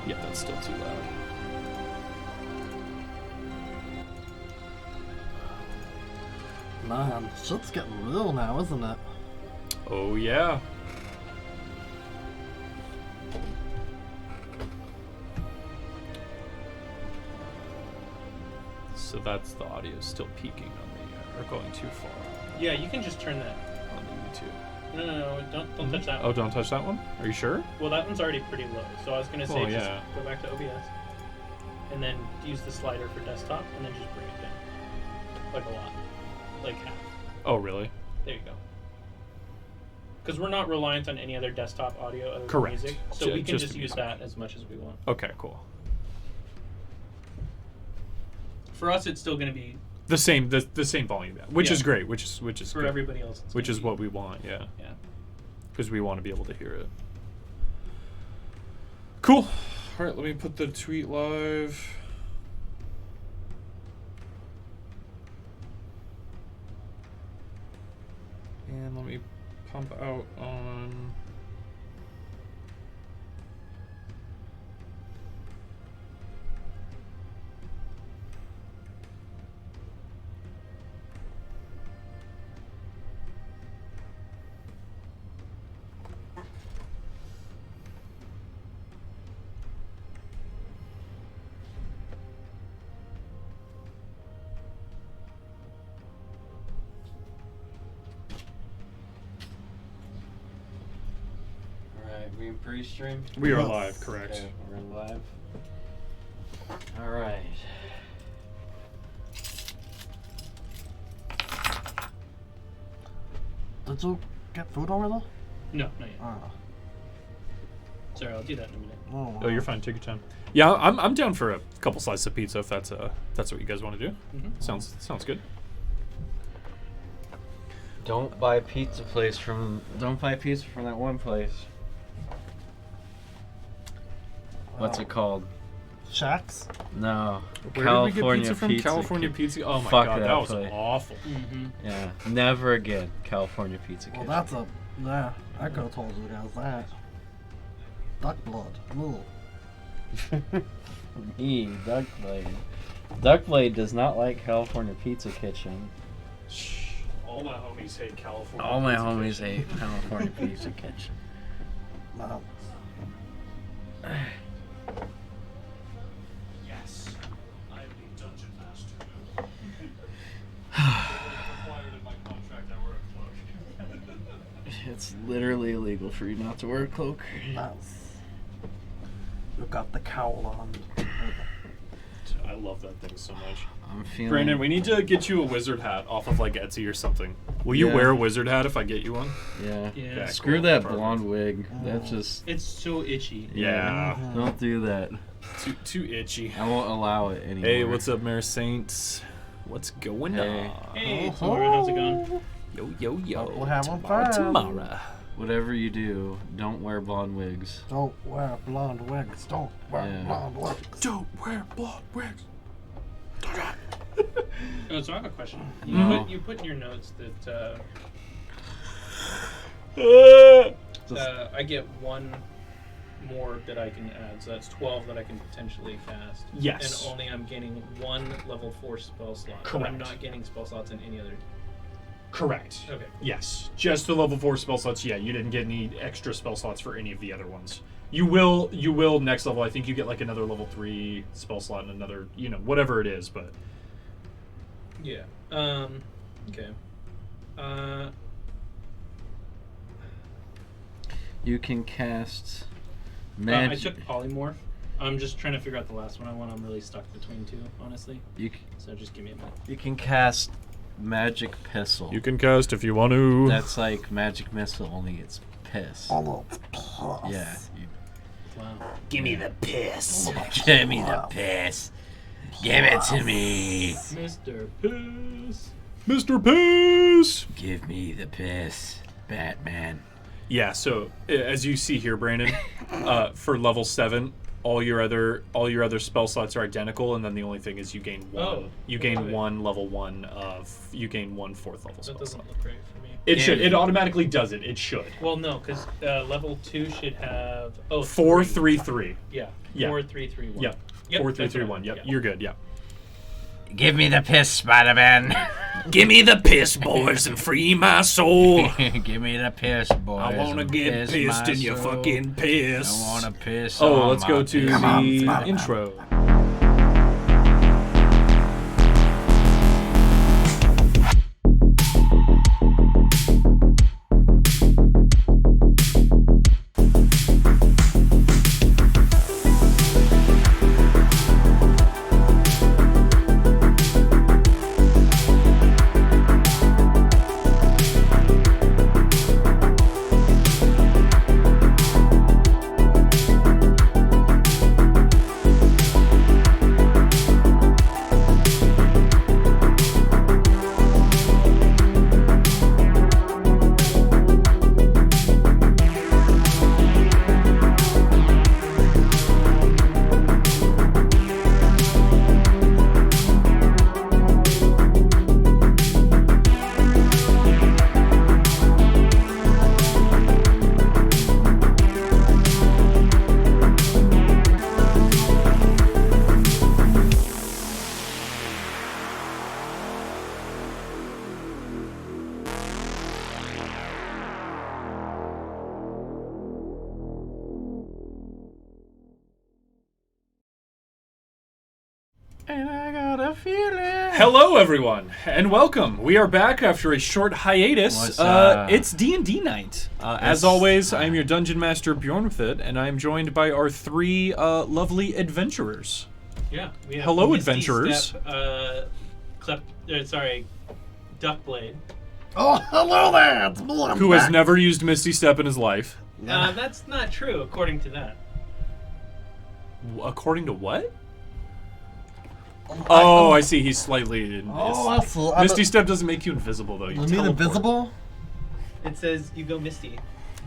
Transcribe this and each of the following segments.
Yeah, that's still too loud. Man, shit's getting real now, isn't it? Oh, yeah. So that's the audio still peaking on the, or going too far Yeah, you can just turn that. on the YouTube. No, don't touch that Oh, one. don't touch that one? Are you sure? Well, that one's already pretty low, so I was gonna say Well, just yeah. go back to OBS, and then use the slider for desktop, and then just bring it down, like a lot, like half. Oh, really? There you go. Because we're not reliant on any other desktop audio other than Correct. music, so we can just use that as much as we want. Okay, cool. For us, it's still gonna be The same volume, yeah. Which Yeah. is great. Which is for good. everybody else. It's Which gonna is be- what we want, yeah. Yeah. Because we want to be able to hear it. Cool. All right, let me put the tweet live. And let me pump out on... Alright, we in pre-stream? We are Yes. live, correct. Okay, we're live. Alright. Did you get food already? No, not yet. Ah. Sorry, I'll do that in a minute. Oh, you're fine. Take your time. Yeah, I'm down for a couple slices of pizza if that's what you guys want to do. Mhm. Sounds good. Don't buy pizza from that one place. What's it called? Shacks? No. Where California did we get pizza from? Pizza. California Pizza. Oh my Fuck god, that that was place. awful. Mm-hmm. Yeah. Never again. California Pizza Well, Kitchen. that's a... Yeah, I could have told you guys that. Duck blood. Ooh. Me, Duckblade. Duckblade does not like California Pizza Kitchen. Shh. All my homies hate California. All my Pizza homies Kitchen. hate California Pizza Kitchen. Man. Yes, I am the dungeon master. Required in my contract, I wear a cloak. It's literally illegal for you not to wear a cloak. Nice. You got the cowl on. I love that thing so much. I'm feeling. Brandon, we need to get you a wizard hat off of like Etsy or something. Will you Yeah. wear a wizard hat if I get you one? Yeah. Yeah. Okay, Screw cool. that Perfect. blonde wig. That's Oh. just. It's so itchy. Yeah. Don't do that. Too itchy. I won't allow it anymore. Hey, what's up, Mayor Saints? What's going Hey. on? Hey, Laura, how's it going? Yo, yo, yo. We're having Tomorrow, fun. tomorrow. Whatever you do, don't wear blonde wigs. Don't wear blonde wigs. Don't wear Yeah. blonde wigs. Don't wear blonde wigs. Oh, so I have a question. No. You put in your notes that I get one more that I can add, so that's 12 that I can potentially cast. Yes. And only I'm gaining one level 4 spell slot. But Correct. I'm not gaining spell slots in any other. Correct. Okay. Yes. Just the level 4 spell slots. Yeah, you didn't get any extra spell slots for any of the other ones. You will next level. I think you get like another level 3 spell slot and another, whatever it is, but Yeah. Okay. You can cast I magic. took polymorph. I'm just trying to figure out the last one I want. I'm really stuck between two, honestly. So just give me a minute. You can cast magic pistol. you can cast if you want to. That's like magic missile, only it's piss. Oh, plus. Yeah. Wow. Give me the piss. Give me the piss. Give it to me. Mr. Piss. Mr. Piss. Give me the piss, Batman. Yeah, so as you see here, Brandon, for level 7, all your other spell slots are identical, and then the only thing is you gain one. Oh, You gain okay. one level 1 of. You gain one 4th level That spell doesn't slot. look right for me. It should. It automatically does it. It should. Well, no, because level 2 should have 4, 3. 3, 3. Yeah. Yeah. 4, 3, 3, 1. Yep. Yep, 4, 3, that's 3, right. 1. Yep. Yeah. You're good. Yep. Give me the piss, Spider-Man. Give me the piss, boys, and free my soul. Give me the piss, boys. I wanna and get piss pissed my in your soul. fucking piss. I wanna piss. Oh, on let's my go to piss. Come on, the Spider-Man. intro. And I got a feeling. Hello, everyone, and welcome. We are back after a short hiatus. What's up? It's D&D night. As always, I am your dungeon master, Bjorn with it, and I am joined by our 3 lovely adventurers. Yeah. We have Hello, Misty adventurers. Step, Duckblade. Oh, hello there! It's me, I'm Who has back. never used Misty Step in his life. That's not true, according to that. According to what? Oh, I see. He's slightly... Oh, that's Misty Step doesn't make you invisible, though. You mean teleport. invisible? It says you go Misty.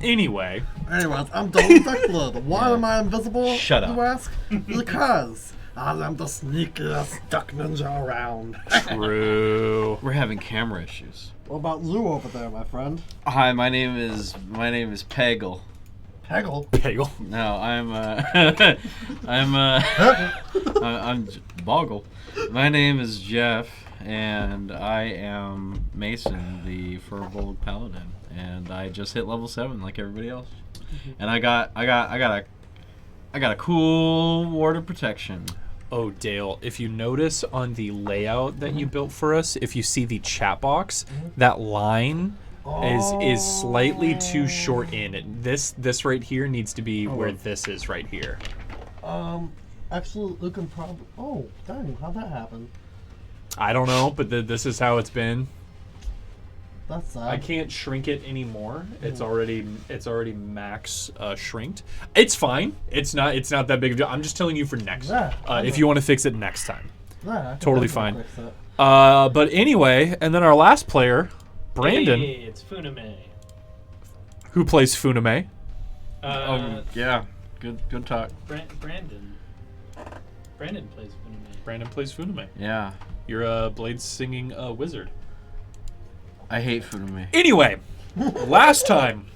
Anyway. Anyways, I'm Double Duckblood. Why am I invisible? Shut up. You ask? Because I am the sneakiest duck ninja around. True. We're having camera issues. What about you over there, my friend? Hi, my name is Peggle. Peggle. Pagel. No, I'm Boggle. My name is Jeff, and I am Mason, the Furbolg Paladin, and I just hit level 7 like everybody else. And I got a cool ward of protection. Oh, Dale, if you notice on the layout that you built for us, if you see the chat box, that line is slightly too short in. This right here needs to be where this is right here. Actually, you can probably. Oh, dang! How'd that happen? I don't know, but this is how it's been. That's sad. I can't shrink it anymore. It's already max shrinked. It's fine. It's not that big of a deal. I'm just telling you for next. Yeah, If you want to fix it next time. Yeah, I can Totally definitely fine. fix it. But anyway, and then our last player, Brandon, Hey, it's Funame. who plays Funame. Yeah, good talk. Brandon. Brandon plays Funame. Brandon plays Funame. Yeah, You're a blade singing wizard. I hate Funame. Anyway, last time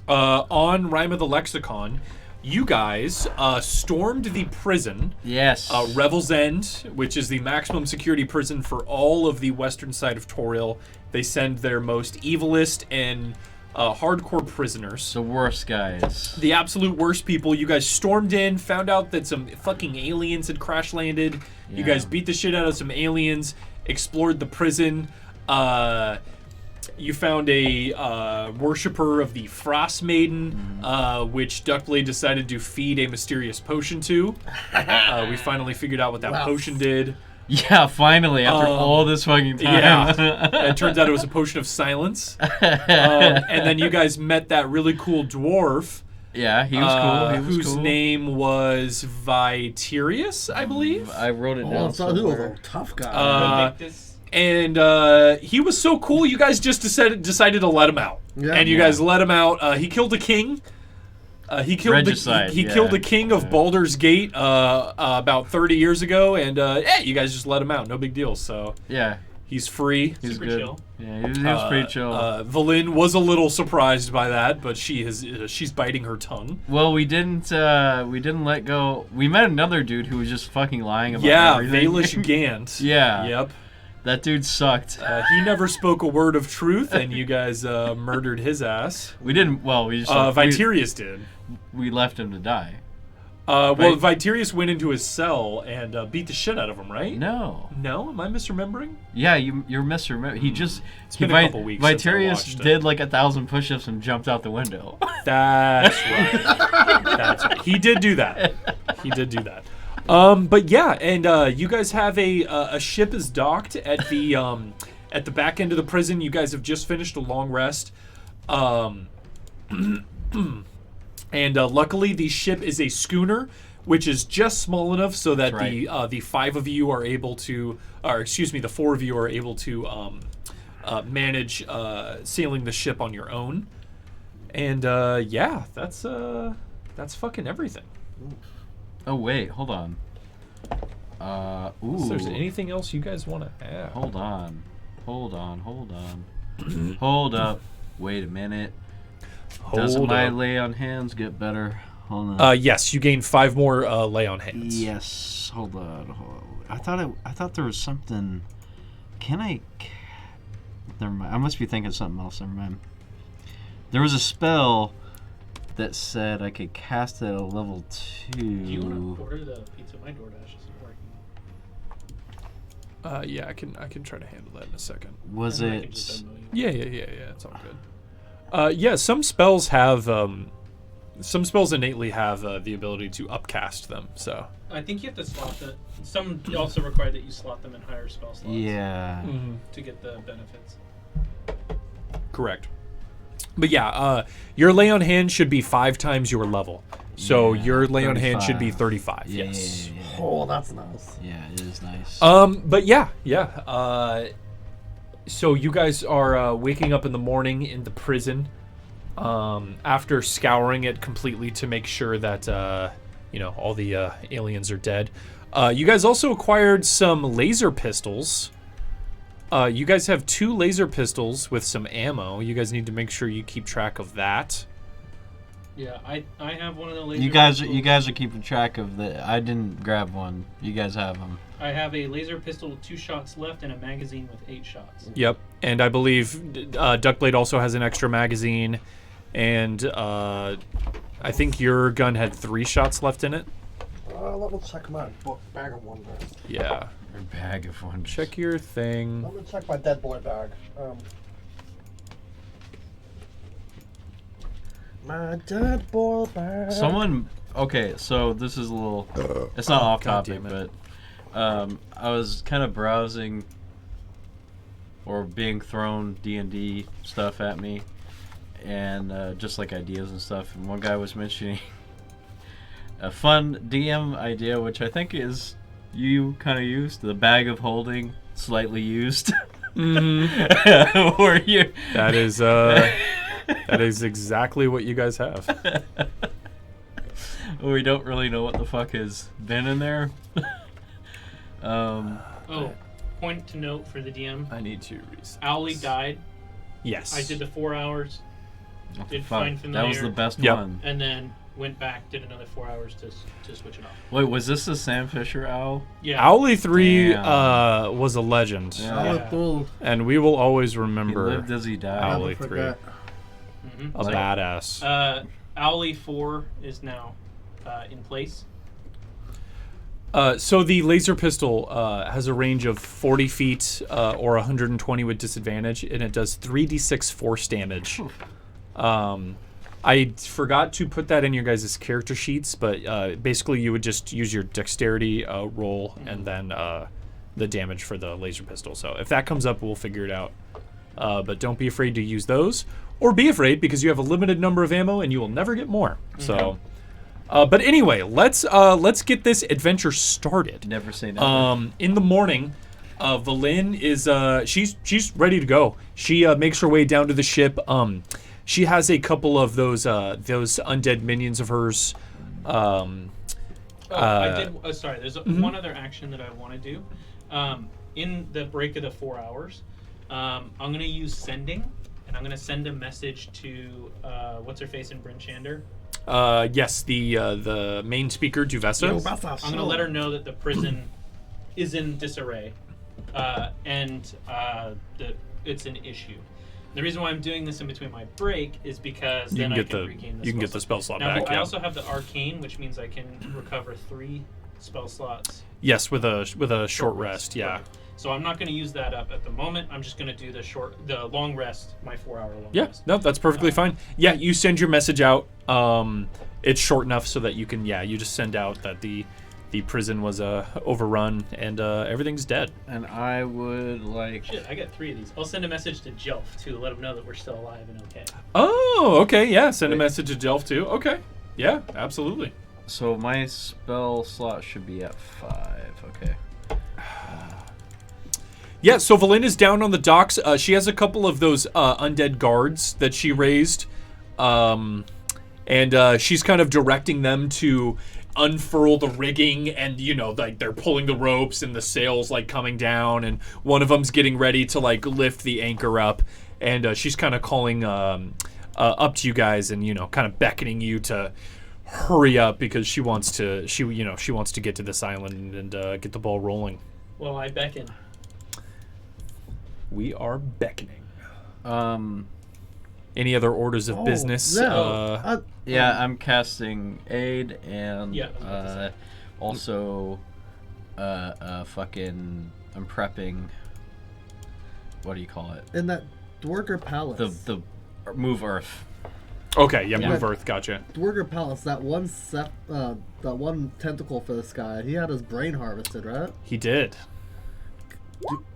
on Rime of the Lexicon, you guys stormed the prison, Yes. Revel's End, which is the maximum security prison for all of the western side of Toriel. They send their most evilest and hardcore prisoners. The worst guys. The absolute worst people. You guys stormed in, found out that some fucking aliens had crash landed. You Yeah. guys beat the shit out of some aliens, explored the prison. You found a worshiper of the Frost Maiden, which Duckblade decided to feed a mysterious potion to. We finally figured out what that Wow. potion did. Yeah, finally, after all this fucking time. Yeah. It turns out it was a potion of silence. And then you guys met that really cool dwarf. Yeah, he was cool. He was whose cool. name was Vitirius, I believe. I wrote it Oh, down I thought he was somewhere. a tough guy. Invictus. And he was so cool, you guys just decided to let him out. Yeah. And you Yeah. guys let him out. He killed a king. He killed Regicide, he yeah. killed the king of Yeah. Baldur's Gate about 30 years ago, and you guys just let him out. No big deal. So Yeah, he's free. he's Super good. chill. Yeah, he was pretty chill. Valin was a little surprised by that, but she's biting her tongue. Well, we didn't let go. We met another dude who was just fucking lying about Yeah, everything. Valish Gant. Yeah. Yep. That dude sucked. He never spoke a word of truth, and you guys murdered his ass. We didn't. Well, we just Vitirius did. we left him to die. Well, Right. Vitirius went into his cell and beat the shit out of him, right? No. No? Am I misremembering? Yeah, you're misremembering. He just. It's been a couple weeks since I Vitirius watched it. did like 1,000 push-ups and jumped out the window. That's right. That's right. He did do that. He did do that. But yeah, and you guys have a ship is docked at the back end of the prison. You guys have just finished a long rest. And luckily, the ship is a schooner, which is just small enough so that That's the 5 of you are able to, or excuse me, the 4 of you are able to manage sailing the ship on your own. And yeah, that's fucking everything. Oh wait, hold on. Ooh. If there's anything else you guys want to add? Hold on. Hold up. Wait a minute. Doesn't Hold my up. lay on hands get better? Hold on. Yes, you gain 5 more lay on hands. Yes. Hold on. I thought there was something. Can I? Never mind. I must be thinking of something else. Never mind. There was a spell that said I could cast it at a level 2. Do you want to order the pizza? My DoorDash isn't working. Yeah, I can try to handle that in a second. Was And then I can just it? Venmo you. Yeah, it's all good. Yeah, some spells have some spells innately have the ability to upcast them. So I think you have to slot the. Some also require that you slot them in higher spell slots. Yeah. To get the benefits. correct. But yeah, your lay on hand should be 5 times your level. So Yeah, your lay on hand should be 35. 35. Yeah, Yes. yeah. Oh, that's nice. Yeah, it is nice. But yeah. So you guys are waking up in the morning in the prison after scouring it completely to make sure that all the aliens are dead. You guys also acquired some laser pistols. You guys have 2 laser pistols with some ammo. You guys need to make sure you keep track of that. Yeah, I have one of the laser. You guys pistols. are keeping track of the. I didn't grab one. You guys have them. I have a laser pistol with 2 shots left and a magazine with 8 shots. Yep, and I believe Duckblade also has an extra magazine, and I think your gun had 3 shots left in it. Let me check my bag of wonders. Yeah. Your bag of wonders. Check your thing. Let me check my dead boy bag. My dead boy bag. Someone. Okay, so this is a little. It's not off God topic, damn it. but I was kind of browsing or being thrown D&D stuff at me, and just like ideas and stuff. And one guy was mentioning a fun DM idea, which I think is you kind of used, the bag of holding, slightly used. Where you. That is exactly what you guys have. We don't really know what the fuck has been in there. Oh, point to note for the DM. I need to reset. Owly died. Yes. I did the 4 hours What the Did fuck? find That was familiar. the best Yep. one. and then went back, did another 4 hours to switch it off. Wait, was this the Sam Fisher owl? Yeah. Owly 3 Damn. was a legend, Yeah. Yeah. and we will always He remember lived as he died. Owl. Never Owly 3. forget. Mhm. a So, badass. Owly 4 is now in place. So the laser pistol has a range of 40 feet or 120 with disadvantage, and it does 3d6 force damage. I forgot to put that in your guys' character sheets, but basically you would just use your dexterity roll and then the damage for the laser pistol. So if that comes up, we'll figure it out. But don't be afraid to use those, or be afraid because you have a limited number of ammo and you will never get more. So, but anyway, let's get this adventure started. Never say never. In the morning, Valin is she's ready to go. She makes her way down to the ship. she has a couple of those undead minions of hers. I did. Sorry, there's one other action that I want to do. In the break of the 4 hours, I'm going to use sending, and I'm going to send a message to what's her face in Bryn Shander. Yes, the main speaker, Duvessa. I'm going to let her know that the prison is in disarray, and that it's an issue. The reason why I'm doing this in between my break is because then I can regain the you can get the spell slot now, back. I Yeah. also have the arcane, which means I can recover 3 spell slots. Yes, with a short rest. Yeah. Right. So I'm not going to use that up at the moment. I'm just going to do the long rest, my 4-hour long Yeah. rest. No, that's perfectly fine. Yeah, you send your message out. It's short enough so that you can. Yeah, you just send out that the prison was overrun and everything's dead. And I would like. Shit, I got 3 of these. I'll send a message to Jelf too, let him know that we're still alive and okay. Oh, okay. Yeah, send a message to Delph too. Okay. Yeah, absolutely. So my spell slot should be at 5. Okay. Yeah, so Valenda's down on the docks. She has a couple of those undead guards that she raised. And she's kind of directing them to unfurl the rigging, and like they're pulling the ropes and the sails like coming down, and one of them's getting ready to like lift the anchor up, and she's kind of calling up to you guys and kind of beckoning you to hurry up because she wants to get to this island and get the ball rolling. Well, I beckon. We are beckoning. Any other orders of business? Yeah, I'm casting aid and also fucking I'm prepping. What do you call it? In that Dwarger Palace. The move earth. Okay, yeah, move earth, gotcha. Dwarger Palace, that one tentacle for this guy, he had his brain harvested, right? He did.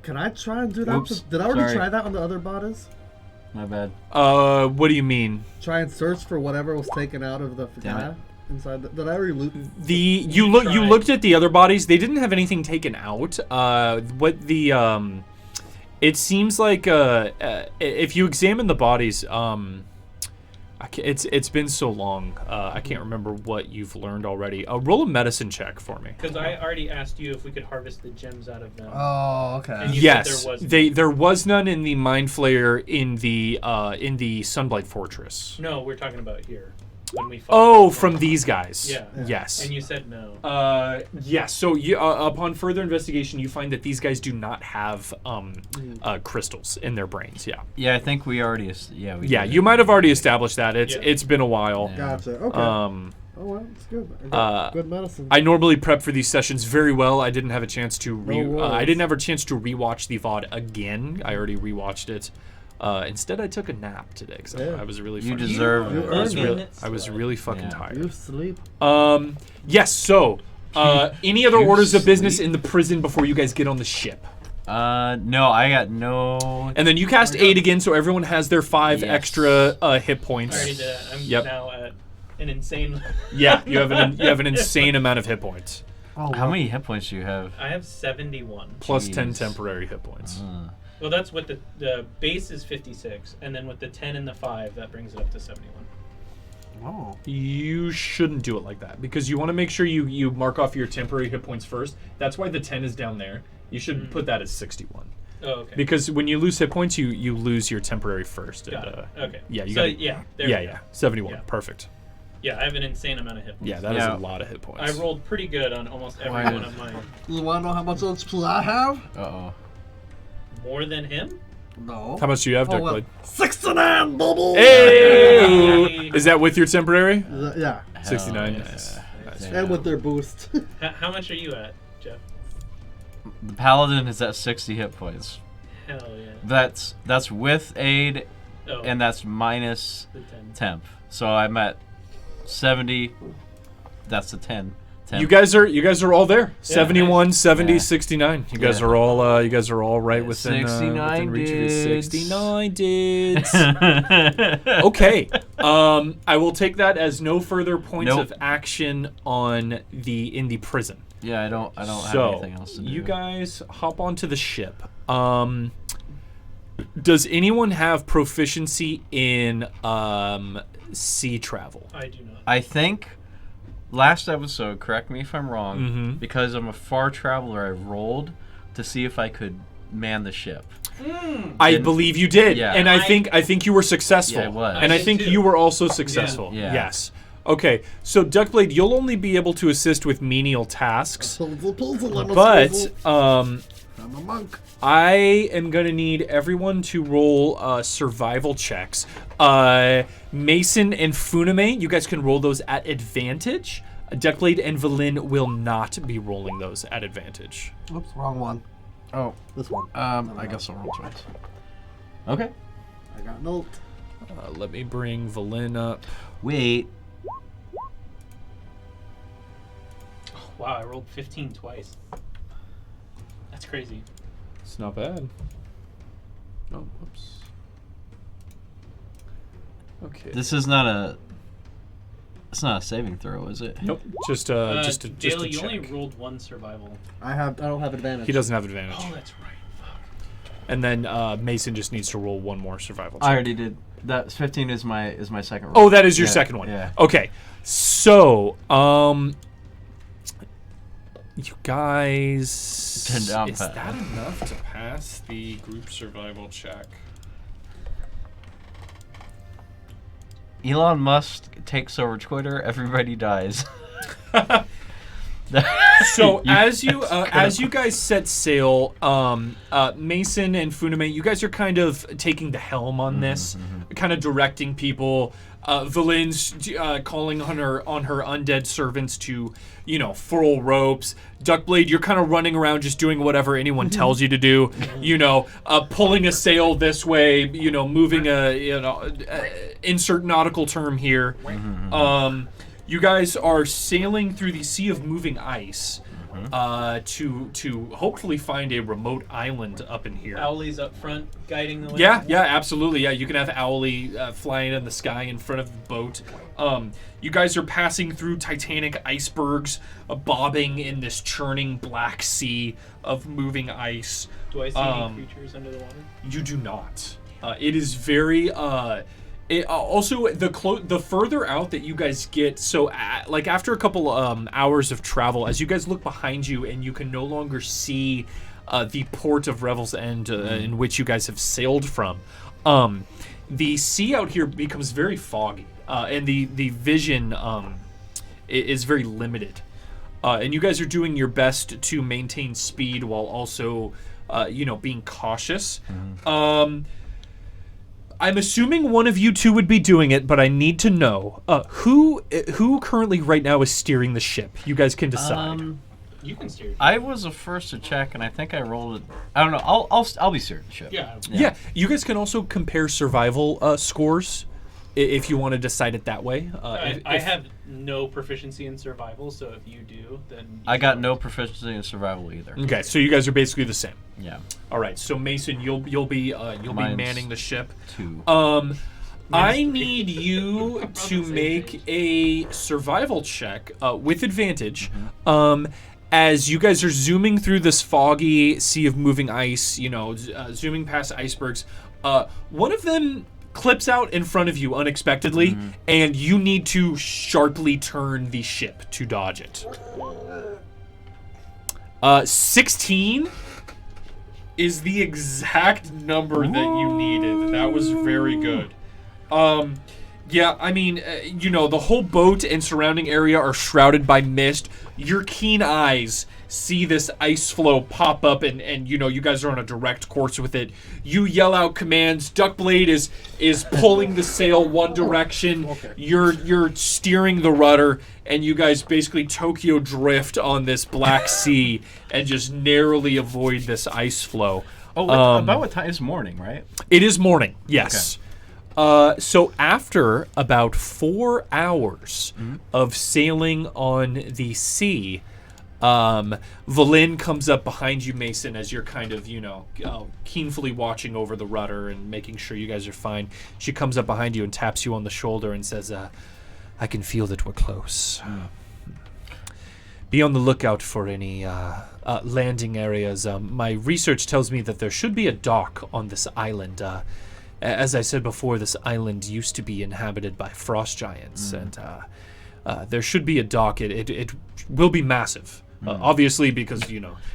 Can I try and do that? Oops, Did I already sorry. try that on the other bodies? My bad. What do you mean? Try and search for whatever was taken out of the Damn guy it. inside. Did I already loot? You looked at the other bodies. They didn't have anything taken out. It seems like if you examine the bodies, it's been so long. I can't remember what you've learned already. Roll a medicine check for me. Because I already asked you if we could harvest the gems out of them. Oh, okay. And you Yes, said there was none in the Mind Flayer in the Sunblight Fortress. No, we're talking about here. When we fought Oh, them. from these guys. Yeah. Yes. And you said no. Yes. So you, upon further investigation, you find that these guys do not have crystals in their brains. Yeah. Yeah, I think we already. We Yeah. did. You might have already established that. Yeah. It's been a while. Yeah. Gotcha. Okay. Um, oh well, it's good. I got good medicine. I normally prep for these sessions very well. I didn't have a chance to worries. I didn't have a chance to rewatch the VOD again. I already rewatched it. Instead, I took a nap today because Yeah. I was really. You fucking- deserve You it. earned I was really fucking Yeah. tired. You sleep. Yes. So, any other You orders of business sleep? in the prison before you guys get on the ship? No, I got no. And then you cast 8 again, so everyone has their 5 Yes. extra hit I points. already did. I'm Yep. now at an insane. Yeah, you have an insane amount of hit points, Oh, How many hit points do you have? I have 71. plus 10 Jeez. temporary hit points. Well, that's what the base is 56, and then with the 10 and the 5, that brings it up to 71. Oh. You shouldn't do it like that because you want to make sure you mark off your temporary hit points first. That's why the 10 is down there. You should put that as 61 Oh, okay. because when you lose hit points, you lose your temporary first. Got and, it. Okay. Yeah, you so, got. yeah. There Yeah, we go. yeah. 71. Yeah. Perfect. Yeah, I have an insane amount of hit points. Yeah, that is Yeah. a lot of hit points. I rolled pretty good on almost every Why- one of mine. You want to know how much XP I have? Uh-oh. More than him? No. How much do you have, Oh, Duckblade? 69 bubble. Hey! Is that with your temporary? Yeah. 69. Hell Nice. yeah. Nice. Yeah. And with their boost. How much are you at, Jeff? The paladin is at 60 hit points. Hell yeah. That's with aid, Oh, and that's minus the 10. temp. So I'm at 70. That's a 10. Temp. You guys are all there. 71, 70, Yeah. 69. You guys Yeah. are all right within 69 within reach of it. dudes. 69 dudes. Okay. I will take that as no further points Nope. of action in the prison. Yeah, I don't have anything else to do. You guys hop onto the ship. Does anyone have proficiency in sea travel? I do not. I think last episode, correct me if I'm wrong, Mhm. because I'm a far traveler, I rolled to see if I could man the ship. I Didn't- believe you did, Yeah. and I think you were successful. Yeah, I was. And I I did think too. you were also successful. Yeah. Yes. Okay, so Duckblade, you'll only be able to assist with menial tasks, Puzzle, I'm a but puzzle. um, I'm a monk. I am gonna need everyone to roll survival checks. Mason and Funame, you guys can roll those at advantage. Duckblade and Valin will not be rolling those at advantage. Oops, wrong one. Oh, This one. I guess I'll roll twice. Okay. I got note. Let me bring Valin up. Wait. Wow, I rolled 15 twice. That's crazy. It's not bad. Oh, whoops. Okay. This is not a. It's not a saving throw, is it? Nope. Just a Dale, check. you only rolled one survival. I don't have advantage. He doesn't have advantage. Oh, that's right. Fuck. And then Mason just needs to roll one more survival check. I already did. That 15 is my second roll. Oh, that is your Yeah, second one. Yeah. Okay. So, you guys, Turn down, is Pat. that enough to pass the group survival check? Elon Musk takes over Twitter. Everybody dies. So You as you guys as you guys set sail, Mason and Funame, you guys are kind of taking the helm on this, kind of directing people. Valin's calling on her undead servants to, furl ropes. Duckblade, you're kind of running around just doing whatever anyone tells you to do. Pulling a sail this way. Moving insert nautical term here. You guys are sailing through the sea of moving ice to hopefully find a remote island up in here. Owlie's up front, guiding the way. Yeah, absolutely. Yeah, you can have Owlie flying in the sky in front of the boat. You guys are passing through titanic icebergs, bobbing in this churning black sea of moving ice. Do I see any creatures under the water? You do not. It is very. Also, the further out that you guys get, so after a couple hours of travel, as you guys look behind you and you can no longer see the port of Revel's End in which you guys have sailed from, the sea out here becomes very foggy, and the vision is very limited. And you guys are doing your best to maintain speed while also, being cautious. I'm assuming one of you two would be doing it, but I need to know who currently right now is steering the ship. You guys can decide. You can steer. I was the first to check, and I think I rolled it. I don't know. I'll be steering the ship. Yeah. You guys can also compare survival scores if you want to decide it that way. I have no proficiency in survival, so if you do, then I got no proficiency in survival either. Okay, so you guys are basically the same. Yeah. All right, so Mason, you'll be Mine's manning the ship. 2. I need you to make a survival check with advantage. As you guys are zooming through this foggy sea of moving ice, zooming past icebergs, one of them clips out in front of you unexpectedly, and you need to sharply turn the ship to dodge it. 16 is the exact number that you needed. That was very good. The whole boat and surrounding area are shrouded by mist. Your keen eyes see this ice floe pop up, and you guys are on a direct course with it. You yell out commands. Duckblade is pulling the sail one direction. Okay. You're steering the rudder, and you guys basically Tokyo drift on this black sea and just narrowly avoid this ice floe. Oh, about what time? It's morning, right? It is morning, yes. So after about 4 hours of sailing on the sea, Valin comes up behind you, Mason, as you're kind of, keenfully watching over the rudder and making sure you guys are fine. She comes up behind you and taps you on the shoulder and says, I can feel that we're close. be on the lookout for any landing areas. My research tells me that there should be a dock on this island. As I said before, this island used to be inhabited by frost giants, and there should be a dock. It will be massive, obviously, because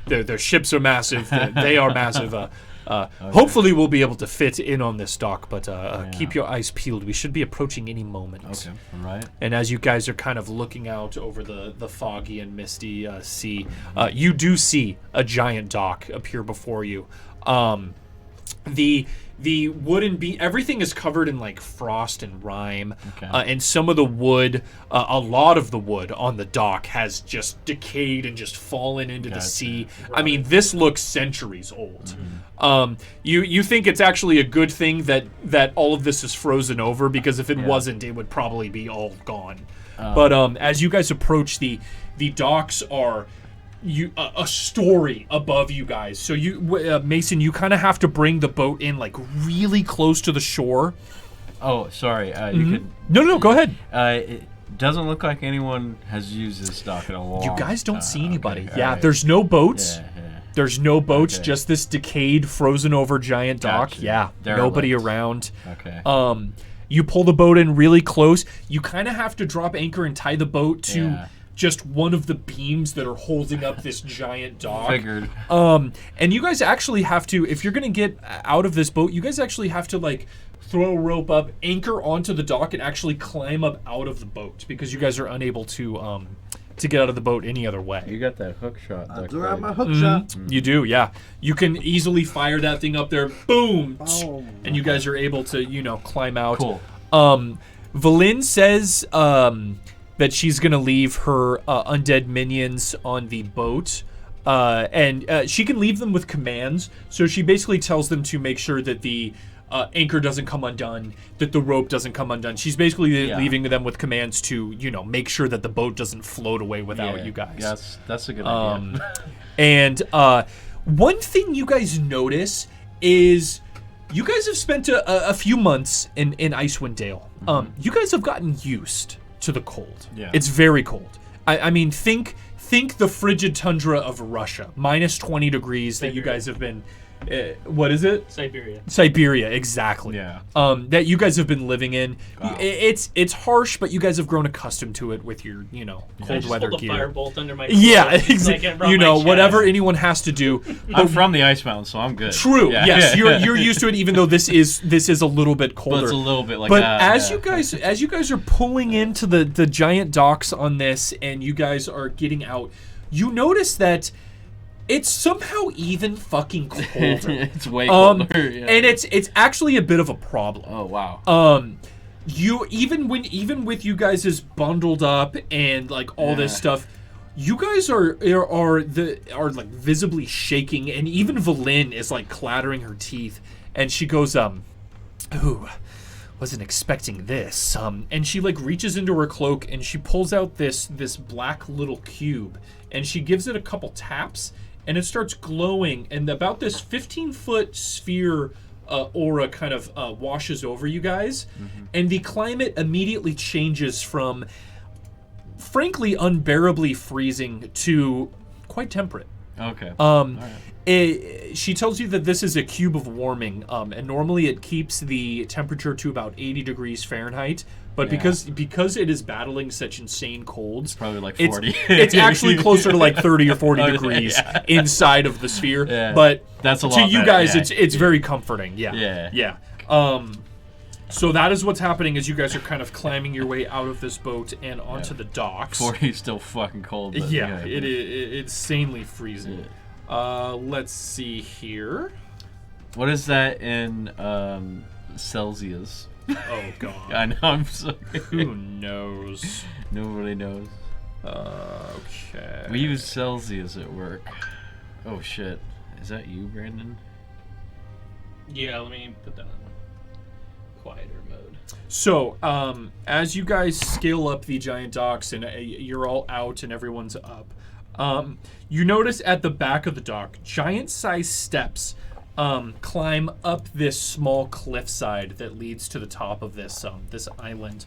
their ships are massive. They are massive. Hopefully, we'll be able to fit in on this dock, but keep your eyes peeled. We should be approaching any moment. Okay, all right. And as you guys are kind of looking out over the foggy and misty sea, you do see a giant dock appear before you. The wooden everything is covered in like frost and rime, and some of the wood, a lot of the wood on the dock has just decayed and just fallen into the sea. I mean, this looks centuries old. You think it's actually a good thing that all of this is frozen over, because if it wasn't, it would probably be all gone. But as you guys approach, the docks are a story above you guys. So Mason, you kind of have to bring the boat in like really close to the shore. Oh, sorry. You could. No, go ahead. It doesn't look like anyone has used this dock in a long. You guys don't see anybody. Okay, yeah, right. there's no boats. Yeah. There's no boats, Okay. just this decayed, frozen over giant dock. Gotcha. Yeah, Derelict. nobody around. Okay. You pull the boat in really close. You kind of have to drop anchor and tie the boat to just one of the beams that are holding up this giant dock. Figured. And you guys actually have to, if you're gonna get out of this boat, you guys actually have to like throw a rope up, anchor onto the dock, and actually climb up out of the boat, because you guys are unable to get out of the boat any other way. You got that hook shot. I Duck do have Blade. my hook shot. You do, yeah. You can easily fire that thing up there, boom, Boom. and you guys are able to, climb out. Cool. Valyn says that she's gonna leave her undead minions on the boat, and she can leave them with commands. So she basically tells them to make sure that the anchor doesn't come undone, that the rope doesn't come undone. She's basically leaving them with commands to, make sure that the boat doesn't float away without you guys. Yes, that's a good idea. And one thing you guys notice is you guys have spent a few months in Icewind Dale. You guys have gotten used to the cold. Yeah. It's very cold. I mean, think the frigid tundra of Russia, minus 20 degrees that you guys have been. What is it? Siberia, exactly. Yeah. That you guys have been living in. Wow. It's harsh, but you guys have grown accustomed to it with your, cold weather Hold a gear. firebolt under my Yeah, clothes, exactly. like, around my chest. Whatever anyone has to do. I'm from the Ice Mountain, so I'm good. True. Yeah. Yes, you're used to it, even though this is a little bit colder. But it's a little bit like But that. as you guys are pulling into the giant docks on this, and you guys are getting out, you notice that it's somehow even fucking colder. It's way colder. And it's actually a bit of a problem. Oh wow. You even with you guys is bundled up and like all this stuff, you guys are like visibly shaking, and even Valyn is like clattering her teeth, and she goes, ooh, wasn't expecting this. And she like reaches into her cloak and she pulls out this black little cube, and she gives it a couple taps, and it starts glowing, and about this 15-foot sphere aura kind of washes over you guys, and the climate immediately changes from, frankly, unbearably freezing to quite temperate. Okay. All right. She tells you that this is a cube of warming, and normally it keeps the temperature to about 80 degrees Fahrenheit. But because it is battling such insane colds, Probably like 40. It's actually closer to like 30 or 40 degrees inside of the sphere. Yeah. But That's a to lot you better, guys, yeah. it's very comforting. Yeah. Yeah. So that is what's happening as you guys are kind of climbing your way out of this boat and onto the docks. 40 is still fucking cold. But It is insanely freezing. Let's see here. What is that in Celsius? Oh god. I know. I'm sorry. Who knows? Nobody knows. Okay. We use Celsius at work. Oh shit. Is that you, Brandon? Yeah, let me put that on quieter mode. So, as you guys scale up the giant docks and you're all out and everyone's up, you notice at the back of the dock, giant-sized steps climb up this small cliffside that leads to the top of this island.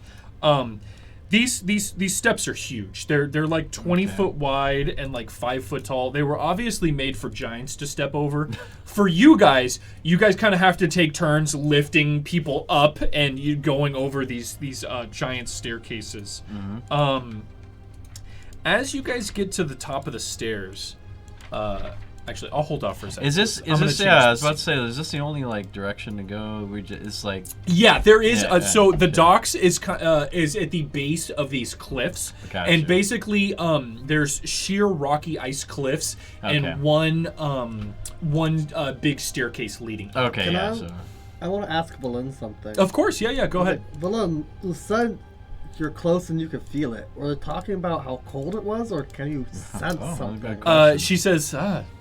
These steps are huge. They're like 20 foot wide and like 5 foot tall. They were obviously made for giants to step over. For you guys kind of have to take turns lifting people up and you going over these giant staircases. As you guys get to the top of the stairs, actually, I'll hold off for a second. Is this? I'm gonna change Yeah, I was this. about to say, is this the only like direction to go? It's like. Yeah, there is. Yeah, So the okay. docks is at the base of these cliffs, Gotcha. and basically, there's sheer rocky ice cliffs Okay. and one big staircase leading up. Okay, Can yeah. I- So. I want to ask Valen something. Of course, yeah. Go ahead. Valen, you said you're close and you can feel it. Were they talking about how cold it was, or can you sense Oh, something? good question. She says,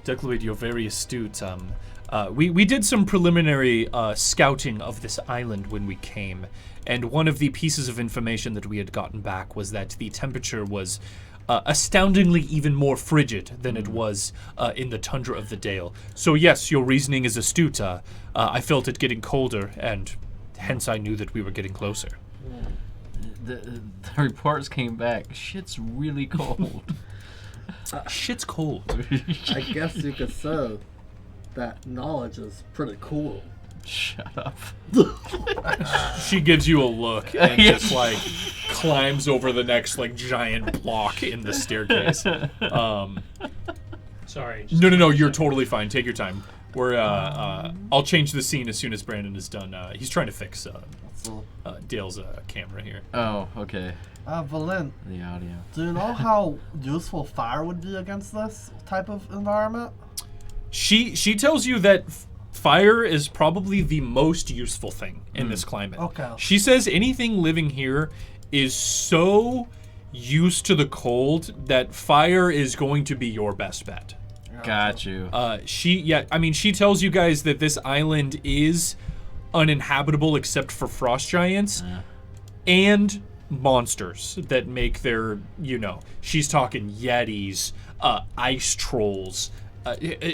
Duckloid, you're very astute. We did some preliminary scouting of this island when we came, and one of the pieces of information that we had gotten back was that the temperature was astoundingly even more frigid than it was in the tundra of the Dale. So yes, your reasoning is astute. I felt it getting colder, and hence I knew that we were getting closer. The reports came back. Shit's really cold. Shit's cold. I guess you could say that knowledge is pretty cool. Shut up. She gives you a look and just like climbs over the next like giant block in the staircase. Sorry. No, you're totally fine. Take your time. We're I'll change the scene as soon as Brandon is done. He's trying to fix So, Dale's camera here. Oh, okay. Valen, The audio. do you know how useful fire would be against this type of environment? She tells you that fire is probably the most useful thing in this climate. Okay. She says anything living here is so used to the cold that fire is going to be your best bet. Got you. She tells you guys that this island is uninhabitable except for frost giants and monsters that make their, she's talking yetis, ice trolls,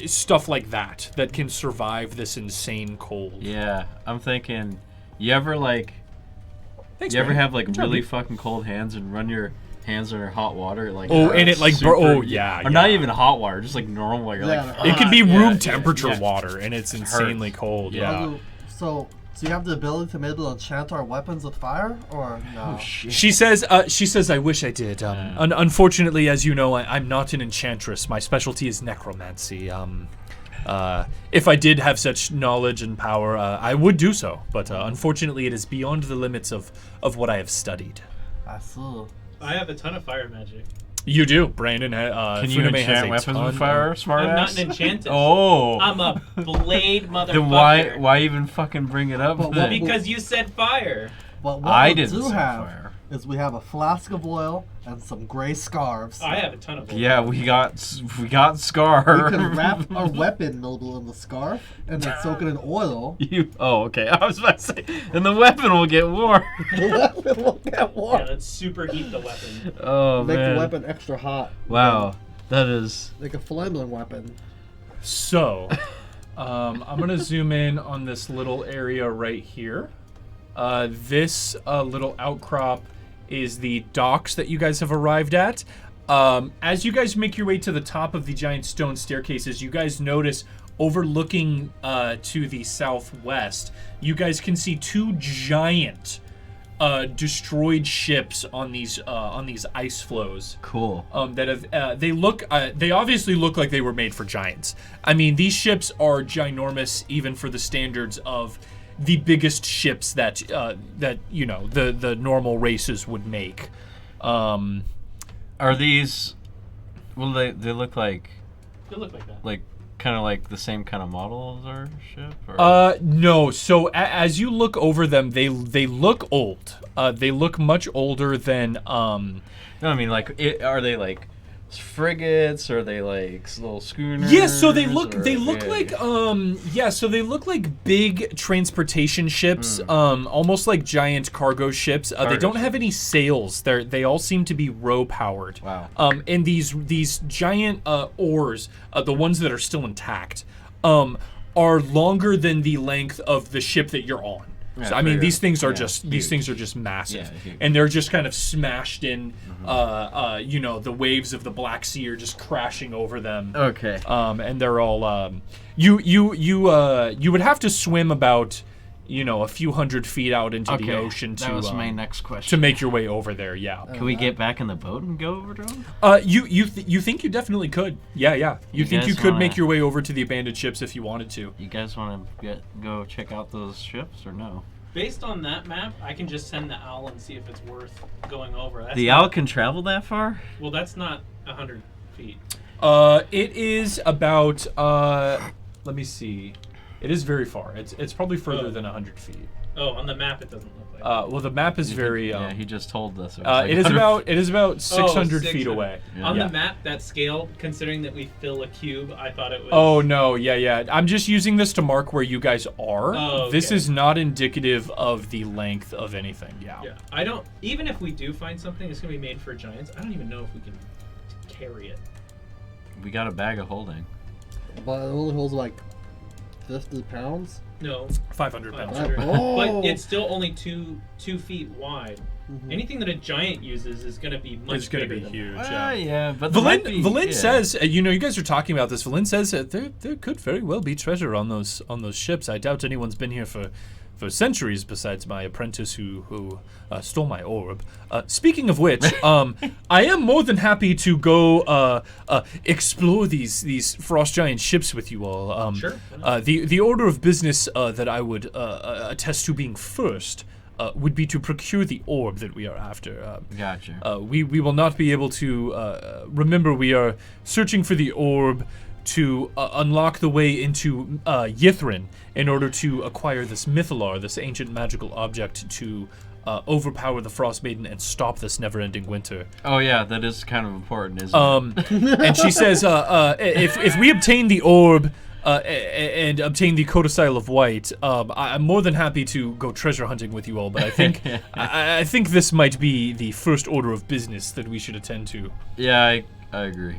stuff like that can survive this insane cold. Yeah, I'm thinking. You ever Thanks, you ever man. have like Good job, really dude. fucking cold hands and run your hands under hot water like? And it like super- yeah, or not even hot water, just like normal water. Yeah, Like It could be yeah, room yeah, temperature yeah. water, and it's insanely cold. Yeah. So you have the ability to maybe enchant our weapons with fire, or no? Oh shit. She says, I wish I did. Unfortunately, as you know, I'm not an enchantress. My specialty is necromancy. If I did have such knowledge and power, I would do so. But unfortunately, it is beyond the limits of what I have studied. I see. I have a ton of fire magic. You do, Brandon. Can you Funame has enchant a weapons ton with fire, smartass? I'm not an enchantress. Oh. I'm a blade motherfucker. Then why even fucking bring it up? But then? Because you said fire. But what I we didn't do set have fire. is we have a flask of oil and some gray scarves. I have a ton of. Yeah, we got Scar. We can wrap our weapon maybe in the scarf and then soak it in oil. Okay. I was about to say, and the weapon will get warm. The weapon will get warm. Yeah, let's superheat the weapon. Oh Make man. the weapon extra hot. Wow, that is. Like a flaming weapon. So, I'm gonna zoom in on this little area right here. This little outcrop is the docks that you guys have arrived at. As you guys make your way to the top of the giant stone staircases, you guys notice overlooking to the southwest, you guys can see two giant destroyed ships on these ice floes. Cool. That have they obviously look like they were made for giants. I mean, these ships are ginormous even for the standards of the biggest ships that the normal races would make. Are these? Well, they look like They look like that. like kind of like the same kind of model as our ship. Or? No. So as you look over them, they look old. They look much older than No, I mean like are they like frigates? Or are they like little schooners? Yeah, so they look or- like so they look like big transportation ships, almost like giant cargo ships. They Cargo don't have any sails. They all seem to be row powered. Wow. And these giant oars, the ones that are still intact, are longer than the length of the ship that you're on. So, Yeah, I mean, bigger. these things are Yeah, just these huge. things are just massive, Yeah, huge. and they're just kind of smashed in. You know, the waves of the Black Sea are just crashing over them. Okay. And they're all you would have to swim about, you know, a few hundred feet out into the ocean that was my to next question. to make your way over there. Yeah. Can we get back in the boat and go over to them? You think you definitely could? Yeah. You You think you guys could wanna- make your way over to the abandoned ships if you wanted to? You guys want to go check out those ships or no? Based on that map, I can just send the owl and see if it's worth going over. That's The not- owl can travel that far? Well, that's not 100 feet. It is about let me see. It is very far. It's probably further than 100 feet. Oh, on the map it doesn't look like. Well, the map is very. Yeah, he just told us. It is about 600 feet 600. away. Yeah. On Yeah. the map, that scale, considering that we fill a cube, I thought it was. Oh no, yeah. I'm just using this to mark where you guys are. Oh, This okay. is not indicative of the length of anything. Yeah. Yeah, I don't. Even if we do find something that's gonna be made for giants, I don't even know if we can carry it. We got a bag of holding. But it only holds like 50 pounds. No, 500 pounds. 500. Oh. But it's still only two feet wide. Mhm. Anything that a giant uses is gonna be much It's gonna bigger be than huge. Yeah, but there might be- Valin yeah. says, you know, you guys are talking about this. Valin says that there could very well be treasure on those ships. I doubt anyone's been here for centuries besides my apprentice who stole my orb. Speaking of which, I am more than happy to go explore these frost giant ships with you all. Sure. The order of business that I would attest to being first would be to procure the orb that we are after. Gotcha. We will not be able to remember we are searching for the orb to unlock the way into Yithrin in order to acquire this Mythalar, this ancient magical object to overpower the Frost Maiden and stop this never-ending winter. Oh yeah, that is kind of important, isn't it? And she says, if we obtain the orb and obtain the codicil of white, I'm more than happy to go treasure hunting with you all. But I think I think this might be the first order of business that we should attend to. Yeah, I agree.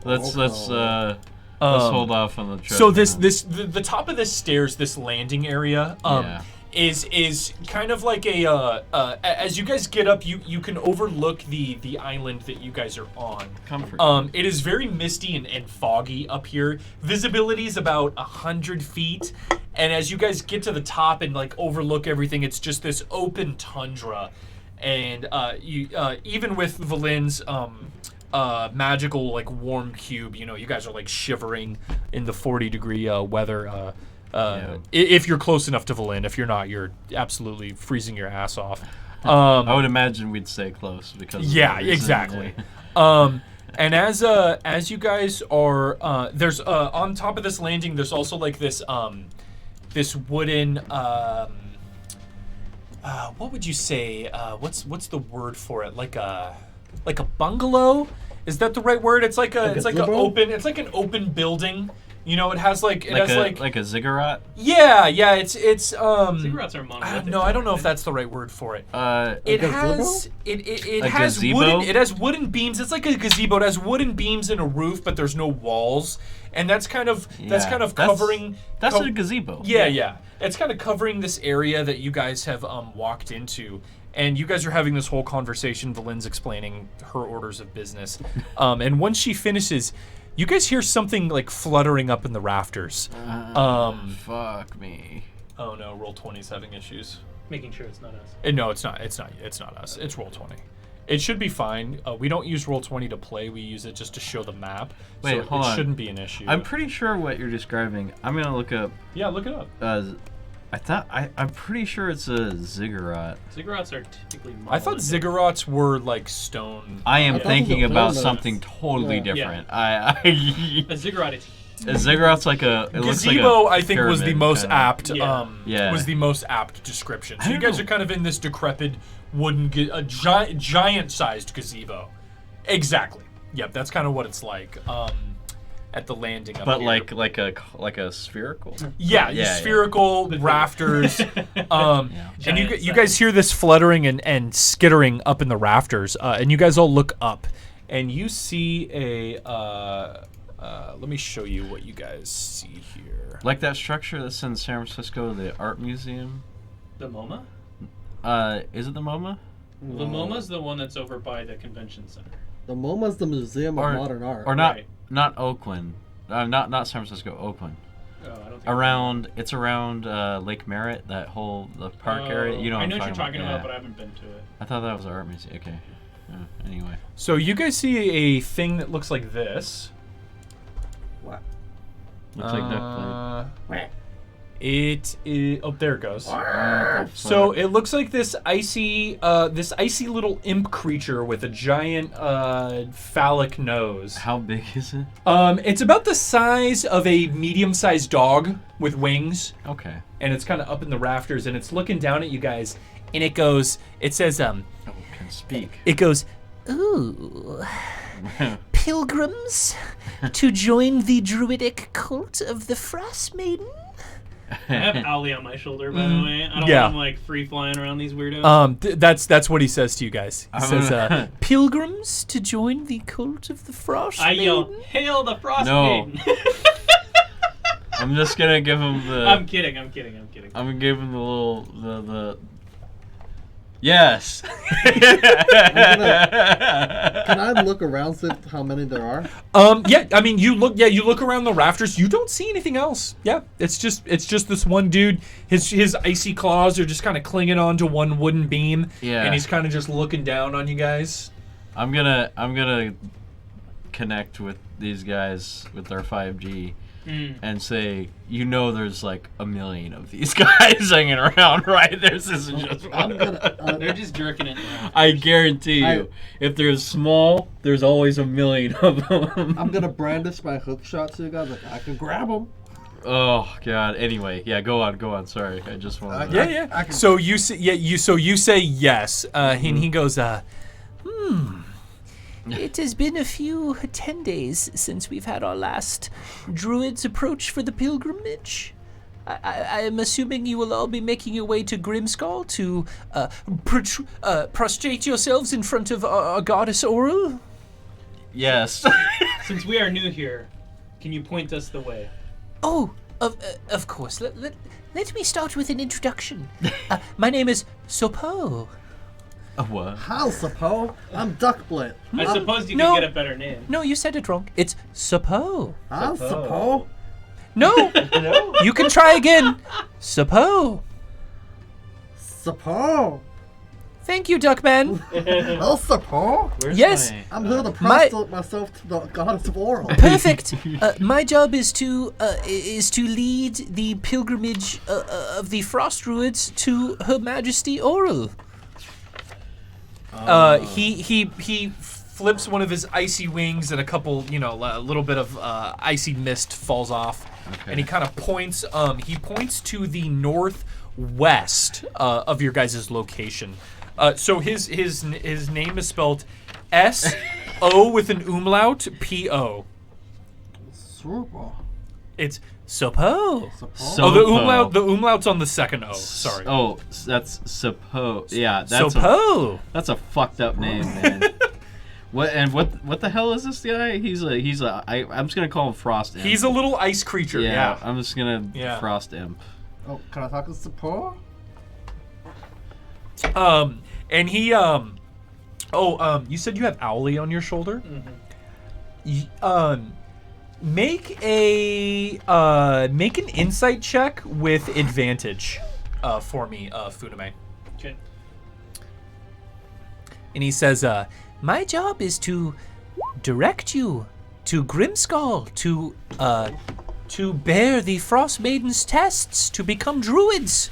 Let's hold off on the treasure. So hunt. the top of this stairs, this landing area, Yeah. is kind of like a as you guys get up, you can overlook the island that you guys are on. Comfort. It is very misty and foggy up here. Visibility is about 100 feet, and as you guys get to the top and like overlook everything, it's just this open tundra, and you even with Valin's magical like warm cube, you know, you guys are like shivering in the 40-degree weather. If you're close enough to Valin, if you're not, you're absolutely freezing your ass off. I would imagine we'd stay close because of Yeah, that reason. exactly. And as you guys are there's on top of this landing, there's also like this this wooden what would you say? What's the word for it? Like a bungalow? Is that the right word? It's like Like a gazebo? it's like an open building. You know, it has like Like a ziggurat. yeah, it's Ziggurats are monolithic. no, I don't know if that's the right word for it. It gazebo? has it A has gazebo? wooden it has wooden beams. It's like a gazebo. It has wooden beams and a roof, but there's no walls, and that's kind of covering. That's a gazebo. Yeah. It's kind of covering this area that you guys have walked into, and you guys are having this whole conversation. Valin's explaining her orders of business, and once she finishes, you guys hear something like fluttering up in the rafters. Fuck me. Oh no, roll 20's having issues. Making sure it's not us. No, it's not. It's not us. It's roll 20. It should be fine. We don't use roll 20 to play. We use it just to show the map. Wait, so hold it on. shouldn't be an issue. I'm pretty sure what you're describing. I'm gonna look up. Yeah, look it up. I'm pretty sure it's a ziggurat. Ziggurats are typically monolithic. I thought ziggurats were like stone. I am I thought thinking it was a about donut. something totally Yeah. different. A ziggurat is A ziggurat's like a. It looks like Gazebo, a I think, was the pyramid most kinda. apt. Yeah. Yeah. Was the most apt description. So I you don't guys know. are kind of in this decrepit wooden, giant-sized gazebo. Exactly. Yep, that's kind of what it's like. At the landing up But here. like a spherical. Yeah, Yeah, spherical rafters. And Giant you guys hear this fluttering and skittering up in the rafters, and you guys all look up, and you see a. Let me show you what you guys see here. Like that structure that's in San Francisco, the art museum. The Moma? Is it the Moma? The Moma's the one that's over by the convention center. The MoMA's the Museum of Modern Art. Or not? Right. Not Oakland. Not San Francisco. Oakland. Oh, I don't think It's around Lake Merritt, the park area. You know, I know what what I'm you're talking about, yeah. but I haven't been to it. I thought that was an art museum. Okay. Anyway. So you guys see a thing that looks like this. What? Looks like duck What? It is. Oh, there it goes. plate. So it looks like this icy little imp creature with a giant phallic nose. How big is it? It's about the size of a medium-sized dog with wings, Okay. and it's kind of up in the rafters, and it's looking down at you guys, and it says, Oh, can speak. It goes, ooh, pilgrims to join the druidic cult of the Frost Maiden? I have Owly on my shoulder, by the way. I don't Yeah. want him like free flying around these weirdos. That's what he says to you guys. He says, Pilgrims to join the cult of the Frost I Maiden? yell, "Hail the Frost No. Maiden!" I'm just gonna give him the. I'm kidding. I'm gonna give him the little the. Yes. Can I look around, see how many there are? yeah, I mean, you look around the rafters. You don't see anything else. Yeah, it's just this one dude. His icy claws are just kind of clinging onto one wooden beam. Yeah. And he's kind of just looking down on you guys. I'm gonna connect with these guys with our 5G and say, there's like a million of these guys hanging around, right? This isn't just one. They're just jerking it. I guarantee you, if they're small, there's always a million of them. I'm gonna brandish my hook shot to you guys. Like, I can grab them. Oh God. Anyway, yeah. Go on. Sorry, I just wanted. Yeah. So you say you say yes, and he goes, It has been a few 10 days since we've had our last druids approach for the pilgrimage. I am assuming you will all be making your way to Grimskull to prostrate yourselves in front of our goddess Oral? Yes. Since we are new here, can you point us the way? Oh, of course. Let me start with an introduction. My name is Sopo. A what? How, Sapo? I'm Duckblit. I suppose you no. could get a better name. No, you said it wrong. It's Sopo. How, Sapo? No, you can try again. Sopo. Sapo? Thank you, Duckman. Oh, Sapo? Where's Yes. my- I'm here to prostitute myself to the goddess of Oral. Perfect. My job is to lead the pilgrimage of the Frost Druids to Her Majesty Oral. he flips one of his icy wings, and a couple, a little bit of icy mist falls off, and he kind of points. He points to the northwest of your guys' location. So his name is spelled S-O with an umlaut P-O. Super. It's Sopo. So The umlaut's on the second O. Sorry. Oh, that's suppose. Yeah, that's Sopo. that's a fucked up name, man. What the hell is this guy? I'm just gonna call him Frost Imp. He's a little ice creature. Yeah. I'm just gonna Yeah. Frost Imp. Oh, can I talk to Sapo? And he you said you have Owly on your shoulder? Make an insight check with advantage for me, Funame. Okay. And he says, my job is to direct you to Grimskull to bear the Frost Maiden's tests to become druids.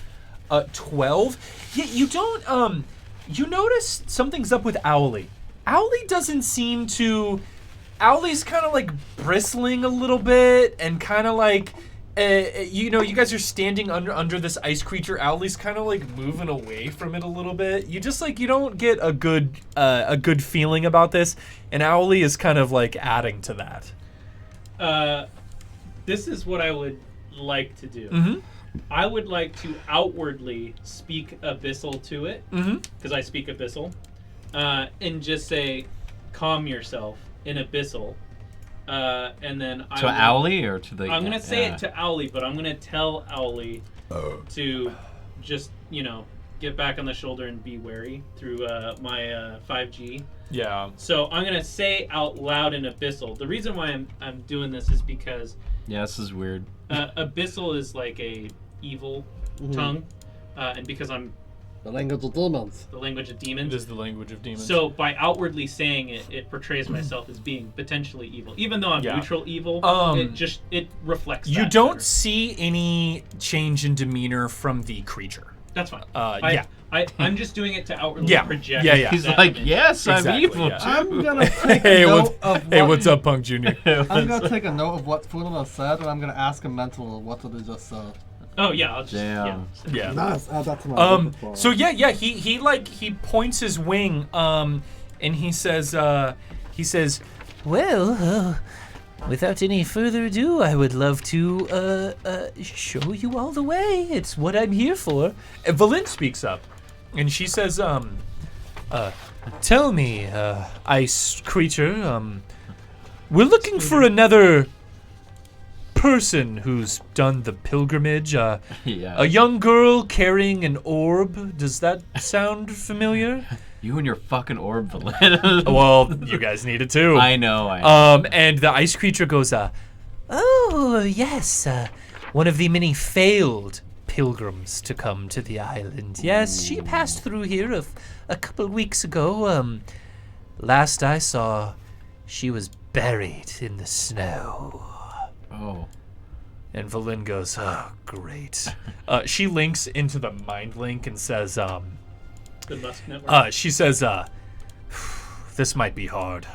12. Yeah, you don't you notice something's up with Owly. Owly doesn't seem to. Owly's kind of like bristling a little bit, and kind of like, you guys are standing under this ice creature. Owly's kind of like moving away from it a little bit. You just you don't get a good feeling about this, and Owly is kind of like adding to that. This is what I would like to do. Mm-hmm. I would like to outwardly speak Abyssal to it, because I speak Abyssal, and just say, calm yourself in Abyssal, and then To Owly or to the? I'm gonna say it to Owly, but I'm gonna tell Owly to just get back on the shoulder and be wary through my 5G. Yeah. So I'm gonna say out loud in Abyssal. The reason why I'm doing this is because Yeah, this is weird. Abyssal is like a evil tongue, and because I'm The language of demons. the language of It demons. is the language of demons. So by outwardly saying it, it portrays myself as being potentially evil. Even though I'm Yeah. neutral evil, it reflects. you that don't better. see any change in demeanor from the creature. That's fine. Yeah. I'm just doing it to outwardly Yeah. project. Yeah, yeah. He's that like, image. yes, I'm Exactly, evil yeah. too. I'm gonna take Hey, a what's note of what hey, what's up, Punk Junior? I'm gonna take a note of what Fulana said, and I'm gonna ask him mental what did he just say. Oh yeah, I'll just Damn. Yeah. Nice. Add that to my repertoire. So yeah, he points his wing, and he says, Well, without any further ado, I would love to show you all the way. It's what I'm here for. and Valin speaks up, and she says, tell me, ice creature, we're looking for another person who's done the pilgrimage, Yeah. a young girl carrying an orb. Does that sound familiar? You and your fucking orb, Valin. Well, you guys need it too. I know. I know. And the ice creature goes, Oh, yes, one of the many failed pilgrims to come to the island. Yes, she passed through here a couple weeks ago. Last I saw, she was buried in the snow. Oh. and Valin goes, oh, great. She links into the mind link and says, The Musk Network. she says, this might be hard.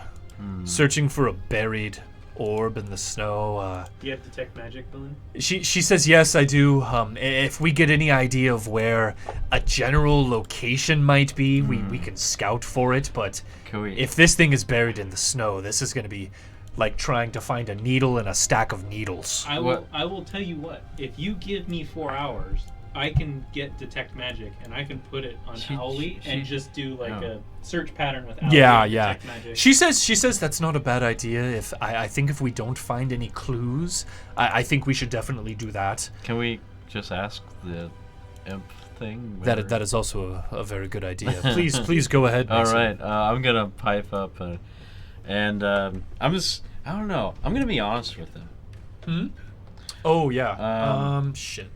Searching for a buried orb in the snow. Do you have detect magic, Valin? She says, yes, I do. If we get any idea of where a general location might be, we can scout for it. But Can we? if this thing is buried in the snow, this is going to be like trying to find a needle in a stack of needles. I will tell you what. If you give me 4 hours, I can get detect magic and I can put it on Owly and just do like a search pattern with Owly. Yeah, and yeah. detect magic. She says that's not a bad idea. If I think if we don't find any clues, I think we should definitely do that. Can we just ask the imp thing? That is also a very good idea. Please go ahead. All Mason. right, I'm gonna pipe up, and I don't know. I'm gonna be honest with him. Oh yeah. Shit.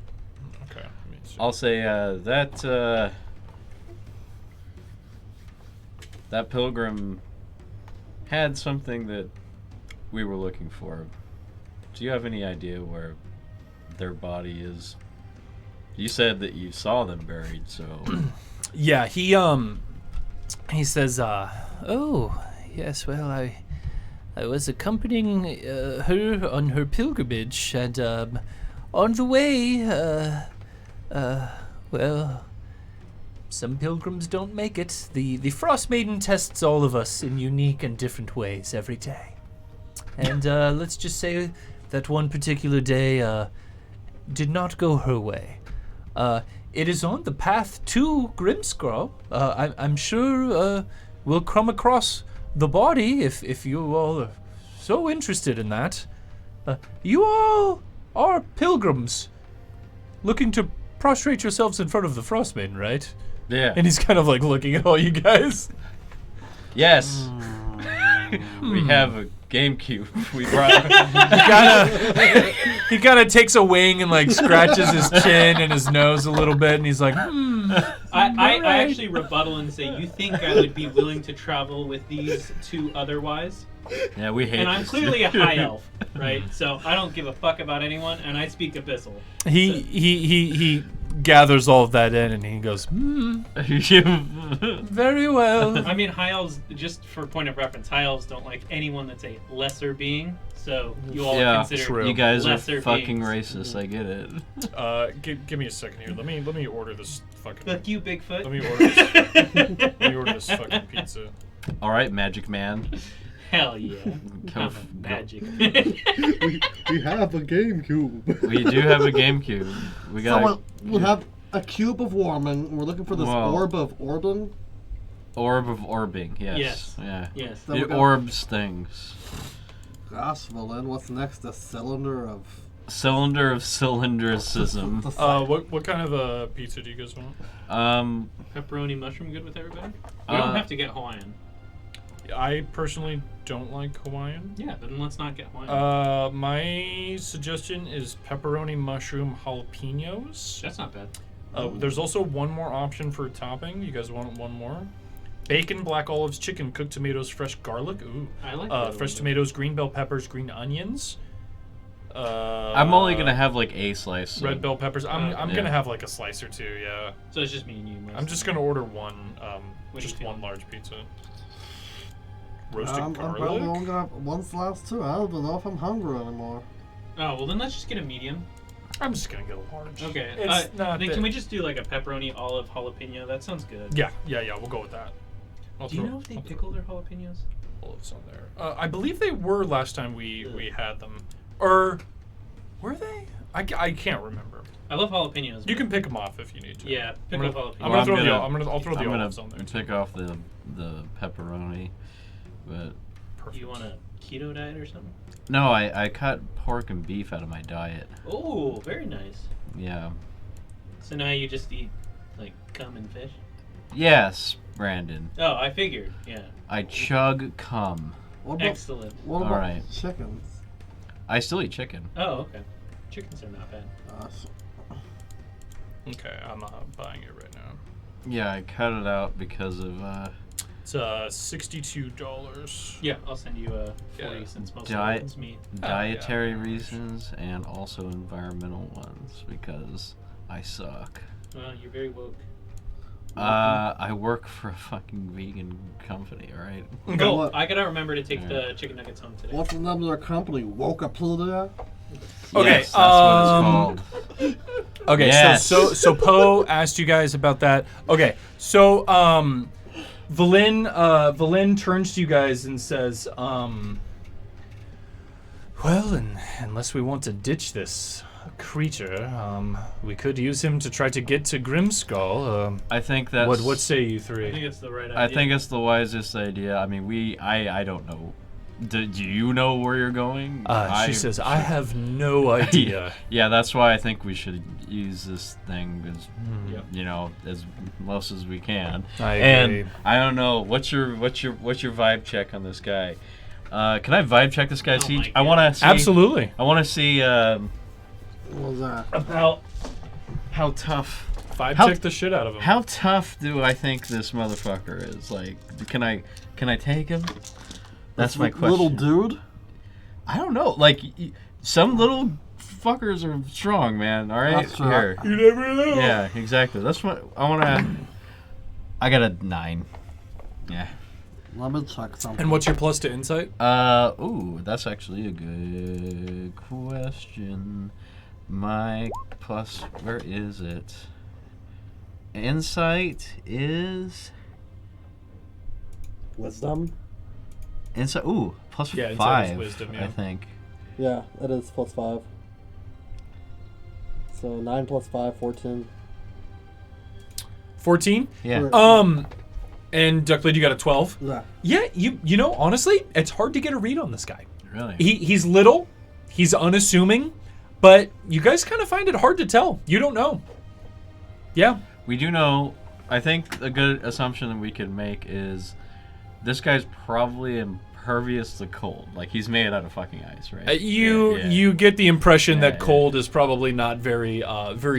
Okay. let me see. I'll say that pilgrim had something that we were looking for. Do you have any idea where their body is? You said that you saw them buried, so Yeah. He says, Oh, yes, well, I was accompanying her on her pilgrimage, and on the way, well, some pilgrims don't make it. The Frost Maiden tests all of us in unique and different ways every day. And let's just say that one particular day did not go her way. It is on the path to Grimscrow. I'm sure we'll come across the body if you all are so interested in that. You all are pilgrims looking to prostrate yourselves in front of the Frost Maiden, right? yeah. And he's kind of like looking at all you guys. Yes. We have a GameCube. We brought. He kind of takes a wing and like scratches his chin and his nose a little bit, and he's like, I actually rebuttal and say, you think I would be willing to travel with these two otherwise? Yeah, we hate. And I'm this clearly dude. a high elf, right? So I don't give a fuck about anyone, and I speak Abyssal. He gathers all of that in, and he goes, very well. I mean, high elves, just for point of reference, high elves don't like anyone that's a lesser being. So you all Yeah, consider true. You guys are lesser fucking beings. racist. I get it. Give me a second here. Let me order this fucking. Fuck you, Bigfoot. Let me order this. Let me order this fucking pizza. All right, Magic Man. Hell yeah. Go I'm f- a go. magic. we have a GameCube. We do have a GameCube. We got So we have a cube of warming. We're looking for this Wow. orb of Orbin. Orb of Orbing. Yes. Yes. Yeah. Yes. Then we It got- orbs things. Gosh, Valin, what's next? A cylinder of Cylinder of cylindricism. What kind of pizza do you guys want? Pepperoni mushroom good with everybody? We don't have to get Hawaiian. I personally don't like Hawaiian. Yeah, then let's not get Hawaiian. My suggestion is pepperoni mushroom jalapenos. That's not bad. There's also one more option for topping. You guys want one more? Bacon, black olives, chicken, cooked tomatoes, fresh garlic. Ooh. I like that. Fresh tomatoes, green bell peppers, green onions. I'm only gonna have like a slice. So. Red bell peppers. I'm gonna have like a slice or two. Yeah. So it's just me and you. I'm just gonna order one. Just one large pizza. Roasted I'm garlic. probably only gonna have one slice too. I don't even know if I'm hungry anymore. Oh, well then let's just get a medium. I'm just gonna get a large. Okay. It's not then can we just do like a pepperoni olive jalapeno? That sounds good. Yeah. We'll go with that. Do you know if they pickle their jalapenos? Olives on there. I believe they were last time we had them. Or were they? I can't remember. I love jalapenos. You can pick them off if you need to. Yeah, pick off jalapenos. I'll throw the olives on there. I'm gonna take off the pepperoni, but. Perfect. You want a keto diet or something? No, I cut pork and beef out of my diet. Oh, very nice. Yeah. So now you just eat like cum and fish? Yes, Brandon. Oh, I figured. Yeah. I chug cum. What about, Excellent. What about Alright. chickens? I still eat chicken. Oh, okay. Chickens are not bad. Okay, I'm buying it right now. Yeah, I cut it out because of It's $62. Yeah, I'll send you a 40 since most Diet- of it's meat. dietary yeah. reasons and also environmental ones because I suck. Well, you're very woke. I work for a fucking vegan company, alright? Oh, What? I gotta remember to take the chicken nuggets home today. What's the name of their company? Woke-a-pludia? Okay, Yes, that's what it's called. Okay, Yes. so Poe asked you guys about that. Okay, so Valin turns to you guys and says, well, unless we want to ditch this creature, we could use him to try to get to Grimskull. I think that's... What say you I think three? it's the right idea. I think it's the wisest idea. I mean, I don't know. Do you know where you're going? She says, I have no idea. Yeah, that's why I think we should use this thing as Yep. you know, as most as we can. I and agree. I don't know what's your vibe check on this guy. Can I vibe check this guy? Oh See, my I want to see. Absolutely. I want to see What was that? about how tough. Vibe How- check the shit out of him. How tough do I think this motherfucker is? Like, can I take him? That's my question. Little dude? I don't know. Like, some little fuckers are strong, man. All right, That's true. here. You never know. Yeah, exactly. That's what I want to. I got a 9. Yeah. Let me check something. And what's your plus to insight? Ooh, that's actually a good question. My plus, where is it? Insight is Wisdom? insight. Ooh, plus Yeah, insight 5. is wisdom, I yeah. think. Yeah, it is plus 5. So 9 plus 5, 14. 14? Yeah. And Duckblade, you got a 12? Yeah. Yeah, you know, honestly, it's hard to get a read on this guy. Really. He's little, he's unassuming, but you guys kind of find it hard to tell. You don't know. Yeah. We do know. I think a good assumption that we could make is this guy's probably impervious to cold. Like, he's made out of fucking ice, right? You get the impression Yeah, that cold is probably not very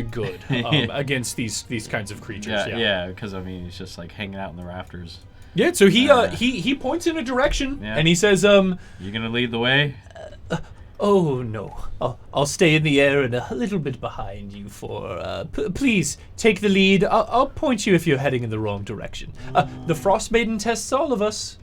good against these kinds of creatures. Yeah, because I mean, he's just like hanging out in the rafters. Yeah, so he points in a direction Yeah. and he says, You gonna lead the way? Oh no, I'll stay in the air and a little bit behind you for. Please take the lead. I'll point you if you're heading in the wrong direction. The Frost Maiden tests all of us.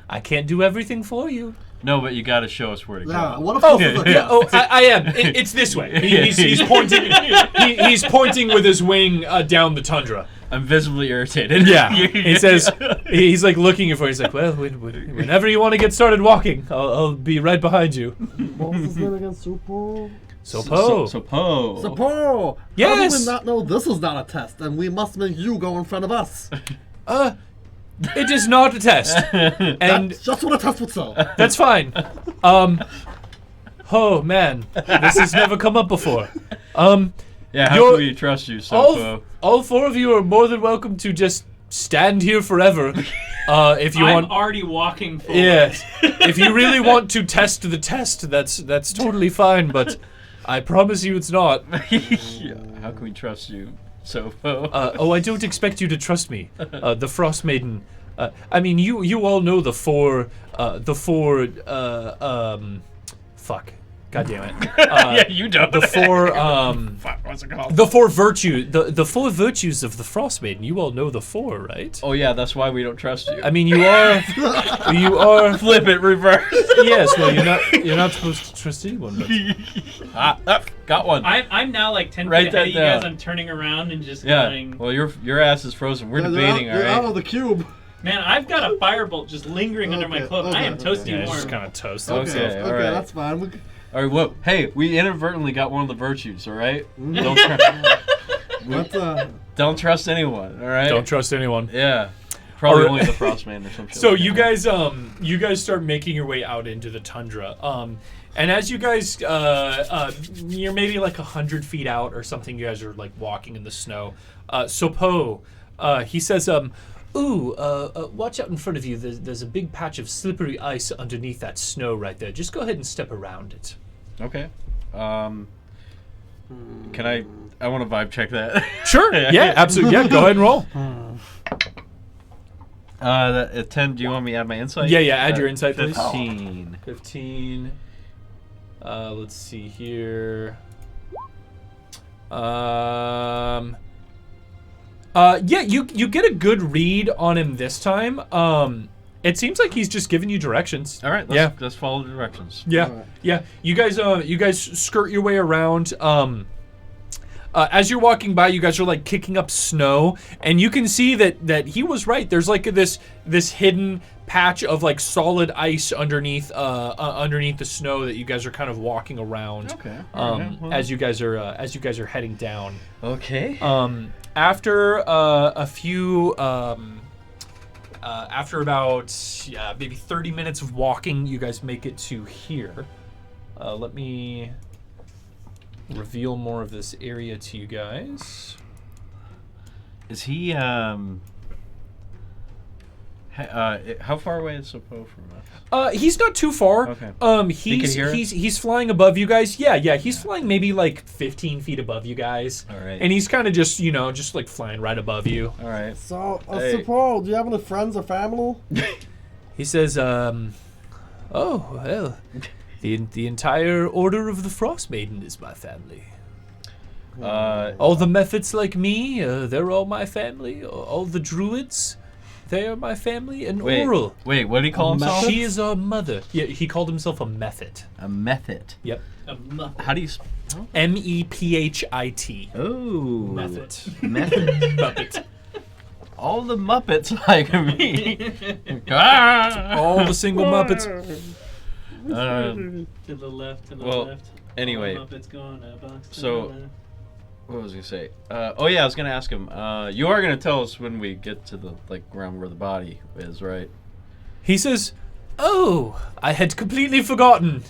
I can't do everything for you. No, but you gotta show us where to Yeah, go. what if Oh, this is a yeah, oh, I am. It's this way. He's pointing. He's pointing with his wing down the tundra. I'm visibly irritated. Yeah. He says, he's like looking for. He's like, well, whenever you want to get started walking, I'll be right behind you. What was his name again? Supo? So So Poe. Supo! How Yes! do we not know this is not a test and we must make you go in front of us? it is not a test, and That's just what a test would say. that's fine. Oh man, this has never come up before. Yeah, how You're- can we trust you, Sopo? All four of you are more than welcome to just stand here forever. If you I'm want, already walking forward. yes. If you really want to test the test, that's totally fine. But I promise you, it's not. How can we trust you, Sopo? I don't expect you to trust me. The Frost Maiden. I mean, you all know the four. Fuck. God damn it. Yeah, you don't. The four. Fuck, what's it called? The four virtues of the Frost Maiden. You all know the four, right? Oh yeah, that's why we don't trust you. I mean, you are. Flip it, reverse. Yes. Well, you're not supposed to trust anyone. But Got one. I'm now like 10 Write feet ahead that of you guys. down. I'm turning around and just Yeah. going. Well, your ass is frozen. We're Yeah, debating, they're out all of the cube. Man, I've got a firebolt just lingering under my Okay, cloak. I am okay, toasty yeah, it's warm. just kind of toast. Okay. Okay, all right. that's fine. right. All right. Well, hey, we inadvertently got one of the virtues. All right. Don't trust anyone. All right. Don't trust anyone. Yeah. Probably All right. only the Frostman or some shit. So like you that. guys start making your way out into the tundra. And as you guys, you're maybe like 100 feet out or something. You guys are like walking in the snow. Sopo, he says, watch out in front of you. There's a big patch of slippery ice underneath that snow right there. Just go ahead and step around it. Okay. Can I want to vibe check that. Sure. Yeah, absolutely. Yeah, go ahead and roll. At 10, do you want me to add my insight? Yeah, add your insight, please. 15. 15. Let's see here. Yeah, you get a good read on him this time. It seems like he's just giving you directions. All right, let's follow the directions. Yeah, Alright. yeah. You guys skirt your way around. As you're walking by, you guys are like kicking up snow, and you can see that he was right. There's like this hidden patch of like solid ice underneath the snow that you guys are kind of walking around. Okay. Alright, well. As you guys are heading down. Okay. After after about maybe 30 minutes of walking, you guys make it to here. Let me reveal more of this area to you guys. Is he how far away is Sopo from us? He's not too far. Okay. He He's can hear us? he's flying above you guys. Yeah. He's flying maybe like 15 feet above you guys. All right. And he's kind of just just like flying right above you. All right. So, Hey. Paul, do you have any friends or family? He says, "Oh well, the entire Order of the Frost Maiden is my family. All the Methods like me, they're all my family. All the Druids, they are my family. And Oral, Wait, what did he call himself? she is our mother. Yeah, he called himself a Method. A method. Yep, How do you MEPHIT. Oh. Method. Method. Muppet. All the Muppets like me. Ah! All the single Muppets. To the left, to the well, left. anyway, Muppets going to box to so- the left. What was I gonna say? Oh yeah, I was gonna ask him. You are gonna tell us when we get to the ground where the body is, right? He says, "Oh, I had completely forgotten.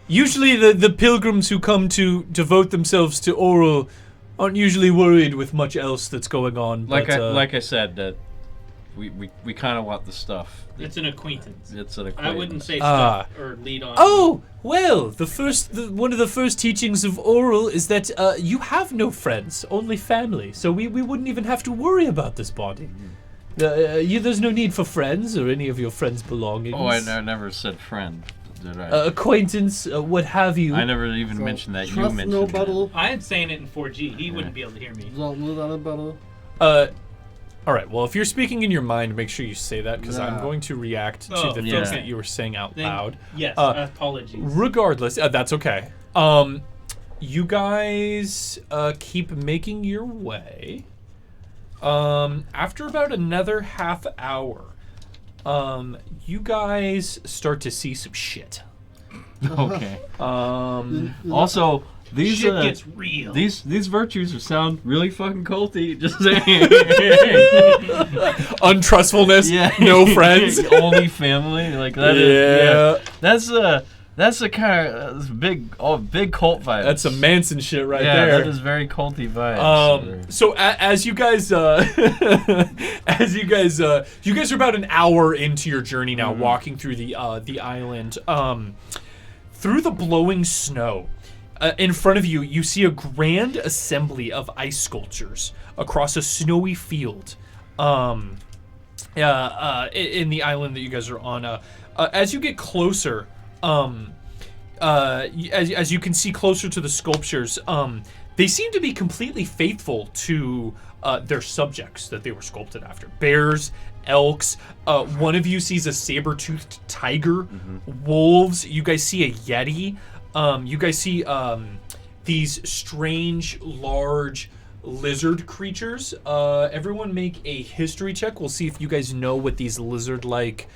Usually the pilgrims who come to devote themselves to Oral aren't usually worried with much else that's going on. Like but, I said, that we kind of want the stuff. It's an acquaintance. It's an acquaintance. I wouldn't say Ah. stuff or lead on. Oh, well, one of the first teachings of Oral is that you have no friends, only family. So we wouldn't even have to worry about this body. There's no need for friends or any of your friends' belongings. Oh, I never said friend, did I? Acquaintance, what have you. I never even So, mentioned that. You trust mentioned no that. battle. I had saying it in 4G. He wouldn't be able to hear me. Don't lose any battle. All right. Well, if you're speaking in your mind, make sure you say that because I'm Yeah. going to react to Oh, the yeah. things that you were saying out Then- loud. Yes, apologies. Regardless, that's okay. You guys keep making your way. After about another half hour, you guys start to see some shit. Okay. Um, Also, these Shit gets real. these virtues sound really fucking culty. Just saying. untrustfulness, Yeah. no friends. Only family. Like that is. Yeah. Yeah. That's the kind of big cult vibe. That's some Manson shit right yeah, there. that is very culty vibes. So as you guys, you guys are about an hour into your journey now, walking through the island, through the blowing snow. In front of you, you see a grand assembly of ice sculptures across a snowy field, in the island that you guys are on. As you get closer, as you can see closer to the sculptures, they seem to be completely faithful to their subjects that they were sculpted after. Bears, elks. One of you sees a saber-toothed tiger. Wolves. You guys see a yeti. You guys see these strange, large lizard creatures. Everyone make a history check. We'll see if you guys know what these lizard-like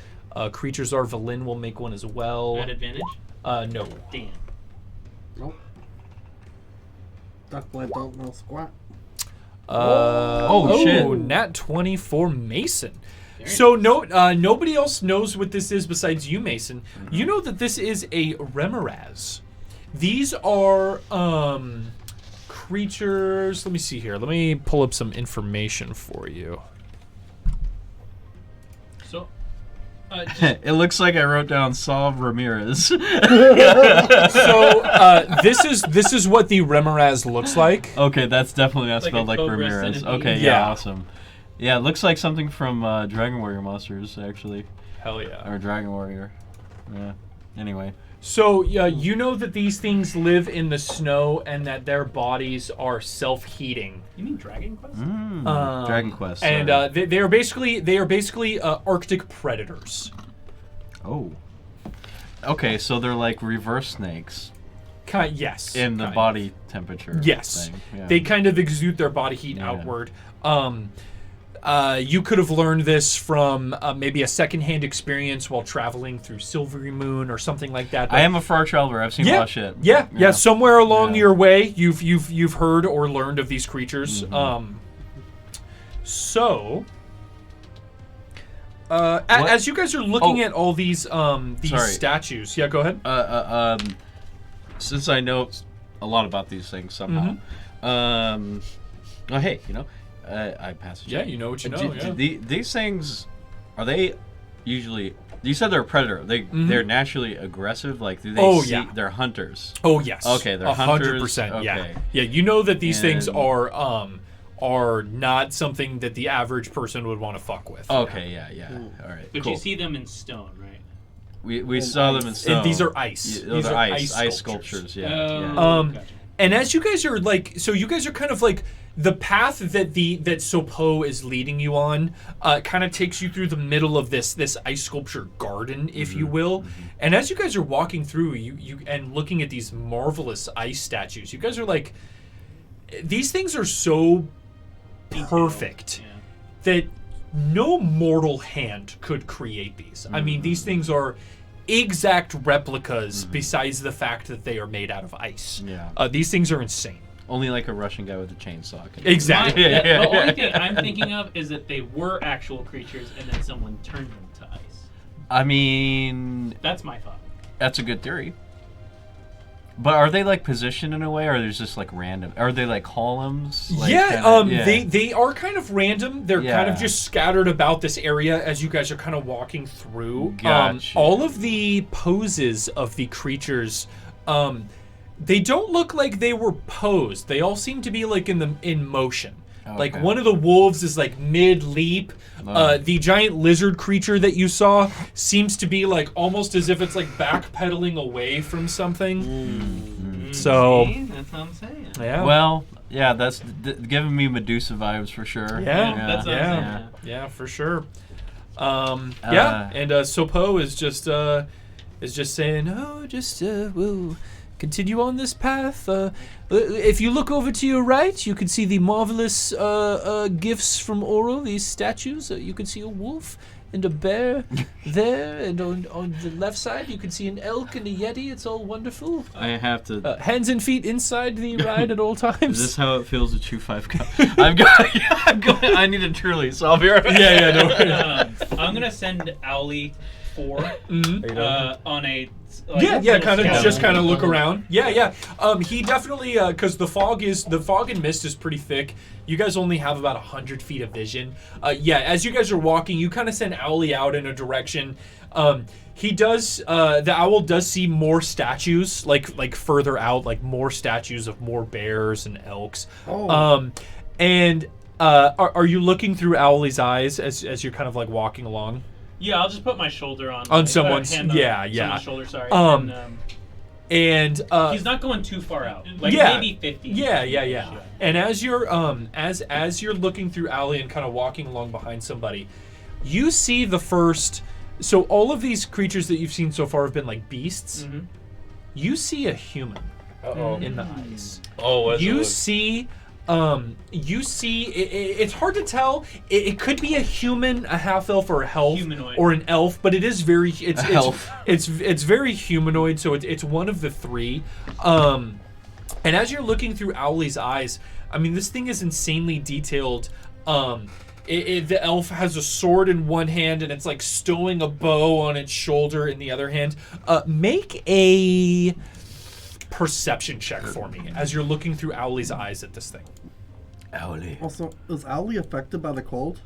creatures are. Valin will make one as well. At advantage? No. Damn. Nope. Duckblade don't know squat. Shit. Nat 20 for Mason. So nobody else knows what this is besides you, Mason. You know that this is a Remoraz. These are creatures. Let me see here. Let me pull up some information for you. So, It looks like I wrote down Saul Ramirez. So this is what the Remoraz looks like. Okay, that's definitely not Like spelled a like Cobra Ramirez. centipede. Okay, Yeah. yeah, awesome. Yeah, it looks like something from Dragon Warrior Monsters, actually. Hell yeah. Or Dragon Warrior. Yeah. Anyway. So you know that these things live in the snow and that their bodies are self-heating. you mean Dragon Quest? Dragon Quest. And sorry. they are basically Arctic predators. Oh. Okay, so they're like reverse snakes Yes. in the kind body temperature. Yes. Thing. Yeah. They kind of exude their body heat Yeah. outward. You could have learned this from maybe a secondhand experience while traveling through Silvery Moon or something like that. I am a far traveler. I've seen a lot of shit. Yeah. Somewhere along Yeah. your way, you've heard or learned of these creatures. Mm-hmm. As you guys are looking Oh. at all these Sorry. statues, yeah, go ahead. Since I know a lot about these things somehow, oh hey, I passed. Yeah, you know what you know. Yeah. These things, are they usually? You said they're a predator. They're naturally aggressive. Like, do they? Oh, see, yeah. They're hunters. Oh yes. Okay, they're 100%. hunters. Yeah. Okay. Yeah. You know that these things And- are not something that the average person would want to fuck with. Okay, yeah. All right. But cool. you see them in stone, right? we saw them in stone. And these are ice. Yeah, These those are are ice ice sculptures. sculptures. Yeah. Oh, yeah. gotcha. And as you guys are you guys are kind of like the path that Sopo is leading you on, kind of takes you through the middle of this ice sculpture garden, if you will. And as you guys are walking through, you and looking at these marvelous ice statues, you guys are like, these things are so perfect Yeah. that no mortal hand could create these. I mean, these things are exact replicas besides the fact that they are made out of ice. Yeah. These things are insane. Only like a Russian guy with a chainsaw. Can Exactly. The only thing I'm thinking of is that they were actual creatures and then someone turned them to ice. I mean, That's my thought. that's a good theory. But are they like positioned in a way, or there's just like random? Are they like columns? Like, They are kind of random. They're kind of Yeah. just scattered about this area as you guys are kind of walking through. Gotcha. All of the poses of the creatures, they don't look like they were posed. They all seem to be like in motion. Like Okay. one of the wolves is like mid leap. The giant lizard creature that you saw seems to be like almost as if it's like backpedaling away from something. So See? That's what I'm saying. yeah. Well, yeah, that's giving me Medusa vibes for sure. Yeah, that's what I'm saying. yeah, yeah, for sure. And Sopo is just saying, oh, we'll continue on this path. If you look over to your right, you can see the marvelous gifts from Oro. These statues. You can see a wolf and a bear there, and on the left side you can see an elk and a yeti. It's all wonderful. I have to. Hands and feet inside the ride at all times. Is this how it feels to chew 5 cups? I'm going. I need a truly, so I'll be right back. Yeah, no worries. I'm gonna send Owly 4 Mhm. on a Yeah, kind of scout. just kind of look around. Yeah. He definitely because the fog and mist is pretty thick. You guys only have about 100 feet of vision. As you guys are walking, you kind of send Owly out in a direction. He does. The owl does see more statues, like further out, like more statues of more bears and elks. Oh. Are you looking through Owly's eyes as you're kind of like walking along? Yeah, I'll just put my shoulder on Someone's hand on yeah. someone's shoulder. Sorry. And he's not going too far out. Like yeah, maybe 50. Yeah. And as you're as you're looking through Alley and kind of walking along behind somebody, you see the first. So all of these creatures that you've seen so far have been like beasts. Mm-hmm. You see a human Uh-oh. in the eyes. Oh, You see. It's hard to tell. It could be a human, a half elf, or a elf, Humanoid. or an elf. But it is very elf. it's very humanoid. So it's one of the three. And as you're looking through Owly's eyes, I mean, this thing is insanely detailed. The elf has a sword in one hand and it's like stowing a bow on its shoulder in the other hand. Make a perception check for me as you're looking through Owly's eyes at this thing. Owly. Also, is Owly affected by the cold?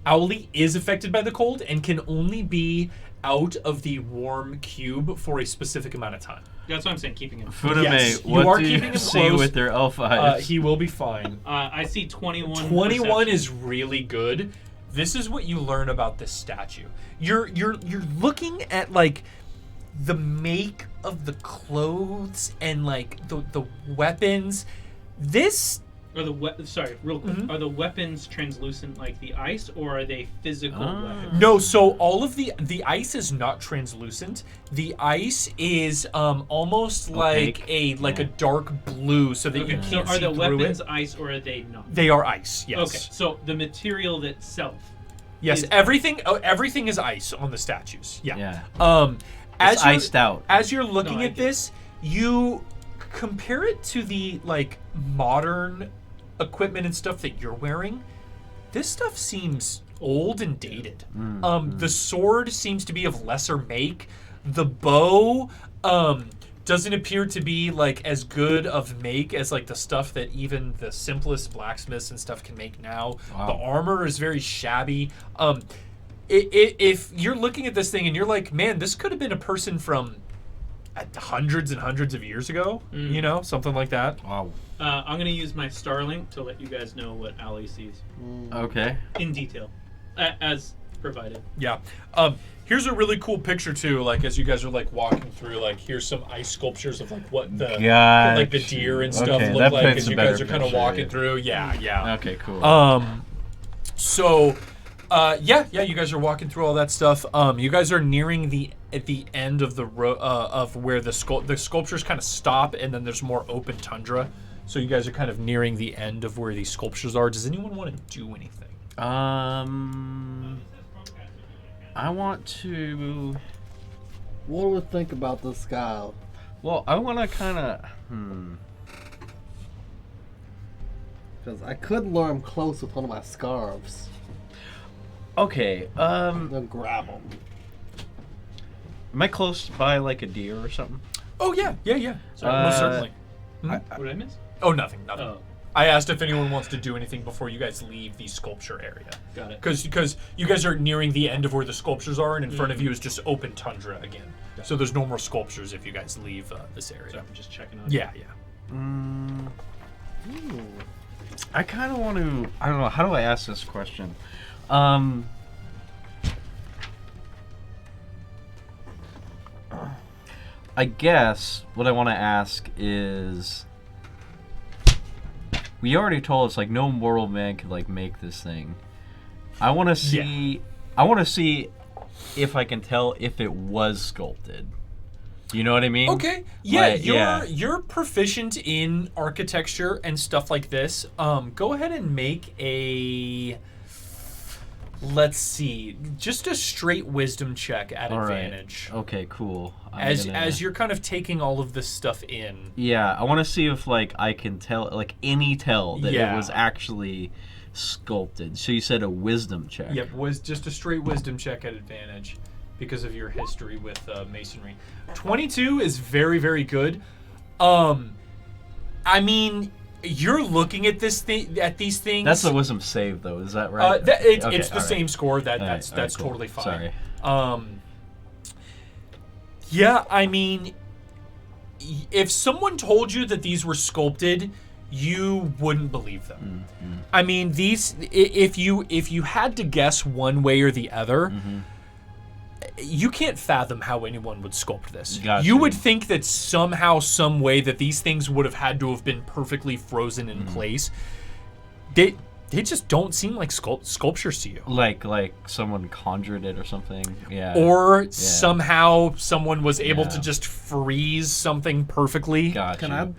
Owly is affected by the cold and can only be out of the warm cube for a specific amount of time. That's what I'm saying. Keeping him. Furume, Yes, you what are do keeping you him see close. with your elf eyes? He will be fine. I see 21. 21 perception. is really good. This is what you learn about this statue. You're looking at like the make of the clothes and like the weapons. This Are the sorry, real quick. Mhm. Are the weapons translucent like the ice, or are they physical weapons? no, so all of the ice is not translucent. The ice is almost like Opaque? a dark blue, so that you Okay, can't so are see the through weapons it. ice, or are they not? They are ice. Yes. Okay, so the material itself. Yes. is- Everything is ice on the statues. Yeah. Yeah. As It's you're- iced out. As you're looking No, I at get this, you compare it to the like modern equipment and stuff that you're wearing. This stuff seems old and dated. The sword seems to be of lesser make. The bow doesn't appear to be like as good of make as like the stuff that even the simplest blacksmiths and stuff can make now. Wow. The armor is very shabby. If you're looking at this thing and you're like, man, this could have been a person from hundreds and hundreds of years ago, you know, something like that. Wow. I'm gonna use my Starlink to let you guys know what Owly sees Okay. in detail, as provided. Yeah. Here's a really cool picture too. Like as you guys are like walking through, like here's some ice sculptures of like what the like the deer and stuff Okay, look that like paints as a you guys better are kind of picture, walking yeah. through. Yeah. Okay, cool. So, you guys are walking through all that stuff. You guys are nearing at the end of the of where the sculptures kind of stop, and then there's more open tundra. So you guys are kind of nearing the end of where these sculptures are. Does anyone want to do anything? I want to. What do we think about this guy? Well, I want to kind of. Because I could lure him close with one of my scarves. Okay. Then grab him. Am I close by like a deer or something? Oh yeah. Sorry, most certainly. What did I miss? Oh, nothing. Oh, I asked if anyone wants to do anything before you guys leave the sculpture area. got it. Because you guys are nearing the end of where the sculptures are, and in front of you is just open tundra again. So there's no more sculptures if you guys leave this area. So I'm just checking on. Yeah. I kind of want to. I don't know. How do I ask this question? I guess what I want to ask is, we already told us like no mortal man could like make this thing. I want to see. I want to see if I can tell if it was sculpted. You know what I mean? Okay. Yeah, Like, you're proficient in architecture and stuff like this. Go ahead and make a. Let's see, just a straight wisdom check at All right. advantage. Okay, cool. As you're kind of taking all of this stuff in. Yeah, I want to see if like I can tell that Yeah. it was actually sculpted. So you said a wisdom check. Yep, was just a straight wisdom check at advantage. because of your history with masonry. 22 is very, very good. I mean, you're looking at these things. That's the wisdom save, though. Is that right? It's the same score. That's cool. totally fine. Sorry. Yeah, I mean, if someone told you that these were sculpted, you wouldn't believe them. I mean, these. If you had to guess one way or the other. You can't fathom how anyone would sculpt this. Gotcha. You would think that somehow, some way, that these things would have had to have been perfectly frozen in place. They just don't seem like sculptures to you. Like someone conjured it or something. Yeah. Or somehow someone was able Yeah. to just freeze something perfectly. Gotcha.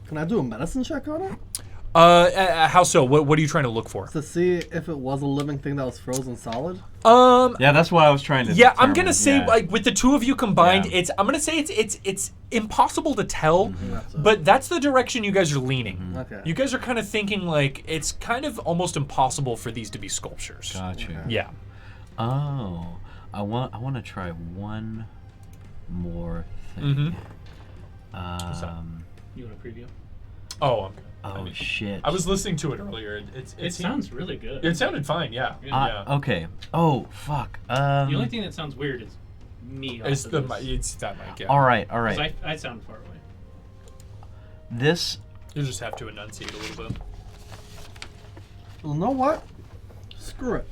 Can I do a medicine check on it? How so? What are you trying to look for? To see if it was a living thing that was frozen solid? Yeah, that's what I was trying to Yeah, I'm determine. gonna say Yeah. like with the two of you combined, Yeah. I'm gonna say it's impossible to tell, Gotcha. but that's the direction you guys are leaning. Okay. You guys are kind of thinking like it's kind of almost impossible for these to be sculptures. Gotcha. Yeah. Oh, I want to try one more thing. You want a preview? Oh, Oh shit. I was listening to it earlier. It sounds really good. It sounded fine. Yeah. Yeah. Okay. Oh fuck. The only thing that sounds weird is me. It's off the of this. it's that mic. Yeah. All right. 'Cause I sound far away. This. You just have to enunciate a little bit. Well, you know what? Screw it.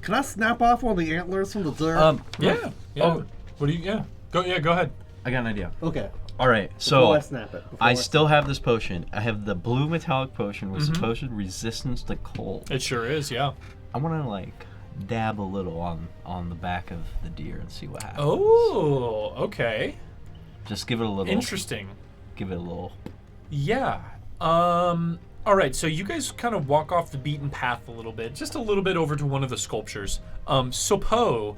Can I snap off one of the antlers from the dirt? Yeah. Yeah. Oh. What do you? Yeah. Go. Yeah. Go ahead. I got an idea. Okay. All right. Before So I snap it. I still have this potion. I have the blue metallic potion with supposed resistance to cold. It sure is. Yeah. I want to like dab a little on the back of the deer and see what happens. Oh. Okay. Just give it a little. Interesting. Give it a little. Yeah. All right. So you guys kind of walk off the beaten path a little bit, just a little bit over to one of the sculptures. Sopo,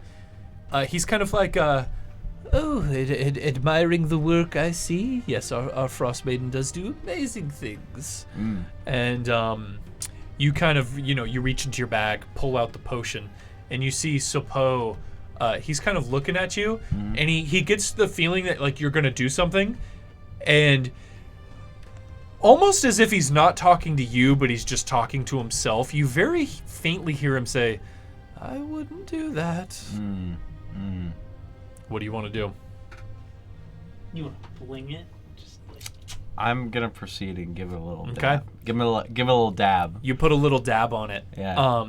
he's kind of like Oh, admiring the work I see. Yes, our Frost Maiden does do amazing things. And you kind of, you reach into your bag, pull out the potion, and you see Sopo. He's kind of looking at you, and he gets the feeling that like you're gonna do something, and almost as if he's not talking to you, but he's just talking to himself. You very faintly hear him say, "I wouldn't do that." What do you want to do? You want to fling it? Just like I'm gonna proceed and give it a little. Okay. Dab. Give it a little dab. You put a little dab on it. Yeah.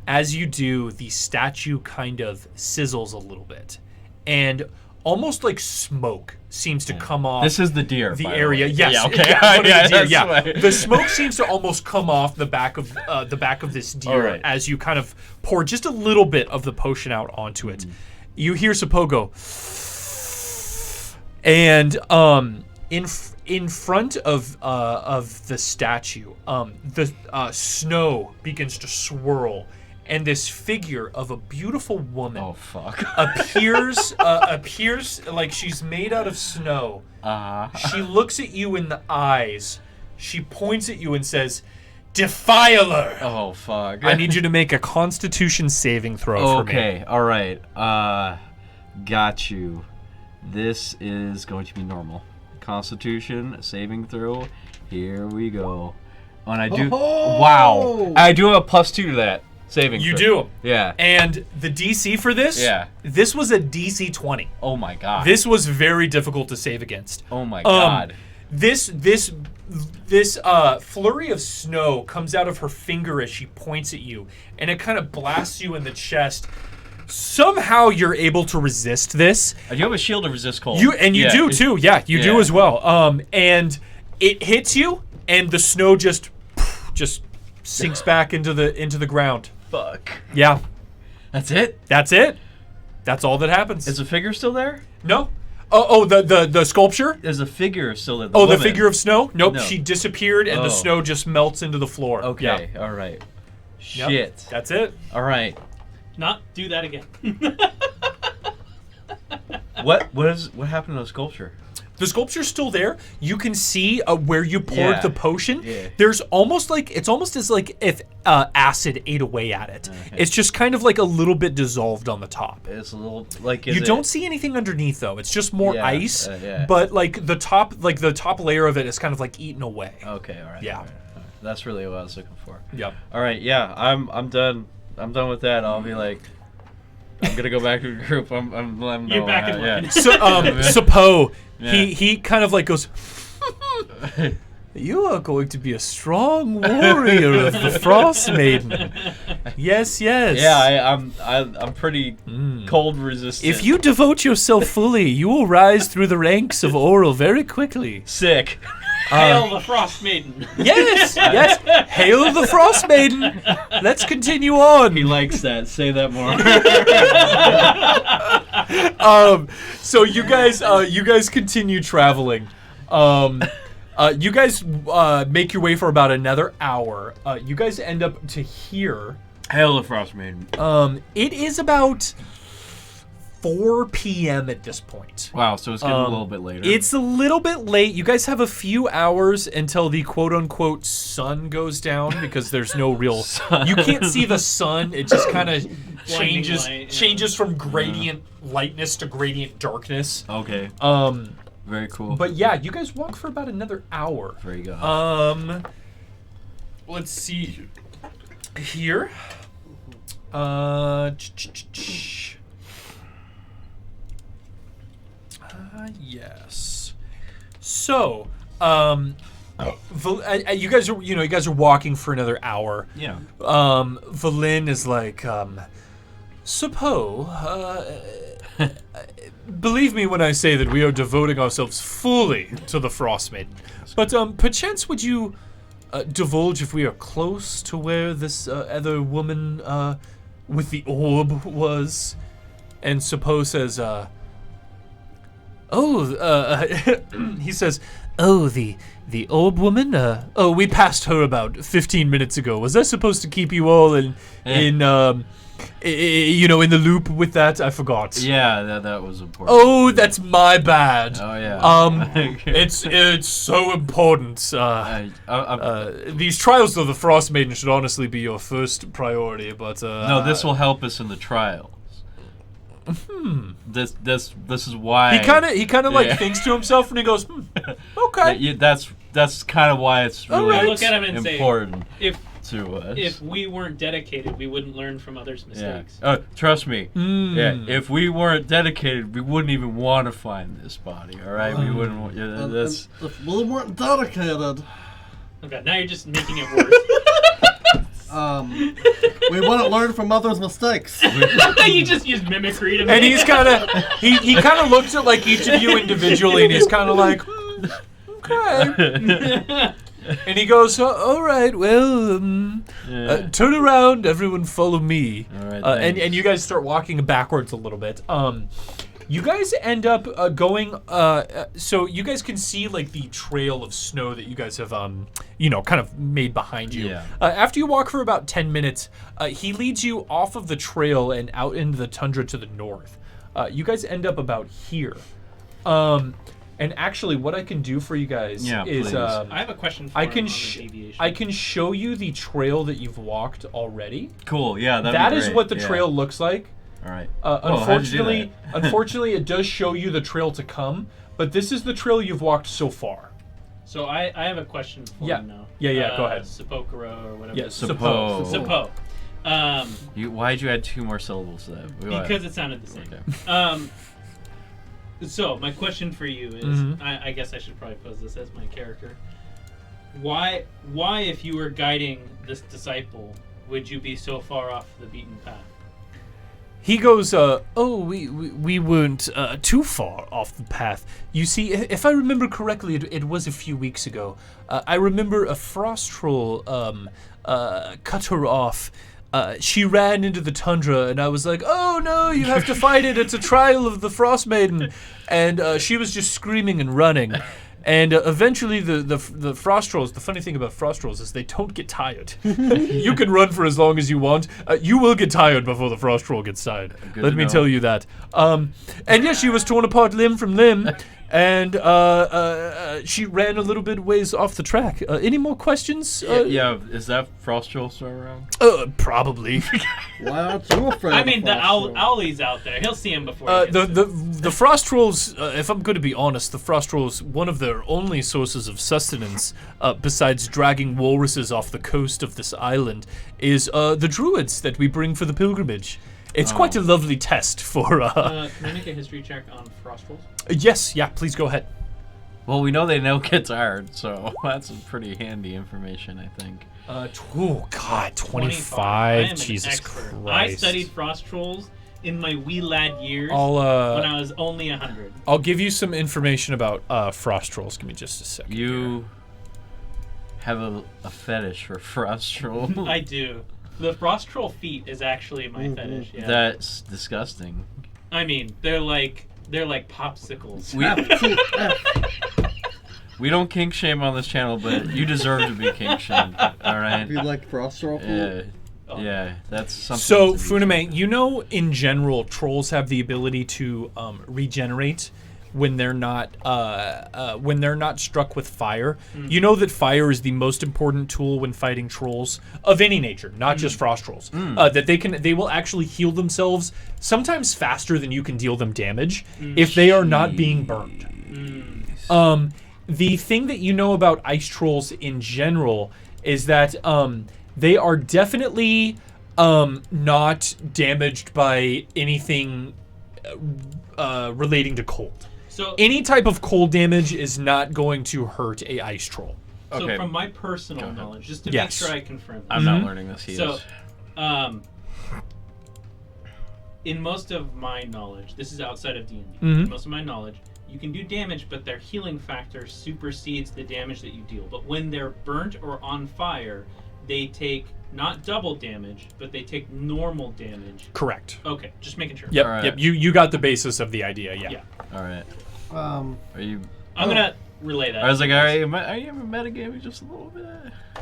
As you do, the statue kind of sizzles a little bit, and almost like smoke seems to come off. This is the deer. The by area, way. yes, Yeah. Okay. one of the deer, that's yeah. why. The smoke seems to almost come off the back of this deer All right. as you kind of pour just a little bit of the potion out onto it. You hear Sapo go, and in front of the statue, the snow begins to swirl, and this figure of a beautiful woman Oh fuck. appears like she's made out of snow. She looks at you in the eyes. She points at you and says, "Defiler." Oh fuck. I need you to make a Constitution saving throw for me. Okay. All right. Got you. This is going to be normal. Constitution saving throw. Here we go. And I do. Oh! Wow. I do have a +2 to that saving. You throw. do. Yeah. And the DC for this? Yeah. This was a DC 20. Oh my god. This was very difficult to save against. Oh my god. This flurry of snow comes out of her finger as she points at you, and it kind of blasts you in the chest. Somehow you're able to resist this. You have a shield to resist cold. You Yeah. do too. Yeah, you do Yeah. as well. And it hits you, and the snow just sinks back into the ground. Fuck. Yeah, That's it. that's it. That's all that happens. Is the figure still there? No. Oh, the sculpture. Is the figure still there? Oh, the figure of snow? Nope, No. she disappeared, and Oh. the snow just melts into the floor. Okay. Yeah. All right. Yep. Shit. That's it. All right. not do that again. What happened to the sculpture? The sculpture's still there. You can see where you poured Yeah. the potion. Yeah. There's almost like it's almost as like if acid ate away at it. Okay. It's just kind of like a little bit dissolved on the top. It's a little like You don't see anything underneath though. It's just more Yeah, ice. yeah. But like the top layer of it is kind of like eaten away. Okay, all right. Yeah. all right. That's really what I was looking for. Yep. All right, yeah, I'm done. I'm done with that. I'll be like, I'm gonna go back to the group. I'm You're back in line. yeah. So Sapo, Yeah. he kind of like goes. You are going to be a strong warrior of the Frost Maiden. Yes, yes. Yeah, I'm pretty cold resistant. If you devote yourself fully, you will rise through the ranks of Oral very quickly. sick. Hail the Frost Maiden. Yes, yes. Hail the Frost Maiden. Let's continue on. He likes that. Say that more. So you guys continue traveling. You guys make your way for about another hour. You guys end up to here. Hail the Frost Maiden. It is about 4 p.m. at this point. Wow, so it's getting a little bit later. It's a little bit late. You guys have a few hours until the quote-unquote sun goes down because there's no real... You can't see the sun. It just kind of changes light, yeah. changes from gradient lightness to gradient darkness. okay. Very cool. But yeah, you guys walk for about another hour. Very good. Let's see here. Yes. So, you guys are walking for another hour. yeah. Valin is like, believe me when I say that we are devoting ourselves fully to the Frost Maiden. But perchance would you divulge if we are close to where this other woman with the orb was? And Sapo says, he says, "Oh, the orb woman? We passed her about 15 minutes ago. Was I supposed to keep you all in the loop with that? I forgot." Yeah, that was important. Oh, that's my bad. Oh yeah. It's so important. These trials of the Frost Maiden should honestly be your first priority, but no, this will help us in the trials. This is why he kind of like thinks to himself and he goes, okay. That's kind of why it's really Alright. Look at him and say, important if to us. if we weren't dedicated, we wouldn't learn from others' yeah. mistakes. Trust me. Yeah. If we weren't dedicated, we wouldn't even want to find this body. All right. We wouldn't. Want, yeah, that's. If we weren't dedicated, Okay, now you're just making it worse. we wouldn't learn from others' mistakes. You just use mimicry to And make he's kind of he kind of looks at like each of you individually and he's kind of like, okay. And he goes, all right, well, turn around, everyone follow me. All right, and you guys start walking backwards a little bit. You guys end up going, so you guys can see like the trail of snow that you guys have, kind of made behind you. Yeah. After you walk for about 10 minutes, he leads you off of the trail and out into the tundra to the north. You guys end up about here. And actually, what I can do for you guys is, please. I have a question for I him can on the deviation. I can show you the trail that you've walked already. Cool. Yeah. That be is great. what the Yeah. trail looks like. All right. Unfortunately, it does show you the trail to come, but this is the trail you've walked so far. So I have a question for Yeah. him now. Yeah, go ahead. Sepokoro or whatever. Yes, Sapo. Sapo. Why'd you add 2 more syllables to that? Because it sounded the same. Okay. So my question for you is, Mhm. I guess I should probably pose this as my character. Why, if you were guiding this disciple, would you be so far off the beaten path? He goes, we weren't too far off the path. You see, if I remember correctly, it was a few weeks ago. I remember a frost troll cut her off. She ran into the tundra, and I was like, oh no, you have to fight it. It's a trial of the Frost Maiden. And she was just screaming and running. And eventually, the frost trolls. The funny thing about frost trolls is they don't get tired. You can run for as long as you want. You will get tired before the frost troll gets tired. Good Let to me know. tell you that. And yes, she was torn apart limb from limb, and she ran a little bit ways off the track. Any more questions? Yeah, is that Frost Troll still around? Probably. Why aren't you afraid I of mean, the Frost Troll? Owlie's out there. He'll see him before he gets The frost trolls, if I'm going to be honest, the frost trolls, one of their only sources of sustenance, besides dragging walruses off the coast of this island, is the druids that we bring for the pilgrimage. It's quite a lovely test for. Can I make a history check on frost trolls? Yes, yeah, please go ahead. Well, we know they don't get tired, so that's pretty handy information, I think. Oh God, 25. 25. I am an Jesus expert. Christ. I studied frost trolls in my wee lad years when I'll I was only 100. I'll give you some information about frost trolls. Give me just a second. You have a fetish for Frost Troll. I do. The frost troll feet is actually my fetish. Yeah. That's disgusting. I mean, they're like popsicles. We don't kink shame on this channel, but you deserve to be kink shamed. All right. If you like Frost Troll food? Yeah, that's something. So, to be- Funame, you know, in general, trolls have the ability to regenerate when they're not struck with fire. You know that fire is the most important tool when fighting trolls of any nature, not just frost trolls. That they will actually heal themselves sometimes faster than you can deal them damage if they are not being burned. The thing that you know about ice trolls in general is that they are definitely not damaged by anything relating to cold. So, Any type of cold damage is not going to hurt a ice troll. so Okay. from my personal knowledge, just to Yes. make sure I confirm. I'm not learning this. He So, is. In most of my knowledge, this is outside of D&D. Mhm. In most of my knowledge, you can do damage, but their healing factor supersedes the damage that you deal. But when they're burnt or on fire, they take not double damage, but they take normal damage. Correct. Okay, just making sure. Yep. All right. Yep. You got the basis of the idea. Yeah. Yeah. All right. Are you? I'm gonna relay that. I was like, are you ever metagaming just a little bit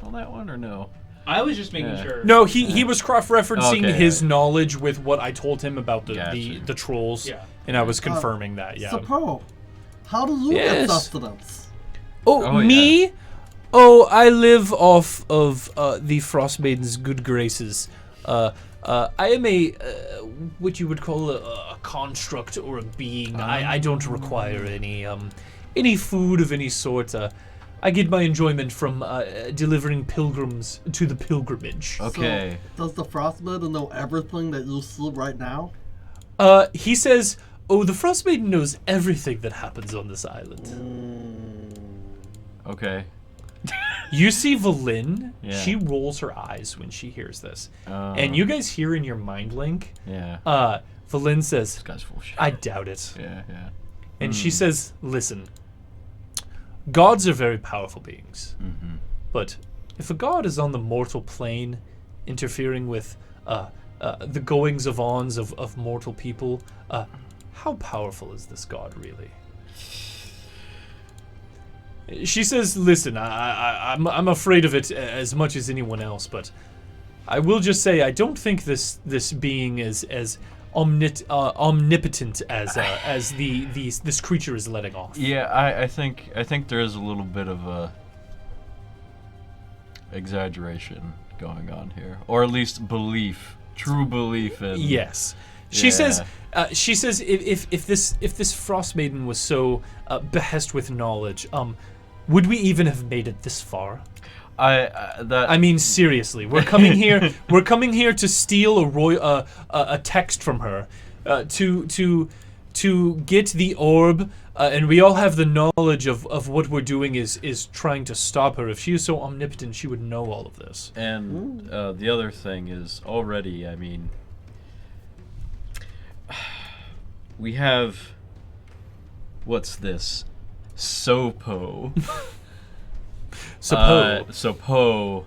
on that one or no? I was just making Yeah. sure. No, he was cross-referencing Okay, his yeah. knowledge with what I told him about the Gotcha. trolls, Yeah. and I was confirming that. Yeah. Sapo, how do you Yes. get sustenance? Oh, Oh, me? Oh, I live off of the Frost Maiden's good graces. I am a what you would call a construct or a being. I don't require any food of any sort. I get my enjoyment from delivering pilgrims to the pilgrimage. Okay. So, does the Frost Maiden know everything that you see right now? He says, "Oh, the Frost Maiden knows everything that happens on this island." Okay. You see Valin, Yeah. she rolls her eyes when she hears this. Oh. And you guys hear in your mind link, Yeah. Valin says, This guy's full of shit. I doubt it. Yeah. Yeah. And she says, listen, gods are very powerful beings. Mm-hmm. But if a god is on the mortal plane, interfering with the goings of ons of mortal people, how powerful is this god really? She says, listen, I'm afraid of it as much as anyone else, but I will just say I don't think this being is as omnipotent as this creature is letting off. Yeah, I think there is a little bit of a exaggeration going on here, or at least true belief in. Yes. She Yeah. says if this Frost Maiden was so behest with knowledge, would we even have made it this far? I mean, seriously, we're coming here. We're coming here to steal a text from her, to get the orb, and we all have the knowledge of what we're doing is trying to stop her. If she is so omnipotent, she would know all of this. And the other thing is already, I mean, we have what's this? Sopo. Sopo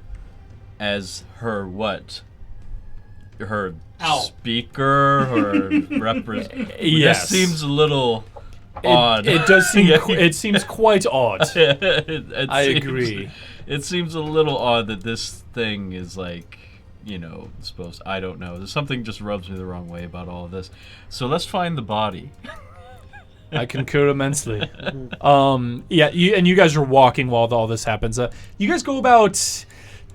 as her what? Her Owl. speaker or represent. Yes. This seems a little odd. It does seem. It seems quite odd. It I seems- agree. It seems a little odd that this thing is like, supposed. I don't know. There's something just rubs me the wrong way about all of this. So let's find the body. I concur immensely. Yeah, you guys are walking while all this happens. You guys go about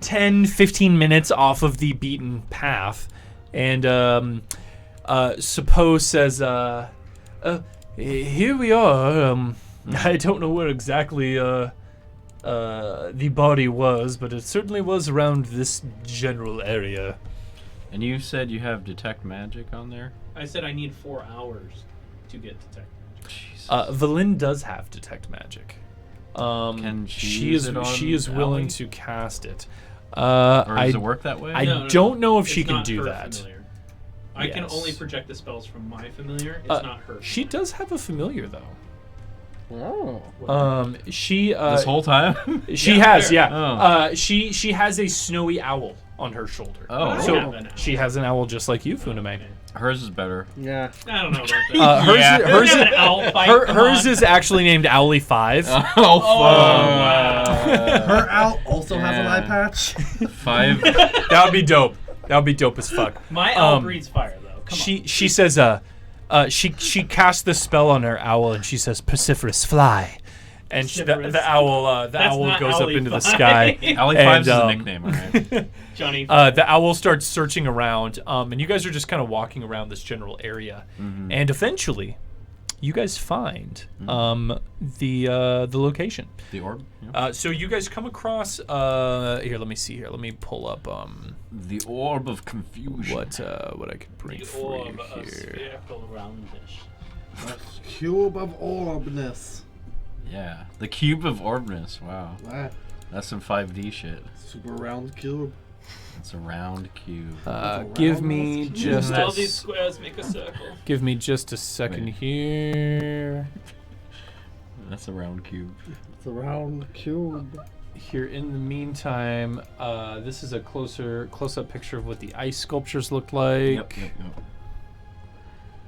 10, 15 minutes off of the beaten path, and Suppose says, "Here we are. I don't know where exactly the body was, but it certainly was around this general area." And you said you have detect magic on there? I said I need 4 hours to get detect magic. Jesus. Valin does have detect magic. Can she she use is it on she is willing Allie? to cast it. Or I does it work that way? I No, don't know if It's she can not do her that. familiar. I can Yes. only project the spells from my familiar. It's not her. She does have a familiar though. Oh. She this whole time? she Yeah, has fair. yeah. She has a snowy owl on her shoulder. Oh. I So have an owl. she has an owl just like you, Funame. Hers is better. Yeah. I don't know about that. Hers, Yeah. hers, We have an owl fight, come hers on. is actually named Owly 5. Oh, wow. Her owl also has an Yeah. eye patch. 5. That would be dope. That would be dope as fuck. My owl breathes fire, though. Come She says she casts the spell on her owl and she says Persephorus fly, and Persephorus. the owl That's owl not goes up Owly into the Five. sky. Alley And, 5's is a nickname, alright? on. Johnny. The owl starts searching around, and you guys are just kind of walking around this general area, and eventually, you guys find the location. The orb? Yeah. So you guys come across here. Let me see here. Let me pull up The Orb of Confusion. what I could bring The for orb, you a here. spherical roundish. A cube of orbness. Yeah. The Cube of Orbness. Wow. Ah, That's some 5D shit. super round cube. It's a round cube. Give me just All these squares make a circle. give me just a second Wait. here. That's a round cube. It's a round cube. Here in the meantime, this is a close-up picture of what the ice sculptures look like. Yep.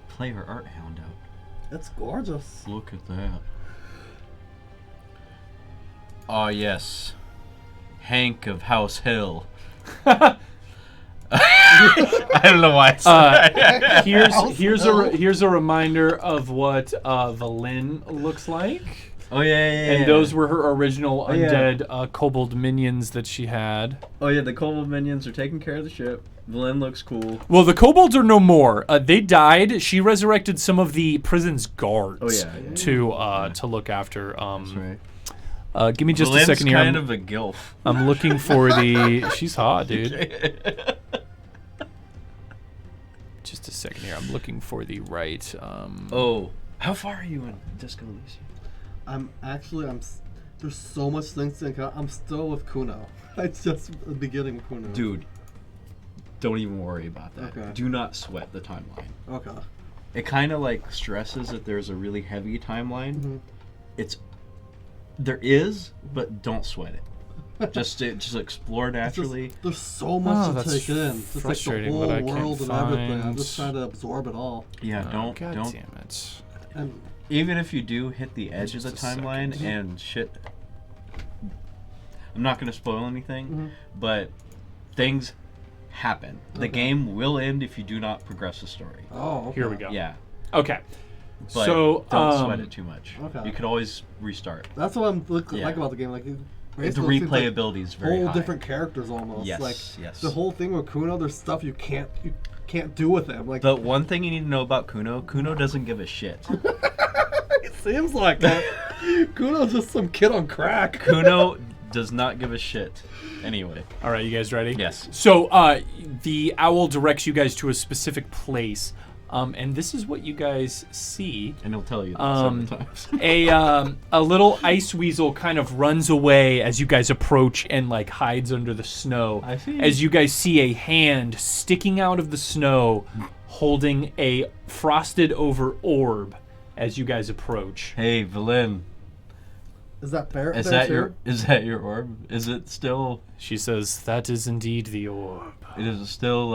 Play her art hound out. It's gorgeous. Look at that. Ah, yes. Hank of House Hill. I don't know why I said that. Here's a reminder of what Valin looks like. Oh, yeah. And those were her original yeah. undead kobold minions that she had. Oh, yeah, the kobold minions are taking care of the ship. Valin looks cool. Well, the kobolds are no more. They died. She resurrected some of the prison's guards Oh, yeah. to look after. That's right. Give me just Valin's a second here. kind of a gilf. I'm looking for the... She's hot, dude. Just a second here. I'm looking for the right... Oh, how far are you in Disco Elysium? There's so much things to encounter. I'm still with Kuno. It's just the beginning of Kuno. Dude, don't even worry about that. Okay. Do not sweat the timeline. Okay. It kind of like stresses that there's a really heavy timeline. There is, but don't sweat it. just explore naturally. There's so much to that's take in. Just like the frustrating, whole but I can't world and everything. I'm find- just trying to absorb it all. Yeah, don't. God damn it. And Even if you do hit the edge of the Just a second. timeline and shit. I'm not gonna spoil anything, but things happen. The Okay. game will end if you do not progress the story. oh, okay. Here we go. Yeah, Okay. but So, don't sweat it too much. Okay. You could always restart. That's what I'm Yeah. like about the game. Like The basically it seems like replayability is very whole high. different characters almost. Yes, Like yes. the whole thing with Kuno, there's stuff you can't do with him. Like But one thing you need to know about Kuno doesn't give a shit. it seems like that. Kuno's just some kid on crack. Kuno does not give a shit. Anyway, All right, you guys ready? yes. So, the owl directs you guys to a specific place, and this is what you guys see. And he'll tell you that Um, several times. A little ice weasel kind of runs away as you guys approach and like hides under the snow. I see. As you guys see a hand sticking out of the snow, holding a frosted over orb. As you guys approach. Hey, Valin, Is that fair? is there that too? your orb? Is it still? She says, "That is indeed the orb." It is still.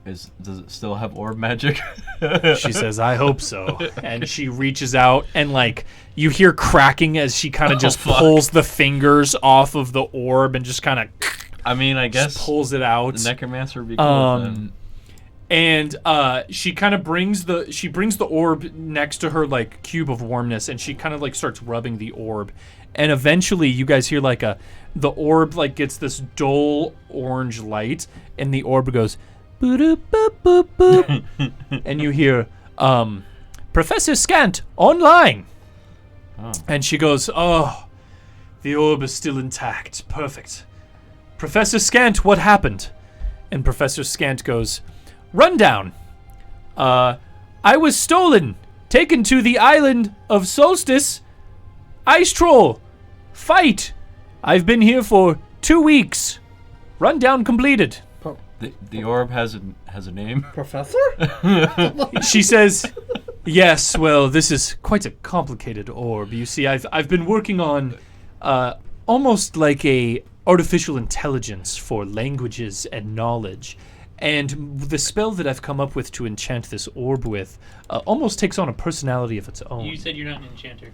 Does it still have orb magic? She says, I hope so. And she reaches out and like you hear cracking as she kind of just pulls the fingers off of the orb and just kind of I mean, I guess pulls it out. The necromancer would be cool with that. And she kind of brings the orb next to her like cube of warmness, and she kind of like starts rubbing the orb, and eventually you guys hear like the orb like gets this dull orange light, and the orb goes boop boop boop boop, and you hear Professor Scant online, and she goes, oh, the orb is still intact, perfect. Professor Scant, what happened? And Professor Scant goes, rundown. I was stolen, taken to the island of Solstice. Ice troll, fight. I've been here for 2 weeks. Rundown completed. The orb has a name. Professor? She says, yes, well, this is quite a complicated orb. You see, I've been working on almost like a artificial intelligence for languages and knowledge. And the spell that I've come up with to enchant this orb with almost takes on a personality of its own. You said you're not an enchanter.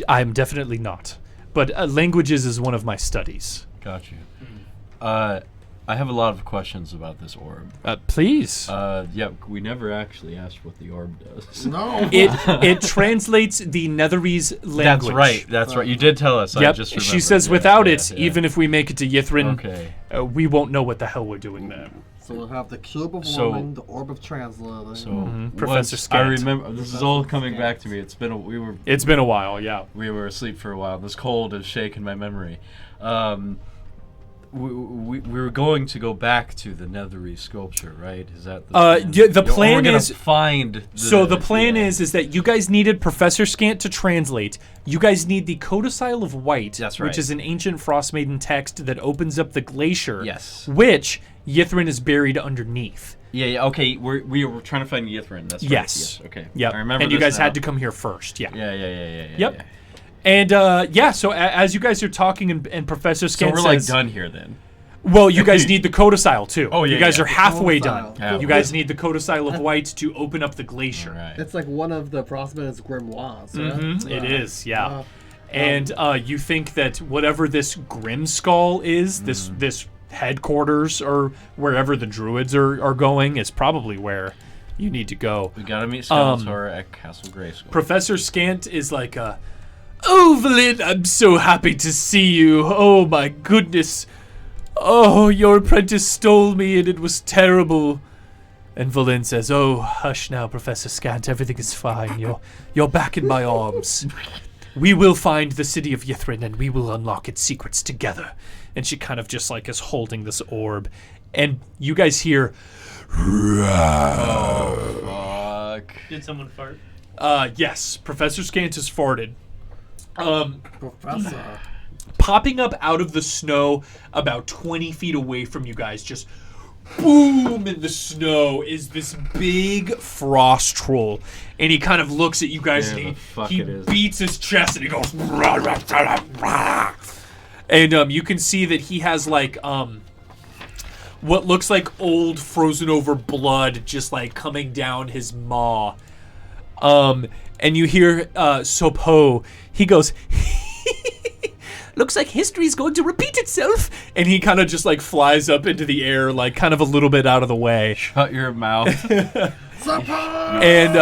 I'm definitely not. But languages is one of my studies. Got you. I have a lot of questions about this orb. Please. Yeah, we never actually asked what the orb does. No. It translates the Netherese language. That's right. You did tell us. Yep. I just remembered. She says without it, even if we make it to Yithrin, we won't know what the hell we're doing there. So we'll have the cube of warming, the orb of translating. So Professor Scant. I remember this is all coming back to me. It's been a while, yeah. We were asleep for a while. This cold has shaken my memory. We were going to go back to the Netherese sculpture, right? Is that the plan? Yeah, the plan is find. The plan is that you guys needed Professor Scant to translate. You guys need the Codicil of White, That's right. which is an ancient Frost Maiden text that opens up the glacier. Yes. Which Yithrin is buried underneath. Yeah. Okay. We were trying to find Yithrin. That's right. Yes. Okay. Yep. I remember. And you this guys now. had to come here first. Yeah. Yeah. Yep. Yeah. And so as you guys are talking, and Professor Scant So we're says, like done here then. well, you guys need the Codicil too. Oh, yeah, you guys yeah. are halfway Codicil. done. Yeah. You guys need the Codicil of White to open up the glacier. All right. It's like one of the Frostmaid's grimoires, right? Mhm, it is, yeah. Uh, And you think that whatever this Grim Skull is, this headquarters or wherever the druids are going is probably where you need to go. We gotta meet Skeletor at Castle Grayskull. Professor Scant is like, oh, Valin, I'm so happy to see you. Oh, my goodness. Oh, your apprentice stole me and it was terrible. And Valin says, oh, hush now, Professor Scant. Everything is fine. You're back in my arms. We will find the city of Yithrin and we will unlock its secrets together. And she kind of just like is holding this orb. And you guys hear, Oh fuck! Did someone fart? yes, Professor Scant has farted. Professor. Popping up out of the snow about 20 feet away from you guys, just boom in the snow, is this big frost troll. And he kind of looks at you guys Yeah, and the fuck he it is. beats his chest and he goes, rah, rah, rah, rah. And you can see that he has like what looks like old frozen over blood just like coming down his maw. And you hear Sopo, he goes, looks like history's going to repeat itself. And he kind of just like flies up into the air, like kind of a little bit out of the way. Shut your mouth. And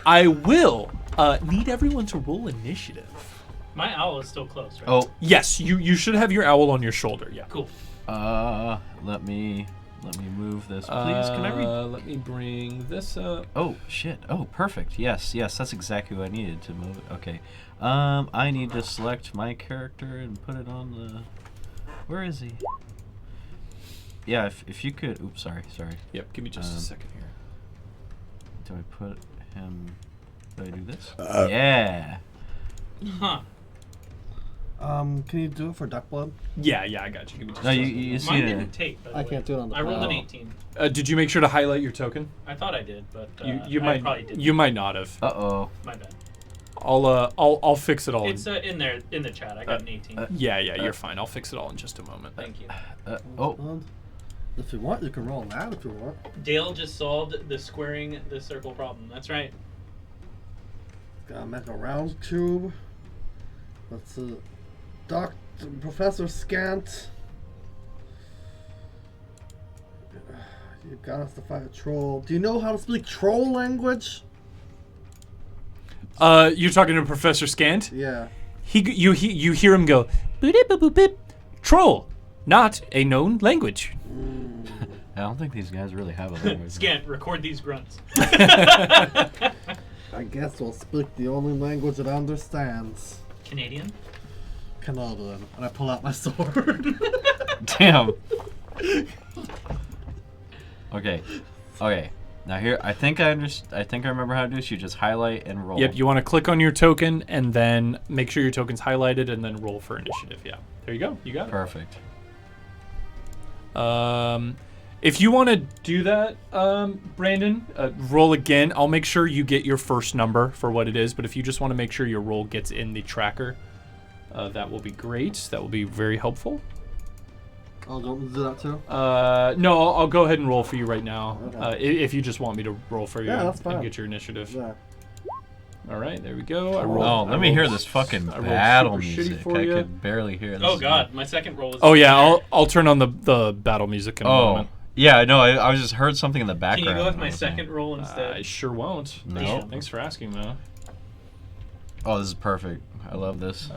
I will need everyone to roll initiative. My owl is still close, right? Oh, Yes, you should have your owl on your shoulder. Yeah. Cool. let me move this, please. Can I read? Let me bring this up. Oh shit! Oh, perfect. Yes, that's exactly what I needed to move it. Okay. I need to select my character and put it on the. Where is he? Yeah, if you could. Oops, sorry. Yep. Give me just a second here. Do I put him? Do I do this? Yeah. Huh. Can you do it for Duckblood? Yeah, I got you. Give me just No, a you second. see Mine it. didn't take, by the I way. can't do it on the I rolled an file. 18. Did you make sure to highlight your token? I thought I did, but You I might. probably didn't. You might not have. Uh-oh. My bad. I'll fix it all. It's in there in the chat. I got an 18. Yeah, you're fine. I'll fix it all in just a moment. Thank you. Oh. Blood. If you want, you can roll that if you want. Dale just solved the squaring the circle problem. That's right. Gotta make a round cube. That's Professor Scant. You got us to fight a troll. Do you know how to speak troll language? You're talking to Professor Scant? Yeah. You hear him go, boop, troll, not a known language. I don't think these guys really have a language. Scant, record these grunts. I guess we'll speak the only language it understands. Canadian? Canadian. And I pull out my sword. Damn. Okay. Now here, I think I remember how to do this. You just highlight and roll. Yep, you want to click on your token and then make sure your token's highlighted and then roll for initiative. Yeah, there you go. You got it. Perfect. If you want to do that, Brandon, roll again. I'll make sure you get your first number for what it is, but if you just want to make sure your roll gets in the tracker, that will be great. That will be very helpful. I'll go do that too. No, I'll go ahead and roll for you right now. Okay. If you just want me to roll for you that's fine. and get your initiative. Yeah. All right, there we go. I rolled. Oh, let me hear this fucking battle super shitty music. for I you. could barely hear this. Oh god, my second roll is. Oh yeah, I'll turn on the battle music in a moment. Yeah, no, I just heard something in the Can background. you go with my I was second like, roll instead? I sure won't. No. Thanks for asking, though. Oh, this is perfect. I love this.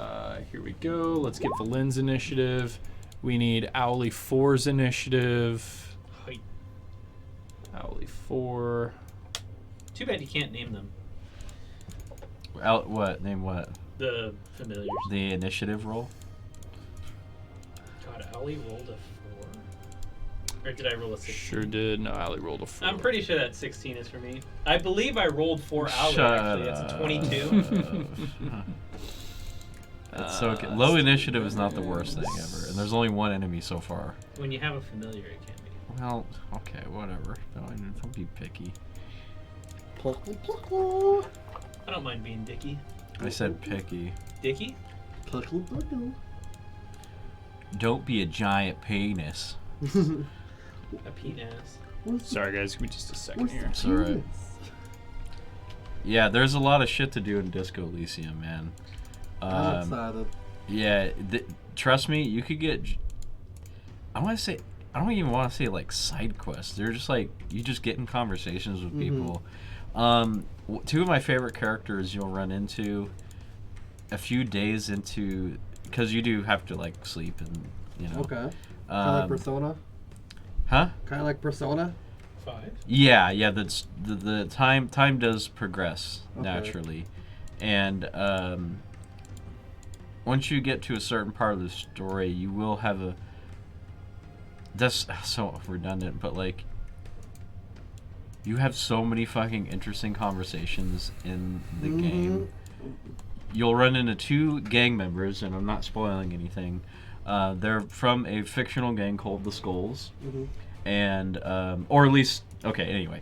Here we go. Let's get Valin's initiative. We need Owly 4's initiative. Hi. Owly 4. Too bad you can't name them. What? Name what? The familiars. The initiative roll? God, Owly rolled a 4. Or did I roll a 16? Sure did. No, Owly rolled a 4. I'm pretty sure that 16 is for me. I believe I rolled 4 Owly, Shut actually. It's a up. 22. That's so okay. Low initiative is not the worst thing ever, and there's only one enemy so far. When you have a familiar, it can be. Well, okay, whatever. Don't be picky. Pluckle, pluckle. I don't mind being dicky. I said picky. Dicky? Pluckle, pluckle. Don't be a giant penis. A penis. Sorry, guys. Give me just a second here. It's alright. Yeah, there's a lot of shit to do in Disco Elysium, man. I'm excited. Yeah, trust me, you could get. I don't even want to say like side quests. They're just like you just get in conversations with people. Two of my favorite characters you'll run into a few days into, because you do have to like sleep and Okay. Kind of like Persona. Huh? Kind of like Persona. 5. Yeah. That's the time does progress Okay. naturally, and once you get to a certain part of the story, you will have a. That's so redundant, but like. You have so many fucking interesting conversations in the game. You'll run into 2 gang members, and I'm not spoiling anything. They're from a fictional gang called the Skulls, and or at least okay. Anyway,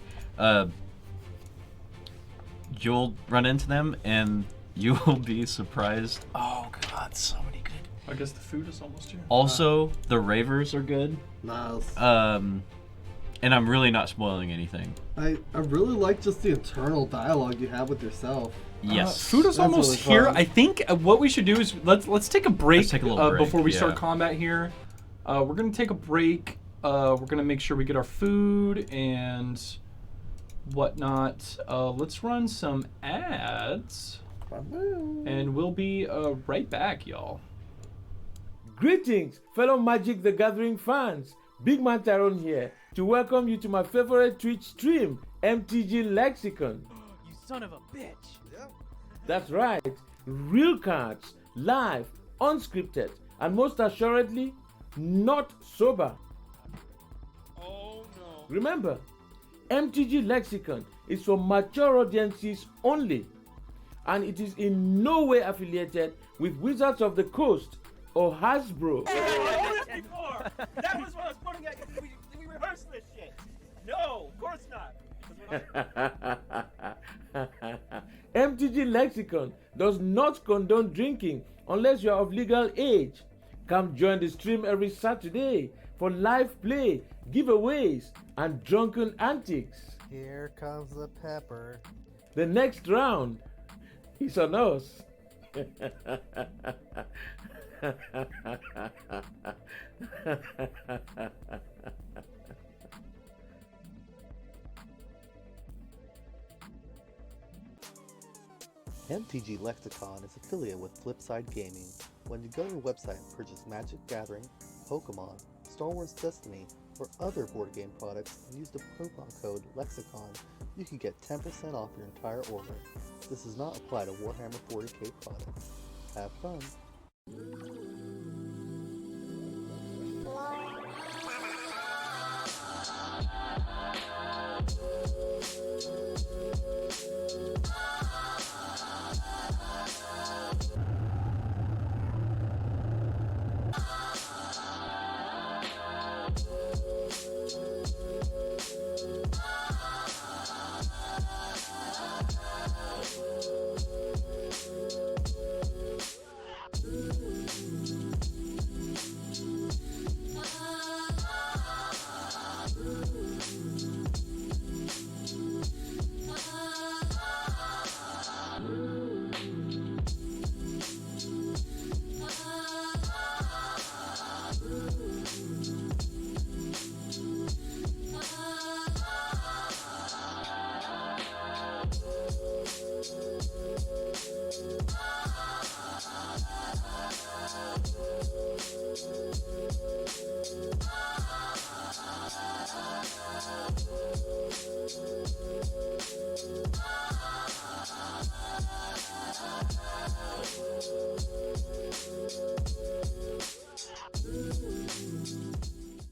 you'll run into them, and you will be surprised. Oh God, so many good. I guess the food is almost here. Also, the Ravers are good. Nice. And I'm really not spoiling anything. I really like just the internal dialogue you have with yourself. Yes. Food is That's almost really here. fun. I think what we should do is let's take a break, Let's take a little break, before we start yeah. combat here. We're gonna take a break. We're gonna make sure we get our food and whatnot. Let's run some ads, and we'll be right back, y'all. Greetings, fellow Magic the Gathering fans. Big Man Tyrone here to welcome you to my favorite Twitch stream, MTG Lexicon. You son of a bitch. That's right, real cards, live, unscripted, and most assuredly, not sober. Oh no. Remember, MTG Lexicon is for mature audiences only, and it is in no way affiliated with Wizards of the Coast or Hasbro. Before. That was what I was pointing at. We rehearsed this shit. No, of course not. MTG Lexicon does not condone drinking unless you are of legal age. Come join the stream every Saturday for live play, giveaways, and drunken antics. Here comes the pepper. The next round is on us. MTG Lexicon is affiliate with Flipside Gaming. When you go to the website and purchase Magic Gathering, Pokemon, Star Wars Destiny, or other board game products and use the coupon code LEXICON, you can get 10% off your entire order. This does not apply to Warhammer 40k products. Have fun!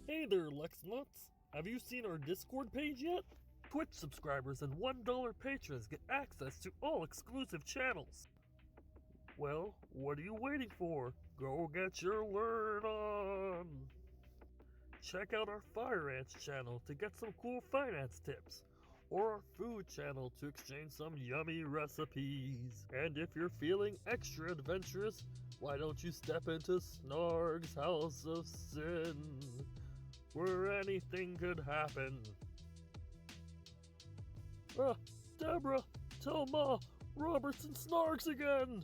Hey there, Lex Nuts. Have you seen our Discord page yet? Twitch subscribers and $1 patrons get access to all exclusive channels. Well, what are you waiting for? Go get your word on! Check out our Fire Ants channel to get some cool finance tips, or our food channel to exchange some yummy recipes. And if you're feeling extra adventurous, why don't you step into Snarg's House of Sin, where anything could happen. Deborah, tell Ma, Robertson Snarks again!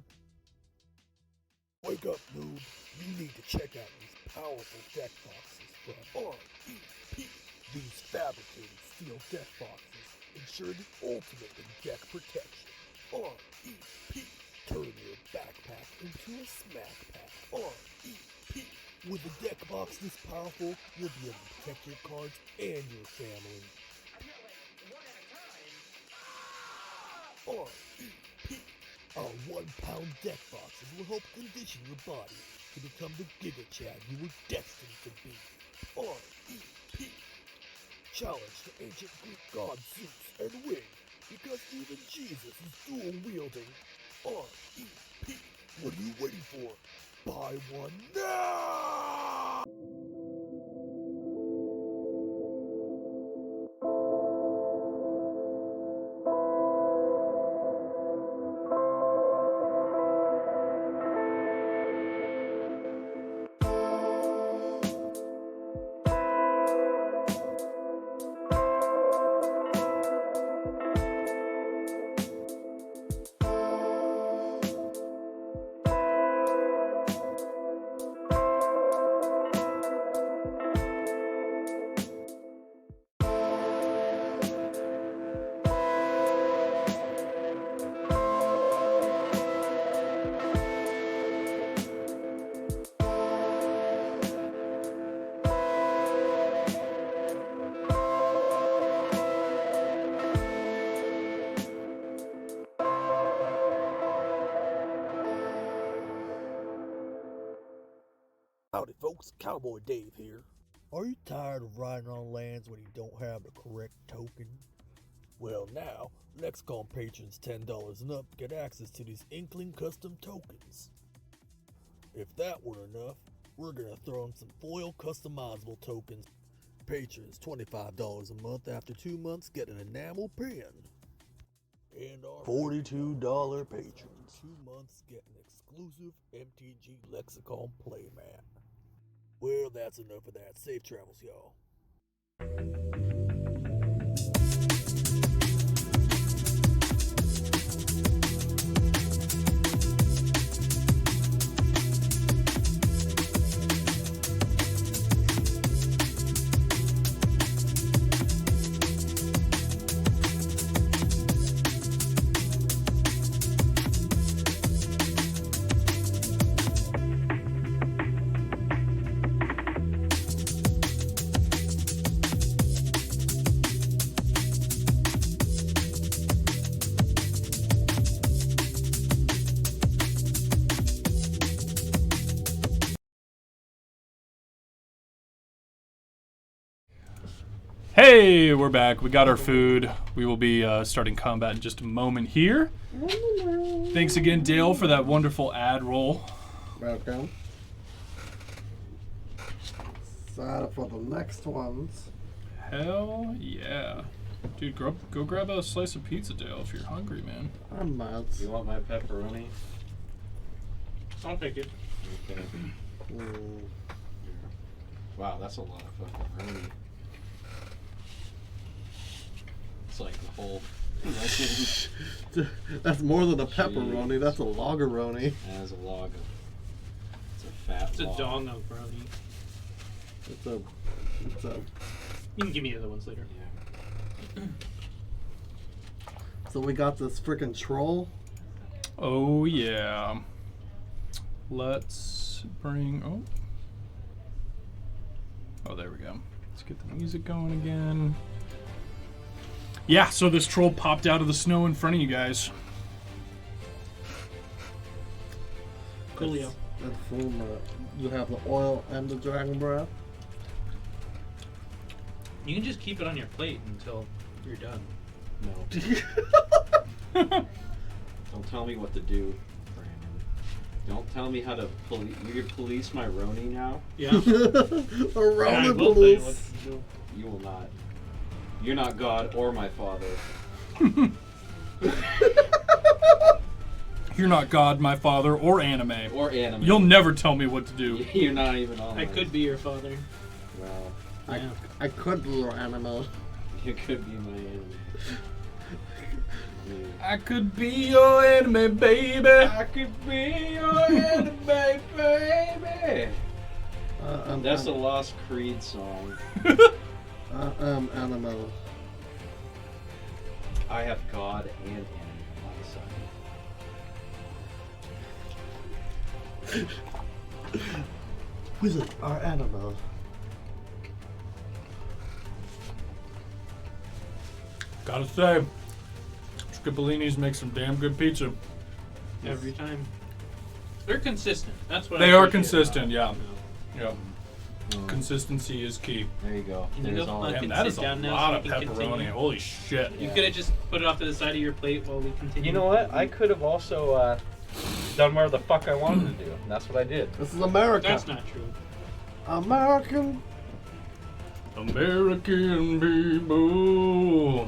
Wake up, noob. You need to check out these powerful deck boxes from REP. These fabricated steel deck boxes ensure the ultimate in deck protection. REP. Turn your backpack into a smack pack. REP. With a deck box this powerful, you'll be able to protect your cards and your family. REP. Our 1 pound deck boxes will help condition your body to become the Giga Chad you were destined to be. REP. Challenge the ancient Greek god Zeus and win, because even Jesus is dual wielding. REP. What are you waiting for? Buy one now! Howdy folks, Cowboy Dave here. Are you tired of riding on lands when you don't have the correct token? Well now, Lexicon patrons $10 and up get access to these Inkling custom tokens. If that weren't enough, we're gonna throw in some foil customizable tokens. Patrons $25 a month after 2 months get an enamel pin. And our $42 patrons 2 months get an exclusive MTG Lexicon playmat. Well, that's enough of that. Safe travels, y'all. Hey, we're back. We got our food. We will be starting combat in just a moment here. Thanks again, Dale, for that wonderful ad roll. Welcome. Excited for the next ones. Hell yeah. Dude, go grab a slice of pizza, Dale, if you're hungry, man. I'm mad. You want my pepperoni? I'll take it. Okay. Mm. Wow, that's a lot of pepperoni. It's like the whole. That's more than a pepperoni. Jeez. That's a logaroni. As a log of. It's a fat. It's a log. dong of brownie. It's a. You can give me the other ones later. Yeah. So we got this freaking troll. Oh, yeah. Let's bring. Oh, there we go. Let's get the music going again. Yeah, so this troll popped out of the snow in front of you guys. Coolio. That's full. You have the oil and the dragon breath. You can just keep it on your plate until you're done. No. Don't tell me what to do, Brandon. Don't tell me how to police. You police my Roni now? Yeah. A I Roman will tell you what police. to do. You will not. You're not God or my father. You're not God, my father, or anime. Or anime. You'll never tell me what to do. You're not even on I my- could be your father. Well, Yeah. I could be your animal. you could be my enemy. I could be your anime, baby. I could be your enemy, baby. That's a Lost Creed song. Animal. I have God and enemy on my side. Wizard, our animal. Gotta say, Scipolini's make some damn good pizza. Every time. They're consistent. That's what They I are appreciate consistent, about yeah. them. Yeah. Consistency is key. There you go. And you There's go all fucking Damn, that is sit a down now lot so of you can pepperoni. continue. Holy shit. You Yeah. could have just put it off to the side of your plate while we continue. You know what? I could have also done whatever the fuck I wanted to do. And that's what I did. This is America. That's not true. American. American people.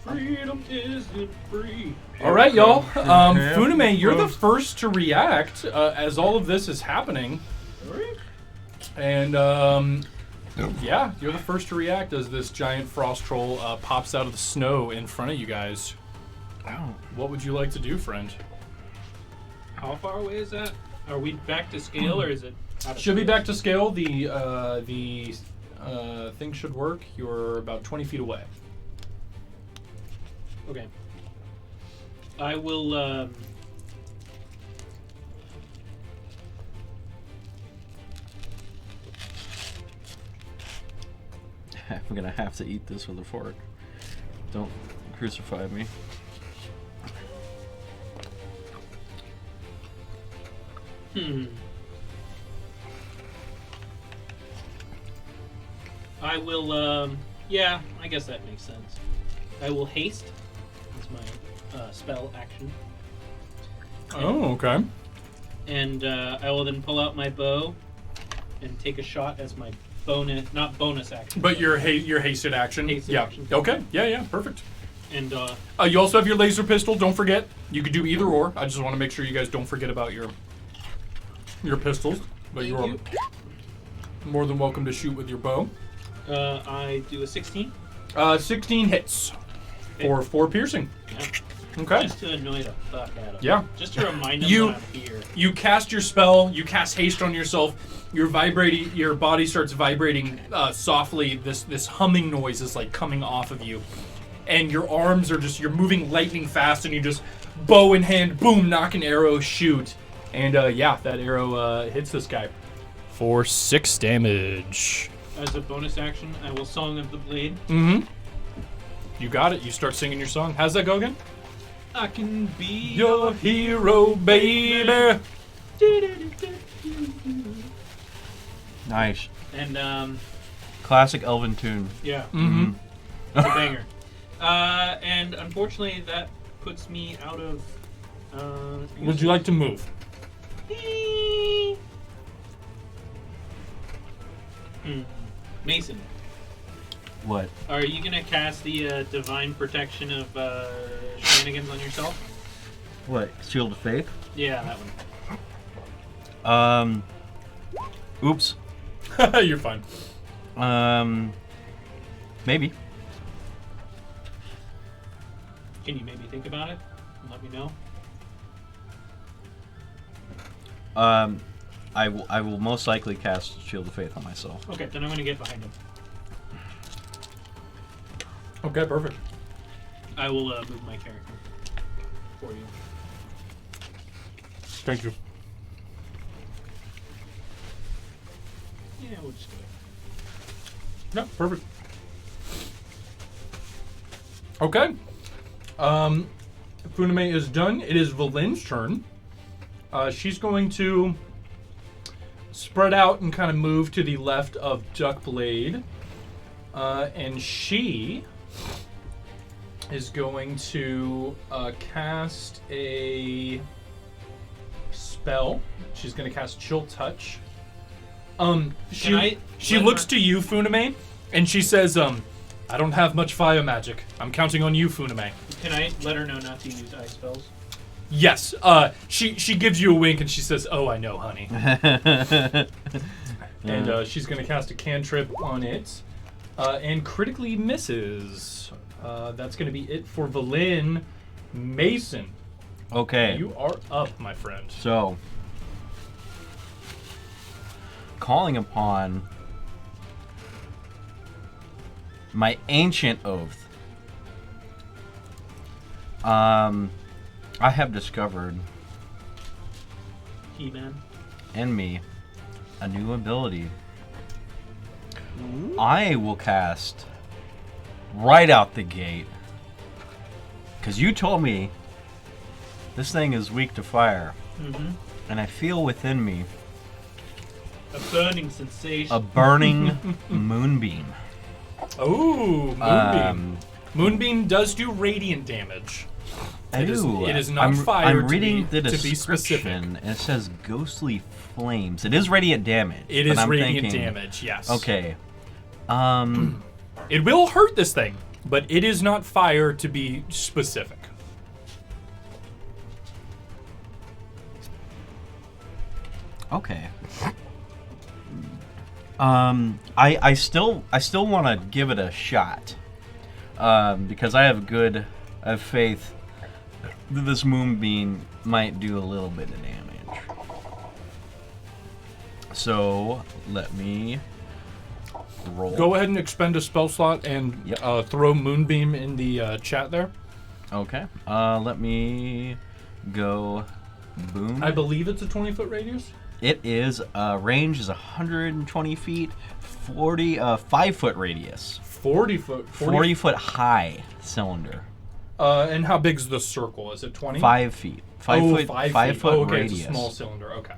Freedom isn't free. All right, y'all. Funime, you're the first to react as all of this is happening. And yeah, you're the first to react as this giant frost troll pops out of the snow in front of you guys. What would you like to do, friend? How far away is that? Are we back to scale or is it? out of Should be scale? back to scale. The thing should work. You're about 20 feet away. Okay. I will. I'm gonna have to eat this with a fork. Don't crucify me. I will. Yeah, I guess that makes sense. I will haste. That's my spell action. Oh, okay. And I will then pull out my bow and take a shot as my bonus, not bonus action. But your hasted action. Hasted yeah. action. Okay. Yeah. Perfect. And You also have your laser pistol. Don't forget. You could do either or. I just want to make sure you guys don't forget about your pistols. But Thank you're you. more than welcome to shoot with your bow. I do a 16. 16 hits for 4 piercing. Yeah. Okay. Just to annoy the fuck out of him. Yeah. Just to remind him that I'm here. You cast your spell. You cast haste on yourself. Your body starts vibrating softly. This humming noise is like coming off of you, and your arms are you're moving lightning fast, and you just bow in hand, boom, knock an arrow, shoot, and yeah, that arrow hits this guy for 6 damage. As a bonus action, I will Song of the Blade. Mm-hmm. You got it. You start singing your song. How's that go again? I can be your hero, baby. Nice. And classic Elven tune. Yeah. Mm-hmm. It's a banger. And unfortunately, that puts me out of. Would you like to move? Mason, What? are you gonna cast the divine protection of shenanigans on yourself? What? Shield of Faith? Yeah, that one. Oops. You're fine. Maybe. Can you maybe think about it and let me know? I will most likely cast Shield of Faith on myself. Okay, then I'm gonna get behind him. Okay, perfect. I will move my character for you. Thank you. Yeah, we'll just do it. No, perfect. Okay. Funame is done. It is Valin's turn. She's going to spread out and kind of move to the left of Duckblade. And she is going to cast a spell. She's going to cast Chill Touch. She looks to you, Funame, and she says, I don't have much fire magic. I'm counting on you, Funame. Can I let her know not to use ice spells? Yes. She gives you a wink and she says, "Oh, I know, honey." And she's gonna cast a cantrip on it, and critically misses. That's gonna be it for Valin. Mason. Okay. You are up, my friend. So, calling upon my ancient oath. I have discovered He-Man. in me a new ability. I will cast right out the gate, because you told me this thing is weak to fire, and I feel within me a burning sensation. a burning moonbeam. Oh, Moonbeam. Moonbeam does do radiant damage. It is not fire. I'm reading to the be specific. description, and it says ghostly flames. It is radiant damage. It but is I'm radiant thinking, damage, yes. Okay. It will hurt this thing, but it is not fire to be specific. Okay. I still want to give it a shot. Because I have faith that this moonbeam might do a little bit of damage. So let me roll. Go ahead and expend a spell slot and throw Moonbeam in the chat there. Okay. Let me go. Boom. I believe it's a 20-foot radius. It is range is 120 feet, 5-foot radius. 40 foot. 40 foot high cylinder. And how big's the circle? Is it 20? 5 feet. 5 foot. 5 foot okay, radius. It's a small cylinder. Okay.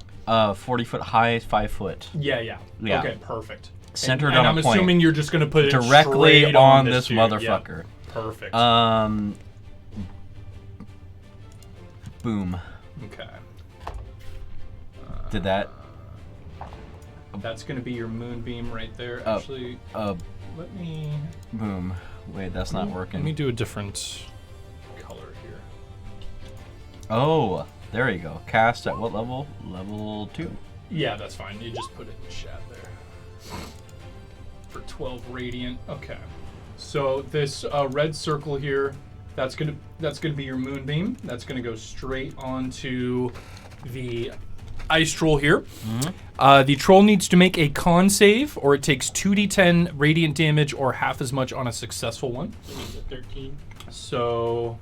40 foot high, 5 foot. Yeah. Yeah. Okay, perfect. Centered and on I'm a point. assuming you're just gonna put it directly straight on this dude. motherfucker. Yeah. Perfect. Boom. Okay. Did that? That's gonna be your Moonbeam right there. Actually, let me. Boom. Wait, that's not working. Let me do a different color here. Oh, there you go. Cast at what level? Level 2. Yeah, that's fine. You just put it in chat there. For 12 radiant. Okay. So this red circle here, that's gonna be your Moonbeam. That's gonna go straight onto the ice troll here. Mm-hmm. The troll needs to make a con save, or it takes 2d10 radiant damage, or half as much on a successful one. That means a 13. So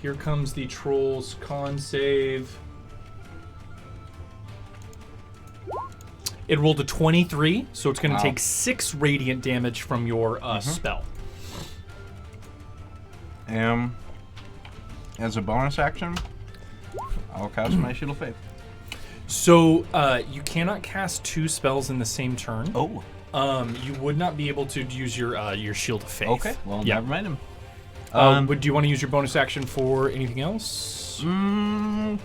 here comes the troll's con save. It rolled a 23, so it's going to take 6 radiant damage from your spell. As a bonus action, I'll cast my Shield of Faith. So you cannot cast 2 spells in the same turn. Oh. You would not be able to use your Shield of Faith. Okay, well, never mind him. Do you want to use your bonus action for anything else? No.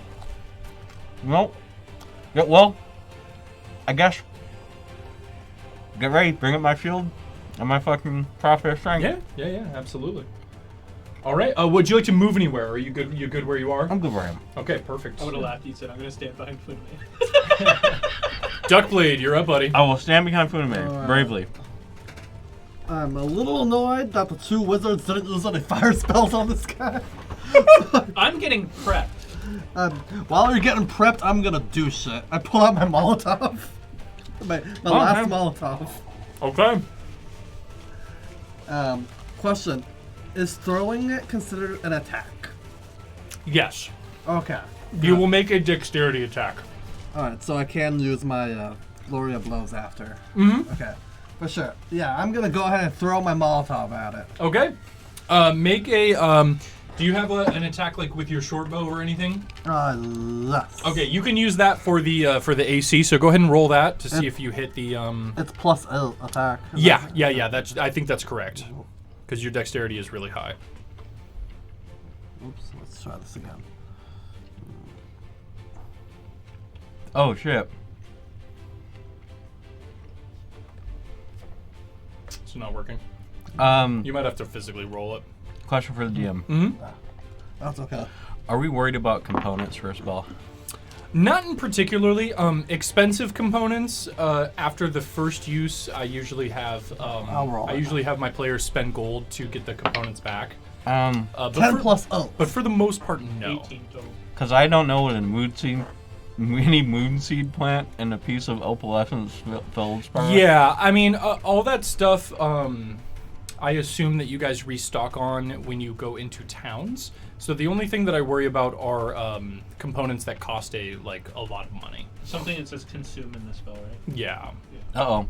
Yeah, well, I guess. Get ready, bring up my shield and my fucking Prophet of Strength. Yeah, absolutely. All right. Would you like to move anywhere? Are you good? You good where you are? I'm good where I am. Okay, perfect. I would have laughed. You said I'm gonna stand behind Footman. Duckblade, you're up, buddy. I will stand behind Footman bravely. I'm a little annoyed that the 2 wizards didn't use any fire spells on this guy. I'm getting prepped. While you're getting prepped, I'm gonna do shit. I pull out my Molotov. my last Molotov. Okay. Question. Is throwing it considered an attack? Yes. Okay. You will make a dexterity attack. Alright, so I can use my Flurry of Blows after. Mm-hmm. Okay. For sure. Yeah, I'm gonna go ahead and throw my Molotov at it. Okay. Make a do you have an attack like with your short bow or anything? Yes. Okay, you can use that for the AC. So go ahead and roll that to see if you hit the It's plus attack. Yeah. I think that's correct. Because your dexterity is really high. Oops, let's try this again. Oh shit. It's not working. You might have to physically roll it. Question for the DM. Mm-hmm. That's okay. Are we worried about components for a spell? Not in particularly. Expensive components. After the first use, I usually have. I'll roll I usually have my players spend gold to get the components back. 10 plus But for the most part, no. 18 total. Because I don't know what a mini moonseed plant and a piece of opalescence feldspar. Yeah, I mean, all that stuff. I assume that you guys restock on when you go into towns. So the only thing that I worry about are components that cost a lot of money. Something that says consume in the spell, right? Yeah. Uh-oh.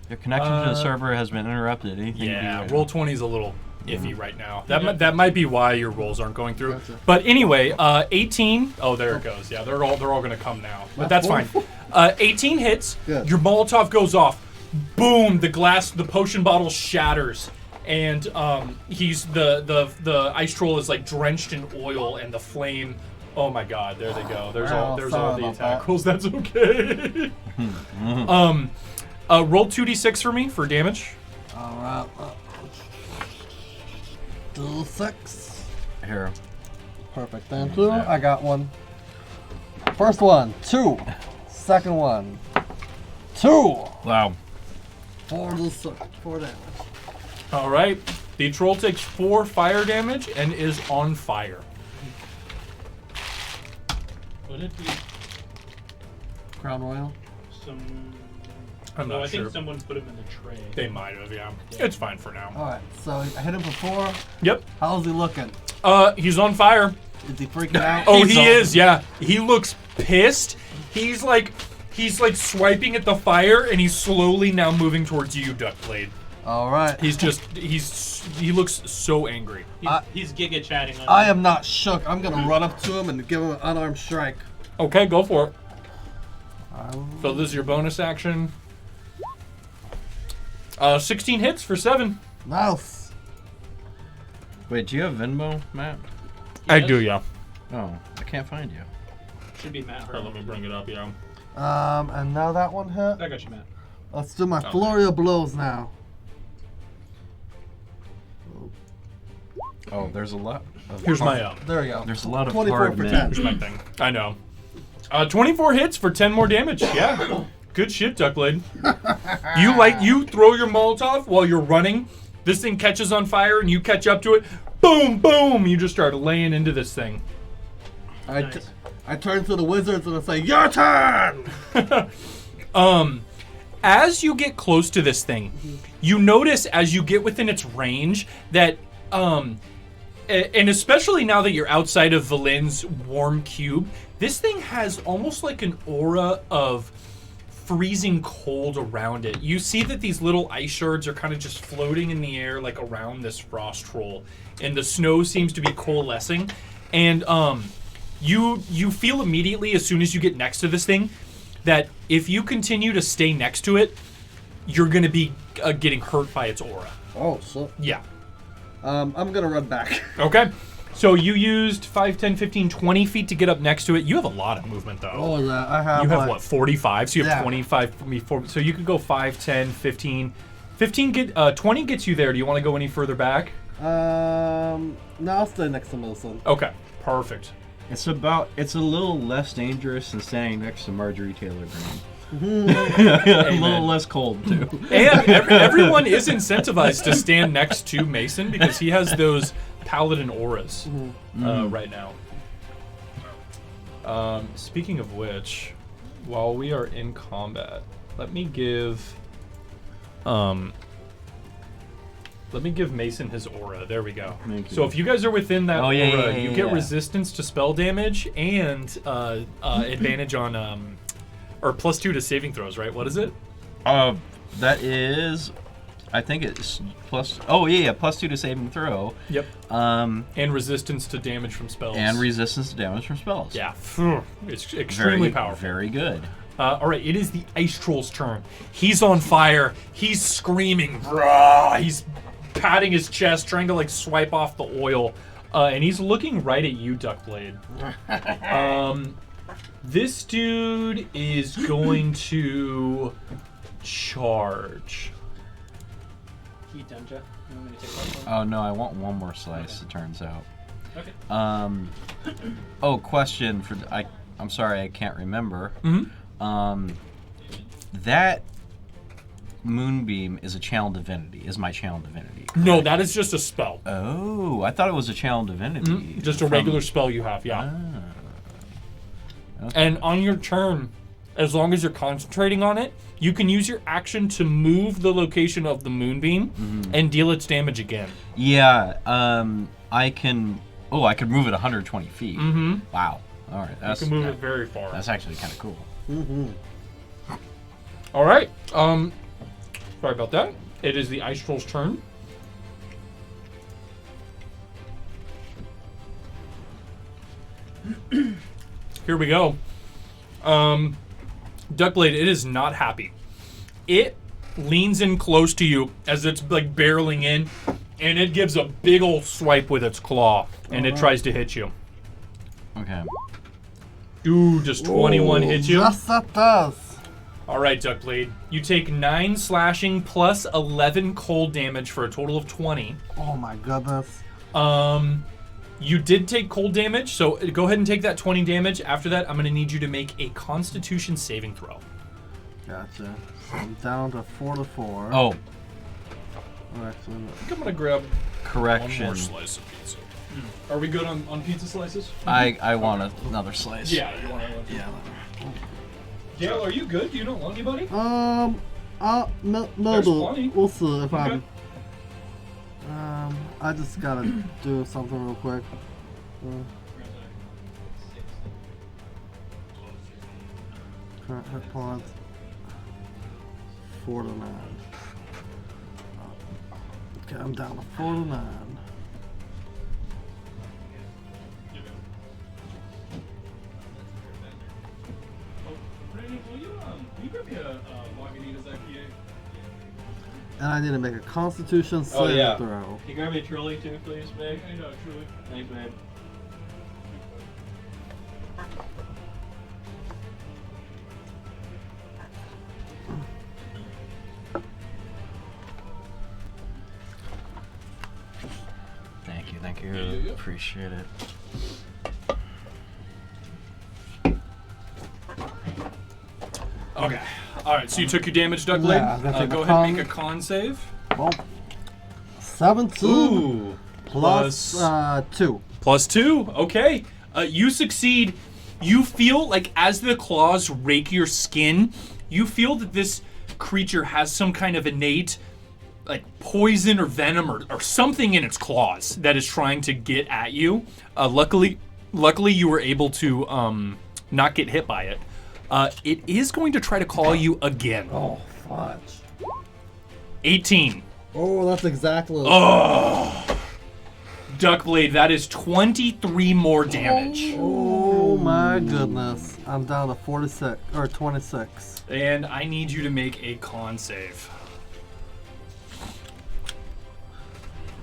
Your connection to the server has been interrupted. Anything Yeah, roll 20 is a little iffy right now. That might be why your rolls aren't going through. But anyway, 18. Oh, there it goes. Yeah, they're all going to come now. But that's fine. 18 hits. Good. Your Molotov goes off. Boom! The potion bottle shatters. And he's the ice troll is like drenched in oil, and the flame. Oh my God! There they go. There's all the attack rolls. That's okay. Roll 2d6 for me for damage. All right. 2d6. Here. Perfect. Thank you. I got one. First one, 2. Second one, 2. Wow. 4 damage. All right. The troll takes 4 fire damage and is on fire. Would it be Crown Royal? I'm not I sure. think someone put him in the tray. They might have, yeah. It's fine for now. All right. So I hit him for 4. Yep. How's he looking? He's on fire. Is he freaking out? Oh, he is, yeah. He looks pissed. He's like swiping at the fire, and he's slowly now moving towards you, Duckblade. All right. He looks so angry. He's giga chatting. I am not shook. I'm gonna run up to him and give him an unarmed strike. Okay, go for it. So this is your bonus action. 16 hits for 7. Nice. Wait, do you have Venmo, Matt? I do, yeah. Oh, I can't find you. Should be Matt. Here, let me bring it up, yeah. And now that one hit. I got you, Matt. Let's do my Flurry of Blows now. Oh, there's a lot. Here's my There we go. There's a lot of 24 hard for men. 10. Here's my thing. I know. 24 hits for 10 more damage. Yeah. Good shit, Duckblade. You throw your Molotov while you're running. This thing catches on fire and you catch up to it. Boom, boom. You just start laying into this thing. I turn to the wizards and I say, "Your turn." As you get close to this thing, you notice as you get within its range that, and especially now that you're outside of Valin's warm cube, this thing has almost like an aura of freezing cold around it. You see that these little ice shards are kind of just floating in the air like around this frost troll, and the snow seems to be coalescing. And you feel immediately as soon as you get next to this thing that if you continue to stay next to it, you're going to be getting hurt by its aura. Oh, so. Yeah. I'm going to run back. Okay. So you used 5, 10, 15, 20 feet to get up next to it. You have a lot of movement, though. Oh, yeah. I have. You have, what, 45? So you have 25 25. So you could go 5, 10, 15. 20 gets you there. Do you want to go any further back? No, I'll stay next to Millicent. Okay. Perfect. It's a little less dangerous than standing next to Marjorie Taylor Greene. A little less cold too. And everyone is incentivized to stand next to Mason because he has those paladin auras right now. Speaking of which, while we are in combat, let me give Mason his aura. There we go. So if you guys are within that aura, you get resistance to spell damage and advantage on or +2 to saving throws, right? What is it? That is, I think it's +2 to saving throw. Yep. And resistance to damage from spells. Yeah. It's extremely powerful. Very good. All right, it is the Ice Troll's turn. He's on fire. He's screaming. Rah! He's patting his chest, trying to like swipe off the oil, and he's looking right at you, Duckblade. This dude is going to charge. Heat Dunja. You want me to take that one? Oh no, I want one more slice. It turns out. Okay. Question for I'm sorry, I can't remember. That Moonbeam is a channel divinity. Is my channel divinity? Correct? No, that is just a spell. Oh, I thought it was a channel divinity. Just a regular spell you have, yeah. Okay. And on your turn, as long as you're concentrating on it, you can use your action to move the location of the Moonbeam and deal its damage again. Yeah, I can. Oh, I could move it 120 feet. Wow. All right. You can move it very far. That's actually kind of cool. All right. Sorry about that. It is the Ice Troll's turn. Here we go. Duckblade, it is not happy. It leans in close to you as it's like barreling in, and it gives a big old swipe with its claw, and it tries to hit you. Okay. Ooh, does 21 hit you? Yes, that does. All right, Duckblade. You take 9 slashing plus 11 cold damage for a total of 20. Oh my goodness. You did take cold damage, so go ahead and take that 20 damage. After that, I'm going to need you to make a Constitution saving throw. Gotcha. So I'm down to 4 to 4. Oh. I think I'm going to grab Correction. one more slice of pizza. Are we good on pizza slices? I want another slice. Yeah, you want another. Yeah. Gale, are you good? Do you not want anybody? Maybe. We'll see if I'm. I just gotta do something real quick. Current hit points 4 to 9. Okay, I'm down to 4 to 9. And I need to make a Constitution saving throw. Can you grab me a Truly too, please, babe? I know, Truly. Thanks, babe. Thank you. Appreciate it. Okay. All right. So you took your damage, Duckblade. Yeah, I'm gonna take Go a ahead and con. make a con save. Well, 17 Ooh. plus 2. Plus 2. Okay. You succeed. You feel like as the claws rake your skin, you feel that this creature has some kind of innate like poison or venom or something in its claws that is trying to get at you. Luckily you were able to not get hit by it. It is going to try to call you again. Oh, fudge. 18. Oh, that's exactly. Oh, Duckblade, that is 23 more damage. Oh my goodness. I'm down to 46 or 26. And I need you to make a con save.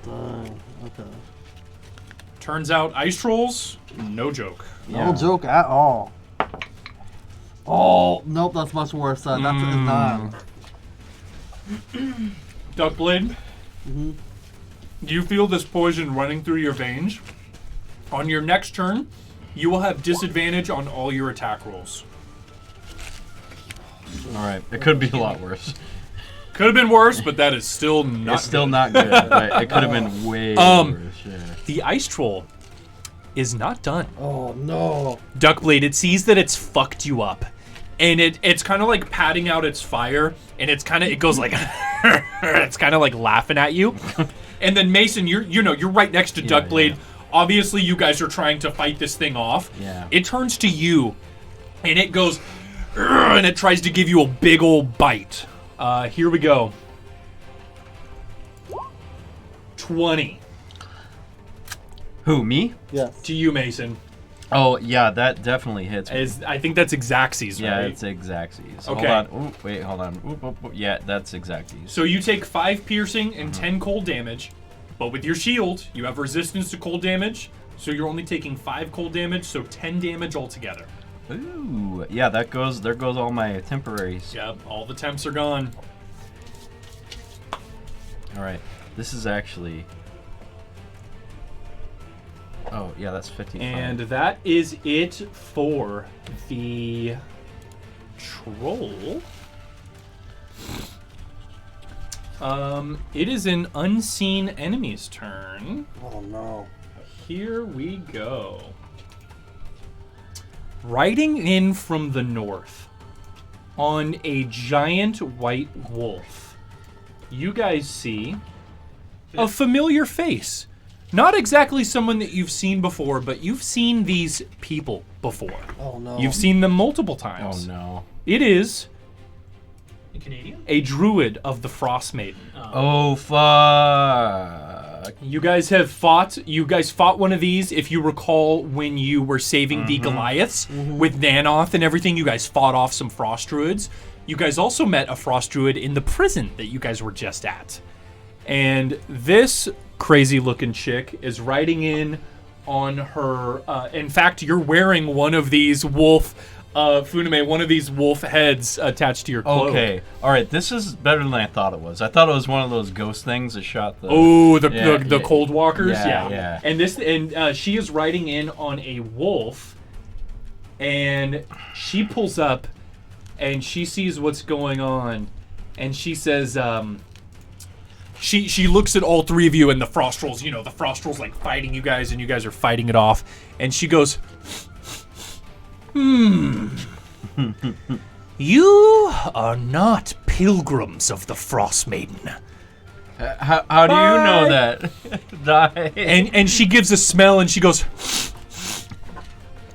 Dang. Okay. Turns out ice trolls, no joke. No joke at all. Oh, nope, that's much worse. That's a 9. Duckblade, you feel this poison running through your veins. On your next turn, you will have disadvantage on all your attack rolls. All right, it could be a lot worse. Could have been worse, but that is still not. It's still good. not good. But it could have been way worse. Yeah. The ice troll is not done. Oh no. Duckblade, it sees that it's fucked you up. And it's kind of like patting out its fire, and it goes like it's kind of like laughing at you. And then Mason, you're right next to Duckblade. Yeah. Obviously, you guys are trying to fight this thing off. Yeah. It turns to you, and it goes, and it tries to give you a big old bite. Here we go. 20. Who, me? Yes. To you, Mason. Oh, yeah, that definitely hits me. I think that's Exacxes, right? Yeah, it's Exacxes. Okay. Hold on. Ooh, wait, hold on. Ooh. Yeah, that's Exacxes. So you take 5 piercing and 10 cold damage, but with your shield, you have resistance to cold damage, so you're only taking 5 cold damage, so 10 damage altogether. Ooh, yeah, there goes all my temporaries. Yep, all the temps are gone. All right, this is actually... Oh, yeah, that's 55. And that is it for the troll. It is an unseen enemy's turn. Oh no. Here we go. Riding in from the north on a giant white wolf, you guys see a familiar face. Not exactly someone that you've seen before, but you've seen these people before. Oh no. You've seen them multiple times. Oh no. It is A Canadian? a druid of the Frost Maiden. Oh, fuck. You guys fought one of these, if you recall, when you were saving the Goliaths with Nanoth and everything. You guys fought off some Frost Druids. You guys also met a Frost Druid in the prison that you guys were just at. And this crazy looking chick is riding in on her, in fact, you're wearing one of these wolf, Funame, one of these wolf heads attached to your cloak. Okay, all right, this is better than I thought it was. I thought it was one of those ghost things that shot the... Oh, the cold walkers? Yeah. And she is riding in on a wolf, and she pulls up, and she sees what's going on, and she says, She looks at all 3 of you and the Frost Trolls, the Frost Trolls like fighting you guys and you guys are fighting it off. And she goes, You are not pilgrims of the Frost Maiden. How do you know that? Die. And she gives a smell and she goes,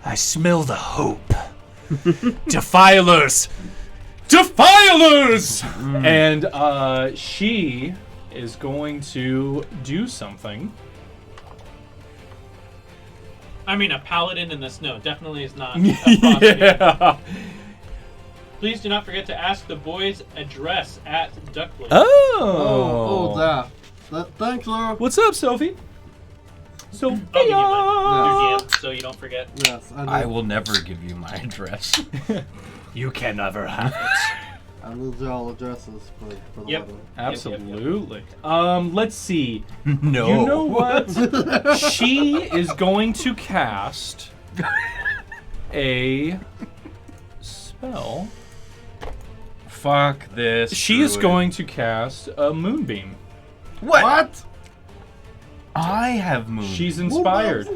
I smell the hope. Defilers! Defilers! And she is going to do something. I mean, a paladin in the snow definitely is not a Frost Maiden. Yeah. Please do not forget to ask the boys' address at Duckblade. Oh. that. Thanks, Laura. What's up, Sophie? I'll give you mine. Through DM, so you don't forget. Yes, I will never give you my address. You can never have it. I lose all addresses for the Yep. letter. Absolutely. Let's see. No. You know what? She is going to cast a spell Fuck this. She is druid. going to cast a Moonbeam. What? I have moon. She's inspired.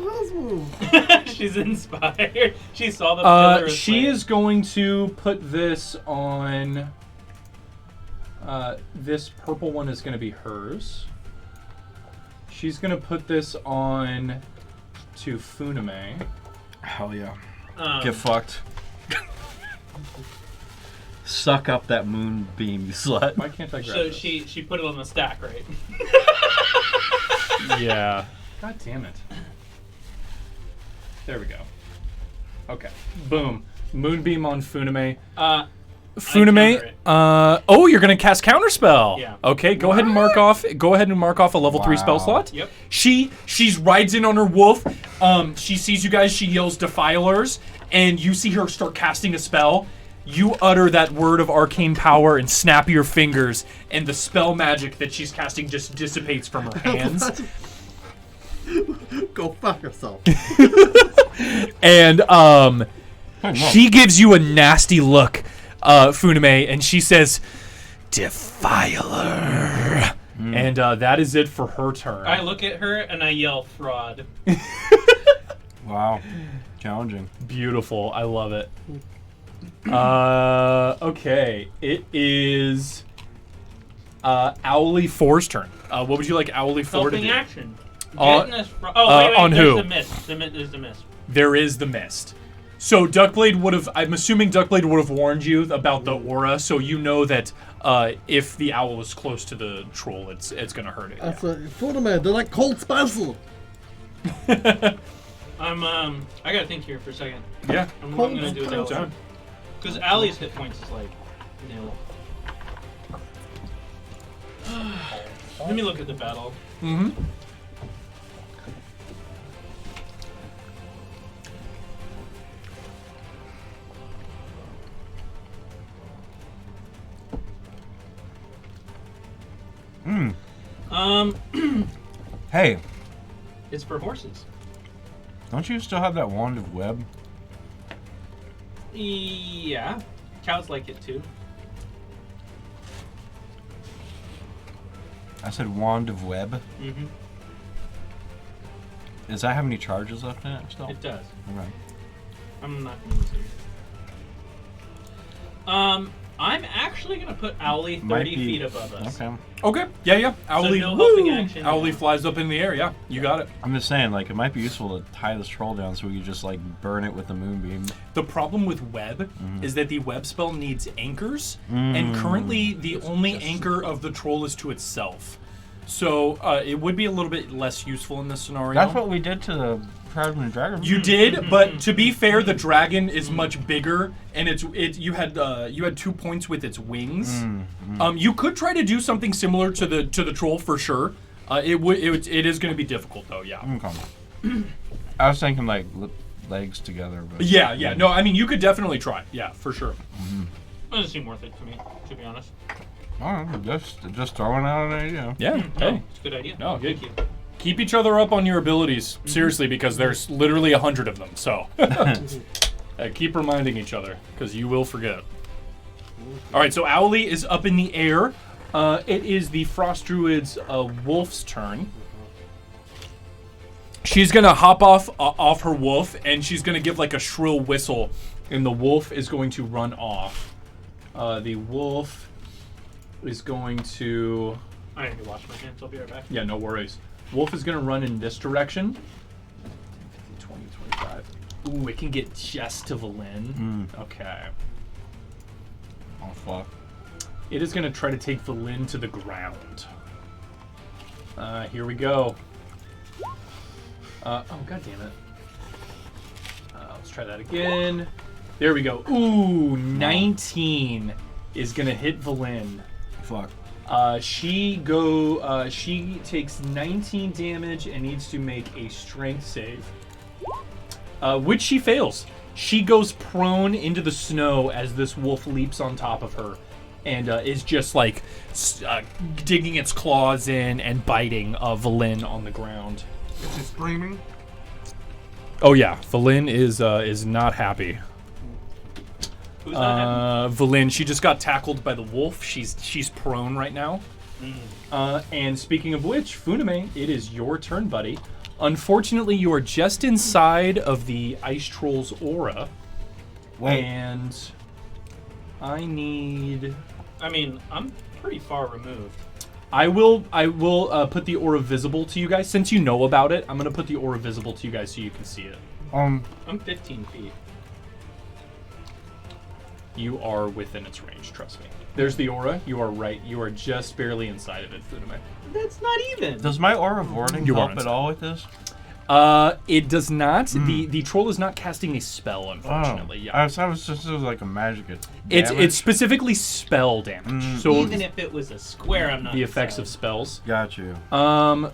She's inspired. She saw the pillar of She flame. is going to put this on. This purple one is going to be hers. She's going to put this on to Funame. Hell yeah. Um, Get fucked. Suck up that moonbeam, you slut. Why can't I grab So this? she put it on the stack, right? Yeah. God damn it. There we go. Okay. Boom. Moonbeam on Funame. Funame. Oh, you're gonna cast Counterspell. Yeah. Okay. Go ahead and mark off. Go ahead and mark off a level 3 spell Wow. slot. Yep. She's rides in on her wolf. She sees you guys. She yells Defilers, and you see her start casting a spell. You utter that word of arcane power and snap your fingers, and the spell magic that she's casting just dissipates from her hands. Go fuck yourself. And she gives you a nasty look, Funame, and she says, Defiler. And that is it for her turn. I look at her and I yell fraud. Wow. Challenging. Beautiful. I love it. Okay. It is Owly 4's turn. What would you like Owly 4 to Helping do? action. On- Getting us wait, on there's who? The mist. There's the mist. There is the mist. So Duckblade would have, I'm assuming Duckblade would have warned you about the aura, so you know that if the owl is close to the troll, it's going to hurt it. That's a Funame, they're like cold special. I gotta think here for a second. Yeah. I'm gonna do that. Because Allie's hit points is like nil. Let me look at the battle. Mm-hmm. Hey, It's for horses. don't you still have that wand of web? Yeah. Cows like it too. I said wand of web. Mm-hmm. Does that have any charges left in it still? It does. Okay. I'm not gonna use it. I'm actually gonna put Owly 30 feet above us. Okay. Okay. Yeah. Owly, no helping woo! action, Owly yeah. flies up in the air. Yeah, you got it. I'm just saying, like, it might be useful to tie this troll down so we could just, like, burn it with the moonbeam. The problem with web is that the web spell needs anchors, and currently the only anchor of the troll is to itself. So it would be a little bit less useful in this scenario. That's what we did to the Proudman Dragon. You did, but to be fair, the dragon is much bigger, and you had 2 points with its wings. You could try to do something similar to the troll for sure. It is going to be difficult though. Yeah. Okay. I was thinking like legs together. But Yeah. No, I mean you could definitely try. Yeah, for sure. It doesn't seem worth it to me, to be honest. Oh, just throwing out an idea. Yeah. No, Hey. it's a good idea. No, good. Thank you. Keep each other up on your abilities, seriously, because there's literally 100 of them. So keep reminding each other, because you will forget. All right, so Owly is up in the air. It is the Frost Druid's wolf's turn. She's gonna hop off her wolf, and she's gonna give like a shrill whistle, and the wolf is going to run off. The wolf is going to. I need to wash my hands. I'll be right back. Yeah, no worries. Wolf is going to run in this direction. 20, 25. Ooh, it can get just to Valin. Okay. Oh, fuck. It is going to try to take Valin to the ground. Here we go. Oh, god damn it. Let's try that again. There we go. Ooh, 19 is going to hit Valin. Fuck. She takes 19 damage and needs to make a strength save, which she fails. She goes prone into the snow as this wolf leaps on top of her, and is just like digging its claws in and biting Valin on the ground. Is she screaming? Oh yeah, Valin is not happy. Who's that? Valin. She just got tackled by the wolf. She's prone right now. And speaking of which, Funame, it is your turn, buddy. Unfortunately, you are just inside of the Ice Troll's aura. Wait. And I need... I mean, I'm pretty far removed. I will put the aura visible to you guys. Since you know about it, I'm going to put the aura visible to you guys so you can see it. I'm 15 feet. You are within its range, trust me. There's the aura. You are right. You are just barely inside of it, Funame. That's not even. Does my aura of warding help at all with this? It does not. The troll is not casting a spell, unfortunately. Oh. Yeah. I was just like a magic damage. It's specifically spell damage. So even if it was a square, I'm not. The effects inside. of spells. Got you.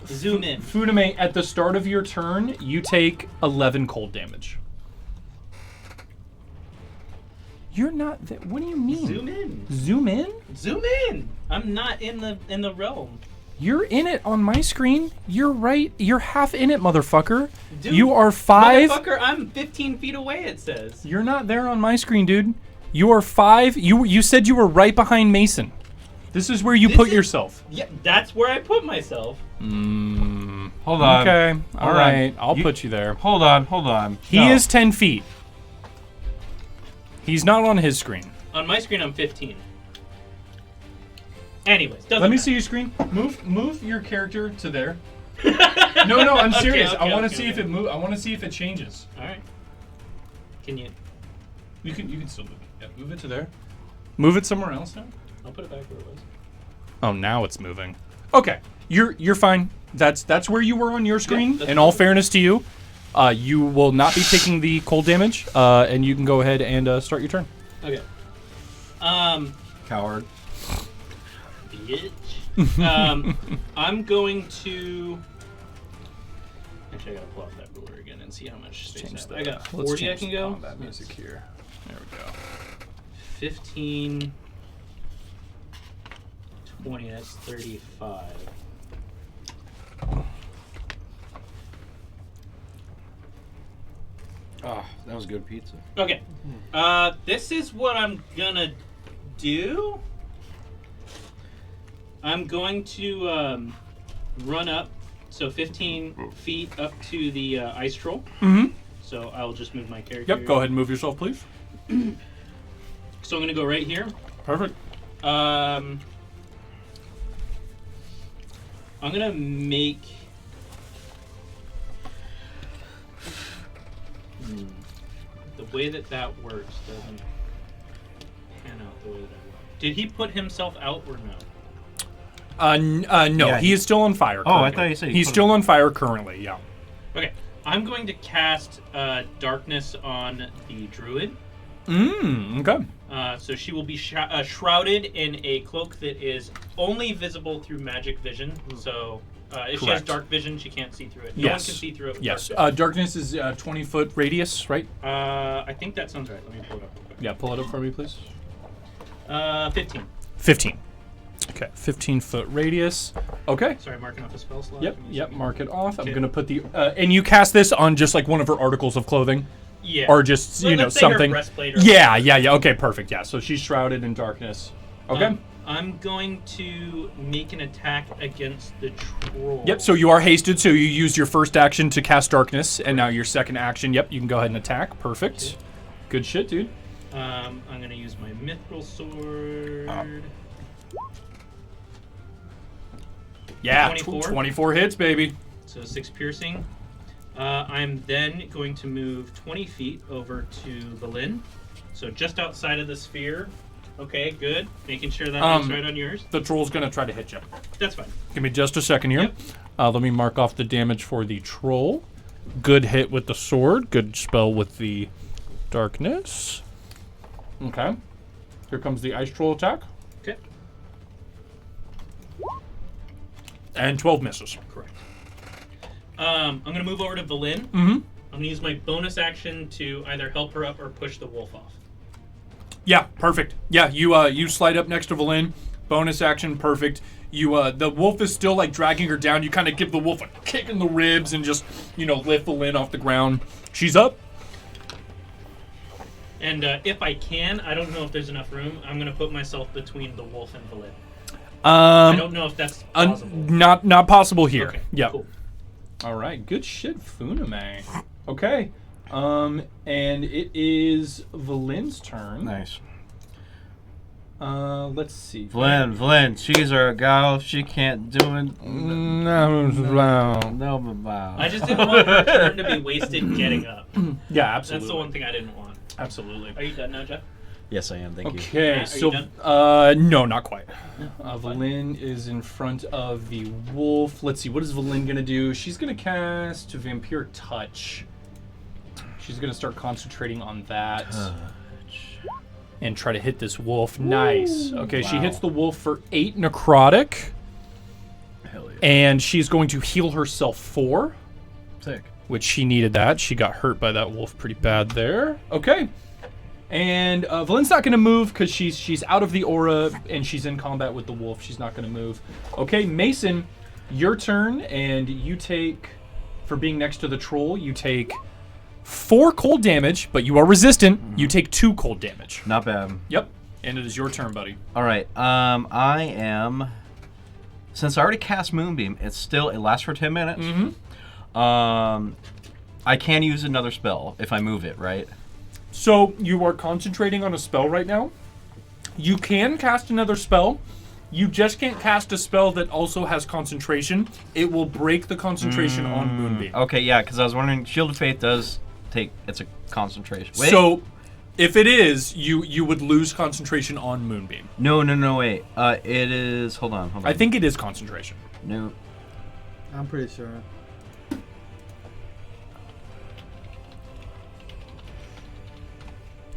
Zoom in. Funame, at the start of your turn, you take 11 cold damage. You're not. What do you mean? Zoom in. Zoom in? Zoom in. I'm not in the realm. You're in it on my screen. You're right. You're half in it, motherfucker. Dude, you are 5. Motherfucker, I'm 15 feet away. It says. You're not there on my screen, dude. You are 5. You said you were right behind Mason. This is where you put yourself. Yeah, that's where I put myself. Hold on. Okay. All right. I'll You- put you there. Hold on. He is 10 feet. He's not on his screen. On my screen, I'm 15. Anyways, doesn't Let me matter. see your screen. Move your character to there. No, I'm serious. I want to see if it move. I want to see if it changes. All right. Can you? You can still move it. Yeah, move it to there. Move it somewhere else now. I'll put it back where it was. Oh, now it's moving. Okay, you're fine. That's where you were on your screen. that's In all fairness to you, you will not be taking the cold damage, and you can go ahead and start your turn. Okay. Coward. Bitch. I'm going to. Actually, I gotta pull out that ruler again and see how much space I have. I got 40. I can go. Combat music here. There we go. 15. 20. That's 35. Oh, that was good pizza. Okay. This is what I'm gonna do. I'm going to run up, so 15 feet up to the ice troll. Mm-hmm. So I'll just move my character. Yep. Go ahead and move yourself, please. So I'm gonna go right here. Perfect. I'm gonna make. The way that works doesn't pan out the way that I want. Did he put himself out or no? No, Yeah, he is still on fire. Oh, I currently. thought you said he he's put still on fire currently. Yeah. Okay, I'm going to cast darkness on the druid. Okay. So she will be shrouded in a cloak that is only visible through magic vision. So if she has Correct. dark vision, she can't see through it. No Yes. one can see through it. With Yes. dark vision. Darkness is 20-foot radius, right? I think that sounds right. Let me pull it up real quick. Yeah. Pull it up for me, please. 15. 15. Okay. 15-foot radius. Okay. Sorry, marking off a spell slot. Yep. Give me a Yep. second. Mark it off. I'm Okay. gonna put the and you cast this on just like one of her articles of clothing. Yeah. Or just Well, you know let's say her something. breastplate or Yeah. Okay. Perfect. Yeah. So she's shrouded in darkness. Okay. I'm going to make an attack against the troll. Yep, so you are hasted, so you use your first action to cast darkness, and now your second action, yep, you can go ahead and attack. Perfect. Good shit, dude. I'm going to use my mithril sword. Yeah, 24. 24 hits, baby. So 6 piercing. I'm then going to move 20 feet over to Valin. So just outside of the sphere. Okay, good. Making sure that makes right on yours. The troll's gonna try to hit you. That's fine. Give me just a second here. Yep. Let me mark off the damage for the troll. Good hit with the sword. Good spell with the darkness. Okay. Here comes the ice troll attack. Okay. And 12 misses. Correct. I'm going to move over to Valin. Mm-hmm. I'm going to use my bonus action to either help her up or push the wolf off. Yeah, perfect. Yeah, you slide up next to Valin. Bonus action, perfect. You the wolf is still like dragging her down. You kind of give the wolf a kick in the ribs and just lift Valin off the ground. She's up. And if I can, I don't know if there's enough room. I'm gonna put myself between the wolf and Valid. I don't know if that's possible. Not possible here. Okay, Yep. cool. All right, good shit, Funame. Okay, and it is Valin's turn. Nice. Let's see. Vlyn, she's our gal. She can't do it. No, I just didn't want her turn to be wasted getting up. Yeah, absolutely. That's the one thing I didn't want. Absolutely. Are you done now, Jeff? Yes, I am. Thank you. Okay, Matt, are so you done? no, not quite. Valin is in front of the wolf. Let's see, what is Valin gonna do? She's gonna cast Vampire Touch. She's gonna start concentrating on that. And try to hit this wolf. Nice. Okay, she hits the wolf for 8 necrotic. Hell yeah. And she's going to heal herself 4. Sick. Which she needed that. She got hurt by that wolf pretty bad there. Okay. And Valin's not going to move because she's out of the aura and she's in combat with the wolf. She's not going to move. Okay, Mason, your turn. And you take, for being next to the troll, you take 4 cold damage, but you are resistant. You take 2 cold damage. Not bad. Yep. And it is your turn, buddy. All right. I am. Since I already cast Moonbeam, it lasts for 10 minutes. I can use another spell if I move it, right? So you are concentrating on a spell right now. You can cast another spell. You just can't cast a spell that also has concentration. It will break the concentration on Moonbeam. Okay, yeah, because I was wondering, Shield of Faith does take, it's a concentration. Wait. So if it is, you would lose concentration on Moonbeam. No, wait. It is, hold on. I think it is concentration. No. I'm pretty sure.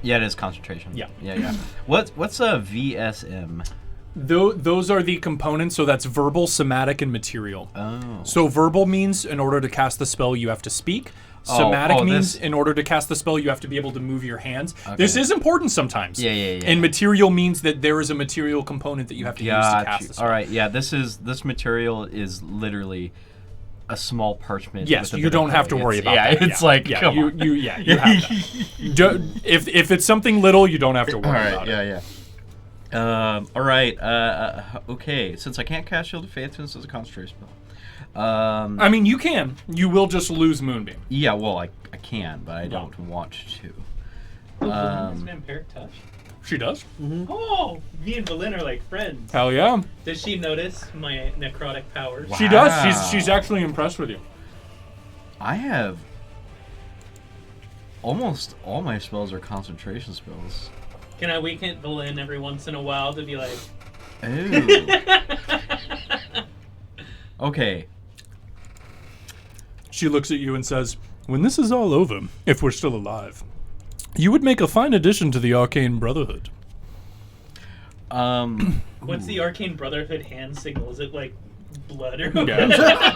Yeah, it is concentration. Yeah. What's a VSM? Those are the components, so that's verbal, somatic, and material. Oh. So verbal means in order to cast the spell, you have to speak. Somatic means in order to cast the spell, you have to be able to move your hands. Okay. This is important sometimes. Yeah. And material means that there is a material component that you have to use to cast the spell. All right, yeah, this material is literally a small parchment. Yes, with a you bit of don't have to color. worry about yeah, that. It's like, come you on. you have that. If it's something little, you don't have to worry about it. Yeah. All right. Okay. Since I can't cast Shield of Faith, since it's a concentration spell. I mean, you can. You will just lose Moonbeam. Yeah. Well, I can, but I don't want to. Has Vampire Touch? She does. Oh, me and Valin are like friends. Hell yeah. Does she notice my necrotic powers? She does. She's actually impressed with you. I have almost all my spells are concentration spells. Can I weaken Valin every once in a while to be like... Ooh. Okay. She looks at you and says, "When this is all over, if we're still alive, you would make a fine addition to the Arcane Brotherhood." What's the Arcane Brotherhood hand signal? Is it like blood or Yeah.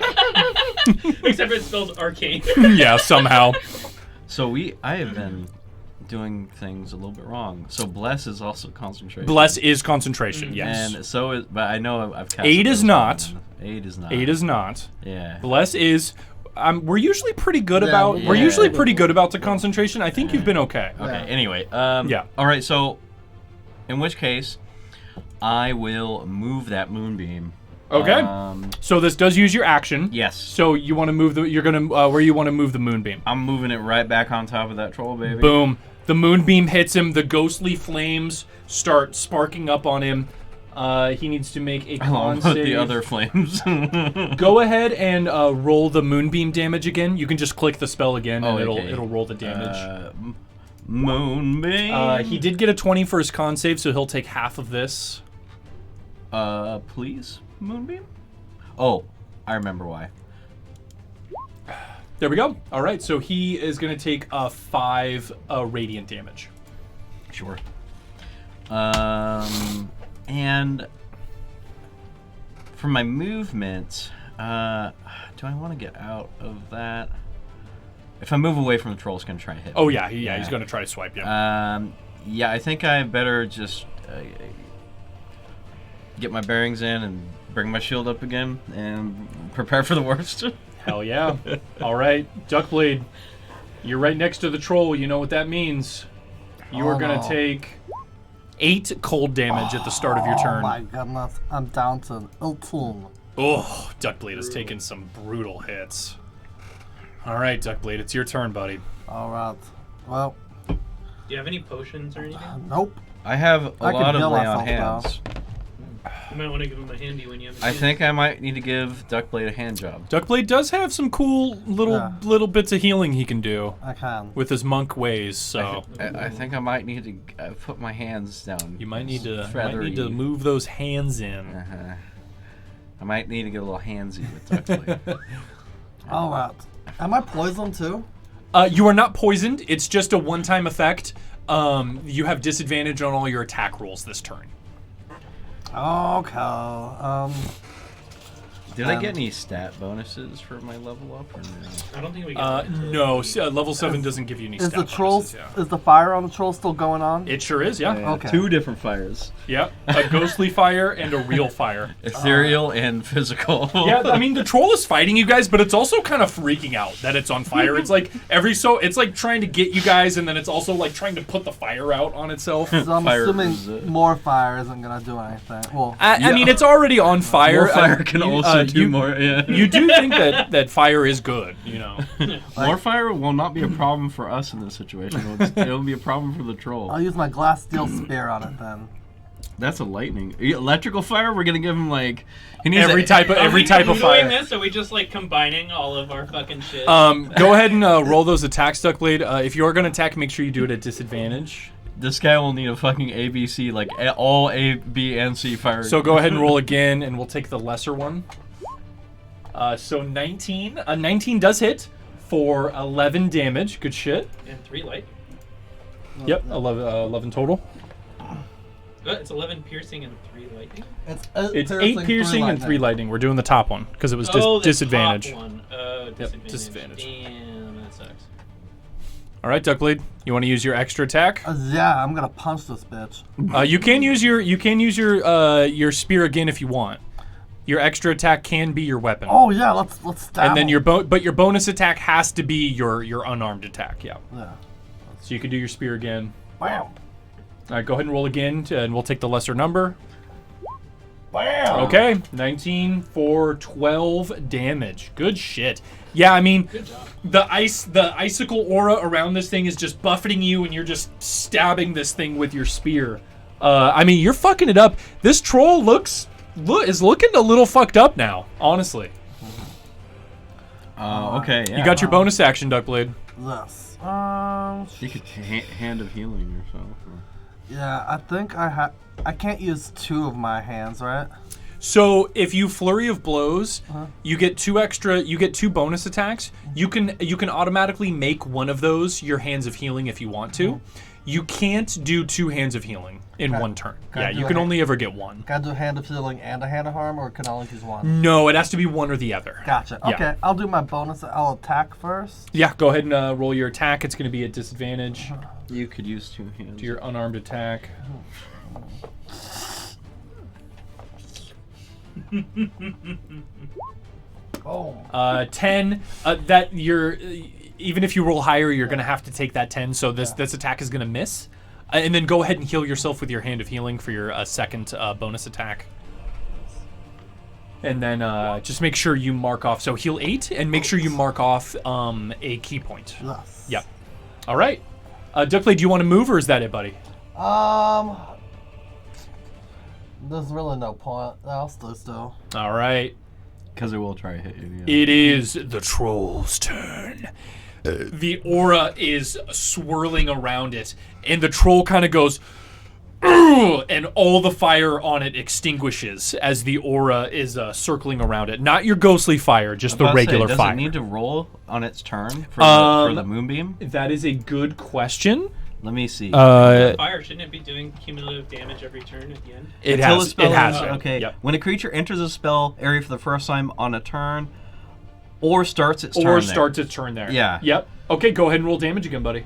Except it spells arcane. Yeah, somehow. So I have been doing things a little bit wrong. So bless is also concentration. Bless is concentration, yes. And so is, but I know I've cast Aid is not. Aid is not. Aid is not. Yeah. Bless is. We're usually pretty good about. We're usually pretty good about the concentration. I think you've been okay. Okay. Anyway. Yeah. All right. So, in which case, I will move that Moonbeam. Okay. So this does use your action. Yes. So you want to move the. You're gonna. Where you want to move the Moonbeam? I'm moving it right back on top of that troll, baby. Boom. The Moonbeam hits him. The ghostly flames start sparking up on him. He needs to make a con save. The other flames. Go ahead and roll the Moonbeam damage again. You can just click the spell again, and okay. it'll roll the damage. Moonbeam. He did get a 20 for his con save, so he'll take half of this. Please, Moonbeam. Oh, I remember why. There we go. All right, so he is going to take 5 radiant damage. Sure. And for my movement, do I want to get out of that? If I move away from the troll, it's going to try to hit me. Oh, yeah, he's going to try to swipe you. Yeah, I think I better just get my bearings in and bring my shield up again and prepare for the worst. Hell yeah. All right, Duckblade, you're right next to the troll. You know what that means. You are gonna take 8 cold damage at the start of your turn. Oh my goodness, I'm down to 18. Oh, Duckblade has taken some brutal hits. All right, Duckblade, it's your turn, buddy. All right. Well. Do you have any potions or anything? Nope. I have a lot of lay on myself, hands. You might want to give him a handy when you have a I chance. think I might need to give Duckblade a hand job. Duckblade does have some cool little bits of healing he can do. I can. With his monk ways, so. I think I might need to put my hands down. You might need to move those hands in. I might need to get a little handsy with Duckblade. All right. Am I poisoned too? You are not poisoned. It's just a one-time effect. You have disadvantage on all your attack rolls this turn. Okay. Did I get any stat bonuses for my level up or no? I don't think we get No, level 7 doesn't give you any Is stat the trolls? bonuses, yeah. Is the fire on the troll still going on? It sure is, yeah. Okay. 2 different fires. Yep, a ghostly fire and a real fire. Ethereal and physical. Yeah, I mean the troll is fighting you guys, but it's also kind of freaking out that it's on fire. It's like it's like trying to get you guys, and then it's also like trying to put the fire out on itself. So I'm assuming more fire isn't gonna do anything. Well, I mean it's already on fire. More fire can also do more. Yeah. You do think that fire is good, you know. More fire will not be a problem for us in this situation. It'll be a problem for the troll. I'll use my glass steel spear on it then. That's a lightning. Electrical fire. We're gonna give him like he needs every type of fire. Doing this? Are we just like combining all of our fucking shit? Go ahead and roll those attacks, Duckblade. If you are gonna attack, make sure you do it at disadvantage. This guy will need a fucking ABC, like all A, B, and C fire. So go ahead and roll again, and we'll take the lesser one. So 19. 19 does hit for 11 damage. Good shit. And 3 light. Yep, 11 total. It's 11 piercing and 3 lightning. It's 8 piercing and 3 lightning. We're doing the top one because it was disadvantage. Top one. Yep, disadvantage. Damn, that sucks. All right, Duckblade. You want to use your extra attack? Yeah, I'm gonna punch this bitch. You can use your spear again if you want. Your extra attack can be your weapon. Oh yeah, let's stab. And then your bonus attack has to be your unarmed attack. Yeah. Yeah. So you can do your spear again. Bam. All right, go ahead and roll again, and we'll take the lesser number. Bam. Okay, 19 for 12 damage. Good shit. Yeah, I mean, the icicle aura around this thing is just buffeting you, and you're just stabbing this thing with your spear. I mean, you're fucking it up. This troll is looking a little fucked up now, honestly. Okay, yeah. You got your bonus action, Duckblade. This. You could hand of healing yourself. Yeah, I think I can't use 2 of my hands, right? So if you flurry of blows, you get 2 bonus attacks. You can automatically make one of those your hands of healing if you want to. You can't do 2 hands of healing in one turn. Yeah, you can only ever get 1. Can I do a hand of healing and a hand of harm, or can I only use 1? No, it has to be one or the other. Gotcha. Yeah. Okay, I'll do my bonus. I'll attack first. Yeah, go ahead and roll your attack. It's going to be at disadvantage. You could use 2 hands. Do your unarmed attack. Oh. 10. That you're even if you roll higher, you're going to have to take that 10. So this attack is going to miss. And then go ahead and heal yourself with your hand of healing for your second bonus attack. And then just make sure you mark off. So heal 8 and make sure you mark off a key point. Yes. Yep. All right. Duckblade, do you want to move or is that it, buddy? There's really no point. I'll stay still. All right. Because it will try to hit you. Yeah. It is the troll's turn. The aura is swirling around it, and the troll kind of goes, "Ugh!" and all the fire on it extinguishes as the aura is circling around it. Not your ghostly fire, just the regular does fire. Does it need to roll on its turn for the Moonbeam? That is a good question. Let me see. Fire, shouldn't it be doing cumulative damage every turn at the end? It has. Okay. Yep. When a creature enters a spell area for the first time on a turn, or starts its turn Or there. starts its turn there. Yeah. Yep. Okay, go ahead and roll damage again, buddy.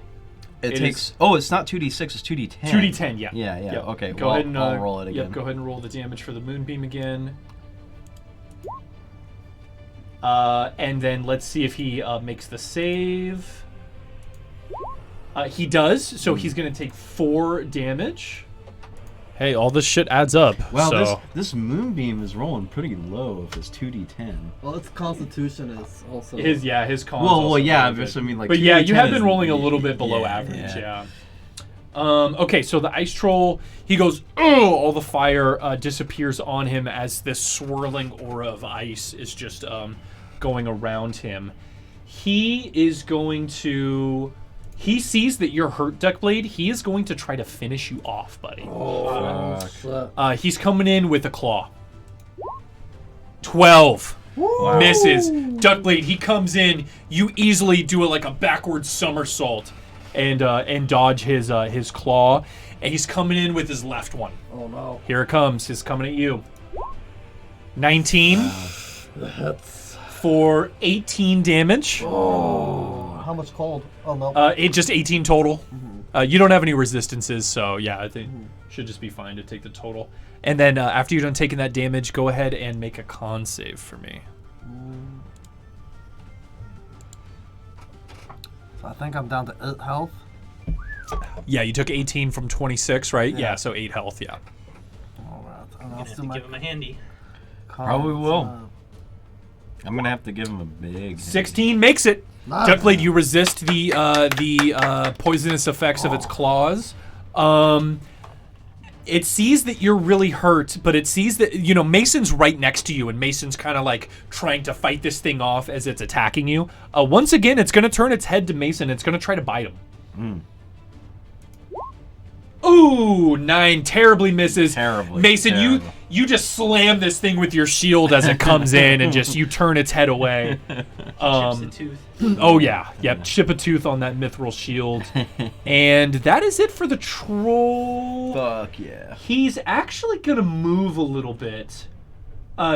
It takes. Oh, it's not 2d6. It's 2d10. 2d10. Yeah. Yeah. Yep. Okay. Go ahead and I'll roll it again. Yep. Go ahead and roll the damage for the Moonbeam again. And then let's see if he makes the save. He does, so he's going to take 4 damage. Hey, all this shit adds up. Wow, so. this Moonbeam is rolling pretty low if it's 2d10. Well, its constitution is also... His con. Well, yeah, I mean, like... But yeah, you 2d10 have been is- rolling a little bit below average, yeah. Okay, so the ice troll, he goes, oh, all the fire disappears on him as this swirling aura of ice is just going around him. He is going to... He sees that you're hurt, Duckblade. He is going to try to finish you off, buddy. He's coming in with a claw. 12. Woo! Misses. Duckblade, he comes in. You easily do like a backward somersault and dodge his claw. And he's coming in with his left one. Oh, no. Here it comes. He's coming at you. 19. That's... For 18 damage. Oh. How much cold? Oh, no. It just 18 total. You don't have any resistances, so yeah, I think should just be fine to take the total. And then after you're done taking that damage, go ahead and make a con save for me. So I think I'm down to 8 health. Yeah, you took 18 from 26, right? Yeah, so 8 health, yeah. All right. And I'm I'll gonna have do to my give him a handy. Probably will. I'm gonna have to give him a big... 16 makes it. Nice. Duckblade, you resist the poisonous effects of its claws. It sees that you're really hurt, but it sees that, you know, Mason's right next to you, and Mason's kind of like trying to fight this thing off as it's attacking you. Once again, it's going to turn its head to Mason. It's going to try to bite him. Ooh, 9 terribly misses. Mason, terrible. you just slam this thing with your shield as it comes in, and just you turn its head away. Chips a tooth. Oh yeah, yep. Chip a tooth on that mithril shield, and that is it for the troll. Fuck yeah. He's actually gonna move a little bit,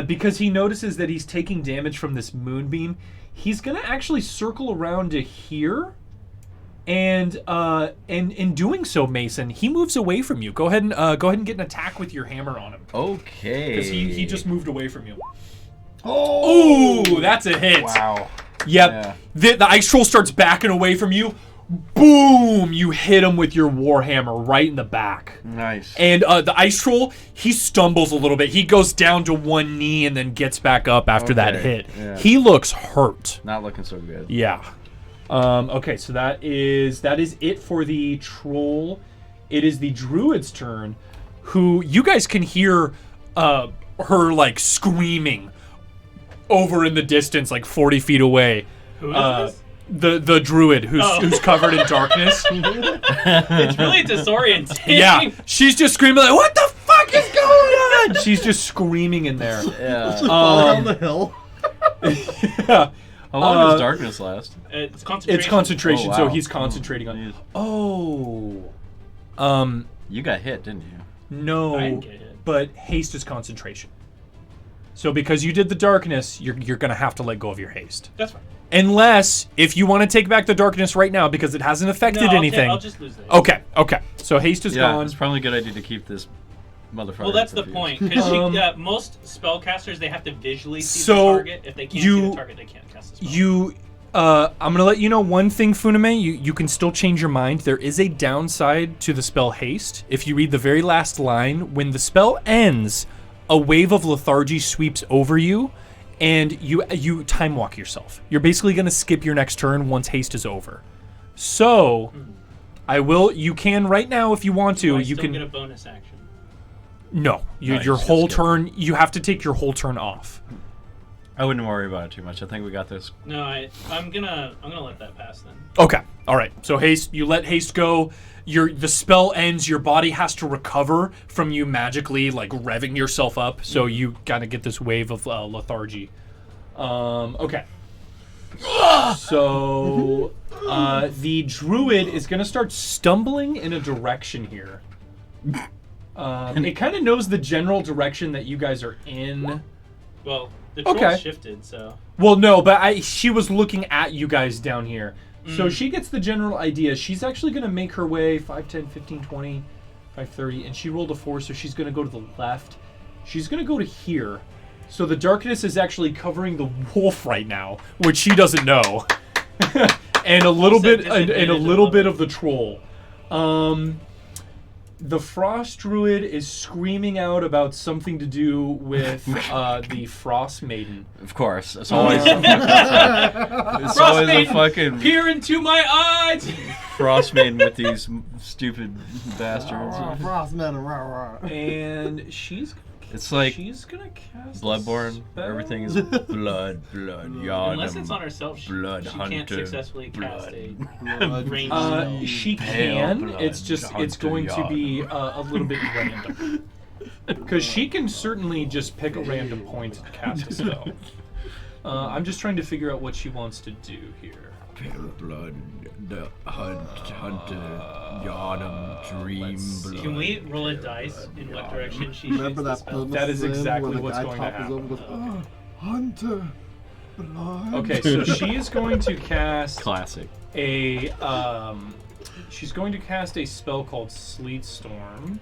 because he notices that he's taking damage from this moonbeam. He's gonna actually circle around to here. And in doing so, Mason, he moves away from you. Go ahead and get an attack with your hammer on him. Okay. Because he just moved away from you. Oh, that's a hit. Wow. Yep. Yeah. The ice troll starts backing away from you. Boom! You hit him with your warhammer right in the back. Nice. And the ice troll, he stumbles a little bit. He goes down to one knee and then gets back up after that hit. Yeah. He looks hurt. Not looking so good. Yeah. Okay, so that is it for the troll. It is the druid's turn, who you guys can hear her like screaming over in the distance, like 40 feet away. Who is The druid who's covered in darkness. It's really disorienting. Yeah, she's just screaming like, "What the fuck is going on?" She's just screaming in there. Yeah. on the hill. Yeah. How long does darkness last? It's concentration. It's concentration, Oh, wow. so he's concentrating on. Oh. You got hit, didn't you? No. I didn't get hit. But haste is concentration. So because you did the darkness, you're gonna have to let go of your haste. That's fine. Unless if you want to take back the darkness right now because it hasn't affected anything. I'll just lose that. Okay. So haste is gone. It's probably a good idea to keep this motherfucker. Well, that's the confused. point. Because most spellcasters, they have to visually see the target. If they can't see the target, they can't cast the spell. I'm gonna let you know one thing, Funame. You can still change your mind. There is a downside to the spell haste. If you read the very last line, when the spell ends, a wave of lethargy sweeps over you, and you time walk yourself. You're basically gonna skip your next turn once haste is over. So, you can right now if you want to. Do I you still can get a bonus action. No, you your just whole skip. turn. You have to take your whole turn off. I wouldn't worry about it too much. I think we got this. No, I'm gonna let that pass then. Okay. All right. So haste. You let haste go. The spell ends. Your body has to recover from you magically, like revving yourself up. So you gotta get this wave of lethargy. Okay. So the druid is gonna start stumbling in a direction here. It kind of knows the general direction that you guys are in. Well, the troll shifted, so. Well, no, but she was looking at you guys down here. So she gets the general idea. She's actually going to make her way 5, 10, 15, 20, 5, 30, and she rolled a 4, so she's going to go to the left. She's going to go to here. So the darkness is actually covering the wolf right now, which she doesn't know. and a little Also bit and a disadvantage little of bit of the troll. The Frost Druid is screaming out about something to do with the Frost Maiden. Of course, it's always Frost a Maiden, fucking peer into my eyes. Frost Maiden with these stupid bastards. Frostman, rah, rah. And she's like gonna cast Bloodborne. a Everything is spell? blood, yawning. Unless it's on herself, she blood can't hunter, successfully cast a Blood. range spell. She Pale can. blood It's just it's going to be a little bit random. Because she can certainly just pick a random point and cast a spell. I'm just trying to figure out what she wants to do here. Pale blood, the hunter, yawning, dream blood. Can we roll a dice in what direction she Remember shoots that the spell? That is scene exactly where the what's guy going to topples happen. over and goes, "Oh, Hunter, blood." Okay, so she is going to cast Classic. she's going to cast a spell called Sleet Storm.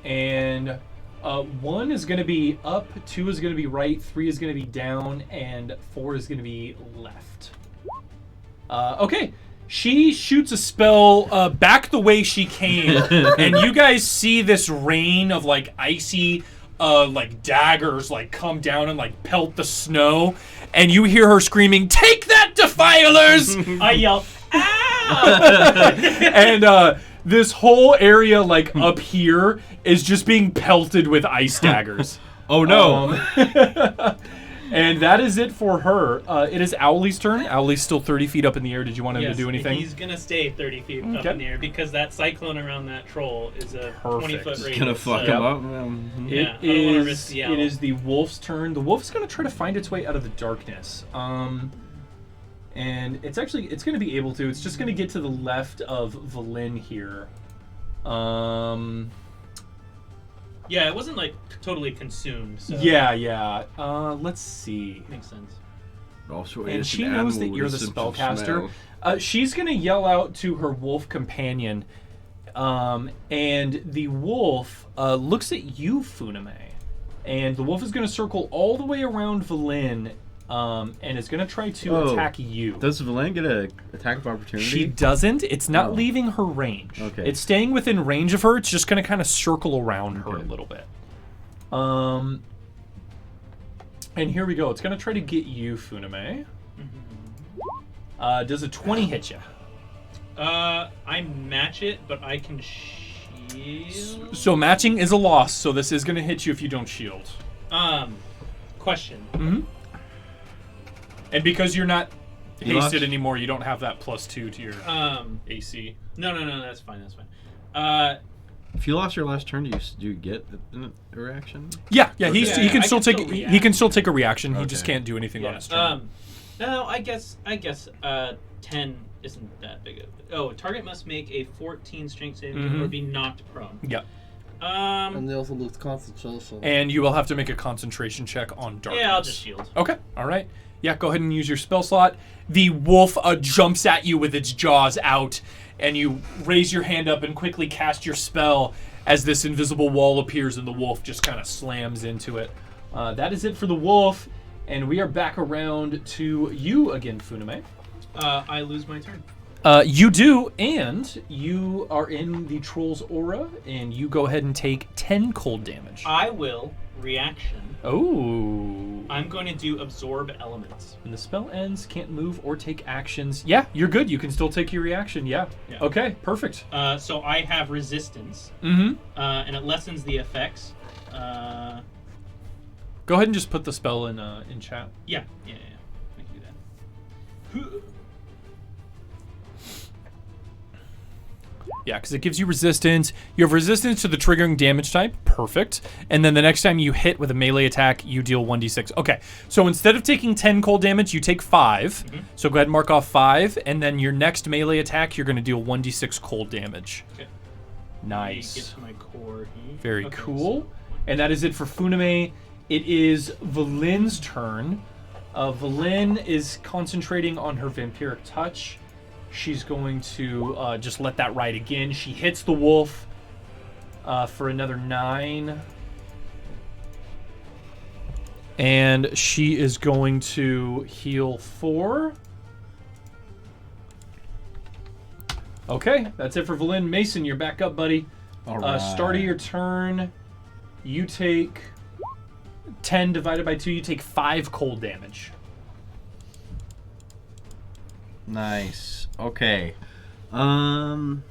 And 1 is going to be up, 2 is going to be right, 3 is going to be down, and 4 is going to be left. Okay, she shoots a spell back the way she came, and you guys see this rain of like icy, like daggers, like come down and like pelt the snow, and you hear her screaming, "Take that, defilers!" I yell, "Ah!" And this whole area, like up here, is just being pelted with ice daggers. Oh no! And that is it for her. It is Owlie's turn. Owlie's still 30 feet up in the air. Did you want him to do anything? He's gonna stay 30 feet up Okay. in the air because that cyclone around that troll is a Perfect. 20-foot It's radius. Gonna fuck so- him up. Yeah, I don't wanna risk It the owl. is the wolf's turn. The wolf's going to try to find its way out of the darkness. And it's going to be able to. It's just going to get to the left of Valin here. Yeah, it wasn't like totally consumed. So Yeah. Let's see. makes sense. Also, And it's she an knows that animal you're with the a sense of spellcaster. smell. She's going to yell out to her wolf companion. And the wolf looks at you, Funame. And the wolf is going to circle all the way around Valin and is going to try to attack you. Does Valan get an attack of opportunity? She doesn't. It's not Oh. leaving her range. Okay. It's staying within range of her. It's just going to kind of circle around her a little bit. And here we go. It's going to try to get you, Funame. Does a 20 hit you? I match it, but I can shield. So matching is a loss, so this is going to hit you if you don't shield. Question. Mm-hmm. And because you're not You lost? hasted anymore, you don't have that +2 to your AC. No, that's fine. If you lost your last turn, do you get a reaction? Yeah. Yeah, He can I still can take. still He react. can still take a reaction. He Okay. just can't do anything on Yeah. his turn. No, I guess 10 isn't that big of. Oh, target must make a 14 strength saving throw or be knocked prone. Yeah. And they also lose concentration. And you will have to make a concentration check on darkness. Yeah, I'll just shield. Okay. All right. Yeah. Go ahead and use your spell slot. The wolf jumps at you with its jaws out, and you raise your hand up and quickly cast your spell as this invisible wall appears, and the wolf just kind of slams into it. That is it for the wolf, and we are back around to you again, Funame. I lose my turn. You do, and you are in the troll's aura, and you go ahead and take 10 cold damage. I will reaction. Oh. I'm going to do absorb elements. When the spell ends, can't move or take actions. Yeah, you're good. You can still take your reaction. Yeah. Yeah. Okay, perfect. So I have resistance, Mm-hmm. and it lessens the effects. Go ahead and just put the spell in chat. Yeah. I can do that. Yeah, because it gives you resistance. You have resistance to the triggering damage type. Perfect. And then the next time you hit with a melee attack, you deal 1d6. Okay, so instead of taking 10 cold damage, you take 5. So go ahead and mark off 5. And then your next melee attack, you're going to deal 1d6 cold damage. Okay. Nice. Get to my core here. Very Okay, cool. And that is it for Funame. It is Valin's turn. Valin is concentrating on her vampiric touch. She's going to just let that ride again. She hits the wolf for another 9. And she is going to heal 4. Okay, that's it for Valin. Mason, you're back up, buddy. All right. Start of your turn, you take 10 divided by 2. You take 5 cold damage. Nice. Okay. I'm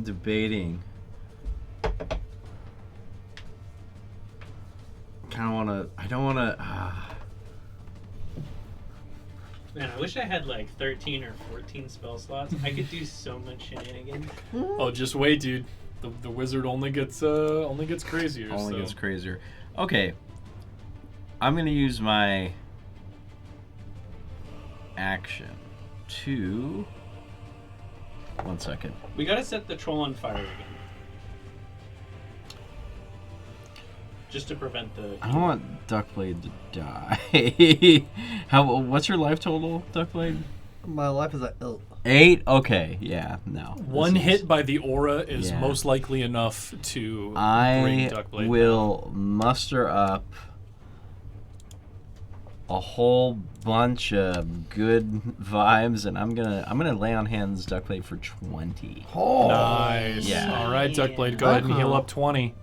debating. I don't wanna. Man, I wish I had like 13 or 14 spell slots. I could do so much shenanigans. Oh, just wait, dude. The wizard only gets crazier. Gets crazier. Okay. I'm gonna use my action to. 1 second. We gotta set the troll on fire again. Just to prevent the... I don't want Duckblade to die. What's your life total, Duckblade? My life is at 8? Okay, yeah, no. One hit by the aura is most likely enough to bring Duckblade will down. muster up a whole bunch of good vibes, and I'm gonna lay on hands Duckblade for 20. Oh, nice. Yeah. All right, Duckblade, go ahead and heal up 20.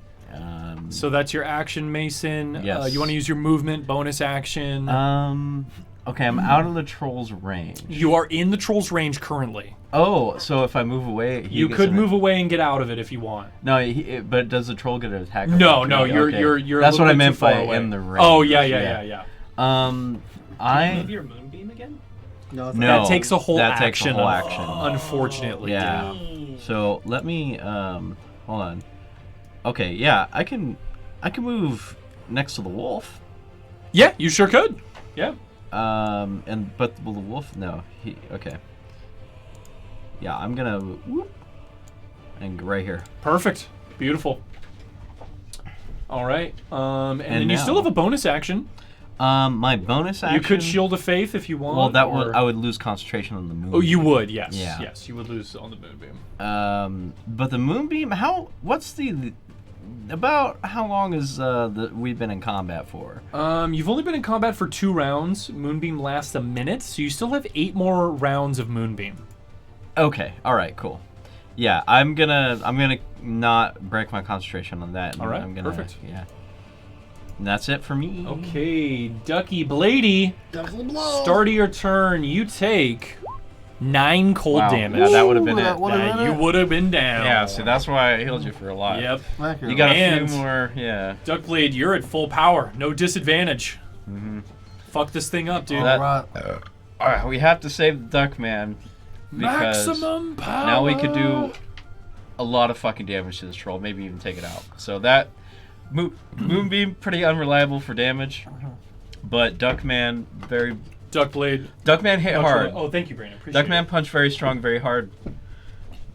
So that's your action, Mason. Yes. You want to use your movement bonus action? Okay, I'm out of the troll's range. You are in the troll's range currently. Oh, so if I move away, you could move away and get out of it if you want. No, but does the troll get an attack? No, you're. That's what I meant by away. in the range. Oh yeah. Can you move your Moonbeam again? No, that takes a whole that action. Takes a whole action. Unfortunately. Yeah. So let me hold on. Okay, yeah, I can move next to the wolf. Yeah, you sure could. Yeah. But will the wolf? No. Okay. Yeah, I'm gonna whoop and right here. Perfect. Beautiful. All right. And then you now, still have a bonus action. My bonus action. You could Shield of Faith if you want. Well, I would lose concentration on the moonbeam. Oh, you would. Yes. Yeah. Yes, you would lose on the moonbeam. But the moonbeam. What's the? About how long is we've been in combat for? You've only been in combat for 2 rounds. Moonbeam lasts a minute, so you still have 8 more rounds of Moonbeam. Okay. All right. Cool. Yeah, I'm gonna not break my concentration on that. All right. I'm gonna, perfect. Yeah. And that's it for me. Okay, Ducky Blady. Start of your turn. You take 9 cold damage. Yeah, that would have been it. You would have been down. Yeah, see, that's why I healed you for a lot. Yep. You got a few more, yeah. Duckblade, you're at full power. No disadvantage. Fuck this thing up, dude. Alright, we have to save the Duckman. Because Maximum power. now we could do a lot of fucking damage to this troll. Maybe even take it out. So that... Moonbeam, pretty unreliable for damage. But Duckman, very... Duckblade. Duckman hit hard. Oh, thank you, Brandon. Appreciate Duckman it. punched very strong, very hard.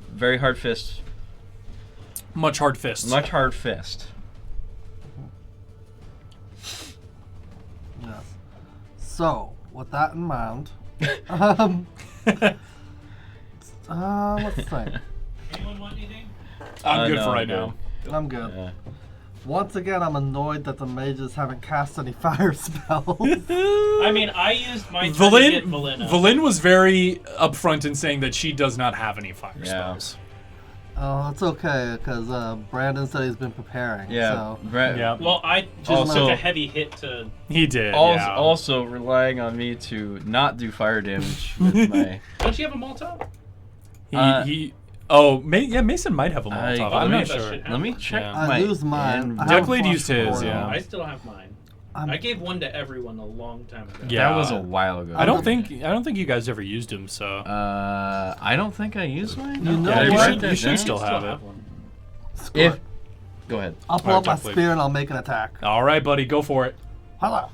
Very hard fist. Much hard fist. Much hard fist. Yes. So, with that in mind, let's think. Anyone want anything? I'm good no, for right I'm now. I'm good. Once again, I'm annoyed that the mages haven't cast any fire spells. I mean, I used my turn to get Valin up. Valin was very upfront in saying that she does not have any fire spells. Oh, that's okay, because Brandon said he's been preparing. Yeah. So. Yeah. Well, I just took a heavy hit to... He did, Also relying on me to not do fire damage with my... Don't you have a Molotov? Mason might have a Molotov. I'm not sure. Let me check I lose mine. Duckblade used his, yeah. I still have mine. I gave one to everyone a long time ago. Yeah, that was a while ago. I don't think you guys ever used him. So I don't think I used mine. You know what? You should still have it. Go ahead. I'll pull up my spear and I'll make an attack. All right, buddy, go for it. Hello.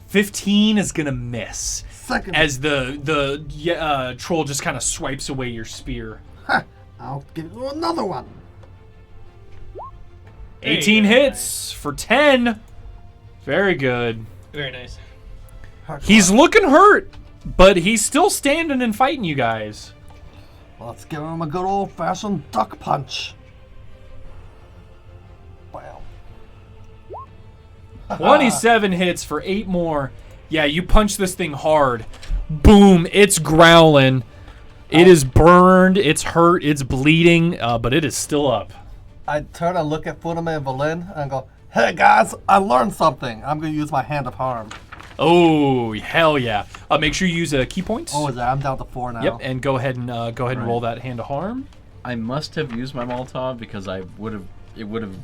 15 is gonna miss. Second. As the troll just kind of swipes away your spear. I'll give you another one. 18 hits for 10. Very good. Very nice. He's looking hurt, but he's still standing and fighting you guys. Let's give him a good old-fashioned duck punch. Wow. 27 hits for 8 more. Yeah, you punch this thing hard. Boom! It's growling. It is burned. It's hurt. It's bleeding. But it is still up. I turn and look at Funame and Berlin and go, "Hey guys, I learned something. I'm gonna use my Hand of Harm." Oh hell yeah! Make sure you use a key point. Oh, is that? I'm down to 4 now. Yep, and go ahead and roll that Hand of Harm. I must have used my Molotov because it would have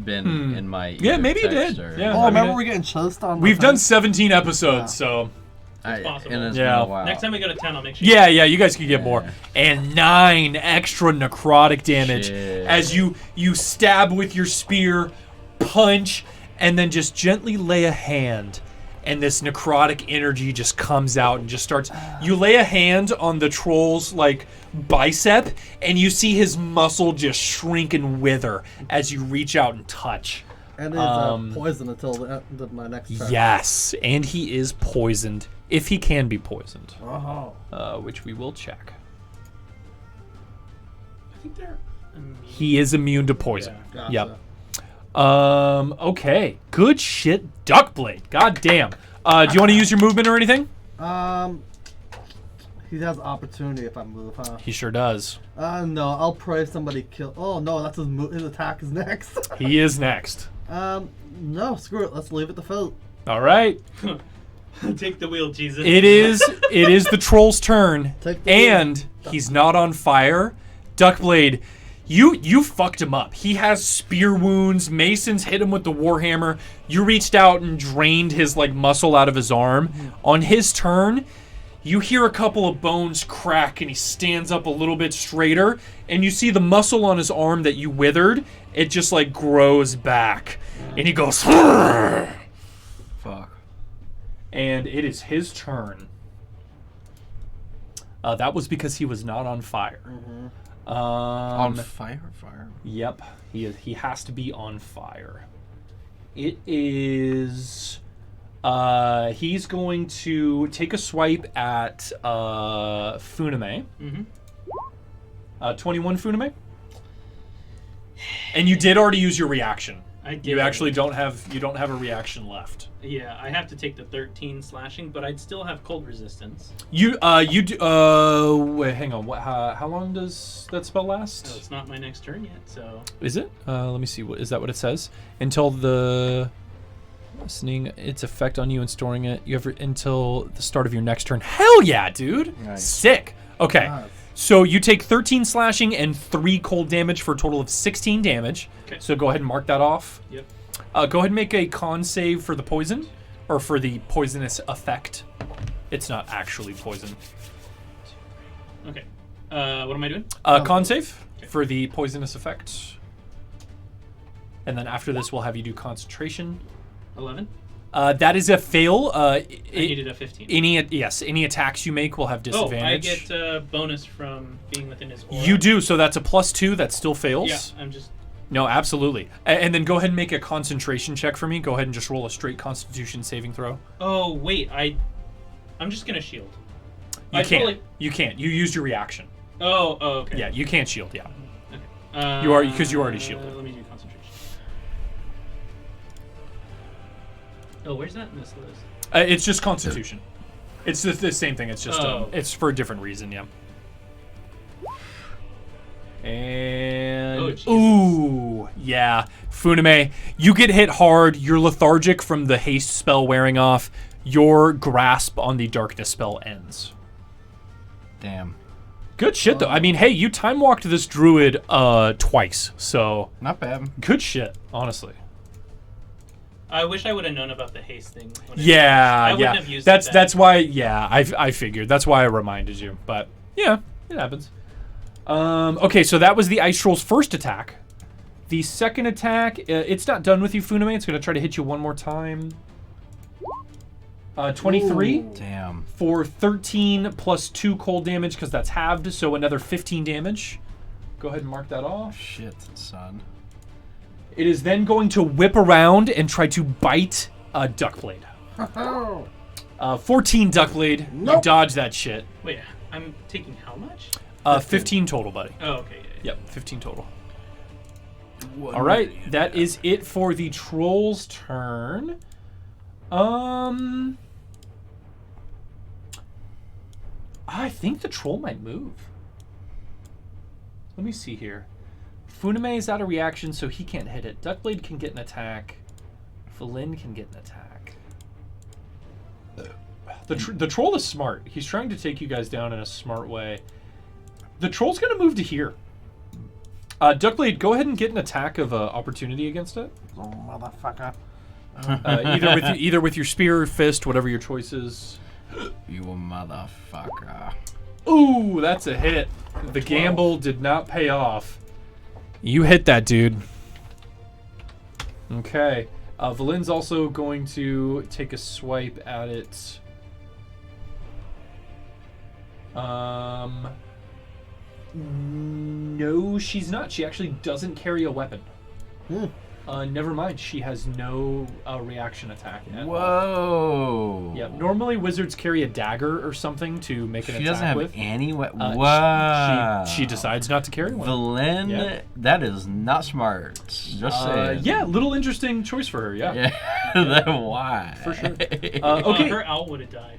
been in my Yeah, maybe you text did. or- Yeah. Oh, remember we getting chased on? We've done 17 episodes, so. It's possible. And it's Yeah. been a while. Next time we go to 10, I'll make sure. Yeah, you guys could get more. And 9 extra necrotic damage Shit. as you stab with your spear, punch, and then just gently lay a hand. And this necrotic energy just comes out and just starts. You lay a hand on the troll's like bicep, and you see his muscle just shrink and wither as you reach out and touch. And it's poison until the end of my next turn. Yes, and he is poisoned if he can be poisoned, Oh. which we will check. I think they're immune. He is immune to poison. Gotcha. Yep. Okay. Good shit, Duckblade. God damn. Do you want to use your movement or anything? He has opportunity if I move, huh? He sure does. No, I'll pray somebody kill. Oh no, that's his attack is next. He is next. No, screw it. Let's leave it to fate. All right. Take the wheel, Jesus. It is the troll's turn, Take the and he's not on fire. Duckblade, you fucked him up. He has spear wounds. Mason's hit him with the warhammer. You reached out and drained his like muscle out of his arm. On his turn, you hear a couple of bones crack, and he stands up a little bit straighter, and you see the muscle on his arm that you withered. It just like grows back, and he goes. Fuck. And it is his turn. That was because he was not on fire. On fire. Yep, he has to be on fire. It is. He's going to take a swipe at Funame. 21 Funame. And you did already use your reaction. I did. You actually don't have a reaction left. Yeah, I have to take the 13 slashing, but I'd still have cold resistance. You do. Wait, hang on. How long does that spell last? So it's not my next turn yet. So Is it? Let me see. Is that what it says? Until the listening its effect on you and storing it. You have until the start of your next turn. Hell yeah, dude! Nice. Sick. Okay. Nice. So you take 13 slashing and 3 cold damage for a total of 16 damage. Okay. So go ahead and mark that off. Yep. Go ahead and make a con save for the poison, or for the poisonous effect. It's not actually poison. Okay. What am I doing? Con save for the poisonous effect. And then after this, we'll have you do concentration. 11. That is a fail. I needed a 15. Any attacks you make will have disadvantage. Oh, I get a bonus from being within his aura. You do, so that's a +2. That still fails. Yeah, I'm just. No, absolutely. And then go ahead and make a concentration check for me. Go ahead and just roll a straight Constitution saving throw. Oh wait, I'm just gonna shield. You can't. You can't. You used your reaction. Oh, okay. Yeah, you can't shield. Yeah. Okay. You are because you already shielded. Let me do concentration. Oh, where's that in this list? It's just Constitution. It's the same thing. It's just it's for a different reason. Yeah. And ooh, yeah, Funame, you get hit hard. You're lethargic from the haste spell wearing off. Your grasp on the darkness spell ends. Damn. Good shit though. I mean, hey, you time walked this druid twice, so Not bad. good shit, honestly. I wish I would have known about the haste thing. Yeah, I wouldn't have used that's it then. that's why. Yeah, I figured. That's why I reminded you. But yeah, it happens. Okay, so that was the Ice Troll's first attack. The second attack, it's not done with you, Funame. It's going to try to hit you one more time. 23. Ooh. Damn. For 13 plus 2 cold damage, because that's halved, so another 15 damage. Go ahead and mark that off. Shit, son. It is then going to whip around and try to bite Duckblade. 14 Duckblade. Nope. You dodge that shit. Wait, I'm taking how much? 15 total, buddy. Oh, okay. Yeah. Yep, 15 total. All right, that is it for the troll's turn. I think the troll might move. Let me see here. Funame is out of reaction, so he can't hit it. Duckblade can get an attack. Valin can get an attack. The troll is smart. He's trying to take you guys down in a smart way. The troll's going to move to here. Duckblade, go ahead and get an attack of opportunity against it. Oh, motherfucker. Either with your spear or fist, whatever your choice is. You motherfucker. Ooh, that's a hit. The gamble did not pay off. You hit that, dude. Okay. Valin's also going to take a swipe at it. No, she's not. She actually doesn't carry a weapon. Never mind. She has no reaction attack. Whoa. Yeah. Normally, wizards carry a dagger or something to make an attack with. She doesn't have any weapon. Wow. She decides not to carry one. Valin, that is not smart. Just saying. Yeah, little interesting choice for her. Yeah. Why? For sure. Okay. Her owl would have died.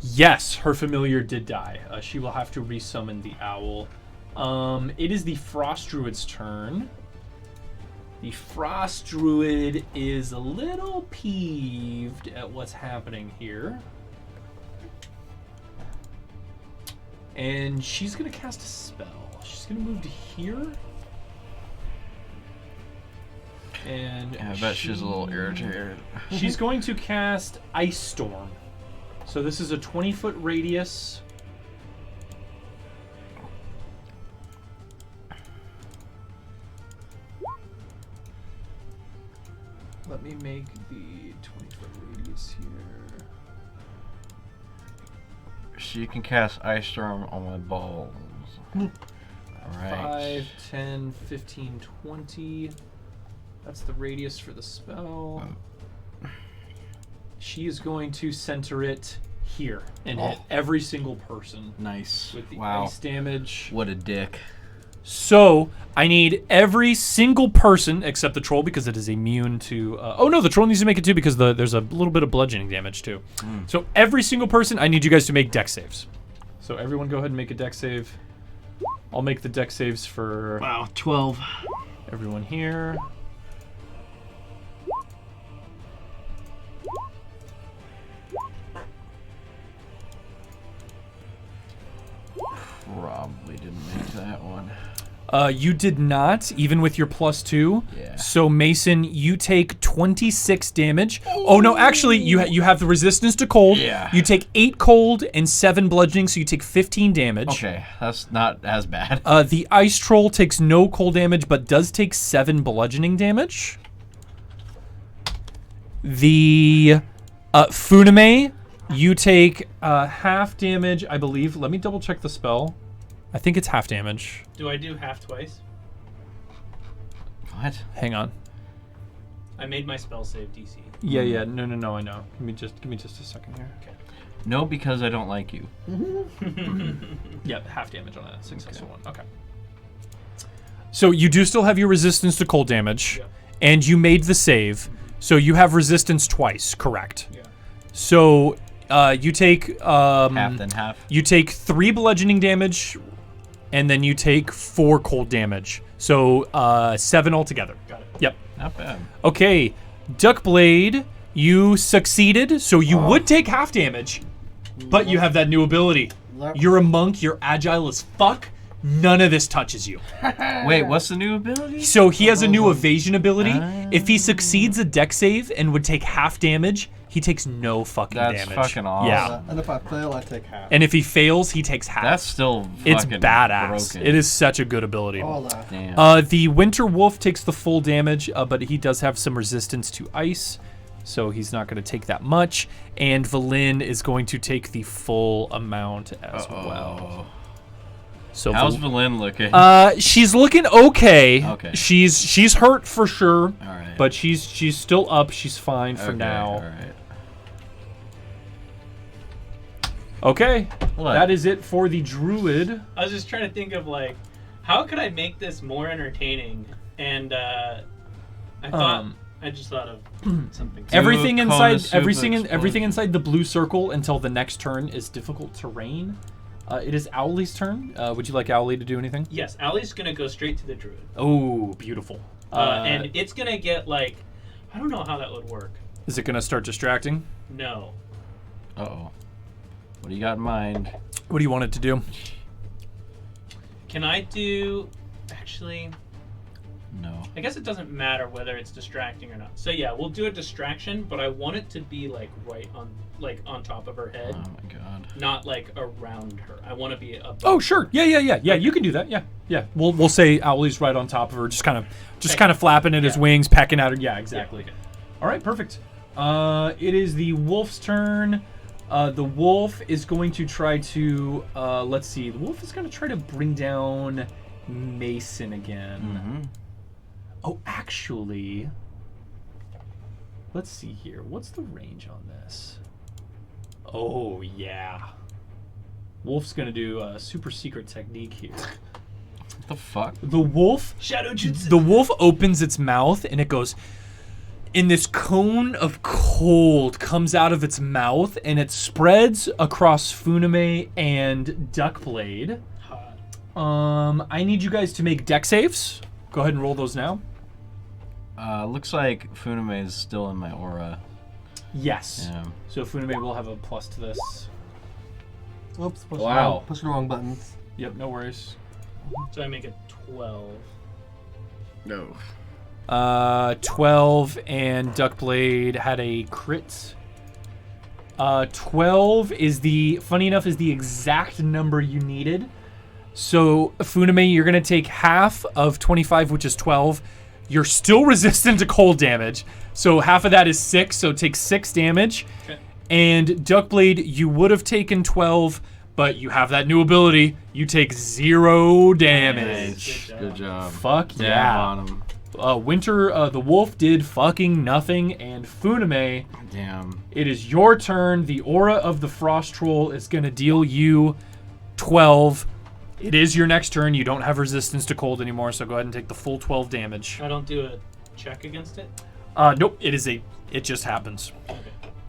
Yes, her familiar did die. She will have to resummon the owl. It is the Frost Druid's turn. The Frost Druid is a little peeved at what's happening here. And she's going to cast a spell. She's going to move to here. And I bet she's a little irritated. She's going to cast Ice Storm. So this is a 20-foot radius. Let me make the 20-foot radius here. She can cast Ice Storm on my balls. Alright. 5, 10, 15, 20. That's the radius for the spell. She is going to center it here and hit every single person. Nice. With the wow. ice damage. What a dick. So I need every single person except the troll because it is immune to. Oh no, the troll needs to make it too because there's a little bit of bludgeoning damage too. So every single person, I need you guys to make dex saves. So everyone, go ahead and make a dex save. I'll make the dex saves for. Wow, 12. Everyone here. Probably didn't make that one. You did not, even with your +2. Yeah. So Mason, you take 26 damage. Oh no, actually, you have the resistance to cold. Yeah. You take 8 cold and 7 bludgeoning, so you take 15 damage. Okay, that's not as bad. The ice troll takes no cold damage, but does take 7 bludgeoning damage. The Funame, you take half damage, I believe. Let me double check the spell. I think it's half damage. Do I do half twice? What? Hang on. I made my spell save DC. Yeah. No, I know. Give me just a second here. Okay. No, because I don't like you. Yeah, half damage on a successful one. Okay. So you do still have your resistance to cold damage, and you made the save. So you have resistance twice, correct? Yeah. So you take half then half. You take 3 bludgeoning damage, and then you take 4 cold damage. So 7 altogether. Got it. Yep. Not bad. Okay, Duckblade, you succeeded, so you would take half damage, but you have that new ability. You're a monk, you're agile as fuck, none of this touches you. Wait, what's the new ability? So he has a new evasion ability. If he succeeds a dex save and would take half damage, he takes no fucking damage. That's fucking awesome. Yeah. And if I fail, I take half. And if he fails, he takes half. That's still It's fucking badass. broken. It is such a good ability. All that. Damn. The Winter Wolf takes the full damage, but he does have some resistance to ice, so he's not going to take that much. And Valin is going to take the full amount as well. So how's Valin looking? She's looking okay. Okay. She's hurt for sure. All right. But she's still up. She's fine for now. All right. Okay. What? That is it for the druid. I was just trying to think of how could I make this more entertaining? And I thought I just thought of something. Everything inside, Konosuba everything inside the blue circle until the next turn is difficult terrain. It is Owlie's turn. Would you like Owlie to do anything? Yes, Allie's gonna go straight to the druid. Oh, beautiful. And it's gonna get like, I don't know how that would work. Is it gonna start distracting? No. Uh-oh. What do you got in mind? What do you want it to do? Can I do? Actually, No. I guess it doesn't matter whether it's distracting or not. So yeah, we'll do a distraction, but I want it to be like right on top of her head. Oh my god. Not like around her. I want to be above. Oh, sure. Yeah. You can do that. Yeah. We'll say Owlie's right on top of her, just kind of flapping at his wings, pecking at her. Yeah, exactly. Yeah, okay. All right, perfect. It is the wolf's turn. The wolf is going to try to, let's see. The wolf is going to try to bring down Mason again. Mm-hmm. Oh, actually, let's see here. What's the range on this? Oh, yeah. Wolf's going to do a super secret technique here. What the fuck? The wolf, Shadow Jutsu. the wolf opens its mouth and it goes, and this cone of cold comes out of its mouth and it spreads across Funame and Duckblade. I need you guys to make deck saves. Go ahead and roll those now. Looks like Funame is still in my aura. Yes. Yeah. So Funame will have a plus to this. Oops, Wow. push the wrong buttons. Yep, no worries. So I make it 12. No. 12 and Duckblade had a crit. 12 is funny enough, is the exact number you needed. So Funame, you're gonna take half of 25, which is 12. You're still resistant to cold damage, so half of that is 6, so take 6 damage. Okay. And Duckblade, you would have taken 12, but you have that new ability. You take 0 damage. Good job. Fuck Damn yeah. on him. Winter, the wolf did fucking nothing, and Funame, Damn. it is your turn. The aura of the frost troll is gonna deal you 12. It is your next turn. You don't have resistance to cold anymore, so go ahead and take the full 12 damage. I don't do a check against it. Nope. It just happens. Okay.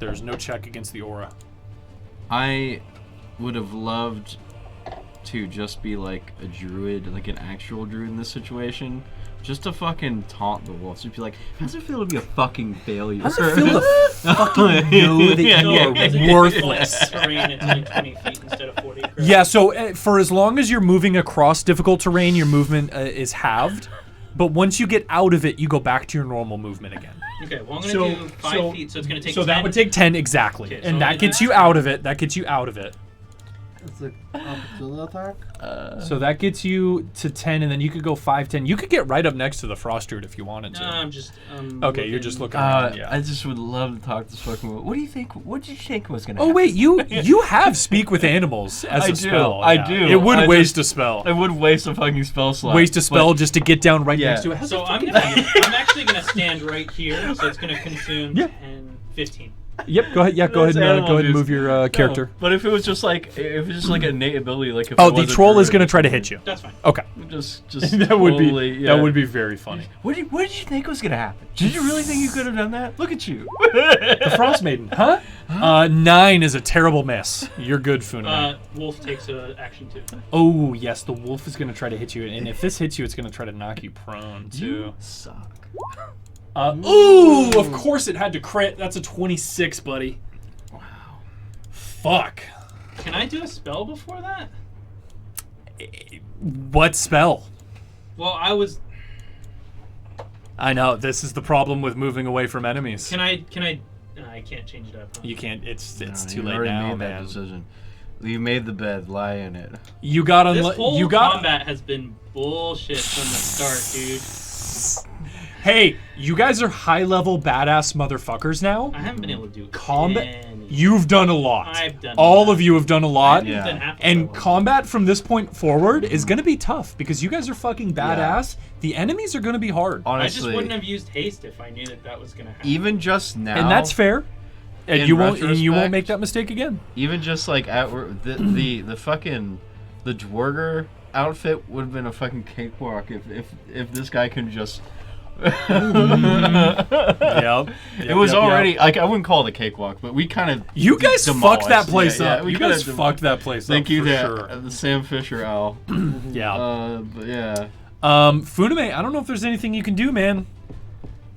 There's no check against the aura. I would have loved to just be like a druid, like an actual druid in this situation. Just to fucking taunt the wolves. Just be like, how's it feel to be a fucking failure? How's it feel to fucking know that you are worthless? Terrain, it's like 20 feet instead of 40. Correct? Yeah, so for as long as you're moving across difficult terrain, your movement is halved. But once you get out of it, you go back to your normal movement again. Okay, well, I'm going to do 5 feet, so it's going to take 10. So that would take 10, exactly. Okay, so and that gets you out of it. That gets you out of it. It's an opportunity attack. So that gets you to 10, and then you could go 5, 10. You could get right up next to the frost druid if you wanted to. No, I'm just. Okay, you're just looking around, yeah. I just would love to talk to this fucking wolf. What do you think? What did you think was gonna happen? Oh wait, you have speak with animals as a spell. I yeah. do. It would waste a spell. It would waste a fucking spell slot. Waste a spell just to get down right next to it. So I'm actually gonna stand right here, so it's gonna consume 10, 15. Yep, go ahead. Yeah, go ahead and move your character. No, but if it was just like an innate ability, like if oh, the troll is gonna try to hit you. That's fine. Okay. Just that would be that would be very funny. What did you think was gonna happen? Did you really think you could have done that? Look at you. The Frost Maiden, huh? 9 is a terrible miss. You're good, Funame. Wolf takes an action too. Oh yes, the wolf is gonna try to hit you, and if this hits you, it's gonna try to knock you prone too. You suck. Ooh, of course it had to crit. That's a 26, buddy. Wow. Fuck. Can I do a spell before that? What spell? Well, I know, this is the problem with moving away from enemies. Can I I can't change it up. Huh? You can't, it's too you late already now, made man. that decision. You made the bed, lie in it. You got This whole combat has been bullshit from the start, dude. Hey, you guys are high-level badass motherfuckers now. I haven't been able to do combat. any. You've done a lot. I've done all of you have done a lot. I haven't done half of and what I combat from this point forward is going to be tough because you guys are fucking badass. The enemies are going to be hard. Honestly, I just wouldn't have used haste if I knew that was going to happen. Even just now, and that's fair. And in you won't retrospect, make that mistake again. Even just like the fucking the Dwarger outfit would have been a fucking cakewalk if this guy can just It was already like I wouldn't call it a cakewalk, but we kind of You guys fucked that place up. we You guys fucked that place Thank up. you, for that sure. the Sam Fisher owl. Yeah. But yeah. Funame, I don't know if there's anything you can do, man.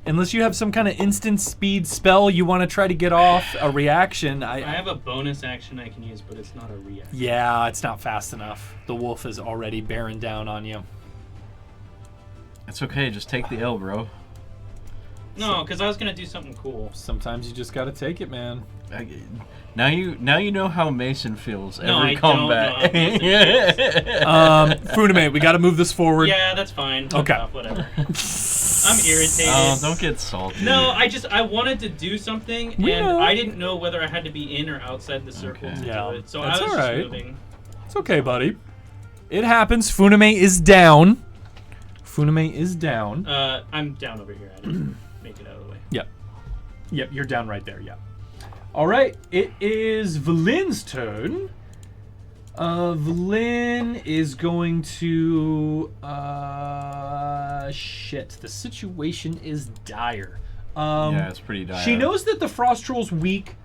Unless you have some kind of instant speed spell you want to try to get off a reaction. I have a bonus action I can use, but it's not a reaction. Yeah, it's not fast enough. The wolf is already bearing down on you. It's okay, just take the L, bro. No, because I was gonna do something cool. Sometimes you just gotta take it, man. Now you know how Mason feels No, every I combat. don't know how Mason Funame, we gotta move this forward. Yeah, that's fine. Okay. Whatever. I'm irritated. Oh, don't get salty. No, I wanted to do something, We and know. I didn't know whether I had to be in or outside the circle to Yeah, do it. So that's I was alright. just moving. It's okay, buddy. It happens. Funame is down. Funame is down. I'm down over here. I didn't make it out of the way. Yep. Yep, you're down right there, yeah. Alright, it is Valin's turn. Valin is going to... shit, the situation is dire. Yeah, it's pretty dire. She knows that the Frost Troll's weak.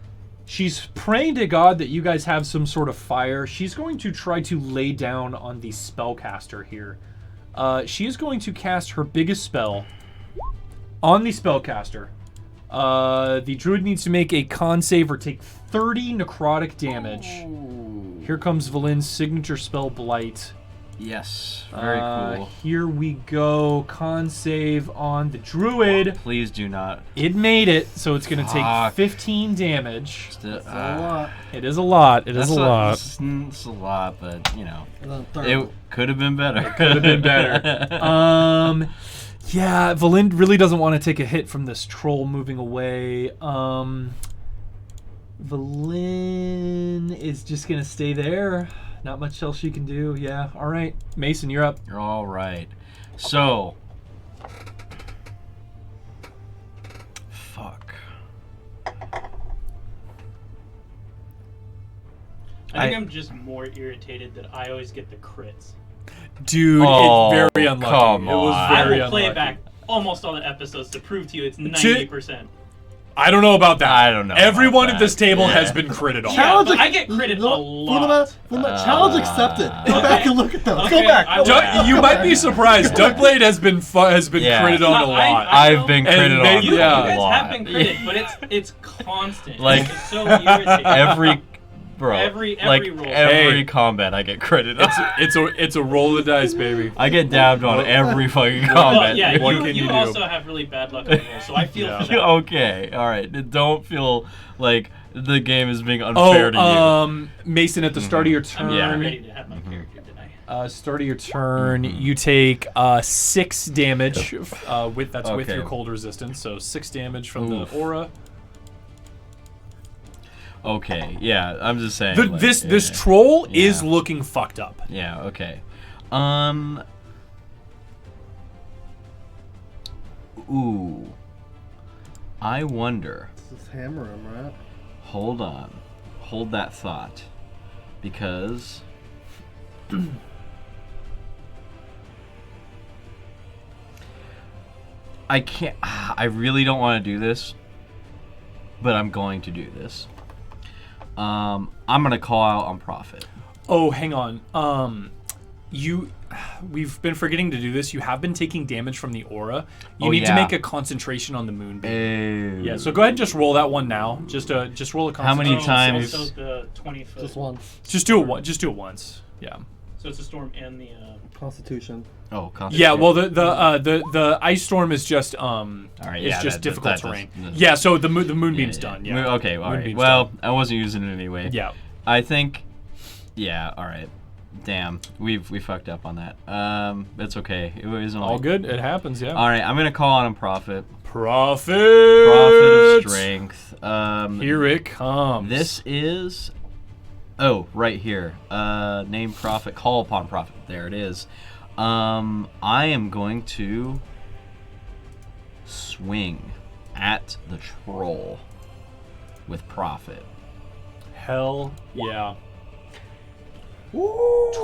She's praying to God that you guys have some sort of fire. She's going to try to lay down on the spellcaster here. She is going to cast her biggest spell on the spellcaster. The druid needs to make a con save or take 30 necrotic damage. Here comes Valin's signature spell, Blight. Yes, very cool. Here we go. Con save on the druid. Please do not. It made it, so it's going to take Fuck. 15 damage. That's a lot. It is a lot. It is a lot. It's a lot, but you know, It it could have been better. It could have been better. Yeah, Valin really doesn't want to take a hit from this troll moving away. Valin is just going to stay there. Not much else she can do. Yeah, all right. Mason, you're up. You're all right. So, fuck. I think I'm just more irritated that I always get the crits. Dude, Oh, it's very unlucky. come It was on. very I will play unlucky. back almost all the episodes to prove to you it's 90%. I don't know about that. I don't know. Everyone about at this that. table Yeah. has been critted on. Yeah, but I get critted a lot. Challenge accepted. Go back and look at those. Okay, Go back. I will. You might be surprised. Duckblade has been Yeah. critted on a No, lot. I've been And critted they- on You yeah. a guys lot. have been critted, but it's constant. Like, it's so irritating. Every bro, Every like roll. every Hey. combat I get critted on. It's a roll of the dice, baby. I get dabbed on every fucking Well, combat. yeah, What you can you do? also have really bad luck on rolls, so I feel Yeah. for that. Okay, all right. Don't feel like the game is being unfair to you. Mason, at the start of your I'm turn, not ready to have my character tonight. start of your turn, you take 6 damage. With Okay. your cold resistance, so 6 damage from Oof. the aura. Okay, yeah. I'm just saying. like, This yeah. troll is Yeah. looking fucked up. Yeah. Okay. Ooh. I wonder. Just hammer him, right? Hold on. Hold that thought. Because I can't I really don't want to do this, but I'm going to do this. I'm going to call out on Prophet. Oh, hang on. We've been forgetting to do this. You have been taking damage from the aura. You need to make a concentration on the Moonbeam. Yeah, so go ahead and just roll that one now. Just roll a concentration. How many times? So the 20 foot. Just once. Just do it once. Yeah. So it's a storm and the. Constitution. Oh, Constitution. Yeah, well the ice storm is just right, it's yeah, just difficult that terrain. does- Yeah, so the Moonbeam's done. Yeah. Okay, all right. Moonbeam's Well, done. I wasn't using it anyway. Yeah. I think. Yeah. All right. Damn, we fucked up on that. It's okay. It was only All good. It happens. Yeah. All right, I'm gonna call on Prophet. Prophet. Prophet of Strength. Here it comes. This is. Oh, right here. Name Prophet. Call upon Prophet. There it is. I am going to swing at the troll with Prophet. Hell yeah.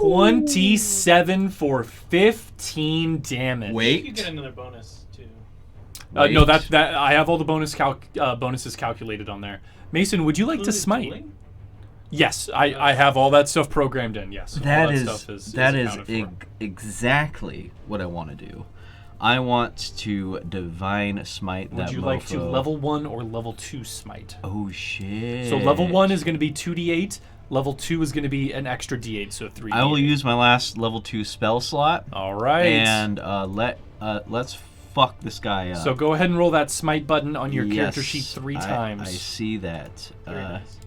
27 for 15 damage. You Wait. get another bonus too. No, that I have all the bonuses calculated on there. Mason, would you like to smite? Dueling? Yes, I have all that stuff programmed in. Yes, That all is stuff is accounted for. exactly what I want to do. I want to divine smite that Would you like to mofo. level 1 or level 2 smite? Oh shit! So level 1 is going to be 2d8. Level 2 is going to be an extra d8, so 3d8. I will use my last level 2 spell slot. All right. And let's fuck this guy up. So go ahead and roll that smite button on your character sheet 3 times. I see that. Very nice.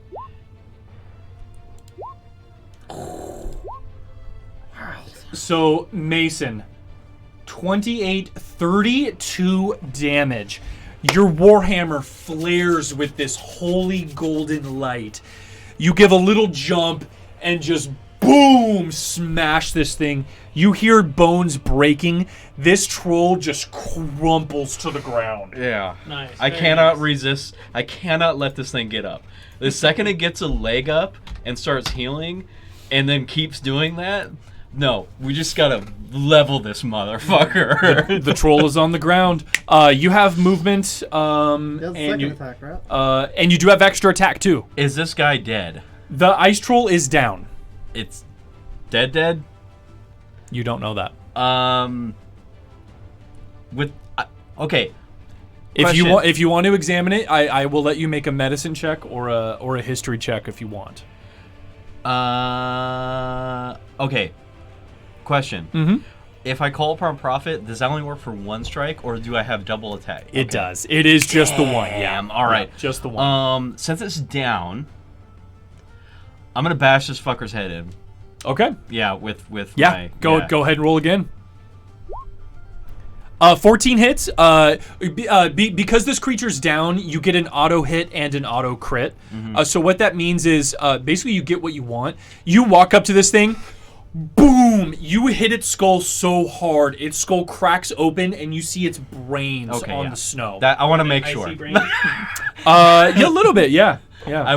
So Mason, 28, 32 damage. Your warhammer flares with this holy golden light. You give a little jump and just boom, smash this thing. You hear bones breaking. This troll just crumples to the ground. Yeah. Nice. I very cannot nice. resist. I cannot let this thing get up. The second it gets a leg up and starts healing and then keeps doing that, no, we just gotta level this motherfucker. The troll is on the ground. You have movement, He has a and second you attack, right? and you do have extra attack too. Is this guy dead? The ice troll is down. It's dead? You don't know that. Okay. If you Question. want to examine it, I will let you make a medicine check or a history check if you want. Okay. Question. Mm-hmm. If I call upon Prophet, does that only work for one strike, or do I have double attack? It does. It is just the one. Yeah. Damn, all right. Yeah, just the one. Since it's down, I'm gonna bash this fucker's head in. Okay. Yeah, with Yeah. my Go ahead and roll again. 14 hits. Because this creature's down, you get an auto hit and an auto crit. Mm-hmm. So what that means is basically you get what you want. You walk up to this thing, boom! You hit its skull so hard, its skull cracks open, and you see its brains on the snow. That I want to make Icy sure. brain. Yeah, a little bit. Yeah. Yeah. I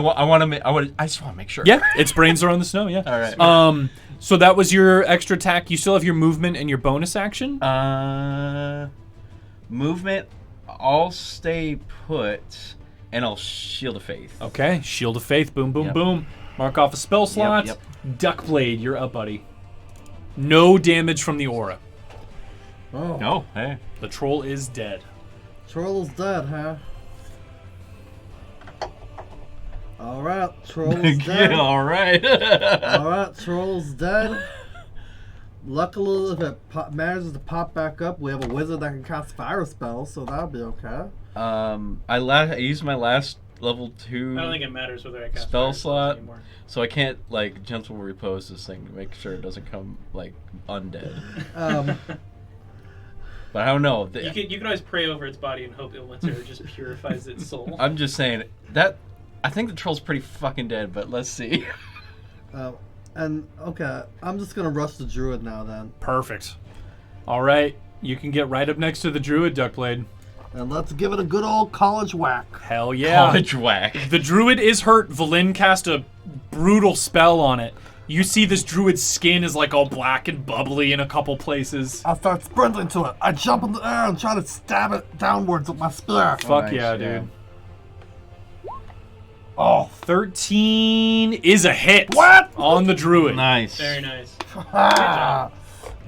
just want to make sure. Yeah, its brains are on the snow. Yeah. All right. So that was your extra attack. You still have your movement and your bonus action. Movement. I'll stay put, and I'll shield of faith. Okay, shield of faith. Boom, boom, Yep. boom. Mark off a spell slot. Yep. Duckblade, you're up, buddy. No damage from the aura. Oh. No. Hey. The troll is dead. Troll's dead, huh? Alright, Troll's dead. Yeah, all right. Alright, Troll's dead. Luckily, if it manages to pop back up, we have a wizard that can cast fire spells, so that'll be okay. I used my last level 2 I don't think it matters whether I cast spell fire spells slot, anymore. so I can't like gentle repose this thing to make sure it doesn't come like undead. But I don't know. You can always pray over its body and hope Illimancer just purifies its soul. I'm just saying that I think the troll's pretty fucking dead, but let's see. And okay, I'm just gonna rush the druid now then. Perfect. All right, you can get right up next to the druid, Duckblade. And let's give it a good old college whack. Hell yeah. College whack. The druid is hurt. Valen cast a brutal spell on it. You see this druid's skin is like all black and bubbly in a couple places. I start sprinting to it. I jump in the air and try to stab it downwards with my spear. Fuck nice, yeah, yeah. dude. Oh, 13 is a hit. What? On the druid. Nice. Very nice.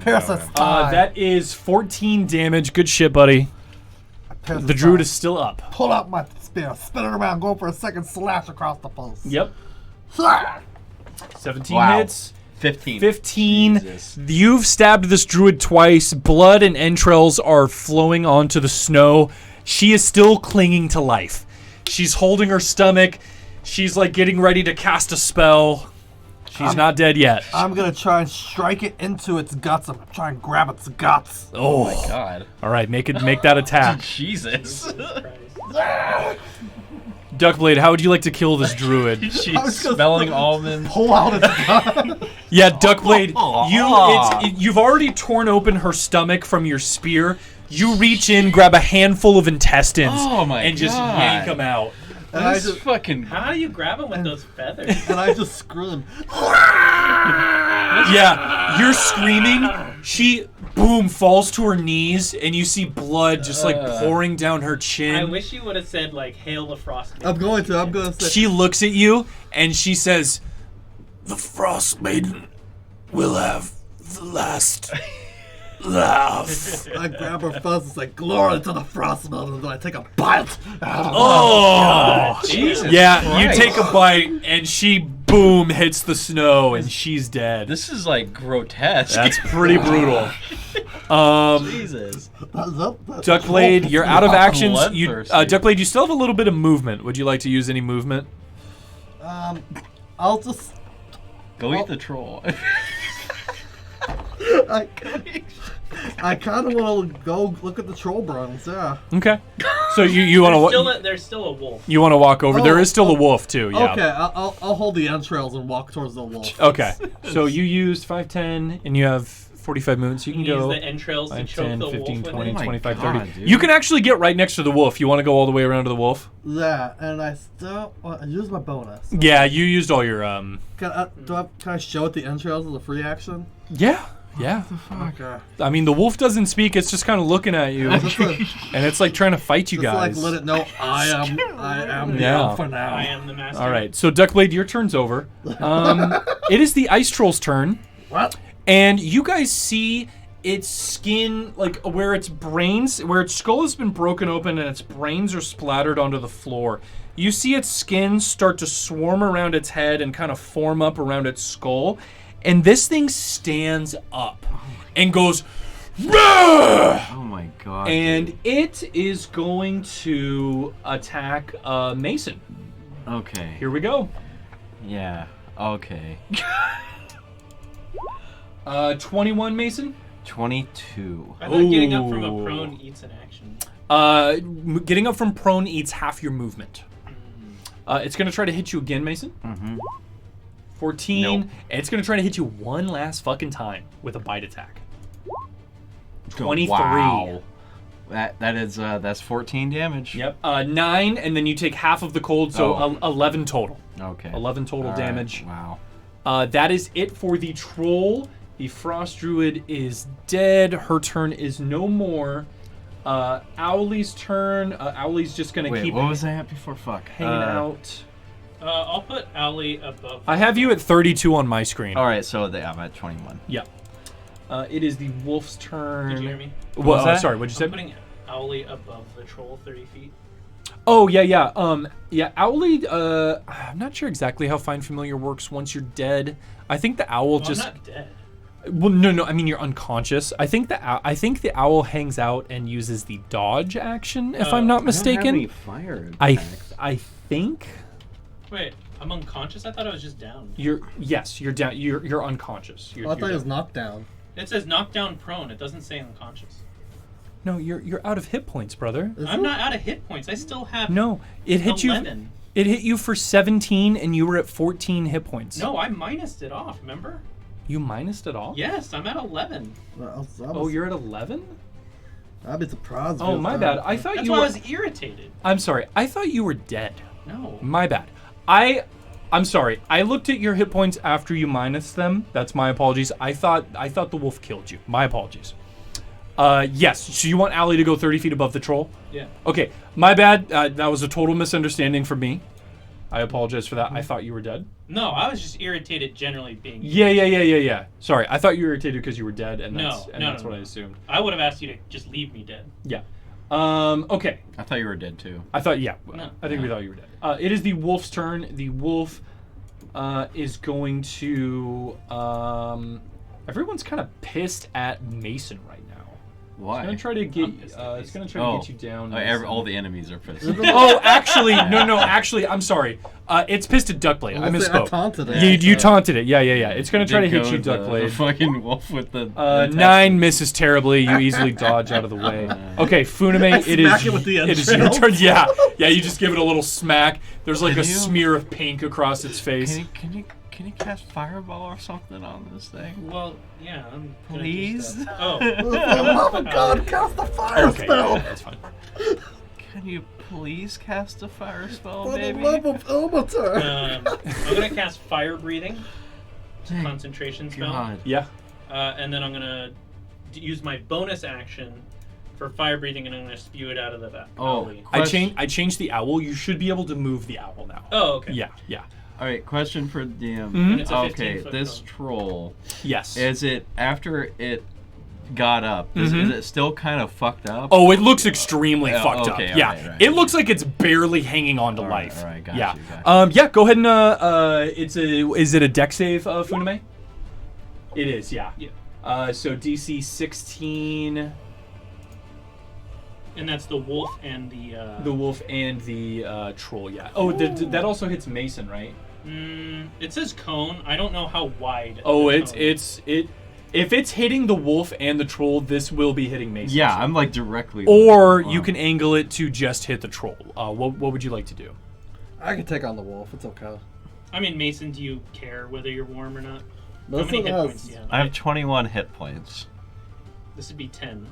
Pierce its thigh. That is 14 damage. Good shit, buddy. Pierce The its druid thigh. is still up. Pull out my spear, spin it around, go for a second slash across the post. Yep. Ah! 17 Wow. hits. 15. 15. Jesus. You've stabbed this druid twice. Blood and entrails are flowing onto the snow. She is still clinging to life. She's holding her stomach. She's like getting ready to cast a spell. She's not dead yet. I'm gonna try and strike it into its guts and try and grab its guts. Oh my god. All right, make that attack. Jesus. Duckblade, how would you like to kill this druid? She's smelling almonds. Pull out its gut. Yeah, Duckblade, you've already torn open her stomach from your spear. You reach in, grab a handful of intestines, Oh my and just God. yank them out. And I This just, fucking. How do you grab him with those feathers? and I just scream. Yeah, you're screaming. She, boom, falls to her knees, and you see blood just like pouring down her chin. I wish you would have said like "Hail the Frost Maiden." I'm going to say. She looks at you and she says, "The Frost Maiden will have the last laugh." I grab her fuzz and say, "Glory to the Frost Maiden," and then I take a bite. Oh, Jesus yeah, Christ. you take a bite and she, boom, hits the snow and she's dead. This is like grotesque. That's pretty brutal. Jesus. Duckblade, you're out of actions. You, Bloodthirsty. Duckblade, you still have a little bit of movement. Would you like to use any movement? I'll just. Go eat the troll. I kind of want to go look at the troll bones. Yeah. Okay. So you want to There's still a wolf. you want to walk over? There is still a wolf too. Yeah. Okay, I'll hold the entrails and walk towards the wolf. Okay. So you used 5, 10, and you have 45 movements. You can Use go the entrails to 5, choke 10, the 15, wolf 20, with it. 25, God, 30. dude. You can actually get right next to the wolf. You want to go all the way around to the wolf? Yeah, and I still I use my bonus. Yeah, you used all your Can I show it the entrails as a free action? Yeah. Yeah. Okay. I mean, the wolf doesn't speak. It's just kind of looking at you, Just to, and it's like trying to fight you just guys. like let it know I am the Yeah. alpha now. I am the master. All right. So Duckblade, your turn's over. It is the ice troll's turn. What? And you guys see its skin, like where its skull has been broken open and its brains are splattered onto the floor. You see its skin start to swarm around its head and kind of form up around its skull. And this thing stands up and goes, "Rah!" Oh my god. And it is going to attack Mason. Okay. Here we go. Yeah. Okay. 21, Mason. 22. I thought getting up from Ooh. a prone eats an action. Getting up from prone eats half your movement. It's going to try to hit you again, Mason. Mm-hmm. 14. Nope. And it's going to try to hit you one last fucking time with a bite attack. 23. Wow. That is that's 14 damage. Yep. 9, and then you take half of the cold, so 11 total. Okay. 11 total All right. damage. Wow. That is it for the troll. The frost druid is dead. Her turn is no more. Owlie's turn. Owlie's just gonna Wait, keep what was that before? Fuck. hanging out. I'll put Owlie above. I have you at 32 on my screen. All right, so I'm at 21. Yeah. It is the wolf's turn. Did you hear me? What was that? Sorry, what'd you say? I'm putting Owlie above the troll 30 feet. Oh, yeah. Owlie, I'm not sure exactly how Find Familiar works once you're dead. I think the owl I'm just... not dead. Well, no, I mean you're unconscious. I think the owl hangs out and uses the dodge action, if I'm not mistaken. Fire I think Wait, I'm unconscious? I thought I was just down. you're down. You're unconscious. You're, I thought you're it was down. knocked down. It says knocked down prone. It doesn't say unconscious. No, you're out of hit points, brother. it? I'm not out of hit points. I still have No, it hit 11. you. It hit you for 17, and you were at 14 hit points. No, I minused it off, remember? You minused it all? Yes, I'm at 11. Oh, you're at 11? I'd be surprised. if Oh, it was my that. bad. I thought That's you why were. I was irritated. I'm sorry. I thought you were dead. No. My bad. I'm sorry. I looked at your hit points after you minused them. That's my apologies. I thought the wolf killed you. My apologies. Yes. So you want Allie to go 30 feet above the troll? Yeah. Okay. My bad. That was a total misunderstanding from me. I apologize for that. I thought you were dead. No, I was just irritated generally being. Yeah. Sorry. I thought you were irritated because you were dead, and that's No. what I assumed. I would have asked you to just leave me dead. Yeah. Okay. I thought you were dead too. I thought, yeah. No. I think we thought you were dead. It is the wolf's turn. The wolf is going to. Everyone's kind of pissed at Mason right now. Why? It's gonna try to get. I'm pissed at It's gonna try to get you down. Mason. All the enemies are pissed. Oh, actually, no. Actually, I'm sorry. It's pissed at Duckblade. I misspoke. I taunted it. You taunted it. Yeah. It's gonna try to hit you, The Duckblade. fucking wolf with the. 9 misses terribly. You easily dodge out of the way. Okay, Funame, it smack it with the is your entrails. turn. Yeah. You just give it a little smack. There's like Can a you- smear of pink across its face. Can you cast fireball or something on this thing? Well, yeah. I'm gonna do Please? stuff. Oh. Oh my God! Cast the fire Okay, spell. that's fine. Can you please cast a fire spell, For the baby? love of Ilmater. I'm gonna cast fire breathing. It's a concentration spell. God. Yeah. And then I'm gonna use my bonus action for fire breathing, and I'm going to spew it out of the vat. Oh, I changed the owl. You should be able to move the owl now. Oh, okay. Yeah, yeah. All right, question for DM. Mhm. It's a 15 Okay, foot this cone. troll. Yes. Is it after it got up? Is it still kind of fucked up? Oh, it looks extremely fucked okay, up. Yeah, alright, it looks like it's barely hanging on to life. All right, got yeah. you, got Yeah. Go ahead and is it a dex save, Funame? It is. Yeah. Yeah. So DC 16. And that's the wolf and the. The wolf and the troll. Yeah. Oh, that also hits Mason, right? It says cone. I don't know how wide. Oh, the it's cone is. If it's hitting the wolf and the troll, this will be hitting Mason. Yeah, I'm like directly. Or you can angle it to just hit the troll. What would you like to do? I can take on the wolf. It's okay. I mean, Mason, do you care whether you're warm or not? How Listen many hit us. points do you have? I have 21 hit points. This would be 10.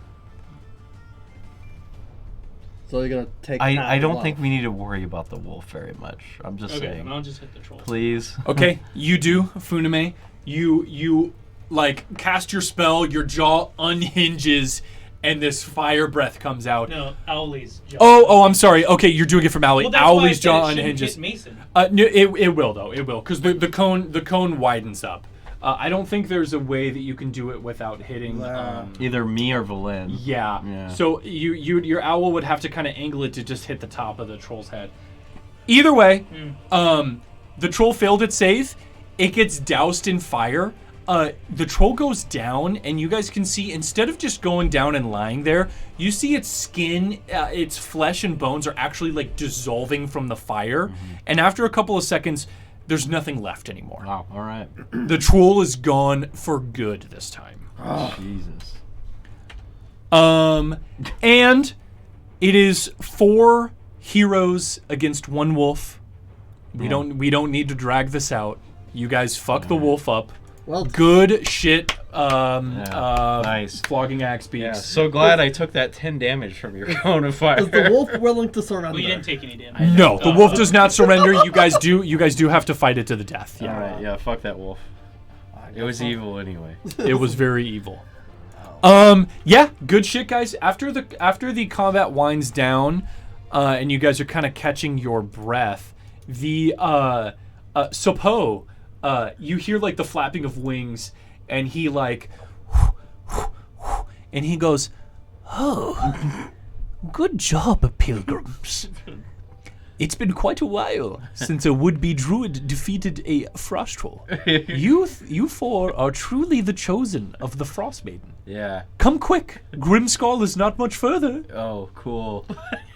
So you're gonna take. I don't think we need to worry about the wolf very much. I'm just Okay, saying. then I'll just hit the troll. Please. Okay, you do, Funame. You like cast your spell, your jaw unhinges, and this fire breath comes out. No, Owlie's jaw. Oh, I'm sorry. Okay, you're doing it from Owlie. Well, that's why I Owlie's said jaw it shouldn't unhinges. hit Mason. No, it will though. It will because the cone widens up. I don't think there's a way that you can do it without hitting. Either me or Valen. Yeah. So your owl would have to kind of angle it to just hit the top of the troll's head. Either way, the troll failed its save. It gets doused in fire. The troll goes down, and you guys can see instead of just going down and lying there, you see its skin, its flesh and bones are actually like dissolving from the fire. And after a couple of seconds, there's nothing left anymore. Wow. All right. The troll is gone for good this time. Jesus. And it is 4 heroes against 1 wolf. We don't need to drag this out. You guys fuck the wolf up. Well, good shit. Nice. Flogging axe beaks. Yeah, so glad I took that 10 damage from your cone of fire. is the wolf willing to surrender? Well, you didn't take any damage. No, the wolf does not surrender. You guys do have to fight it to the death. Yeah. All right. Yeah. Fuck that wolf. It was evil anyway. It was very evil. Yeah, good shit, guys. After the combat winds down, and you guys are kind of catching your breath, the Sopo, you hear like the flapping of wings, and he like, and he goes, Oh, good job, pilgrims. It's been quite a while since a would-be druid defeated a frost troll. You 4 are truly the chosen of the Frost Maiden. Yeah. Come quick, Grimskull is not much further. Oh, cool.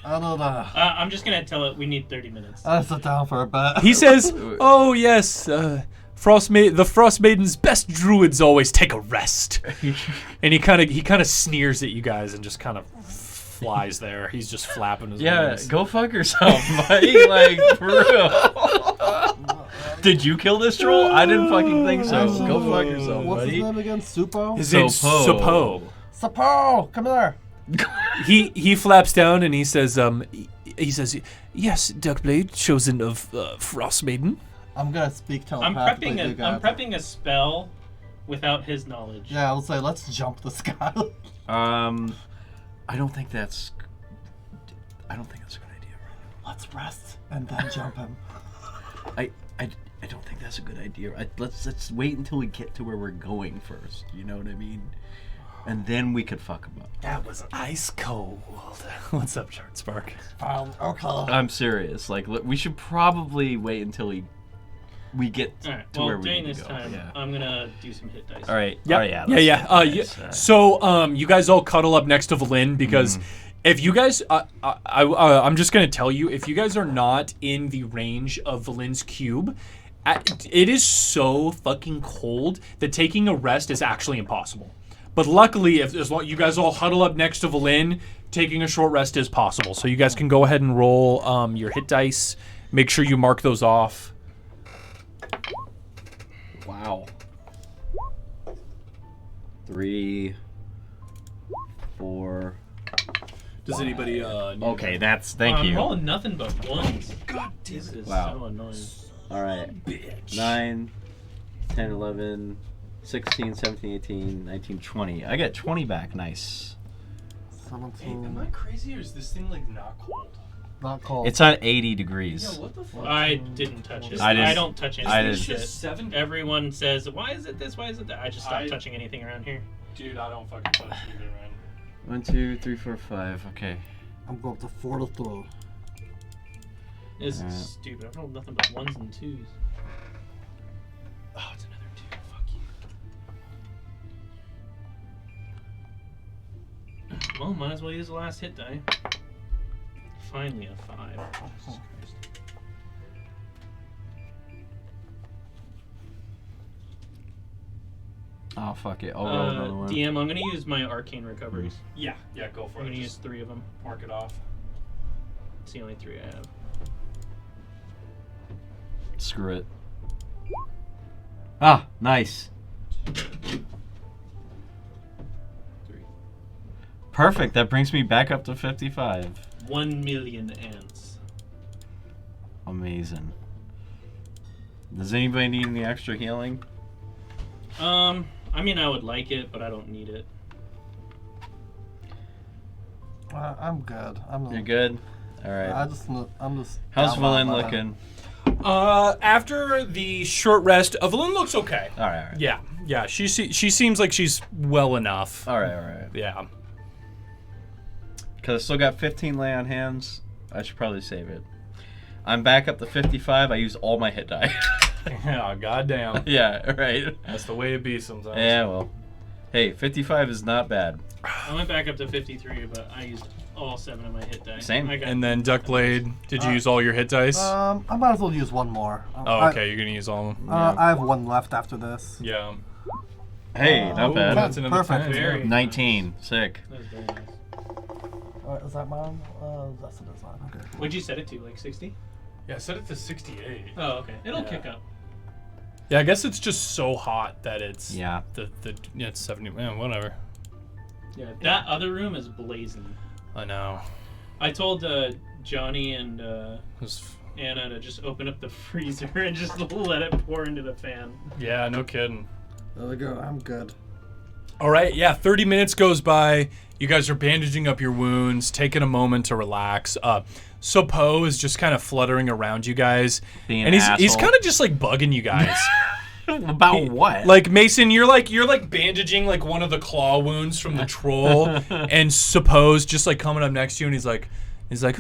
I don't know. I'm just gonna tell it we need 30 minutes. I sit down for a bit. he says, "Oh yes, the Frost Maiden's best druids always take a rest." And he kind of sneers at you guys and just kind of flies there. He's just flapping his wings. Go fuck yourself, buddy. Like, for real. Did you kill this troll? I didn't fucking think so. Go fuck yourself, What's buddy. his name again? Supo? His name's Sopo. Sapo, come here. He flaps down and he says, "Yes, Duckblade, chosen of Frost Maiden." I'm gonna speak I'm telepathically. I'm prepping a spell without his knowledge. Yeah, I'll say let's jump this guy. I don't think that's a good idea. Let's rest and then jump him. I don't think that's a good idea. Let's wait until we get to where we're going first. You know what I mean? And then we could fuck him up. That was ice cold. What's up, Chart Spark? Okay. I'm serious. Like, we should probably wait until we get to where we during need this to go. time, Yeah. I'm gonna do some hit dice. All right. Yep. Oh, yeah. Yeah. So, you guys all cuddle up next to Valin because if you guys, I'm just gonna tell you, if you guys are not in the range of Valin's cube, it is so fucking cold that taking a rest is actually impossible. But luckily, as long you guys all huddle up next to Valin, taking a short rest is possible. So you guys can go ahead and roll your hit dice. Make sure you mark those off. Wow. 3, 4. Does anybody? Okay, that's thank I'm you. rolling nothing but ones. God damn, this is Wow. so annoying. All right. 9, 10, 11, 16, 17, 18, 19, 20. I get 20 back. Nice. 17. Am I crazy or is this thing like not cold? Not cold. It's at 80 degrees. Yeah, what the fuck? I didn't touch it. I don't touch I anything. didn't. Shit. Just 7? Everyone says, why is it this? Why is it that? I just stopped touching anything around here. Dude, I don't fucking touch either, man. 1, 2, 3, 4, 5. Okay. I'm going to 4 to 3. This is stupid. I've rolled nothing but 1s and 2s. Oh, it's another 2. Fuck you. Well, might as well use the last hit die. Finally a 5. Jesus Christ. Oh, fuck it. I'll roll another one. DM, I'm going to use my arcane recoveries. Yeah, go for I'm it. going to use 3 of them. Mark it off. It's the only 3 I have. Screw it. Ah, nice. 3. Perfect. That brings me back up to 55. 1 million ants. Amazing. Does anybody need any extra healing? I mean, I would like it, but I don't need it. I'm good. You're good? Alright. I'm just. How's down Valen by looking? After the short rest, Evelyn looks okay. Alright. Yeah. She seems like she's well enough. Alright. Yeah. Because I still got 15 lay on hands. I should probably save it. I'm back up to 55. I used all my hit die. Yeah, goddamn. Yeah, right. That's the way it be sometimes. Yeah, well. Hey, 55 is not bad. I went back up to 53, but I used all 7 of my hit die. Same. I got And then Duckblade, did you use all your hit dice? I might as well use one more. Oh, okay, you're gonna use all of them. I have 1 left after this. Yeah. Hey, not bad. That's another Perfect. 10. Very 19. Sick. That was very nice. Alright, is that mine? That's the design. Okay. What'd you set it to? Like 60? Yeah, set it to 68. Oh, okay. It'll kick up. Yeah, I guess it's just so hot that it's Yeah. It's 70. Man, whatever. Yeah, that other room is blazing. I know. I told Johnny and It's- Anna to just open up the freezer and just let it pour into the fan. Yeah, no kidding. There we go. I'm good. All right, yeah, 30 minutes goes by. You guys are bandaging up your wounds, taking a moment to relax. Sopo is just kind of fluttering around you guys. Being and an he's asshole. kind of just like bugging you guys. About what? Like Mason, you're like bandaging like one of the claw wounds from the troll, and Sopo's just like coming up next to you, and he's like, is that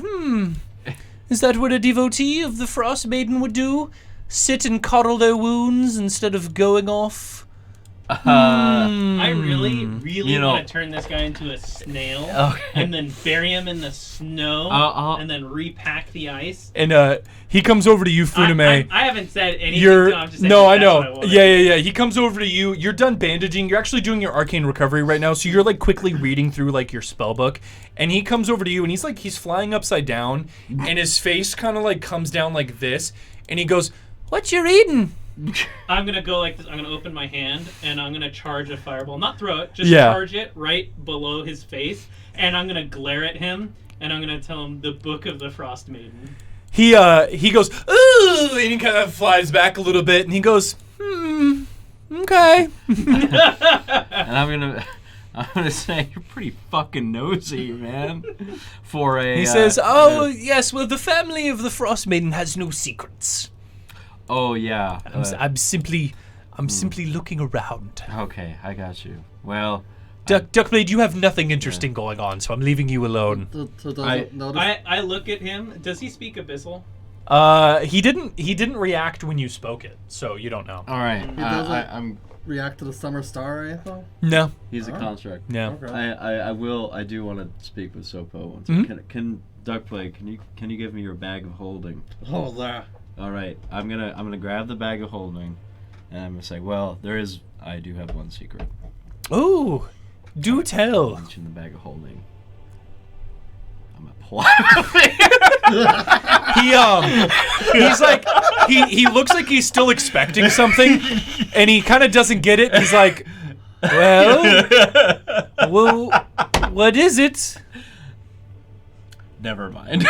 what a devotee of the Frost Maiden would do? Sit and coddle their wounds instead of going off? I really You know- want to turn this guy into a snail Okay. and then bury him in the snow and then repack the ice. And he comes over to you, Funame. I haven't said anything. You're so I'm just saying no, I that's know. what wanted. Yeah. He comes over to you. You're done bandaging. You're actually doing your arcane recovery right now, so you're like quickly reading through like your spell book. And he comes over to you, and he's flying upside down, and his face kind of like comes down like this, and he goes, "What you reading?" I'm gonna go like this. I'm gonna open my hand and I'm gonna charge a fireball. Not throw it, just Yeah. charge it right below his face. And I'm gonna glare at him and I'm gonna tell him the Book of the Frost Maiden. He goes, "Ooh," and he kind of flies back a little bit, and he goes, okay. And I'm gonna say you're pretty fucking nosy, man. For a He says, "Oh yes, well the family of the Frost Maiden has no secrets. Oh yeah. I'm simply looking around." Okay, I got you. Well, Duckblade, you have nothing interesting going on, so I'm leaving you alone. I look at him. Does he speak Abyssal? He didn't react when you spoke it, so you don't know. all right. He doesn't I'm. react to the summer star or anything? No. He's a Oh. construct. No. Okay. I do want to speak with Sopo once. Mhm. Can Duckblade? Can you give me your bag of holding? Oh, there. All right. I'm gonna grab the bag of holding, and I'm gonna say, well, I do have one secret. Ooh, do tell. Punch in the bag of holding. I'm gonna pull out the He's like he looks like he's still expecting something, and he kind of doesn't get it. He's like, well, what is it? Never mind.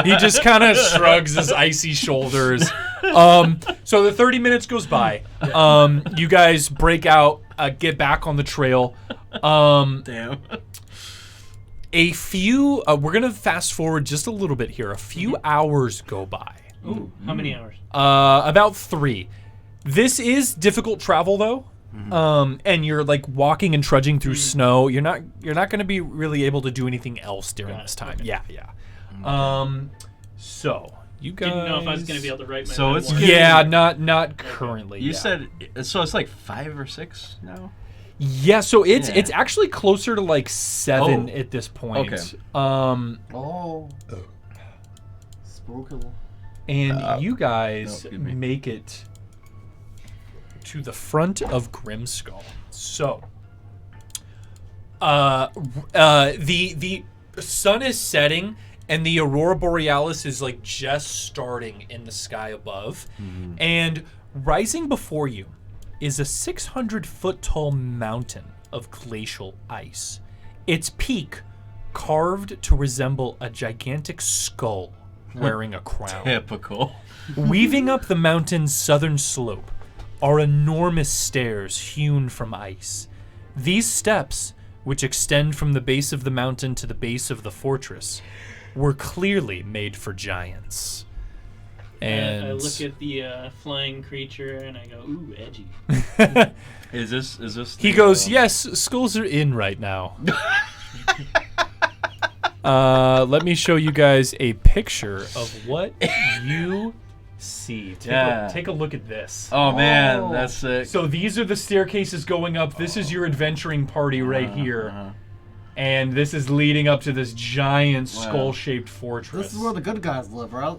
He just kind of shrugs his icy shoulders. So the 30 minutes goes by. You guys break out, get back on the trail. Damn. A few. We're gonna fast forward just a little bit here. A few hours go by. Ooh, how many hours? About 3. This is difficult travel though. And you're like walking and trudging through snow. You're not going to be really able to do anything else during this time. Okay. Yeah. So you guys Didn't know if I was going to be able to write my So it's memoir. Yeah, not currently. You yeah. said so. It's like 5 or 6 now. Yeah, so it's actually closer to like 7 Oh. at this point. Okay. Oh. Spooky. And you guys excuse me. make it to the front of Grimskull. So, the sun is setting, and the aurora borealis is like just starting in the sky above, and rising before you is a 600-foot tall mountain of glacial ice. Its peak carved to resemble a gigantic skull wearing a crown. Typical. Weaving up the mountain's southern slope are enormous stairs hewn from ice. These steps, which extend from the base of the mountain to the base of the fortress, were clearly made for giants. And I look at the flying creature and I go, ooh, edgy. Is this? He goes, yes, skulls are in right now. Let me show you guys a picture of what you see. Take a look at this. Oh man, that's sick. So these are the staircases going up. This is your adventuring party right here. And this is leading up to this giant skull-shaped fortress. This is where the good guys live, right?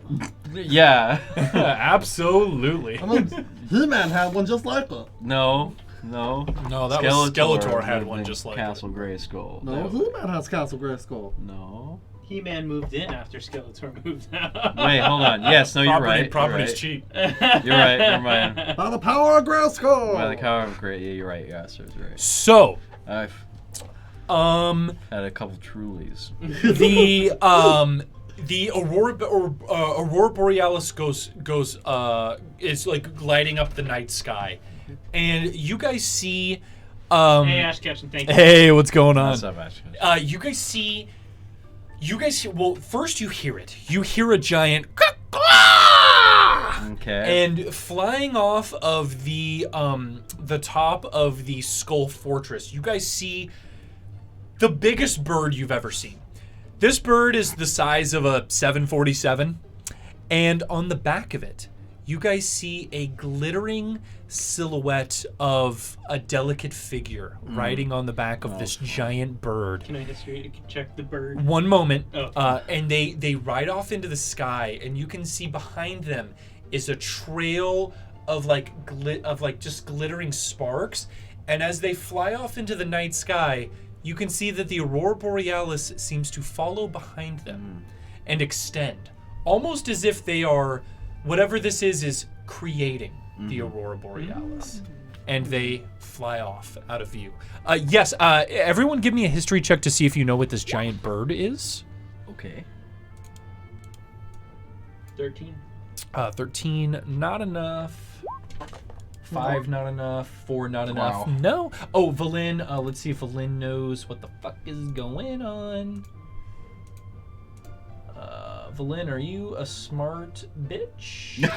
Yeah. Absolutely. I mean, He-Man had one just like it. No, that was Skeletor had one just like Castle Grayskull. No, He-Man has Castle Grayskull. No. He-Man moved in after Skeletor moved out. Wait, hold on. Yes, no, you're right. Property's you're cheap. right. You're right. Never mind. By the power of Grayskull! By the power of Gray. Yeah, you're right. Yeah, sir, you're right. So, I've had a couple Trulies. The aurora borealis is like gliding up the night sky, and you guys see. Hey, Ash Ketchum, thank you. Hey, what's going on? What's up, Ash Ketchum? You guys see. Well, first you hear it. You hear a giant. Okay. And flying off of the top of the Skull Fortress, you guys see the biggest bird you've ever seen. This bird is the size of a 747, and on the back of it, you guys see a glittering silhouette of a delicate figure riding on the back of this giant bird. Can I history check the bird? One moment, Oh. and they ride off into the sky, and you can see behind them is a trail of just glittering sparks. And as they fly off into the night sky, you can see that the aurora borealis seems to follow behind them and extend, almost as if they are, whatever this is creating the aurora borealis. And they fly off out of view. Yes, everyone give me a history check to see if you know what this giant bird is. Okay. 13. 13, not enough. 5, not enough. 4, not enough. Wow. No. Oh, Valin. Let's see if Valin knows what the fuck is going on. Valin, are you a smart bitch?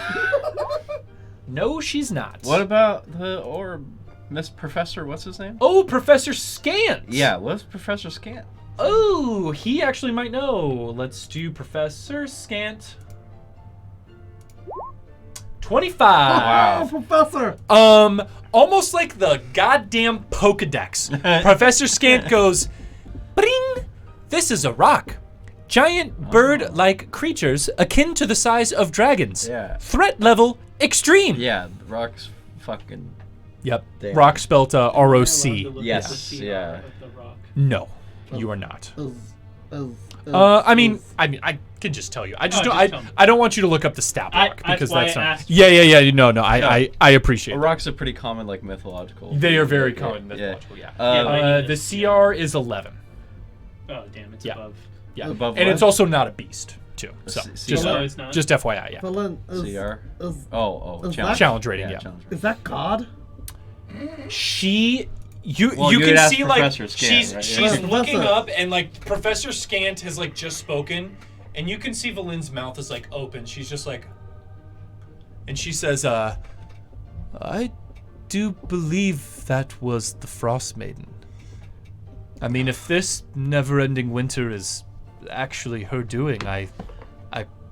No, she's not. What about the orb, Miss Professor? What's his name? Oh, Professor Scant. Yeah, what's Professor Scant? Oh, he actually might know. Let's do Professor Scant. 25. Wow. Professor! Almost like the goddamn Pokedex. Professor Scant goes, bring! This is a rock. Giant bird-like creatures akin to the size of dragons. Yeah. Threat level extreme. Yeah, the rock's fucking. Yep. Damn. Rock spelled Am I allowed ROC. to look at Yes, the CR yeah. of the rock? No, you are not. I I can just tell you. I just Oh, don't. just tell me. I don't want you to look up the stat block that's because why that's I not. asked. Yeah. No. I appreciate A it. rock's a pretty common, like, mythological. They are very common Yeah. mythological. Yeah. Yeah, but I need The this, CR is 11. Oh, damn, it's Yeah. above. Yeah. Above And what? it's also not a beast, too. So, C- just, CR? No, it's not. just FYI, yeah. Philin, CR. is Oh, is challenge. Challenge rating, yeah. Challenge is that God? You Well, you you can would ask see like Professor Scant, she's right? she's Yeah. looking Professor. up and like Professor Scant has like just spoken and you can see Valin's mouth is like open. She's just like, and she says, I do believe that was the Frost Maiden. I mean, if this never-ending winter is actually her doing, I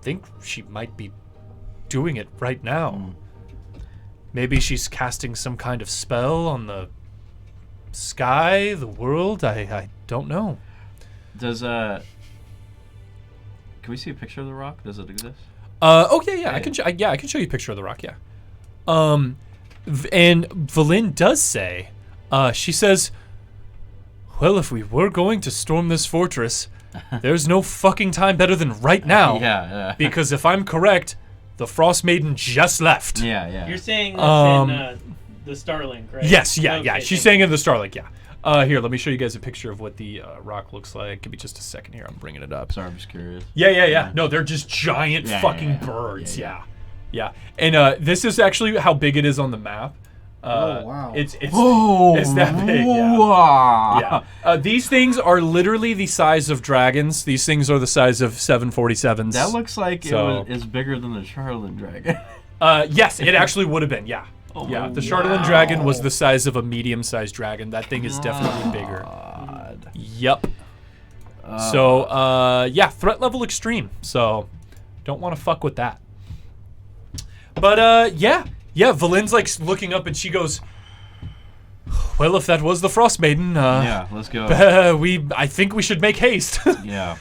think she might be doing it right now. Maybe she's casting some kind of spell on the sky, the world. I don't know. Does can we see a picture of the rock? Does it exist? Oh yeah. I can I can show you a picture of the rock. Yeah. And Valin does say, she says, well, if we were going to storm this fortress, there's no fucking time better than right now. Yeah. Because if I'm correct, the Frost Maiden just left. Yeah. You're saying that's in the Starlink, right? Yes, yeah. Okay, She's saying in the Starlink, yeah. Here, let me show you guys a picture of what the rock looks like. Give me just a second here. I'm bringing it up. Sorry, I'm just curious. Yeah. No, they're just giant fucking birds. Yeah. And this is actually how big it is on the map. Oh, wow. It's that big. Yeah. These things are literally the size of dragons. These things are the size of 747s. That looks like So- it is bigger than the Charlatan dragon. Yes, it actually would have been. Yeah. Oh, Yeah, the Charlatan dragon was the size of a medium-sized dragon. That thing is definitely bigger. Yep. So, yeah, threat level extreme. So, don't want to fuck with that. But, yeah, Valin's like looking up and she goes, well, if that was the Frost Maiden, yeah, let's go. I think we should make haste. Yeah.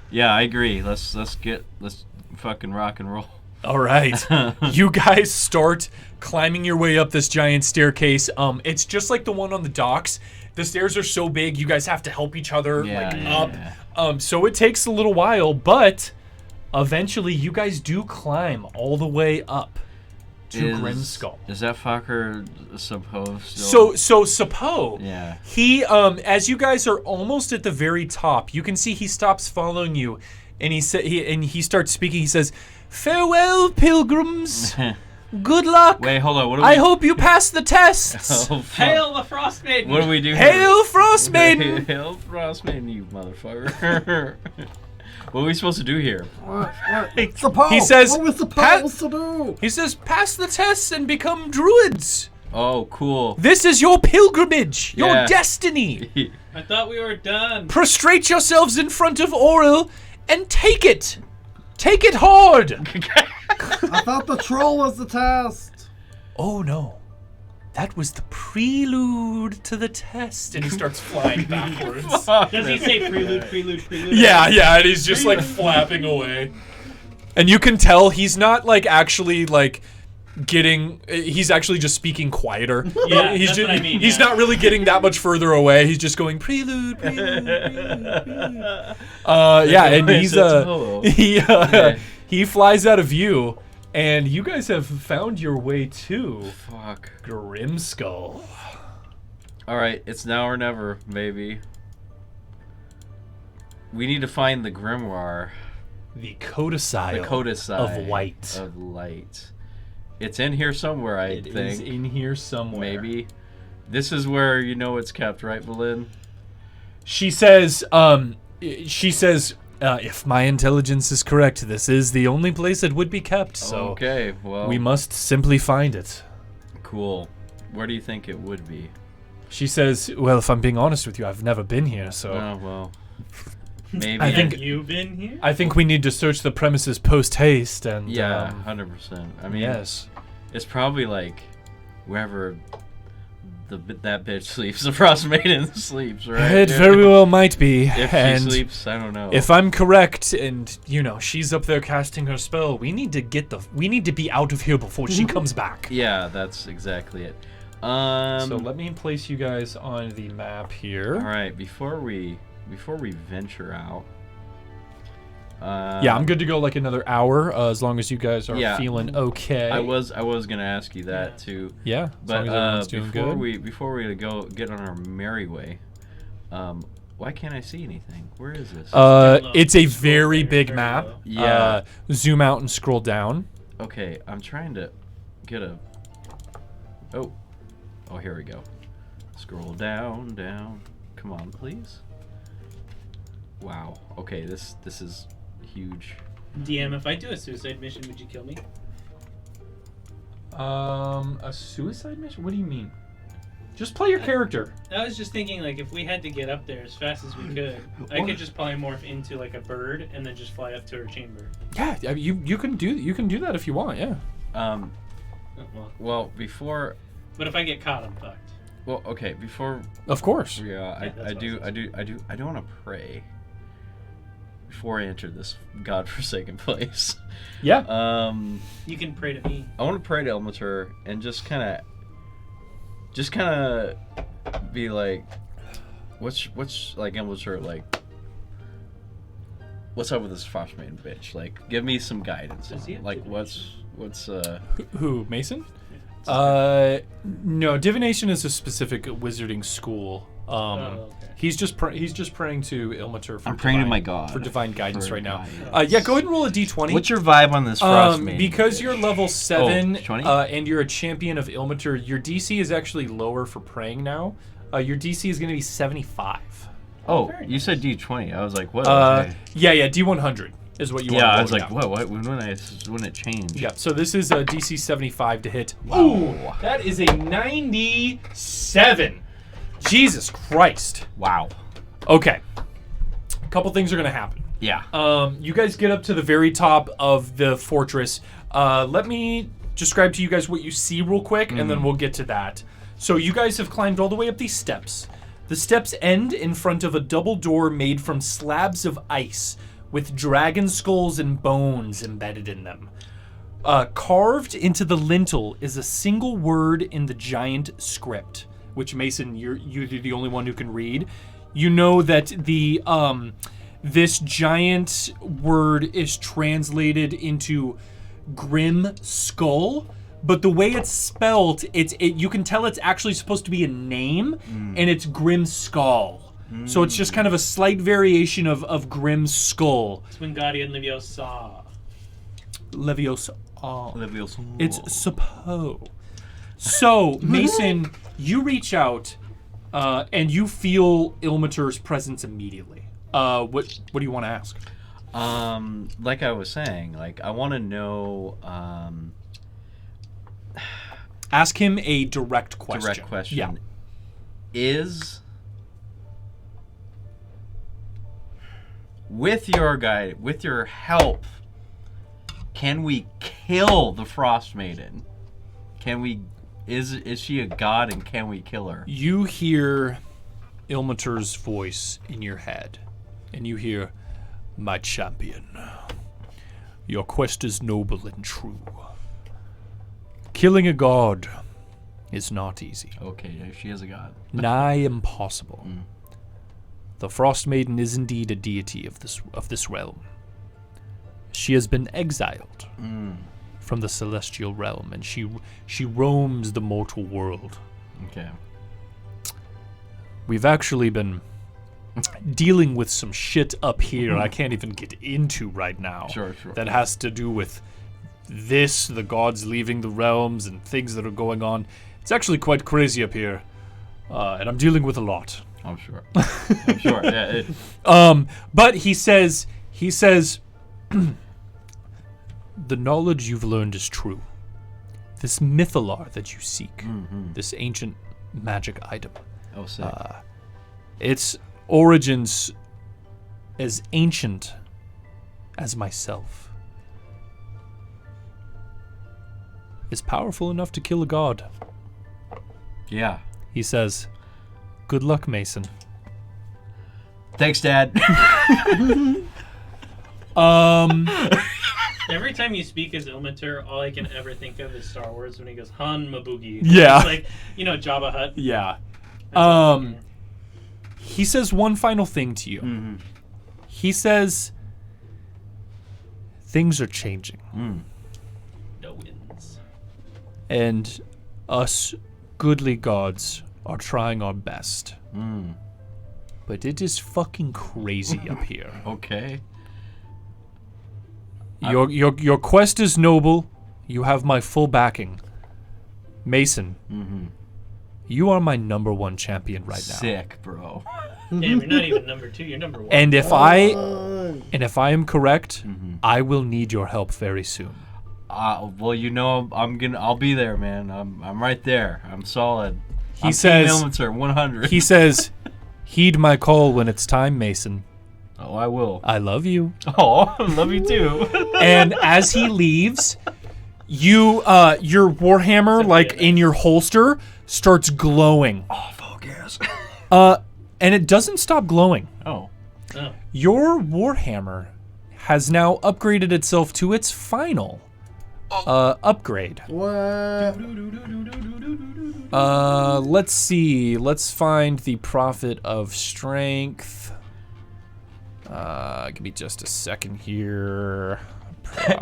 Yeah, I agree. Let's fucking rock and roll. All right. You guys start climbing your way up this giant staircase. It's just like the one on the docks. The stairs are so big, you guys have to help each other up. So it takes a little while, but eventually you guys do climb all the way up to Grimskull. Is that fucker supposed to... So Sapo, yeah. he as you guys are almost at the very top, you can see he stops following you and he starts speaking. He says, farewell, pilgrims. Good luck. Wait, hold on. What do I hope you pass the tests. Oh, fuck. Hail the Frost Maiden! What do we do? Hail Frost Maiden! Hail Frost Maiden, you motherfucker. What are we supposed to do here? He says, what was supposed to do? He says, pass the tests and become druids. Oh, cool. This is your pilgrimage, your Yeah. destiny. I thought we were done. Prostrate yourselves in front of Auril and take it. Take it hard. I thought the troll was the test. Oh no. That was the prelude to the test. And he starts flying backwards. Does he say prelude? Yeah, and he's just like flapping away. And you can tell he's not like actually like he's actually just speaking quieter. Yeah, he's that's just, what I mean, he's yeah. not really getting that much further away. He's just going prelude. Yeah, and he's he flies out of view, and you guys have found your way to Grimskull. All right, it's now or never, baby. We need to find the grimoire. The codicil. The codicil of white. Of light. It's in here somewhere, I think. It is in here somewhere. Maybe. This is where you know it's kept, right, Valin? She says, if my intelligence is correct, this is the only place it would be kept, so okay, well, we must simply find it. Cool. Where do you think it would be? She says, well, if I'm being honest with you, I've never been here, so... Oh, well. Maybe. Have you been here? I think we need to search the premises post-haste, and... Yeah, 100%. I mean, yes. It's probably like wherever that bitch sleeps, the Frost Maiden sleeps, right? It very well might be. If and she sleeps, I don't know. If I'm correct, and, she's up there casting her spell, we need to be out of here before she comes back. Yeah, that's exactly it. So let me place you guys on the map here. All right, before we venture out. Yeah, I'm good to go like another hour, as long as you guys are feeling okay. I was gonna ask you that too. Yeah, but as long as everyone's doing good. before we go get on our merry way, Why can't I see anything? Where is this? It's a very big map. Yeah. Zoom out and scroll down. Okay, I'm trying to get a... Oh, here we go. Scroll down, down. Come on, please. Wow. Okay, this is huge. DM, if I do a suicide mission, would you kill me? A suicide mission? What do you mean? Just play your character. I was just thinking, like, if we had to get up there as fast as we could, I could just probably morph into like a bird and then just fly up to her chamber. Yeah, you can do that if you want. Yeah. Well, before. But if I get caught, I'm fucked. Well, okay, before. Of course. Yeah, I do want to pray before I enter this godforsaken place. Yeah. You can pray to me. I want to pray to Ilmater and just kind of be like, what's like Ilmater, like, what's up with this Frost Maiden bitch? Like, give me some guidance. Like, what's Who, Mason? No, divination is a specific wizarding school. Okay. He's just praying to Ilmater for I'm praying to my god for divine guidance right now. Guidance. Yeah, go ahead and roll a d20. What's your vibe on this Frost Maiden? Because you're level 7 20? And you're a champion of Ilmater, your DC is actually lower for praying now. Your DC is going to be 75. Oh, you said D20. I was like, what? Yeah, D100 is what you want. Yeah, to I was like, down. what? Wouldn't it change? Yeah, so this is a DC 75 to hit. Wow. Ooh, that is a 97. Jesus Christ. Wow. Okay. A couple things are going to happen. Yeah. You guys get up to the very top of the fortress. Let me describe to you guys what you see real quick, and then we'll get to that. So you guys have climbed all the way up these steps. The steps end in front of a double door made from slabs of ice with dragon skulls and bones embedded in them. Carved into the lintel is a single word in the giant script, which, Mason, you're the only one who can read. You know that the this giant word is translated into Grim Skull, but the way it's spelled, you can tell it's actually supposed to be a name, and it's Grim Skull. So it's just kind of a slight variation of Grim Skull. It's Wingardium Leviosa. Leviosa. Leviosa. It's supposed. So, Mason, you reach out, and you feel Ilmater's presence immediately. What do you want to ask? Like I was saying, like, I want to know. Ask him a direct question. Direct question. Yeah. Is with your help, can we kill the Frost Maiden? Can we? Is she a god, and can we kill her? You hear Ilmater's voice in your head, and you hear, "My champion, your quest is noble and true. Killing a god is not easy. Okay, she is a god. Nigh impossible. The Frost Maiden is indeed a deity of this realm. She has been exiled from the celestial realm, and she roams the mortal world. Okay. We've actually been dealing with some shit up here I can't even get into right now. Sure. That has to do with the gods leaving the realms and things that are going on. It's actually quite crazy up here, and I'm dealing with a lot. I'm sure. I'm sure. Yeah. But he says, the knowledge you've learned is true. This mythalar that you seek, this ancient magic item. Oh, sick. Its origins as ancient as myself. Is powerful enough to kill a god. Yeah. He says, "Good luck, Mason." Thanks, Dad. Every time you speak as Ilmater, all I can ever think of is Star Wars when he goes Han Mabugi. Yeah. It's like, Jabba Hutt. Yeah. He says one final thing to you. He says, things are changing. No wins. And us goodly gods are trying our best. but it is fucking crazy up here. Okay. Your quest is noble. You have my full backing. Mason, you are my #1 champion right now. Sick, bro. Damn, you're not even number 2. You're number 1. And if I am correct, I will need your help very soon. Well, you know, I'll be there, man. I'm right there. I'm solid. He says, Team 100. He says, heed my call when it's time, Mason. Oh, I will. I love you. Oh, I love you too. And as he leaves, your warhammer, like in your holster, starts glowing. Oh, focus. And it doesn't stop glowing. Oh. Your warhammer has now upgraded itself to its final upgrade. What? Let's see. Let's find the Prophet of Strength. Give me just a second here.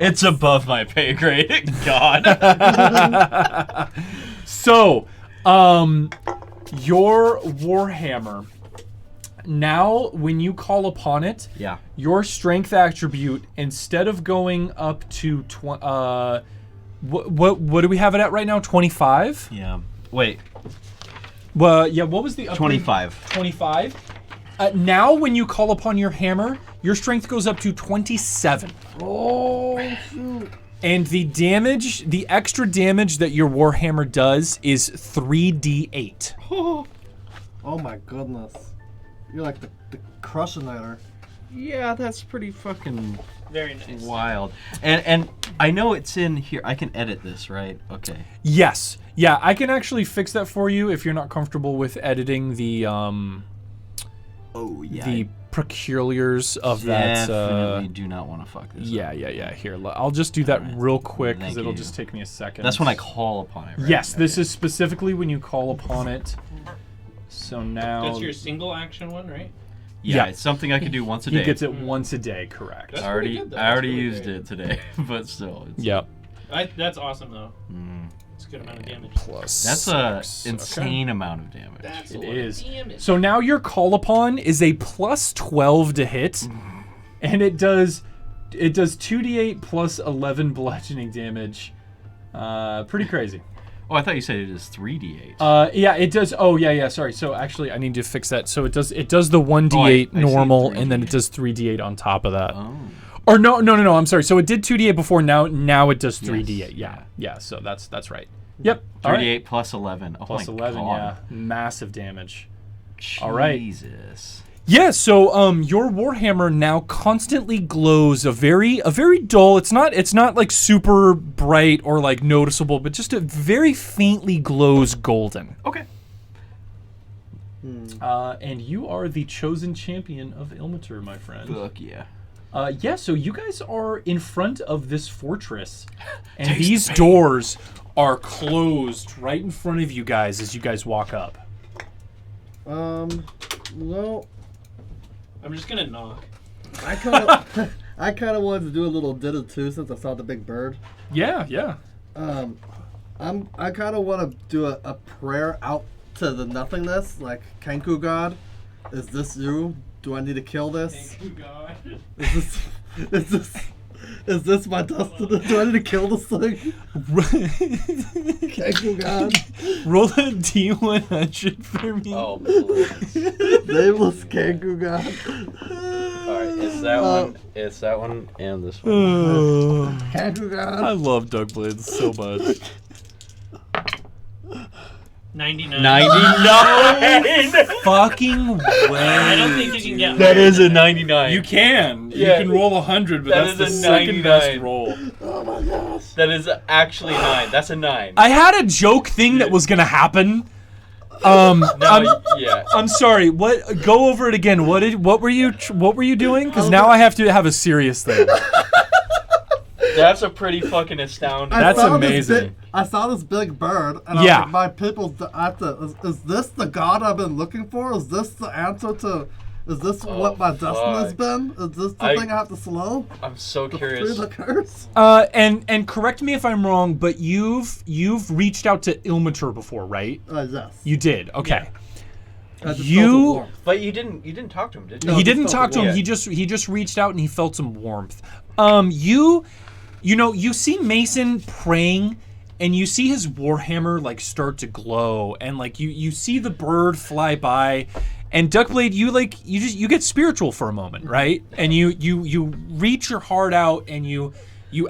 It's above my pay grade. God. So, your warhammer, now when you call upon it, your strength attribute, instead of going up to what do we have it at right now? 25? Yeah. Wait. Well, yeah. What was the upgrade? 25. 25. Now, when you call upon your hammer, your strength goes up to 27. Oh, shoot. And the damage, the extra damage that your warhammer does is 3d8. Oh my goodness. You're like the Crushinator. Yeah, that's pretty fucking Very nice. wild. And I know it's in here. I can edit this, right? Okay. Yes. Yeah, I can actually fix that for you if you're not comfortable with editing the the peculiars of that. Definitely do not want to fuck this up. Yeah. Here, I'll just do that real quick because Thank it'll you. just take me a second. That's when I call upon it, right? Yes, this is specifically when you call upon it. So now... That's your single action one, right? Yeah, it's something I can do once a day. He gets it once a day, correct. That's I already, pretty good, though. I already That's used pretty it today, but still. It's, Yep. That's awesome, though. It's a good amount of damage. Plus That's a 6. insane amount of damage. That's a It lot of is. damage. So now your call upon is a plus 12 to hit, and it does 2d8 plus 11 bludgeoning damage. Pretty crazy. Oh, I thought you said it is 3d8. Yeah, it does. Oh, yeah. Sorry. So actually, I need to fix that. So it does the 1d8 Oh, I see normal, 3d8. and then it does 3d8 on top of that. Oh. Or no. I'm sorry. So it did 2d8 before. Now it does 3d8. Yes. Yeah. So that's right. Yep. All 3d8 right. plus 11. Oh Plus my 11. God. Yeah. Massive damage. Jesus. All right. Yeah, so your warhammer now constantly glows a very dull. It's not like super bright or like noticeable, but just a very faintly glows golden. Okay. And you are the chosen champion of Ilmater, my friend. Fuck yeah. Yeah, so you guys are in front of this fortress, and Taste these the pain. doors are closed right in front of you guys as you guys walk up. No. I'm just gonna knock. I kind of wanted to do a little dither too since I saw the big bird. Yeah. I kind of want to do a prayer out to the nothingness, like Kenku God. Is this you? Do I need to kill this? Thank you, God. Is this my destiny? Do I need to kill this thing? Kenku God. Roll a D100 for me. Oh, please. Nameless Kenku God. Alright, it's that one. It's that one and this one. Kenku God. I love Doug Blades so much. 99. 99! Fucking way. I don't think you can get That higher is than a 99. You can. Yeah. You can roll 100, but That that's is the a second best 99. roll. Oh my gosh. That is actually 9. That's a 9. I had a joke thing that was gonna happen. Yeah. I'm sorry. What? Go over it again. What were you doing? Because now I have to have a serious thing. That's a pretty fucking astounding. That's I saw amazing. I saw this big bird, and I was Yeah. like, my people, is this the God I've been looking for? Is this the answer to, is this what my destiny has fuck. been? Is this the thing I have to slow? I'm so Free curious. the curse? And correct me if I'm wrong, but you've reached out to Ilmater before, right? Yes. You did. Okay. I just felt the You warmth. But you didn't talk to him, did you? No, he just didn't felt talk the to him. warmth. He just reached out and he felt some warmth. You know, you see Mason praying, and you see his warhammer like start to glow, and like you see the bird fly by, and Duckblade, you get spiritual for a moment, right? And you reach your heart out and you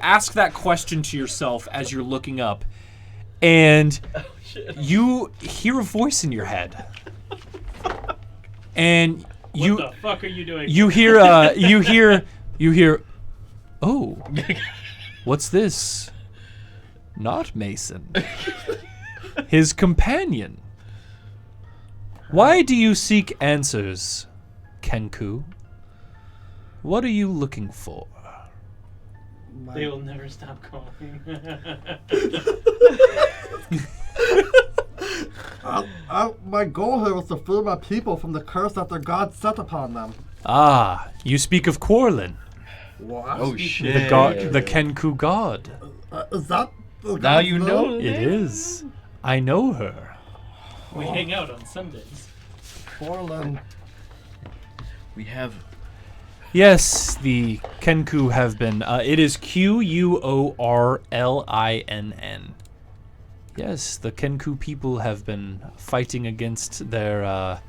ask that question to yourself as you're looking up, and you hear a voice in your head, and What the fuck are you doing? you hear oh, what's this? Not Mason. His companion. Why do you seek answers, Kenku? What are you looking for? They will never stop calling. My goal here was to free my people from the curse that their god set upon them. Ah, you speak of Quarlin, What? Oh shit. the god, the Kenku god. Is that the Now god's you name? know. It is. I know her. We hang out on Sundays. Orlin. We have. Yes, the Kenku have been. It is Quorlinn. Yes, the Kenku people have been fighting against their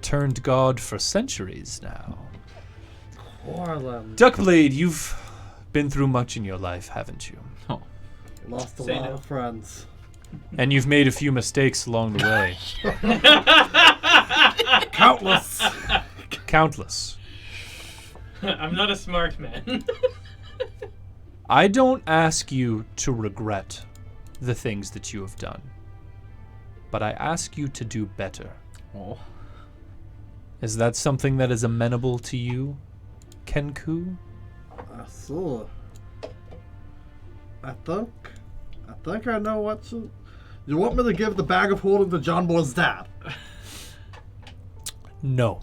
turned god for centuries now. Orlin. Duckblade, you've been through much in your life, haven't you? Lost a Say lot no. of friends. And you've made a few mistakes along the way. Countless. Countless. I'm not a smart man. I don't ask you to regret the things that you have done, but I ask you to do better. Oh. Is that something that is amenable to you, Kenku? So, I think I know what you want me to give the bag of holding to John Boy's dad. No.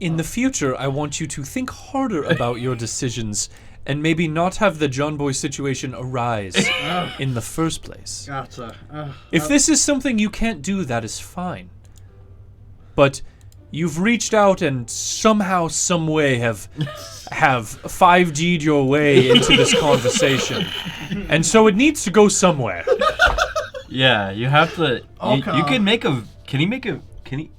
In the future, I want you to think harder about your decisions and maybe not have the John Boy situation arise in the first place. Gotcha. If this is something you can't do, that is fine. But you've reached out and somehow, some way have 5G'd your way into this conversation. And so it needs to go somewhere. Yeah, you have to. Okay. You can make a. Can he make a? Can he?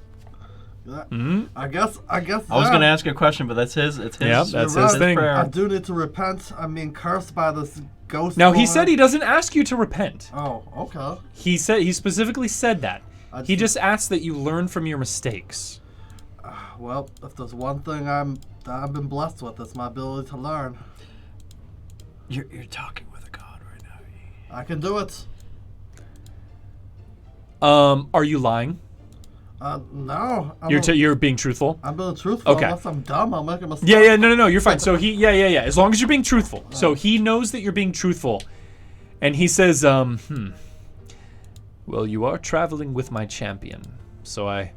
I guess. I was gonna ask a question, but that's his. It's his. Yeah, that's You're his right. thing. I do need to repent. I'm being cursed by this ghost. Now, he boy. said he doesn't ask you to repent. Oh, okay. He specifically said that. He just asked that you learn from your mistakes. Well, if there's one thing that I've been blessed with, it's my ability to learn. You're talking with a god right now. I can do it. Are you lying? No. You're being truthful? I'm being truthful. Okay. Unless I'm dumb, I'll make a mistake. Yeah, no, you're fine. So yeah. As long as you're being truthful. So he knows that you're being truthful. And he says, well, you are traveling with my champion. So I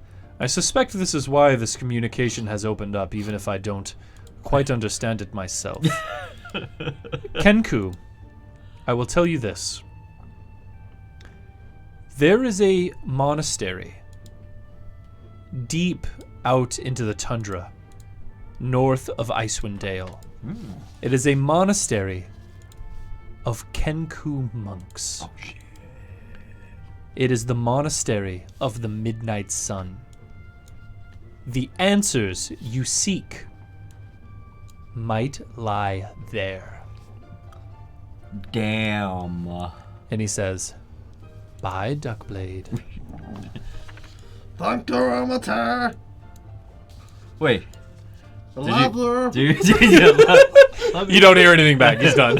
suspect this is why this communication has opened up, even if I don't quite understand it myself. Kenku, I will tell you this. There is a monastery deep out into the tundra, north of Icewind Dale. It is a monastery of Kenku monks. Oh shit. It is the monastery of the Midnight Sun. The answers you seek might lie there. Damn. And he saes, bye, Duckblade. Thank you, Amateur. Wait. Lovler. You You don't hear anything back. He's done.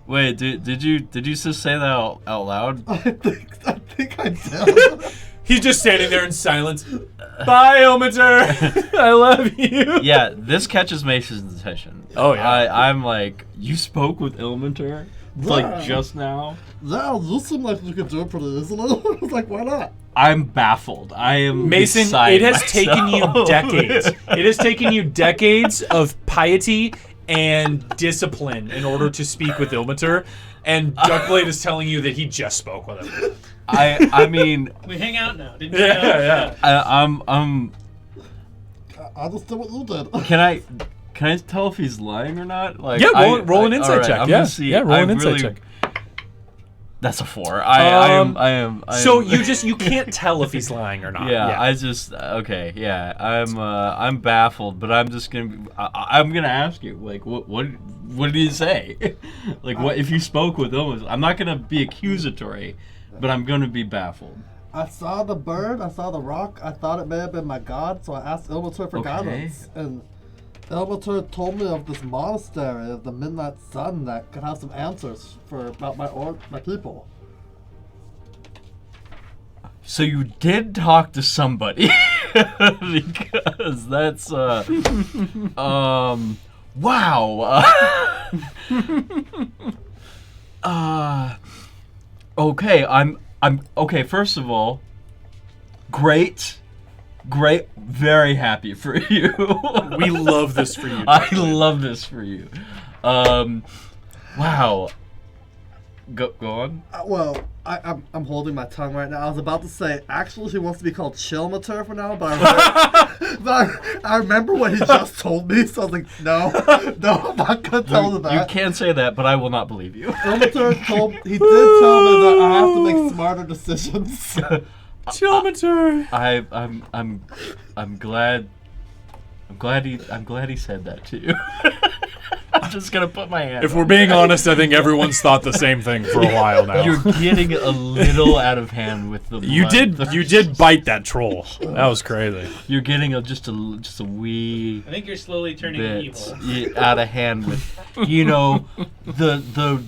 Wait. Did you just say that out loud? I think I did. He's just standing there in silence. Bye, Elmater. I love you. Yeah, this catches Mason's attention. Oh, yeah. I'm like, you spoke with Ilmater? Like, just now? Yeah, this seemed like we could do it pretty easily. I was like, why not? I'm baffled. I am Mason, beside it has myself. taken you decades. It has taken you decades of piety and discipline in order to speak with Ilmater, and Duckblade is telling you that he just spoke with him. I mean, We hang out now. Didn't we? Yeah. I'll just do what you did. Can I tell if he's lying or not? Like, Yeah, roll an insight check. I'm Yeah. gonna see. Yeah, roll an insight really, check. That's a 4. I am. So you can't tell if he's lying or not. Yeah, I just okay. Yeah, I'm baffled, but I'm just gonna. I'm gonna ask you, like, what did he say? Like, what if you spoke with him? I'm not gonna be accusatory, but I'm gonna be baffled. I saw the bird, I saw the rock, I thought it may have been my god, so I asked Ilmater for guidance. And Ilmater told me of this monastery of the Midnight Sun that could have some answers about my people. So you did talk to somebody, because that's wow. Okay, I'm okay. First of all, great, very happy for you. We love this for you. I love this for you. Wow. Go on. Well, I'm holding my tongue right now. I was about to say, actually, he wants to be called Chillmater for now, but I remember what he just told me, so I was like, no, I'm not gonna tell him that. You can say that, but I will not believe you. Chillmater he did tell me that I have to make smarter decisions. Chillmater. I'm glad he said that to you. I'm just gonna put my hand. If we're being honest, I think everyone's thought the same thing for a while now. You're getting a little out of hand with the. You did bite that troll. That was crazy. You're getting just a wee. I think you're slowly turning evil. Out of hand with, the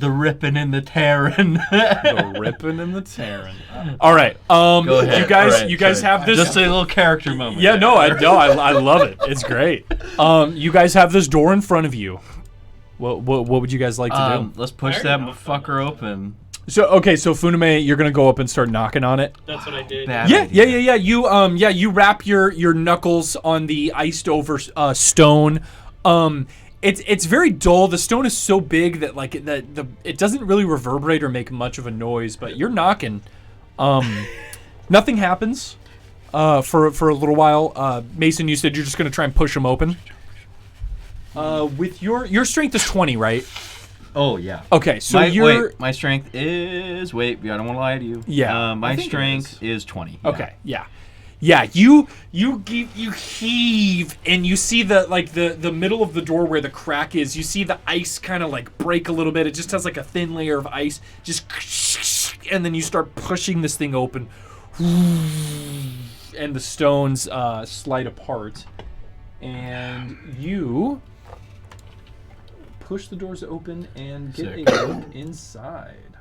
ripping and the tearing. The ripping and the tearing. All right. Go ahead. You guys have this. Just a little character moment. Yeah, no, I love it. It's great. You guys have this door in front of you. What would you guys like to do? Let's push that fucker open. So Funame, you're gonna go up and start knocking on it. That's what I did. Yeah. You wrap your knuckles on the iced over stone. It's very dull. The stone is so big that like it doesn't really reverberate or make much of a noise. But you're knocking. Nothing happens. For a little while. Mason, you said you're just gonna try and push them open. With your strength is 20, right? Oh yeah. Okay, so my strength is I don't want to lie to you. Yeah. My strength is 20. Yeah. Okay. Yeah. You heave and you see the middle of the door where the crack is. You see the ice kind of like break a little bit. It just has like a thin layer of ice. And then you start pushing this thing open, and the stones slide apart, and you push the doors open and get a look inside.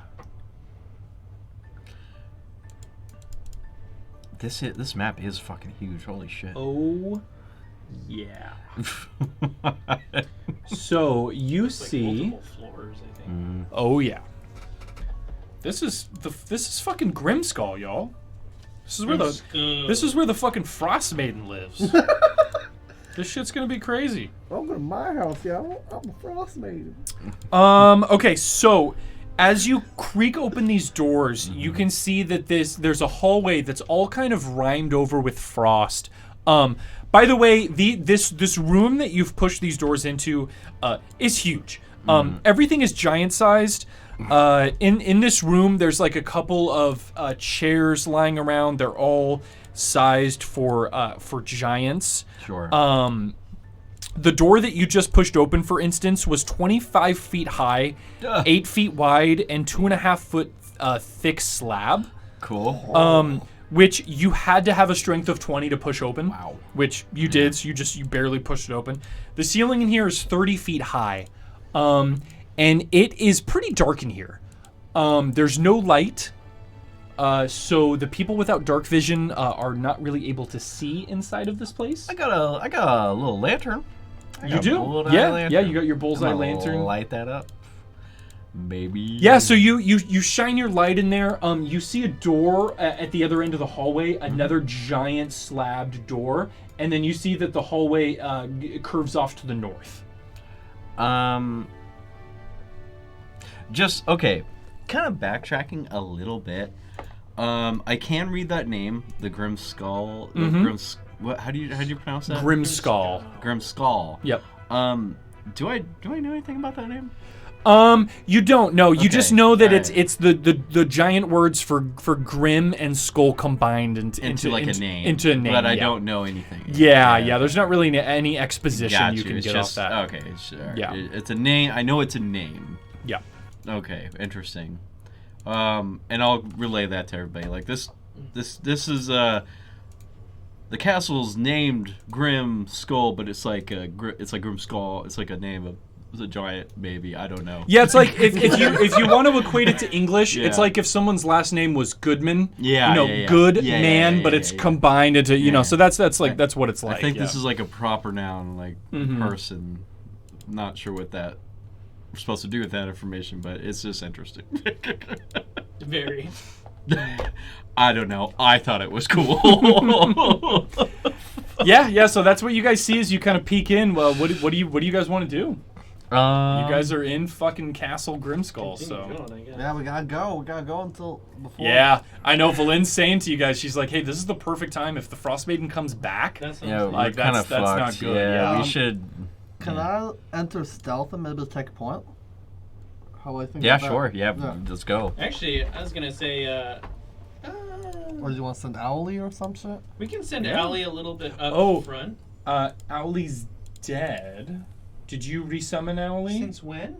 This map is fucking huge. Holy shit. Oh, yeah. So you see. Multiple floors, I think. Oh yeah. This is fucking Grimskull, y'all. This is where the fucking Frost Maiden lives. This shit's gonna be crazy. Welcome to my house, y'all. I'm a Frost Maiden. Okay, so as you creak open these doors, you can see that there's a hallway that's all kind of rimed over with frost. By the way, this room that you've pushed these doors into is huge. Everything is giant sized. In this room, there's like a couple of chairs lying around. They're all sized for giants. Sure. The door that you just pushed open, for instance, was 25 feet high, 8 feet wide, and 2.5 foot thick slab. Cool. Which you had to have a strength of 20 to push open. Wow. Which you did, so you barely pushed it open. The ceiling in here is 30 feet high. And it is pretty dark in here. There's no light. So the people without dark vision are not really able to see inside of this place. I got a little lantern. You do? Yeah, you got your bullseye lantern. Light that up, baby. Yeah, so you shine your light in there. You see a door at the other end of the hallway, another giant slabbed door, and then you see that the hallway curves off to the north. Just okay. Kind of backtracking a little bit. I can read that name, the Grim Skull. What? How do you pronounce that? Grim Skull. Grim Skull. Yep. Do I know anything about that name? You don't know. You just know that alright. it's the giant words for grim and skull combined into like a name. Into a name. But I yeah. don't know anything. Yeah. There's not really any exposition Got you can It's get just, off that. Okay. Sure. Yeah. It's a name. I know it's a name. Yeah. Okay. Interesting. And I'll relay that to everybody. Like this is the castle's named Grim Skull, but it's like Grim Skull. It's like a name of a giant baby. I don't know. Yeah, it's like if you want to equate it to English, Yeah. it's like if someone's last name was Goodman. Yeah, yeah. Good Yeah, man, yeah, but yeah, it's yeah. combined into Yeah. So that's what it's like. I think yeah. this is like a proper noun, like Mhm. person. Not sure what that we're supposed to do with that information, but it's just interesting. Very. I don't know. I thought it was cool. yeah. So that's what you guys see as you kind of peek in. Well, what do you guys want to do? You guys are in fucking Castle Grimskull, so Yeah, we gotta go. We gotta go until before. yeah, I know. Valin's saying to you guys, she's like, "Hey, this is the perfect time. If the Frost Maiden comes back, Yeah, like we're kind of that's not fucked. good. Yeah, Yeah, we should. Can I enter stealth and maybe take a point? How I think. Yeah, about that? sure. Yeah, let's go. Actually, I was gonna say, Or do you want to send Owly or some shit? we can send Yeah. Allie a little bit up Oh. front. Owly's dead. Did you resummon Owly? Since when?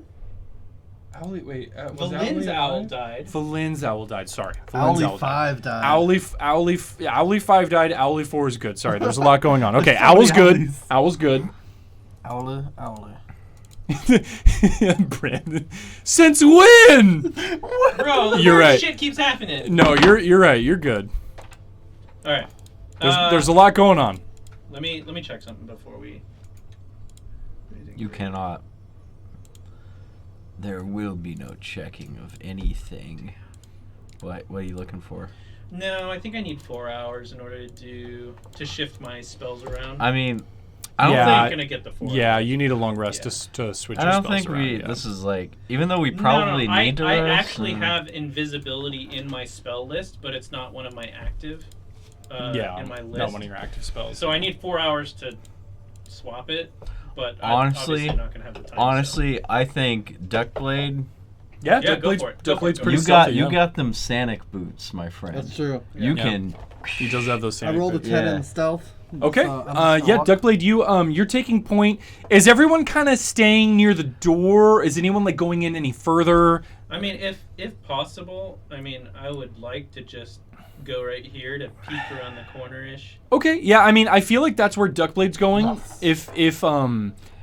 Owly, wait. Was Valin's Owly owl alive? died. Valin's owl died. Sorry. Valin's Owly owl 5 died. Owly 5 died. Owly 4 is good. Sorry, there's a lot going on. Okay, There's so Owl's many good. Owlies. Owl's good. Owly. Brandon. Since when? Bro, You're right. shit keeps happening. No, you're right. You're good. All right. There's a lot going on. Let me check something before we. You cannot. There will be no checking of anything. What are you looking for? No, I think I need 4 hours in order to shift my spells around. I mean, I don't Yeah, think I'm gonna get the 4 Yeah, hours. you need a long rest to switch I your don't spells think around. we. yeah. This is like, even though we probably no, need to I rest, actually have invisibility in my spell list, but it's not one of my active. In my list. not one of your active spells. So I need 4 hours to swap it, but Honestly, I'm obviously not gonna have the time. honestly, I think Duckblade. Yeah, Yeah, go Duckblade's, for it. Go for it. Duckblade's pretty You got stealthy, you yeah. got them Sanic boots, my friend. That's true. You Yeah. can. He does have those. I rolled a 10 Yeah. in stealth. Okay. So I'm just Yeah, gonna walk. Duckblade, you're taking point. Is everyone kind of staying near the door? Is anyone like going in any further? I mean, if possible, I mean, I would like to just go right here to peek around the corner-ish. Okay. Yeah, I mean, I feel like that's where Duckblade's going. Yes.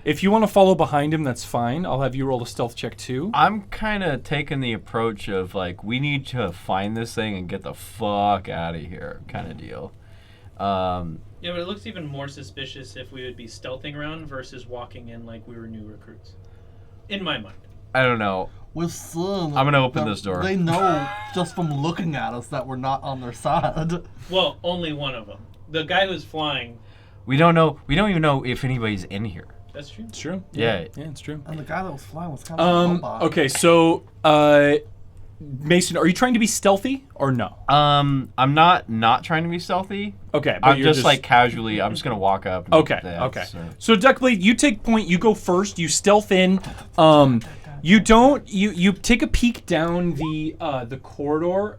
If you want to follow behind him, that's fine. I'll have you roll a stealth check too. I'm kind of taking the approach of like, we need to find this thing and get the fuck out of here, kind of deal. Yeah, but it looks even more suspicious if we would be stealthing around versus walking in like we were new recruits. In my mind. I don't know. We've seen. I'm gonna open that this door. They know just from looking at us that we're not on their side. Well, only one of them. The guy who's flying. We don't know. We don't even know if anybody's in here. That's true. It's true. Yeah. Yeah, it's true. And the guy that was flying was kind of a robot. Okay, so Mason, are you trying to be stealthy or no? I'm not trying to be stealthy. Okay, but I'm you're just like casually. I'm just gonna walk up. And Okay, do that, okay. so. So Duckblade, you take point. You go first. You stealth in. You don't. You take a peek down the corridor.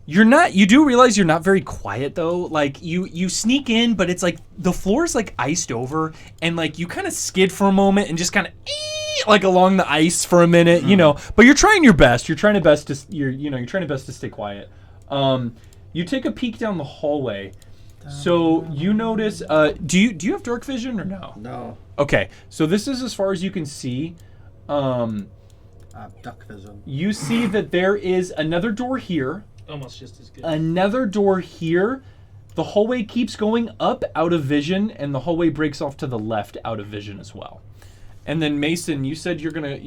You're not. You do realize you're not very quiet though. Like you sneak in, but it's like the floor is like iced over, and like you kind of skid for a moment and just kind of like along the ice for a minute, you know. But you're trying your best. You're trying to best to you're trying to best to stay quiet. You take a peek down the hallway. So you notice. Do you have dark vision or no? No. Okay. So this is as far as you can see. Duck vision. You see that there is another door here. Almost just as good. Another door here. The hallway keeps going up out of vision, and the hallway breaks off to the left out of vision as well. And then Mason, you said you're gonna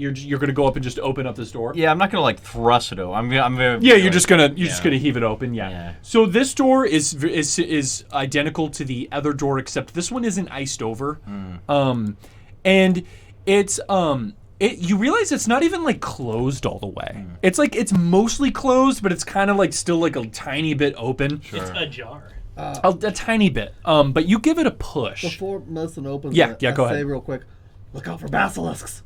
go up and just open up this door. Yeah, I'm not gonna like thrust it. I'm very. Yeah, you're just gonna heave it open. Yeah. Yeah. So this door is identical to the other door, except this one isn't iced over. And It's you realize it's not even like closed all the way. It's like it's mostly closed, but it's kind of like still like a tiny bit open. It's ajar. A tiny bit. But you give it a push. Before Mason opens Yeah, it, yeah, go I say ahead. real quick, look out for basilisks.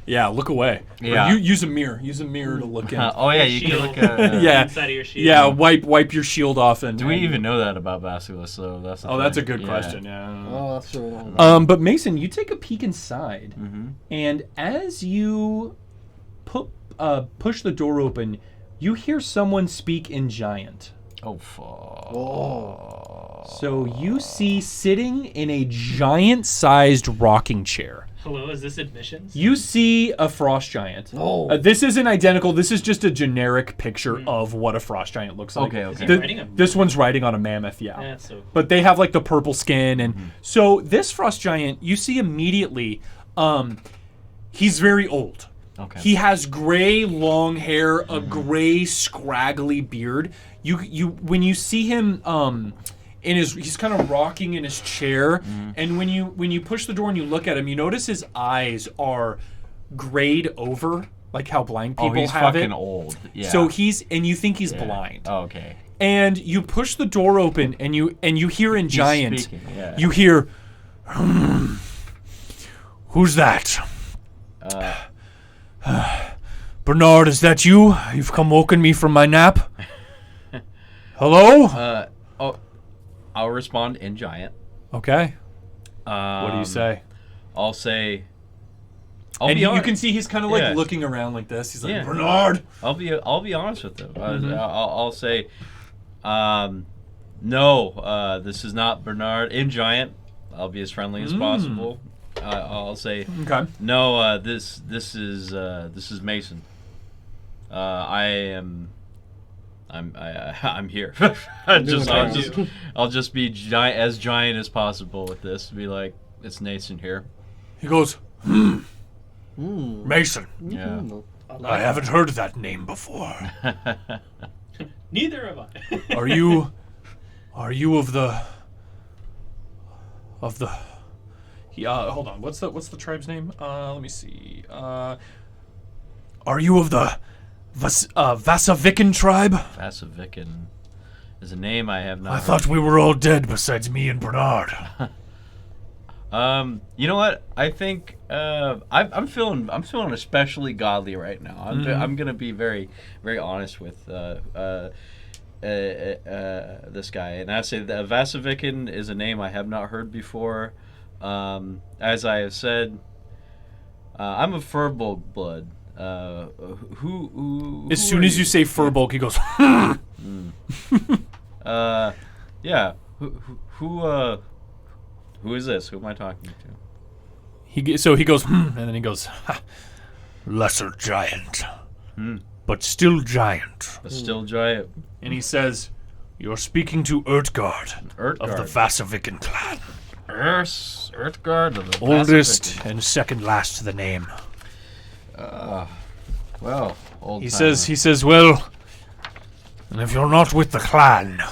Yeah, look away. Yeah. Or use a mirror. Use a mirror to look in. Oh yeah, you can look at. Yeah. Inside of your shield. Yeah, wipe your shield off and. Do we even know that about Basilisk? So that's. That's a good question. Yeah. Oh, that's true. But Mason, you take a peek inside, and as you push the door open, you hear someone speak in Giant. Oh fuck. So you see sitting in a giant-sized rocking chair. Hello, is this admissions? You see a frost giant. Oh. This isn't identical. This is just a generic picture of what a frost giant looks like. Okay, okay. Is he riding a This one's riding on a mammoth, yeah. That's so cool. But they have like the purple skin, and so this frost giant, you see immediately, he's very old. Okay. He has gray long hair, a gray scraggly beard. You when you see him he's kind of rocking in his chair, and when you push the door and you look at him, you notice his eyes are grayed over, like how blind people he's have fucking it. old. Yeah. So you think he's blind. Oh, okay. And you push the door open, and you hear in Giant, speaking, yeah. you hear, who's that? Bernard, is that you? You've come woken me from my nap? Hello? I'll respond in Giant. Okay. What do you say? I'll say. And you can see he's kind of like looking around like this. He's like, Bernard. I'll be honest with him. I'll say, no, this is not Bernard. In Giant, I'll be as friendly as possible. I'll say, okay. No, this is Mason. I'm here. I'll just be as giant as possible with this. Be like, it's Nathan here. He goes, Mason. Yeah. I haven't heard that name before. Neither have I. Are you of the hold on, what's the tribe's name? Let me see. Are you of the Vasavikan tribe? Vasavikan is a name I have not I heard. thought we were all dead besides me and Bernard. You know what? I think I'm feeling especially godly right now. I'm gonna be very, very honest with this guy, and I say that Vasavikan is a name I have not heard before. As I have said, I'm a Furbolg blood. Who as soon as you say Furbolg, he goes. Yeah. Who is this? Who am I talking to? He goes, and then he goes, lesser giant, but still giant. But still giant. And he says, you're speaking to Urtgard of the Vasavikan clan. Urtgard of the Oldest Vasavikan. and second last to the name. Well, old He timer. says, well, and if you're not with the clan,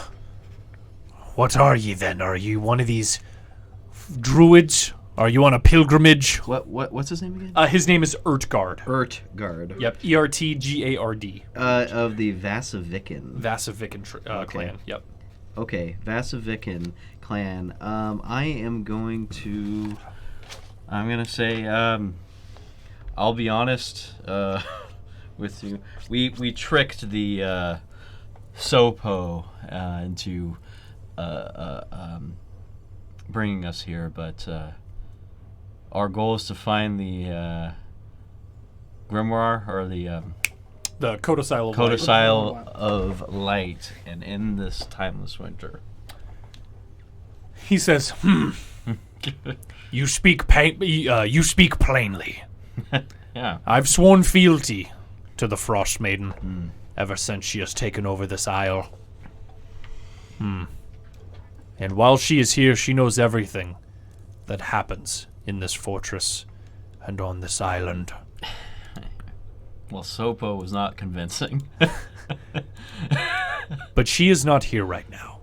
what are ye then? Are you one of these druids? Are you on a pilgrimage? What's his name again? His name is Urtgard. Urtgard. Yep, Ertgard. Of the Vasavikan. Vasavikan clan. Yep. Okay, Vasavikan clan. I'm gonna say, I'll be honest with you. We tricked the Sopo into bringing us here, but our goal is to find the grimoire, or the Codicil of Codicil of Light, and in this timeless winter. He says, You speak plainly. Yeah. I've sworn fealty to the Frost Maiden ever since she has taken over this isle. And while she is here, she knows everything that happens in this fortress and on this island. Well, Sopo was not convincing. But she is not here right now.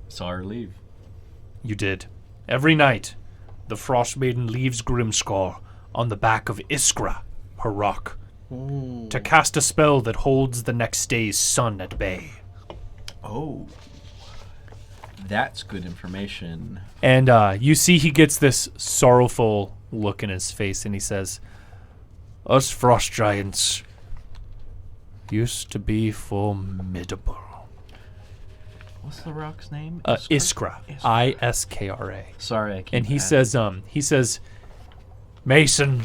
Saw her leave. You did. Every night, the Frost Maiden leaves Grimskull on the back of Iskra, her rock, to cast a spell that holds the next day's sun at bay. Oh. That's good information. And you see he gets this sorrowful look in his face, and he says, "Us frost giants used to be formidable." What's the rock's name? Iskra. Iskra. Sorry, I can't. And he says, "Mason,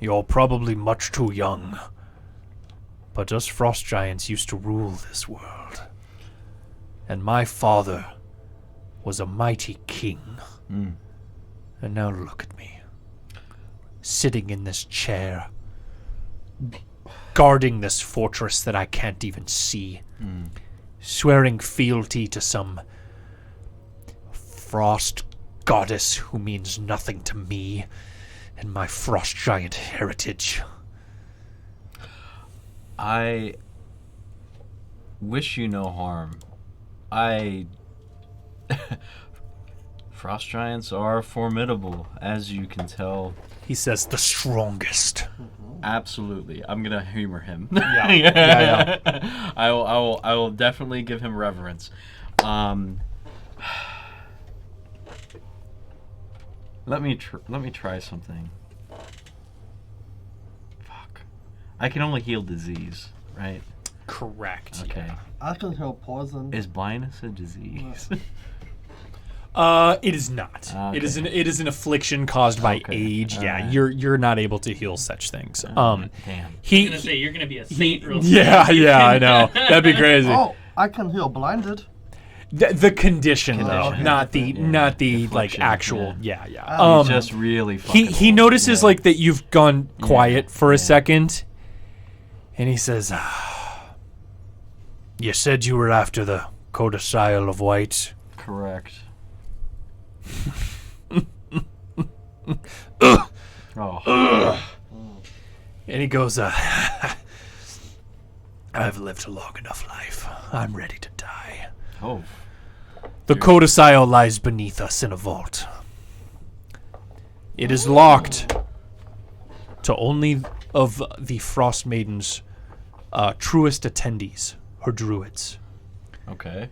you're probably much too young, but us frost giants used to rule this world. And my father was a mighty king. And now look at me, sitting in this chair, guarding this fortress that I can't even see, swearing fealty to some frost goddess who means nothing to me and my frost giant heritage." I wish you no harm. Frost giants are formidable, as you can tell. He says, "The strongest." Absolutely. I'm gonna humor him. Yeah. I will definitely give him reverence. Let me try something. Fuck. I can only heal disease, right? Correct. Okay. I can heal poison. Is blindness a disease? It is not. Okay. It is an affliction caused by age. Yeah, Alright. you're not able to heal such things. Damn. I was gonna say you're gonna be a saint real soon. Yeah, I know. That'd be crazy. Oh, I can heal blinded. The condition, though, Condition. not the like Affliction, actual. yeah. Yeah. He's just really fucking he old. notices Yeah. like that you've gone quiet for a yeah. second, and he says, "You said you were after the codicil of white." Correct. Oh. And he goes, "I've lived a long enough life. I'm ready to die. Oh. The codicil lies beneath us in a vault. It is locked to only of the Frost Maiden's truest attendees, her druids. Okay.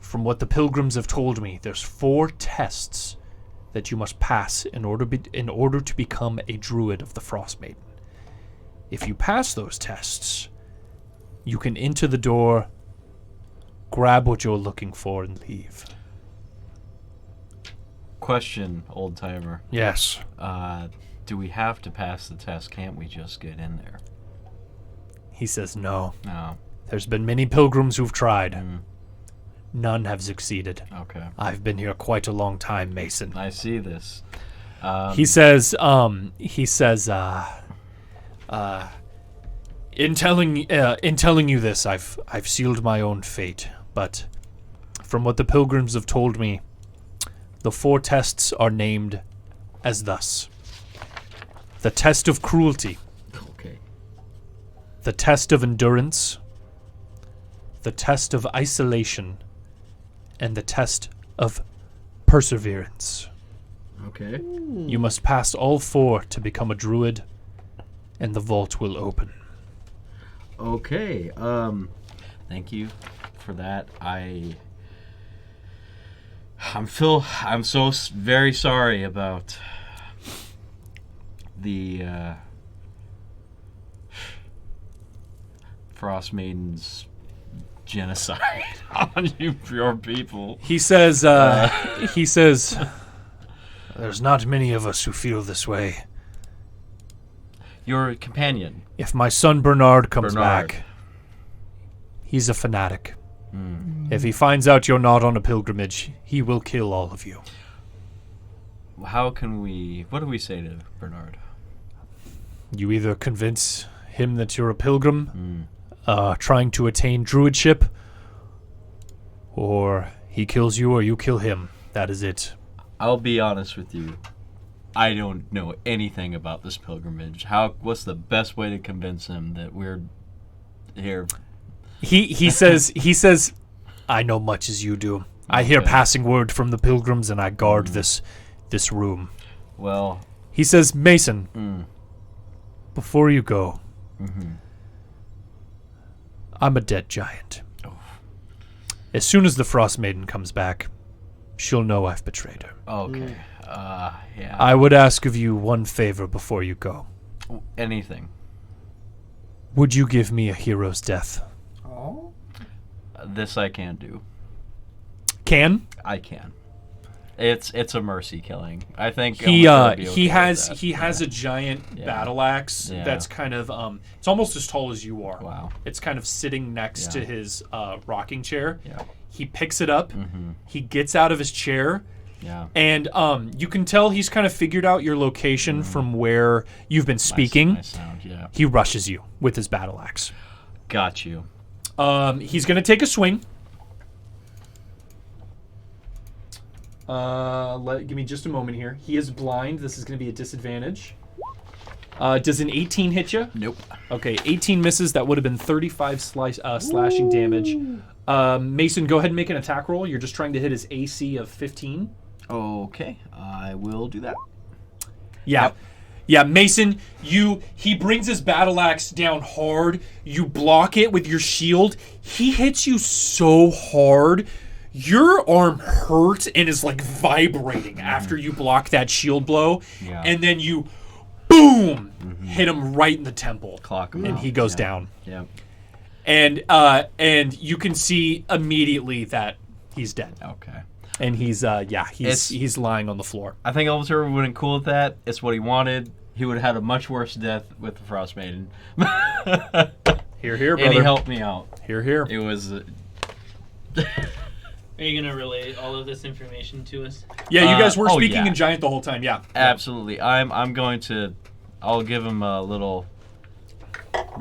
From what the pilgrims have told me, there's 4 tests that you must pass in order to become a druid of the Frost Maiden. If you pass those tests, you can enter the door, grab what you're looking for, and leave." Question, old timer. Yes. Do we have to pass the test? Can't we just get in there? He says no. No. There's been many pilgrims who've tried. None have succeeded. Okay. I've been here quite a long time, Mason. I see this. He says, in telling you this, I've sealed my own fate. But from what the pilgrims have told me, the 4 tests are named as thus: the test of cruelty, Okay. the test of endurance, the test of isolation, and the test of perseverance. Okay. You must pass all 4 to become a druid, and the vault will open. Okay. Thank you for that. I'm so very sorry about the Frost Maiden's genocide on your people. He says, "There's not many of us who feel this way. Your companion. If my son Bernard comes Bernard. back, he's a fanatic. If he finds out you're not on a pilgrimage, he will kill all of you." What do we say to Bernard? You either convince him that you're a pilgrim, trying to attain druidship, or he kills you or you kill him. That is it. I'll be honest with you. I don't know anything about this pilgrimage. What's the best way to convince him that we're here? He says, "I know much as you do. I hear Okay. passing word from the pilgrims, and I guard this room. Well, He says, Mason, before you go, I'm a dead giant. As soon as the Frost Maiden comes back, she'll know I've betrayed her. okay. Yeah. I would ask of you one favor before you go. Anything. Would you give me a hero's death? Oh. This I can do. Can? I can. It's a mercy killing. I think He Elmer would be okay he with has that. he has a giant battle axe that's kind of it's almost as tall as you are. Wow. It's kind of sitting next to his rocking chair. Yeah. He picks it up. He gets out of his chair. Yeah. And you can tell he's kind of figured out your location from where you've been speaking. My sound, yeah. He rushes you with his battle axe. Got you. He's going to take a swing. Give me just a moment here. He is blind. This is going to be a disadvantage. Does an 18 hit you? Nope. Okay, 18 misses. That would have been 35 slashing damage. Mason, go ahead and make an attack roll. You're just trying to hit his AC of 15. Okay, I will do that. Yeah. Yep. Yeah, Mason, he brings his battle axe down hard. You block it with your shield. He hits you so hard. Your arm hurts and is like vibrating after you block that shield blow. Yeah. And then you, boom, hit him right in the temple. Clock him and out. he goes Yeah. down. Yep. And you can see immediately that he's dead. Okay. And he's lying on the floor. I think Elvis would have been cool with that. It's what he wanted. He would have had a much worse death with the Frost Maiden. Here, brother. And he helped me out. Here. It was... Are you gonna relay all of this information to us? Yeah, you guys were speaking yeah. in giant the whole time. Yeah. Absolutely. I'm going to... I'll give him a little...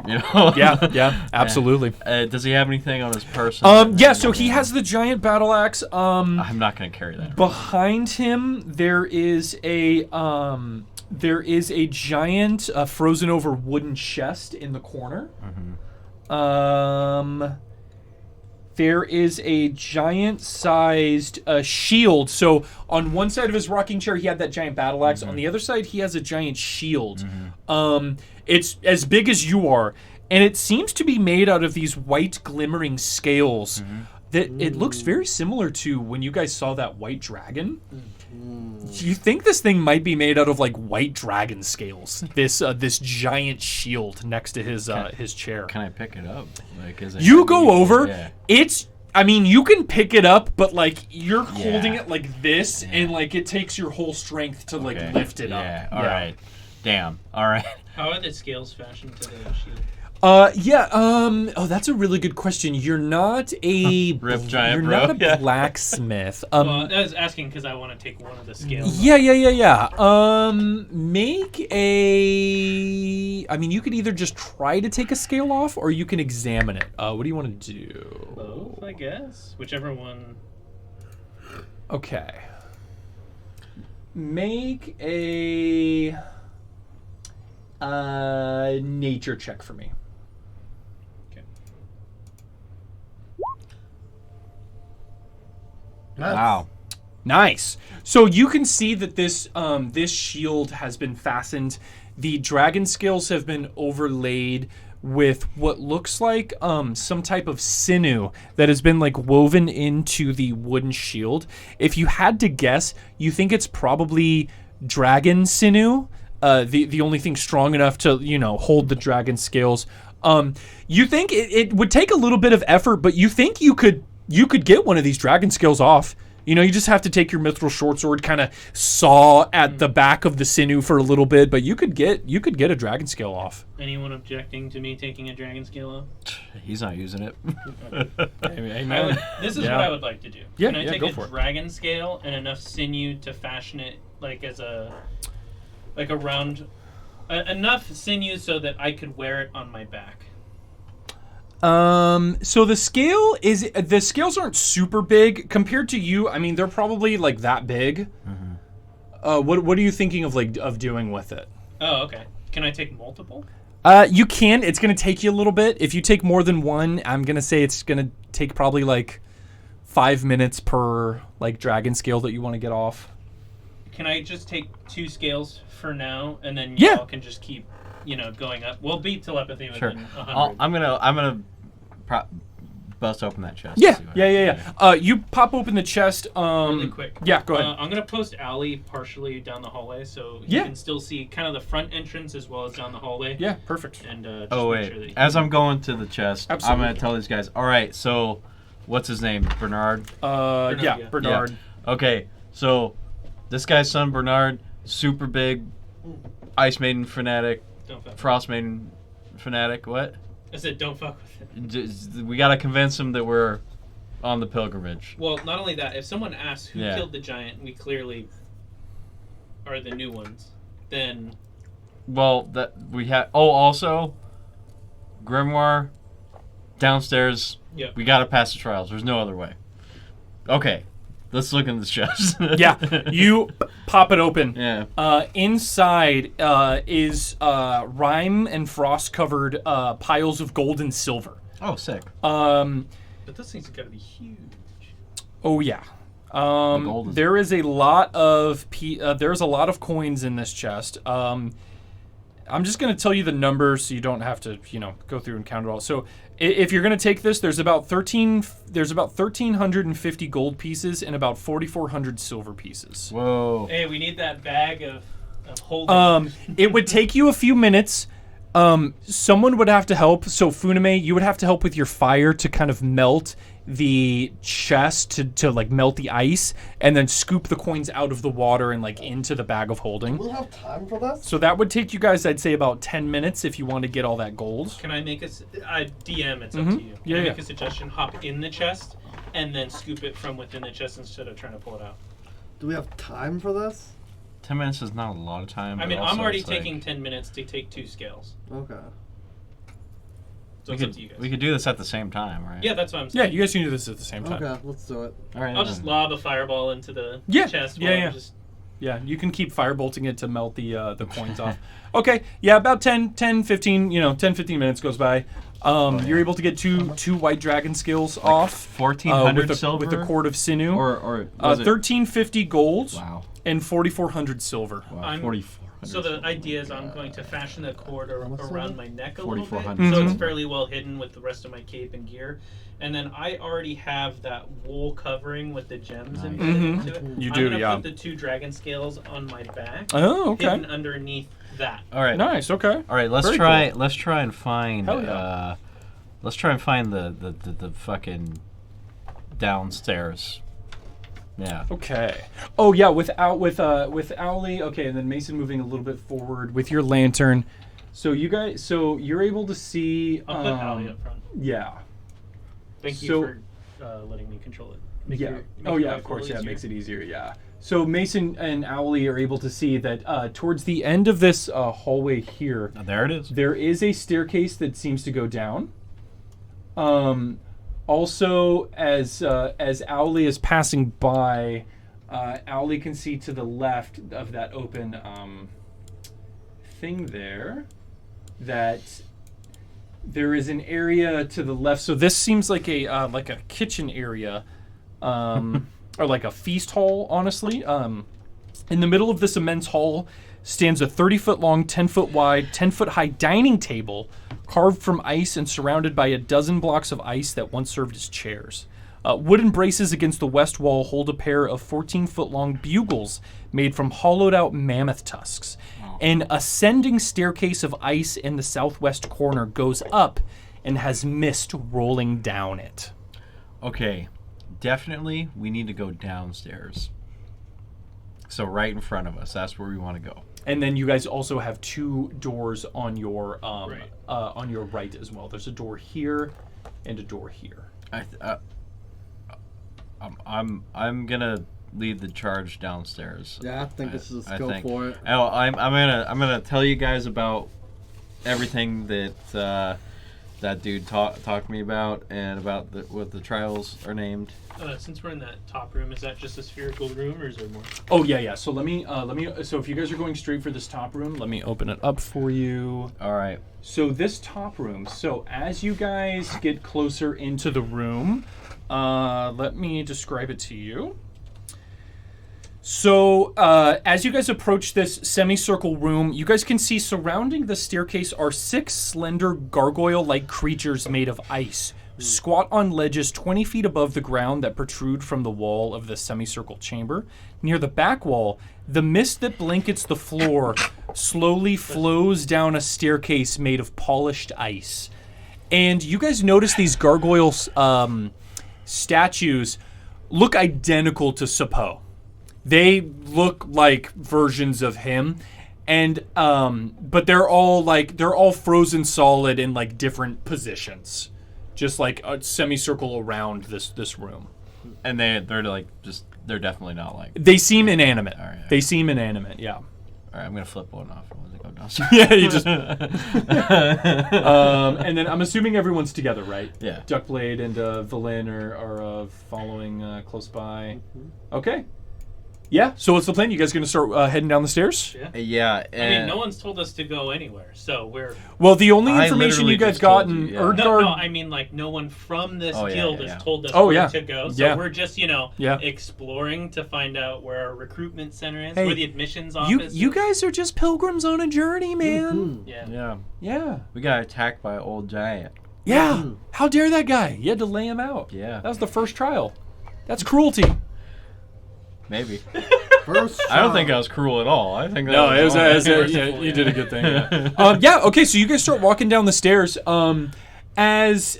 You know? Yeah, absolutely. Does he have anything on his person? Yeah, so he has the giant battle axe. I'm not going to carry that. Behind him, there is a giant frozen over wooden chest in the corner. There is a giant-sized shield. So on one side of his rocking chair, he had that giant battle axe. On the other side, he has a giant shield. It's as big as you are, and it seems to be made out of these white glimmering scales. That it looks very similar to when you guys saw that white dragon. You think this thing might be made out of like white dragon scales? This giant shield next to his chair. Can I pick it up? Like, is it You heavy? go over. Yeah. I mean, you can pick it up, but like you're holding it like this, and like it takes your whole strength to like lift it up. Yeah. All right. Damn. All right. How are the scales fashioned to the shield? Oh, that's a really good question. You're not a Rip giant, you're bro. not a blacksmith. Well, I was asking because I want to take one of the scales. Yeah. Make a. I mean, you could either just try to take a scale off, or you can examine it. What do you want to do? Both, I guess. Whichever one. Okay. Make a nature check for me. Wow. Nice. So you can see that this shield has been fastened. The dragon scales have been overlaid with what looks like some type of sinew that has been like woven into the wooden shield. If you had to guess, you think it's probably dragon sinew. The only thing strong enough to hold the dragon scales. You think it would take a little bit of effort, but you think you could get one of these dragon scales off. You just have to take your mithril short sword, kind of saw at the back of the sinew for a little bit, but you could get a dragon scale off. Anyone objecting to me taking a dragon scale off? He's not using it. This is what I would like to do. Yeah, Can I take go a for it. dragon scale and enough sinew to fashion it like as a round, enough sinew so that I could wear it on my back? So the scales aren't super big compared to you. I mean, they're probably like that big. What are you thinking of doing with it? Oh, okay. Can I take multiple? You can. It's gonna take you a little bit. If you take more than one, I'm gonna say it's gonna take probably like 5 minutes per like dragon scale that you want to get off. Can I just take 2 scales for now, and then Yeah. y'all can just keep, going up? We'll beat telepathy within Sure. 100. I'm gonna bust open that chest. Yeah, and see what yeah. happens. You pop open the chest. Really quick. Yeah, go ahead. I'm gonna post Allie partially down the hallway, so you Yeah. can still see kind of the front entrance as well as down the hallway. Yeah, perfect. And just Oh make wait, sure that you as I'm going to the chest, Absolutely. I'm gonna tell these guys. All right, so what's his name? Bernard. Yeah, yeah. Bernard. Yeah. Okay, so this guy's son Bernard, super big, Ice Maiden fanatic, don't fuck. Frost Maiden fanatic. What? I said don't fuck with it. We gotta convince him that we're on the pilgrimage. Well, not only that, if someone asks who Yeah. killed the giant, we clearly are the new ones. Then Well, that we have. Oh, also, Grimoire downstairs. Yep. We gotta pass the trials. There's no other way. Okay, let's look in this chest. Yeah, you pop it open. Yeah. Inside is Rime and frost-covered piles of gold and silver. Oh, sick. but this thing's got to be huge. Oh yeah. gold is- There is a lot of there's a lot of coins in this chest. I'm just going to tell you the numbers so you don't have to, go through and count it all. So if you're going to take this, there's about 1,350 gold pieces and about 4,400 silver pieces. Whoa. Hey, we need that bag of holding. It would take you a few minutes. Someone would have to help. So Funame, you would have to help with your fire to kind of melt the chest to like melt the ice and then scoop the coins out of the water and like into the bag of holding. We'll have time for this. So that would take you guys, I'd say, about 10 minutes if you want to get all that gold. Can I make a DM? It's up Mhm. to you. Can Yeah, I yeah. make a suggestion? Hop in the chest and then scoop it from within the chest instead of trying to pull it out. Do we have time for this? 10 minutes is not a lot of time. I but mean, also I'm already it's like- taking 10 minutes to take 2 scales. Okay. So we it's up could, to you guys. we could do this at the same time, right? Yeah, that's what I'm Yeah, saying. you guys can do this at the same time. Okay, let's do it. All right. I'll just lob a fireball into the Yeah, chest. yeah, while yeah. I'm just Yeah, you can keep firebolting it to melt the coins off. Okay, yeah, about 10, 15 minutes goes by. You're able to get two white dragon skills off. 1,400 silver with the cord of sinew. Or was it- 1,350 gold. Wow. And 4,400 silver. Wow, I'm- 4,400. So the idea is I'm going to fashion a cord around my neck a little bit, 4,400 so it's Mhm. fairly well hidden with the rest of my cape and gear. And then I already have that wool covering with the gems embedded Mhm. into it. You I'm do, gonna yeah. put the 2 dragon scales on my back. Oh, okay. Hidden underneath that. All right. Nice. Okay. All right. Let's Very try. cool. Let's try and find. Hell yeah. Let's try and find the fucking downstairs. Yeah. Okay. Oh yeah, with Owly. Okay, and then Mason moving a little bit forward with your lantern. So you're able to see. I'll put Allie up front. Yeah. Thank you So- for letting me control it. Make Yeah. your- make Oh your yeah, life of a course. little Yeah, it easier. makes it easier. Yeah. So Mason and Owly are able to see that towards the end of this hallway here, There it is. there is a staircase that seems to go down. Also, as Owly is passing by, Owly can see to the left of that open thing there that there is an area to the left. So this seems like a kitchen area, or like a feast hall. Honestly, in the middle of this immense hall stands a 30-foot long, 10-foot wide, 10-foot high dining table carved from ice and surrounded by a dozen blocks of ice that once served as chairs. Wooden braces against the west wall hold a pair of 14-foot long bugles made from hollowed-out mammoth tusks. An ascending staircase of ice in the southwest corner goes up and has mist rolling down it. Okay. Definitely, we need to go downstairs. So right in front of us. That's where we want to go. And then you guys also have 2 doors on your Right. on your right as well. There's a door here and a door here. I'm gonna lead the charge downstairs. Yeah, I think let's just I go think. for it. Oh, I'm gonna tell you guys about everything that that dude talked to me about and about what the trials are named. Since we're in that top room, is that just a spherical room or is there more? Oh yeah. So let me. So if you guys are going straight for this top room, let me open it up for you. All right. So this top room. So as you guys get closer into the room, Let me describe it to you. So, as you guys approach this semicircle room, you guys can see surrounding the staircase are 6 slender gargoyle-like creatures made of ice, squat on ledges 20 feet above the ground that protrude from the wall of the semicircle chamber. Near the back wall, the mist that blankets the floor slowly flows down a staircase made of polished ice. And you guys notice these gargoyle statues look identical to Sapo. They look like versions of him, and but they're all frozen solid in like different positions, just like a semicircle around this room. And they're definitely not like. They seem inanimate. All right. They seem inanimate. Yeah. All right, I'm gonna flip one off and let it go downstairs. Yeah, you just. And then I'm assuming everyone's together, right? Yeah. Duckblade and Valen are following close by. Okay. Yeah. So what's the plan? You guys gonna start heading down the stairs? Yeah. Yeah. I mean, no one's told us to go anywhere, so we're. Well, the only I information literally you guys just told gotten, you, yeah. Erdgard. No, I mean like no one from this guild has told us Oh, where yeah. to go. So Yeah. we're just Yeah. exploring to find out where our recruitment center is, Hey, where the admissions office. You guys are just pilgrims on a journey, man. Yeah. Yeah. Yeah. We got attacked by an old giant. Yeah. How dare that guy? You had to lay him out. Yeah. That was the first trial. That's cruelty. Maybe. First I don't think I was cruel at all. I think that No, it was all- you did a good thing. Yeah. Yeah. Okay. So you guys start walking down the stairs. What's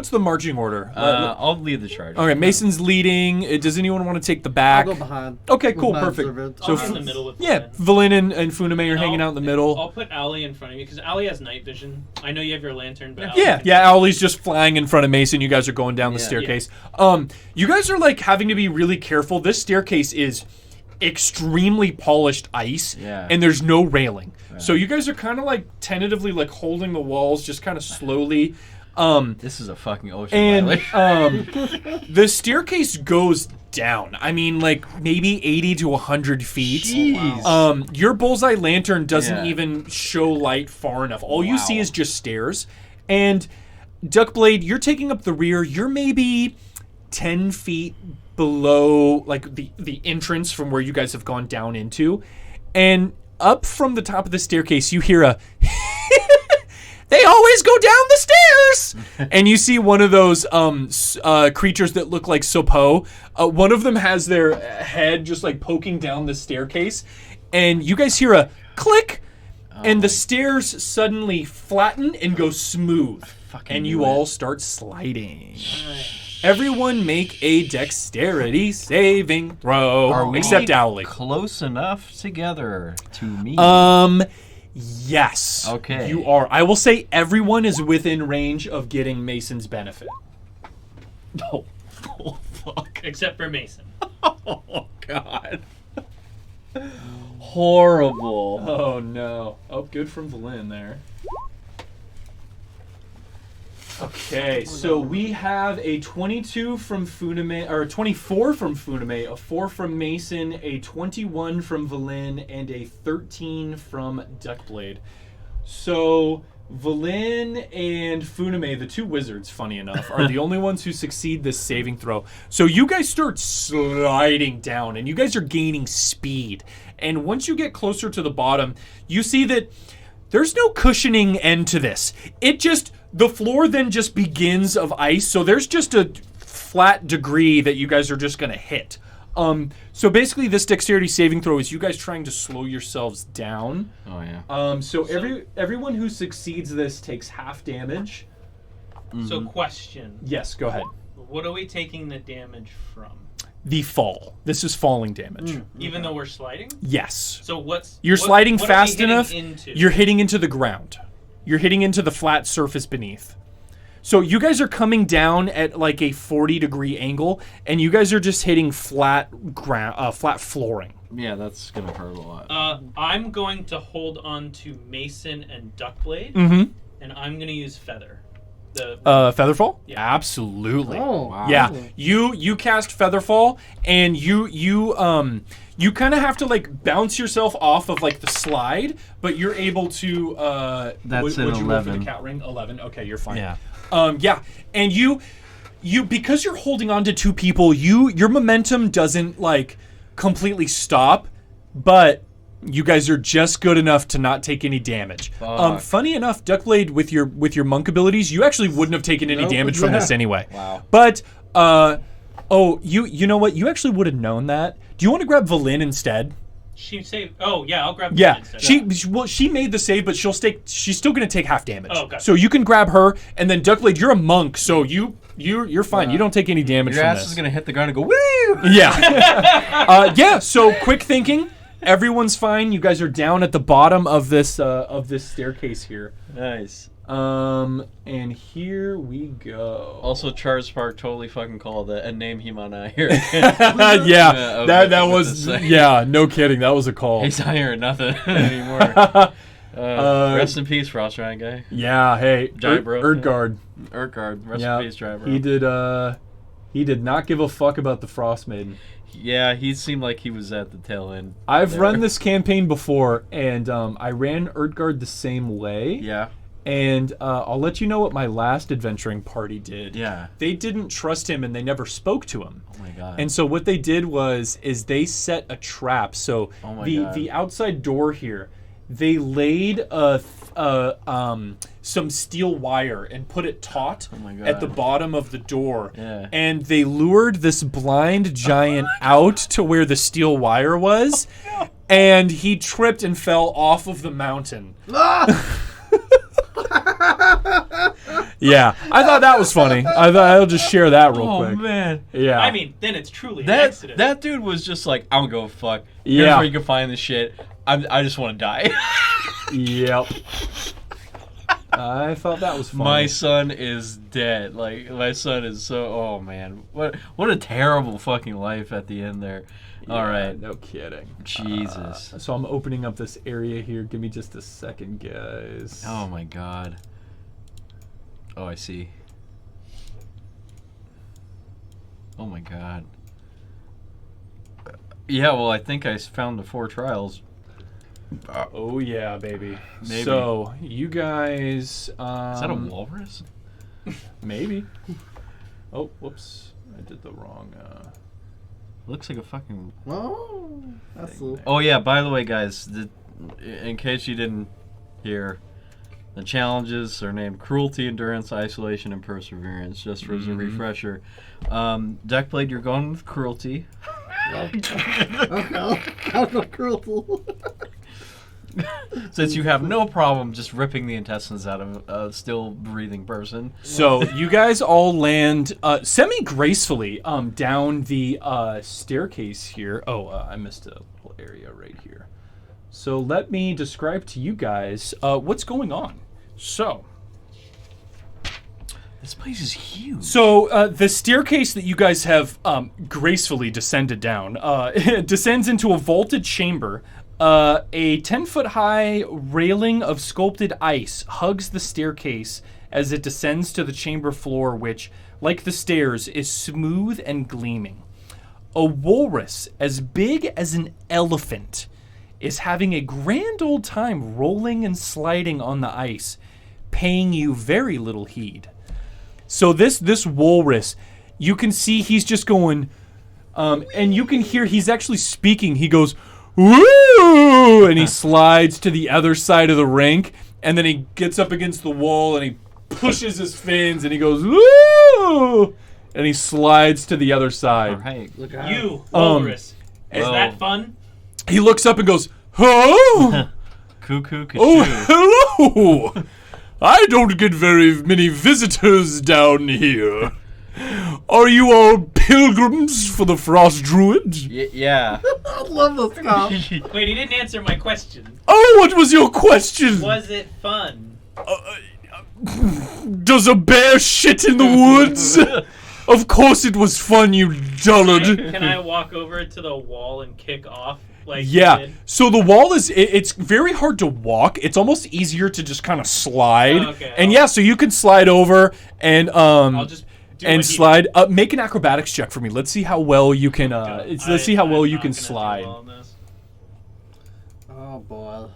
the marching order? I'll lead the charge. Okay, Mason's leading. Does anyone want to take the back? I'll go behind. Okay, with cool, my perfect. servant. I'll be in the middle with yeah, Valen. Valen and Funame are hanging out in the middle. I'll put Allie in front of you because Allie has night vision. I know you have your lantern, but Allie Yeah, can- yeah. Owlie's just flying in front of Mason. You guys are going down the Yeah. staircase. You guys are like having to be really careful. This staircase is extremely polished ice, and there's no railing. So you guys are kind of like tentatively like holding the walls, just kind of slowly. This is a fucking ocean violation. The staircase goes down. I mean, like maybe 80 to 100 feet. Jeez. Your bullseye lantern doesn't Yeah. even show light far enough. All you see is just stairs. And Duckblade, you're taking up the rear. You're maybe 10 feet below like the entrance from where you guys have gone down into. And up from the top of the staircase, you hear a they always go down the stairs. And you see one of those creatures that look like Sopo. One of them has their head just like poking down the staircase. And you guys hear a click. And the stairs suddenly flatten and go smooth. And you all start sliding. Everyone make a dexterity saving throw. Are we except Owlie. Close enough together to me. Yes. Okay. You are. I will say everyone is within range of getting Mason's benefit. Oh, fuck. Except for Mason. Oh, God. Horrible. Oh, no. Oh, good from Valen there. Okay, so we have a 22 from Funame, or a 24 from Funame, a 4 from Mason, a 21 from Valen, and a 13 from Duckblade. So Valen and Funame, the two wizards, funny enough, are the only ones who succeed this saving throw. So you guys start sliding down, and you guys are gaining speed. And once you get closer to the bottom, you see that there's no cushioning end to this. The floor then just begins of ice, so there's just a flat degree that you guys are just going to hit. So basically this dexterity saving throw is you guys trying to slow yourselves down. Oh, yeah. So everyone who succeeds this takes half damage. So question. Yes, go ahead. What are we taking the damage from? The fall. This is falling damage. Even though we're sliding? Yes. So You're sliding what fast are we enough. hitting into? You're hitting into the ground. You're hitting into the flat surface beneath. So you guys are coming down at like a 40-degree angle, and you guys are just hitting flat ground, flat flooring. Yeah, that's gonna hurt a lot. I'm going to hold on to Mason and Duckblade, and I'm going to use Feather. Featherfall? Yeah. Absolutely. Oh, wow. Yeah. You cast Featherfall, and you kind of have to like bounce yourself off of like the slide, but you're able to. That's What'd an you roll for the 11. cat ring? 11. Okay, you're fine. Yeah. Yeah, and because you're holding on to 2 people, your momentum doesn't like completely stop, but you guys are just good enough to not take any damage. Funny enough, Duckblade, with your monk abilities, you actually wouldn't have taken any damage from this anyway. Wow. But you know what? You actually would have known that. Do you want to grab Valin instead? She saved. Oh yeah, I'll grab. Yeah, instead. she made the save, but she's still going to take half damage. Oh, gotcha. So you can grab her, and then Duckblade, you're a monk, so you're fine. You don't take any damage Your from ass this. is gonna hit the ground and go woo. Yeah. Yeah. So quick thinking. Everyone's fine. You guys are down at the bottom of this staircase here. Nice. And here we go. Also, Charles Park totally fucking called it a name Himana here. Yeah, that was no kidding. That was a call. He's not hearing nothing anymore. Rest in peace, Frost Giant guy. Yeah. Hey, Giant bro. Erdgard. Erdgard. Rest in peace, Giant bro. He did not give a fuck about the Frost Maiden. Yeah, he seemed like he was at the tail end. I've run this campaign before, and I ran Erdgard the same way. Yeah. And I'll let you know what my last adventuring party did. Yeah. They didn't trust him, and they never spoke to him. Oh my god. And so what they did is they set a trap. So God. the outside door here, they laid some steel wire and put it taut at the bottom of the door. Yeah. And they lured this blind giant out to where the steel wire was, and he tripped and fell off of the mountain. Yeah, I thought that was funny. I thought I'll just share that real quick. Oh man. Yeah. I mean, then it's truly an accident. That dude was just like, I'm gonna go fuck. Here's Yeah. where you can find this shit. I just want to die. Yep. I thought that was funny. My son is dead. Like, my son is so... Oh, man. What a terrible fucking life at the end there. Yeah, all right. No kidding. Jesus. So I'm opening up this area here. Give me just a second, guys. Oh, my God. Oh, I see. Oh, my God. Yeah, well, I think I found the 4 trials. Oh yeah, baby. Maybe. So you guys, is that a walrus? Maybe. Oh, whoops! I did the wrong. Looks like a fucking. Oh, that's cool. Oh yeah. By the way, guys, in case you didn't hear, the challenges are named Cruelty, Endurance, Isolation, and Perseverance. Just as a refresher. Duckblade, you're going with Cruelty. Okay, I'll go Cruelty. Since you have no problem just ripping the intestines out of a still breathing person. So you guys all land semi-gracefully down the staircase here. Oh, I missed a little area right here. So let me describe to you guys what's going on. So this place is huge. So the staircase that you guys have gracefully descended down descends into a vaulted chamber. A 10-foot-high railing of sculpted ice hugs the staircase as it descends to the chamber floor, which, like the stairs, is smooth and gleaming. A walrus as big as an elephant is having a grand old time rolling and sliding on the ice, paying you very little heed. So this walrus, you can see he's just going, and you can hear he's actually speaking. He goes, "Woo!" and he slides to the other side of the rink, and then he gets up against the wall and he pushes his fins and he goes, "Woo!" and he slides to the other side. All right. Look out. You, walrus. Is well. that fun? He looks up and goes, "Oh, Cuckoo, oh, hello! I don't get very many visitors down here. Are you all pilgrims for the Frost Druid?" Yeah. I love this guy. Wait, he didn't answer my question. Oh, what was your question? Was it fun? Does a bear shit in the woods? Of course it was fun, you dullard. Can I walk over to the wall and kick off? Like Yeah, you did? so the wall is, it's very hard to walk. It's almost easier to just kind of slide. Oh, okay. And yeah, so you can slide over and I'll just do and what he slide. Make an acrobatics check for me. Let's see how well you can. Let's see how well you can slide. Oh boy.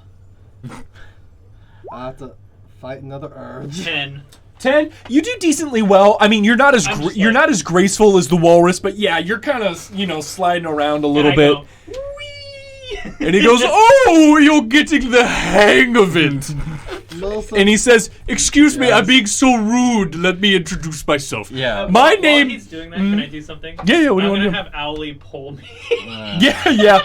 I have to fight another urge. 10. 10. You do decently well. I mean, you're not as you're not as graceful as the walrus, but yeah, you're kind of sliding around a little bit. And he goes, "Oh, you're getting the hang of it." And he says, "Excuse me, I'm being so rude. Let me introduce myself. Yeah. My name." While he's doing that, can I do something? Yeah. What do you want to do? I'm gonna have Owly pull me. Yeah.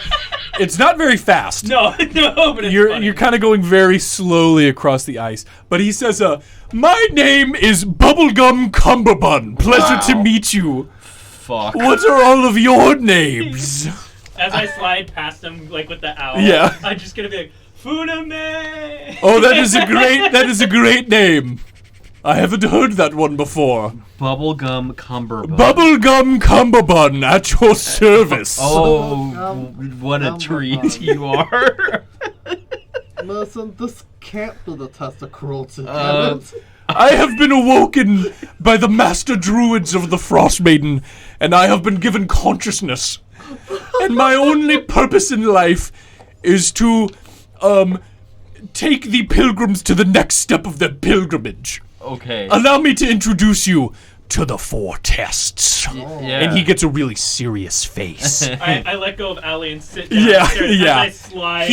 It's not very fast. No, but it's You're kind of going very slowly across the ice. But he says, "My name is Bubblegum Cumberbun. Pleasure to meet you. Fuck. What are all of your names?" As I slide past him, like with the owl, Yeah. I'm just gonna be like, Funame! Oh, that is a great name. I haven't heard that one before. Bubblegum Cumberbun. Bubblegum Cumberbun at your service. Oh, what a treat you are. Listen, this can't be the test of cruelty, can it? I have been awoken by the master druids of the Frost Maiden, and I have been given consciousness. And my only purpose in life is to take the pilgrims to the next step of their pilgrimage. Okay. Allow me to introduce you to the 4 tests. Yeah. And he gets a really serious face. I let go of Owly and sit down. Yeah. As I slide.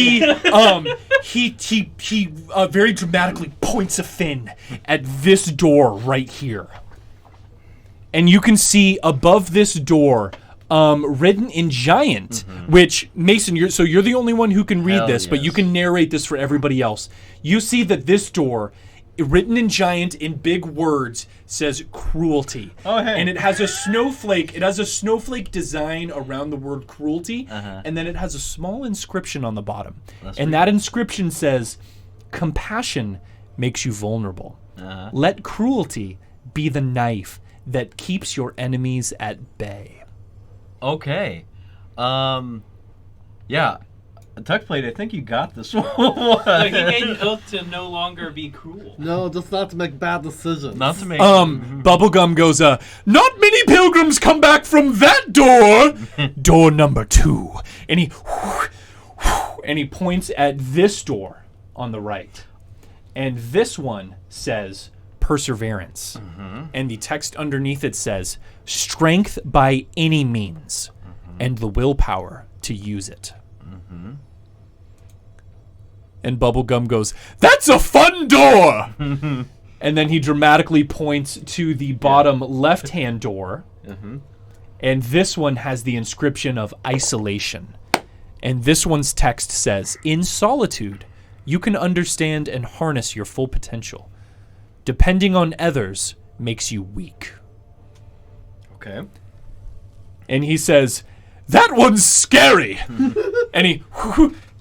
He very dramatically points a fin at this door right here. And you can see above this door, written in giant, which, Mason, you're the only one who can read Hell this, but you yes. can narrate this for everybody else. You see that this door, written in giant in big words, says cruelty. Oh, hey. And it has a snowflake. It has a snowflake design around the word cruelty, and then it has a small inscription on the bottom. And that inscription says, "Compassion makes you vulnerable. Let cruelty be the knife that keeps your enemies at bay." Okay. Yeah. Tuckplate, I think you got this one. He made an oath to no longer be cruel. No, just not to make bad decisions. Not to make... Bubblegum goes, "Not many pilgrims come back from that door. Door number 2. And he points at this door on the right. And this one says perseverance. And the text underneath it says strength by any means and the willpower to use it. And Bubblegum goes, "That's a fun door!" And then he dramatically points to the bottom left-hand door. And this one has the inscription of isolation. And this one's text says, "In solitude, you can understand and harness your full potential. Depending on others makes you weak." Okay. And he says, "That one's scary!"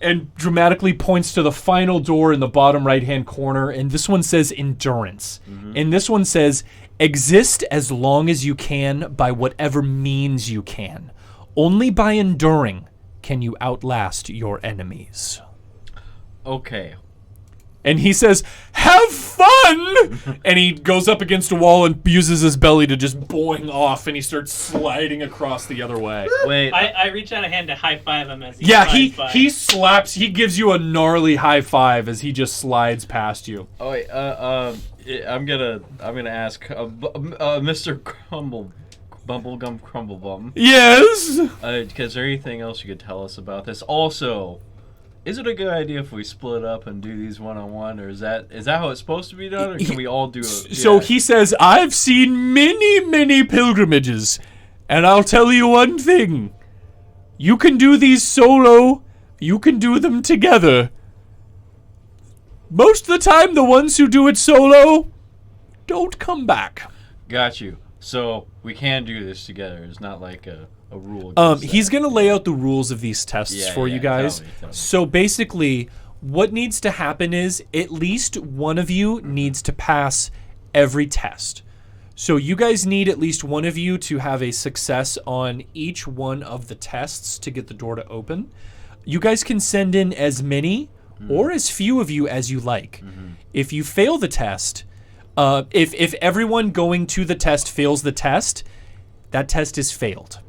And dramatically points to the final door in the bottom right-hand corner, and this one says endurance. And this one says, "Exist as long as you can by whatever means you can. Only by enduring can you outlast your enemies." Okay. And he says, "Have fun!" And he goes up against a wall and uses his belly to just boing off, and he starts sliding across the other way. Wait. I reach out a hand to high five him as he slides by. he slaps. He gives you a gnarly high five as he just slides past you. Oh wait. I'm gonna ask Mr. Bubblegum Crumblebum. Yes. Is there anything else you could tell us about this? Also, is it a good idea if we split up and do these one-on-one, or is that how it's supposed to be done, or can we all do it? So he says, "I've seen many pilgrimages, and I'll tell you one thing. You can do these solo, you can do them together. Most of the time, the ones who do it solo don't come back." Got you. So we can do this together. It's not like a rule. He's going to lay out the rules of these tests for you guys. Tell me. So basically, what needs to happen is at least one of you needs to pass every test. So you guys need at least one of you to have a success on each one of the tests to get the door to open. You guys can send in as many or as few of you as you like. If you fail the test, if everyone going to the test fails the test, that test is failed.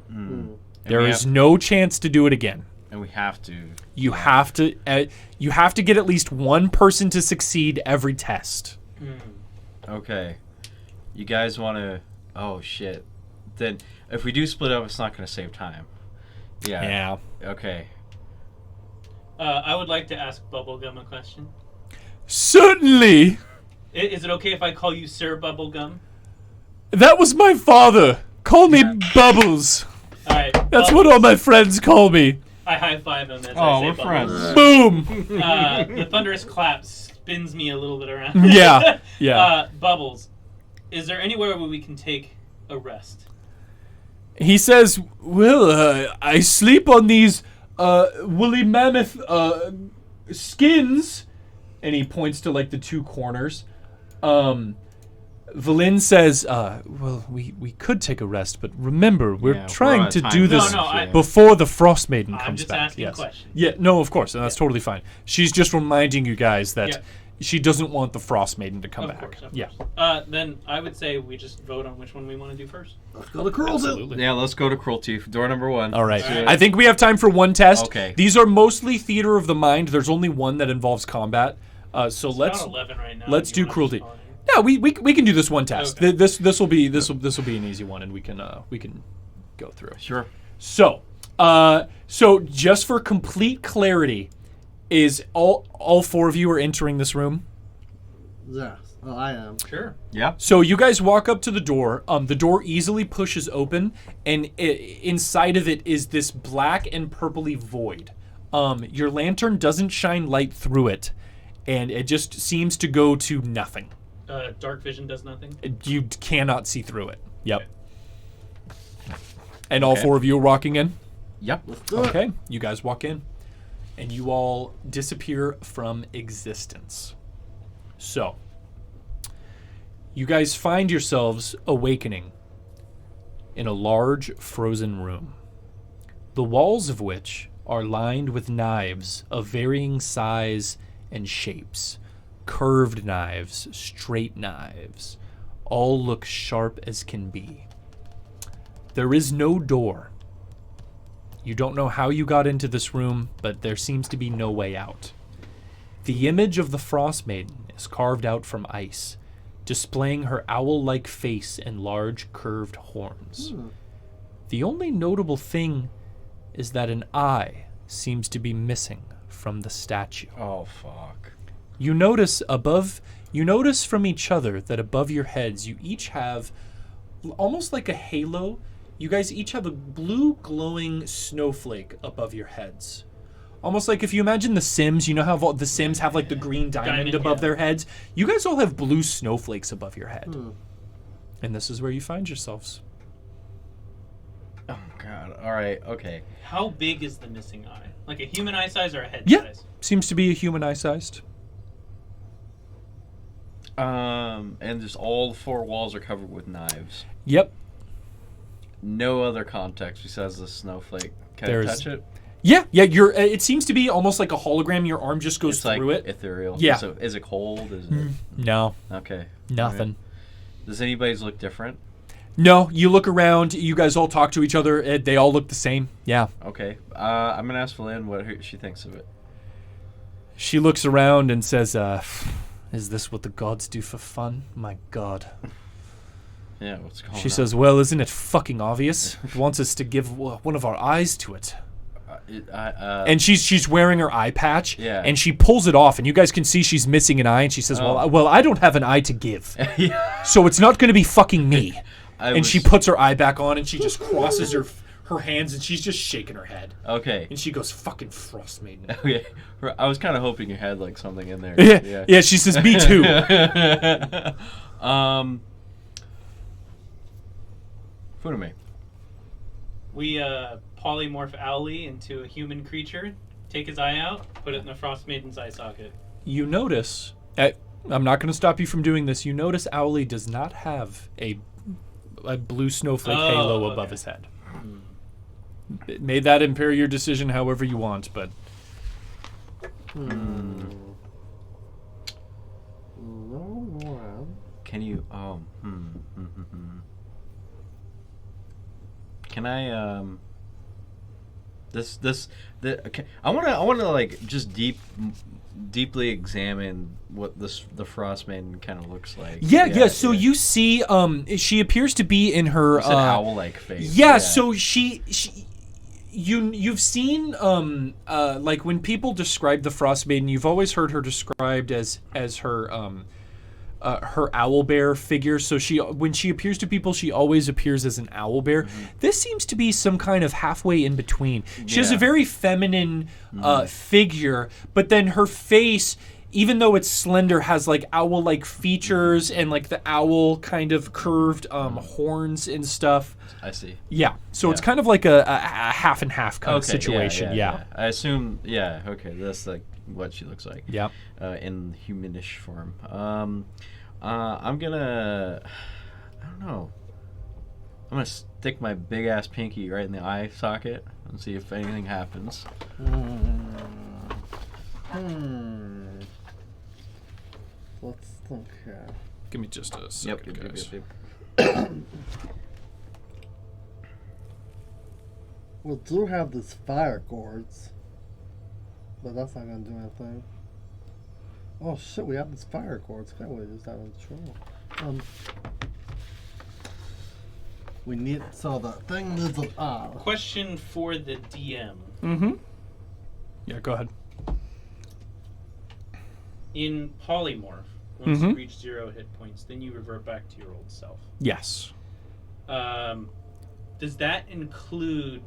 There is no chance to do it again. And we have to. You have to get at least one person to succeed every test. Okay. You guys want to... Oh, shit. Then, if we do split up, it's not going to save time. Yeah. Okay. I would like to ask Bubblegum a question. Certainly. Is it okay if I call you Sir Bubblegum? That was my father. Call me Bubbles. All right. That's what all my friends call me. I high five him as I Oh, say we're Bubbles. friends. Boom. The thunderous clap spins me a little bit around. Yeah. Bubbles, is there anywhere where we can take a rest? He says, well, I sleep on these woolly mammoth skins. And he points to, like, the two corners. Valin says, well, we could take a rest, but remember, we're trying to do this before the Frost Maiden comes back. I'm just asking questions. Yeah, no, of course, and that's totally fine. She's just reminding you guys that she doesn't want the Frost Maiden to come back. Of course. Yeah. Then I would say we just vote on which one we want to do first. Let's go to cruelty. Absolutely. Yeah, let's go to cruelty. Door number 1. All right. I think we have time for one test. Okay. These are mostly theater of the mind. There's only one that involves combat. So It's about 11 right now. let's Do you do wanna cruelty. just call it? Yeah, we can do this one test. Okay. This will be an easy one, and we can go through. Sure. So just for complete clarity, is all 4 of you are entering this room? Yes. Well, I am. Sure. Yeah. So you guys walk up to the door. The door easily pushes open, and inside of it is this black and purpley void. Your lantern doesn't shine light through it, and it just seems to go to nothing. Dark vision does nothing? You cannot see through it. Yep. And all 4 of you are walking in? Yep. Let's do it. Okay, you guys walk in, and you all disappear from existence. So, you guys find yourselves awakening in a large frozen room, the walls of which are lined with knives of varying size and shapes. Curved knives, straight knives, all look sharp as can be. There is no door. You don't know how you got into this room, but there seems to be no way out. The image of the Frost Maiden is carved out from ice, displaying her owl-like face and large curved horns. The only notable thing is that an eye seems to be missing from the statue. Oh, fuck. You notice from each other that above your heads you each have almost like a halo. You guys each have a blue glowing snowflake above your heads. Almost like if you imagine The Sims, you know how the Sims have like the green diamond above their heads? You guys all have blue snowflakes above your head. And this is where you find yourselves. Oh, God. All right. Okay. How big is the missing eye? Like a human eye size or a head Yeah, size? seems to be a human eye-sized. And just all 4 walls are covered with knives. Yep. No other context besides the snowflake. Can I touch it? Yeah. You're. It seems to be almost like a hologram. Your arm just goes It's through like it. ethereal. Yeah. So is it cold? Is it? No. Okay. Nothing. Right. Does anybody's look different? No. You look around. You guys all talk to each other. They all look the same. Yeah. Okay. I'm gonna ask Valin what she thinks of it. She looks around and says, "Is this what the gods do for fun? My God." Yeah. What's going on? She says, "Well, isn't it fucking obvious? It wants us to give one of our eyes to it." And she's wearing her eye patch, and she pulls it off, and you guys can see she's missing an eye, and she says, well, I don't have an eye to give, so it's not going to be fucking me. She puts her eye back on, and she just crosses her hands, and she's just shaking her head. Okay. And she goes, "Fucking Frost Maiden." Okay. I was kind of hoping you had like something in there. Yeah. She says, "Me too." Funame. We polymorph Owly into a human creature, take his eye out, put it in the Frost Maiden's eye socket. You notice, I'm not going to stop you from doing this, you notice Owly does not have a blue snowflake halo above his head. May that impair your decision however you want, but... Can you... Can I... Okay. I wanna like just deeply examine what the Frost Maiden kind of looks like. Yeah. So you see, she appears to be in her it's an owl-like face. Yeah. So you've seen like when people describe the Frost Maiden, you've always heard her described as her owlbear figure. So when she appears to people, she always appears as an owlbear. Mm-hmm. This seems to be some kind of halfway in between. She has a very feminine figure, but then her face, even though it's slender, has like owl-like features and like the owl kind of curved horns and stuff. I see. Yeah. So it's kind of like a half and half kind of situation. Yeah. I assume. Yeah. Okay. That's like what she looks like. Yeah. In humanish form. I'm gonna. I don't know. I'm gonna stick my big ass pinky right in the eye socket and see if anything happens. Let's think here. Give me just a second, guys. Yep. We do have this fire cords, but that's not gonna do anything. Oh shit, we have this fire cords. Can't we use that in control? We need, so the thing is Question for the DM. Mm-hmm. Yeah, go ahead. In polymorph, once you reach 0 hit points, then you revert back to your old self. Yes. Does that include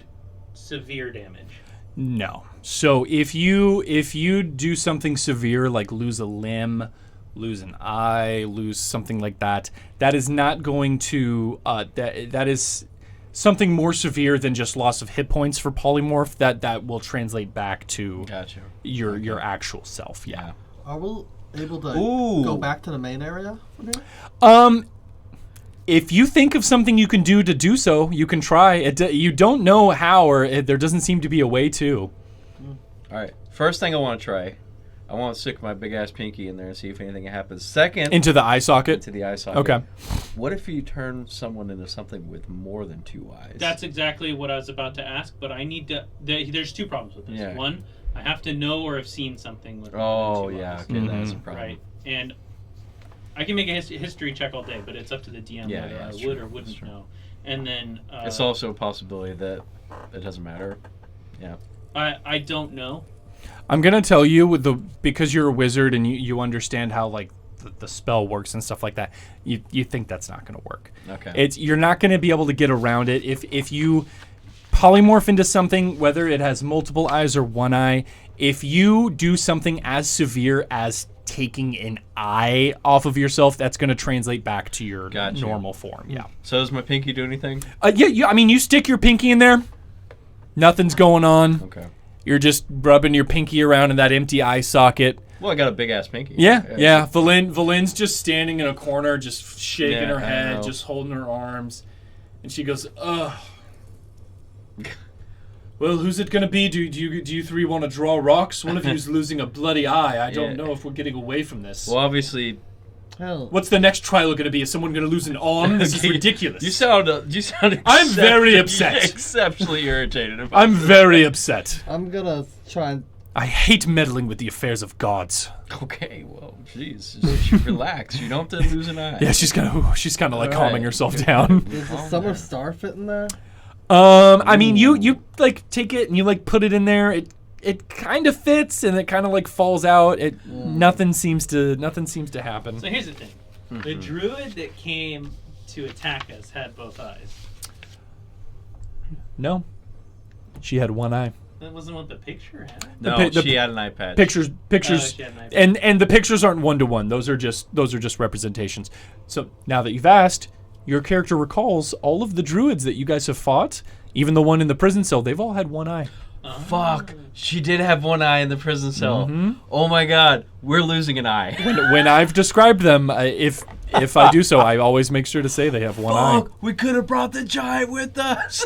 severe damage? No. So if you do something severe like lose a limb, lose an eye, lose something like that, that is not going to that is something more severe than just loss of hit points for polymorph. That will translate back to your actual self. Yeah. Are we able to go back to the main area from here? If you think of something you can do so, you can try. You don't know how, or there doesn't seem to be a way to. All right. First thing I want to try, I want to stick my big ass pinky in there and see if anything happens. Second, into the eye socket. Into the eye socket. Okay. What if you turn someone into something with more than 2 eyes? That's exactly what I was about to ask, but I need to. There's 2 problems with this. Yeah. One, I have to know or have seen something with more than 2 eyes. Okay, that's a problem. Right, and I can make a history check all day, but it's up to the DM whether I would or wouldn't know. And then it's also a possibility that it doesn't matter. Yeah. I don't know. I'm gonna tell you because you're a wizard and you understand how like the spell works and stuff like that. You think that's not gonna work. Okay. You're not gonna be able to get around it if you polymorph into something, whether it has multiple eyes or 1 eye. If you do something as severe as taking an eye off of yourself, that's going to translate back to your normal form. Yeah. So does my pinky do anything? Yeah. I mean, you stick your pinky in there. Nothing's going on. Okay. You're just rubbing your pinky around in that empty eye socket. Well, I got a big ass pinky. Yeah. Valin's just standing in a corner, just shaking her head, just holding her arms, and she goes, "Ugh." Well, who's it gonna be? Do you 3 want to draw rocks? One of you's losing a bloody eye. I don't know if we're getting away from this. Well, obviously. What's the next trial gonna be? Is someone gonna lose an arm? This is ridiculous. You sound. I'm very upset. Exceptionally irritated. I'm very upset. I'm gonna try and. I hate meddling with the affairs of gods. Okay, well, jeez, just relax. You don't have to lose an eye. Yeah, she's kind of like calming herself down. Does the summer star fit in there? I mean, you like take it and you like put it in there. It kind of fits and it kind of like falls out. Nothing seems to happen. So here's the thing: the druid that came to attack us had both eyes. No, she had 1 eye. That wasn't what the picture had. No, she had an eye patch. Pictures, she had an eye patch. and the pictures aren't 1-to-1. Those are just representations. So now that you've asked, your character recalls all of the druids that you guys have fought, even the one in the prison cell. They've all had 1 eye. Fuck! She did have 1 eye in the prison cell. Mm-hmm. Oh my god, we're losing an eye. When I've described them, if I do so, I always make sure to say they have 1 eye. We could have brought the giant with us.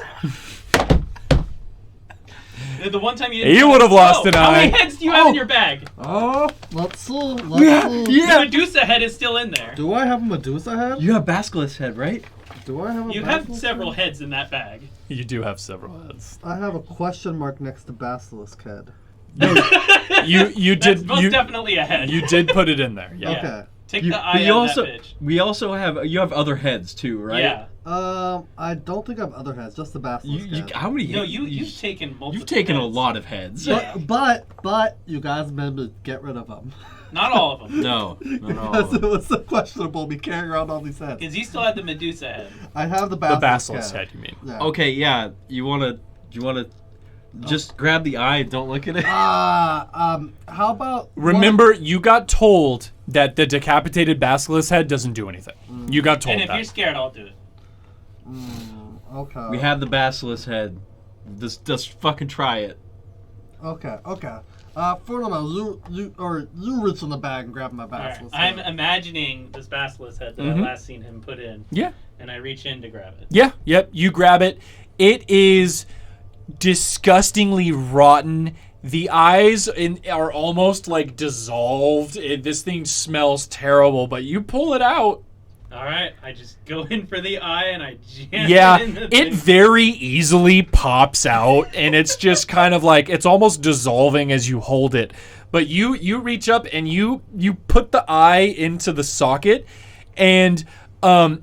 The one time you would have lost an eye. How many heads do you have in your bag? Let's see. The Medusa head is still in there. Do I have a Medusa head? You have Basilisk head, right? Do I have a You have basilisk several head? heads in that bag. You do have several heads. I have a question mark next to basilisk head. You That's did. most You, definitely a head. you did put it in there. Yeah. Yeah. Okay. Take You, the eye but you out also of that bitch. we also have other heads too, right? Yeah. I don't think I have other heads, just the basilisk head. How many? No, heads? you've taken multiple. You've taken a heads. lot of heads. Yeah. But you guys made me get rid of them. Not all of them. No, not all. Because of it them. was so questionable me carrying around all these heads. Because you still had the Medusa head. I have the The basilisk basilisk head, you mean? Yeah. Okay, yeah. You wanna just grab the eye. Don't look at it. How about Remember, you got told that the decapitated basilisk head doesn't do anything. You got told And if that. you're scared, I'll do it. Okay. We have the basilisk head. Just fucking try it. Okay. Furthermore, you reach in the bag and grab my All right. basilisk I'm head. imagining this basilisk head that I last seen him put in. Yeah. And I reach in to grab it. Yeah, yep, you grab it. It is disgustingly rotten. The eyes are almost like dissolved. This thing smells terrible, but you pull it out. All right. I just go in for the eye and I jam Yeah, it in the it thing. very easily pops out, and it's just kind of like, it's almost dissolving as you hold it. But you reach up and you put the eye into the socket, and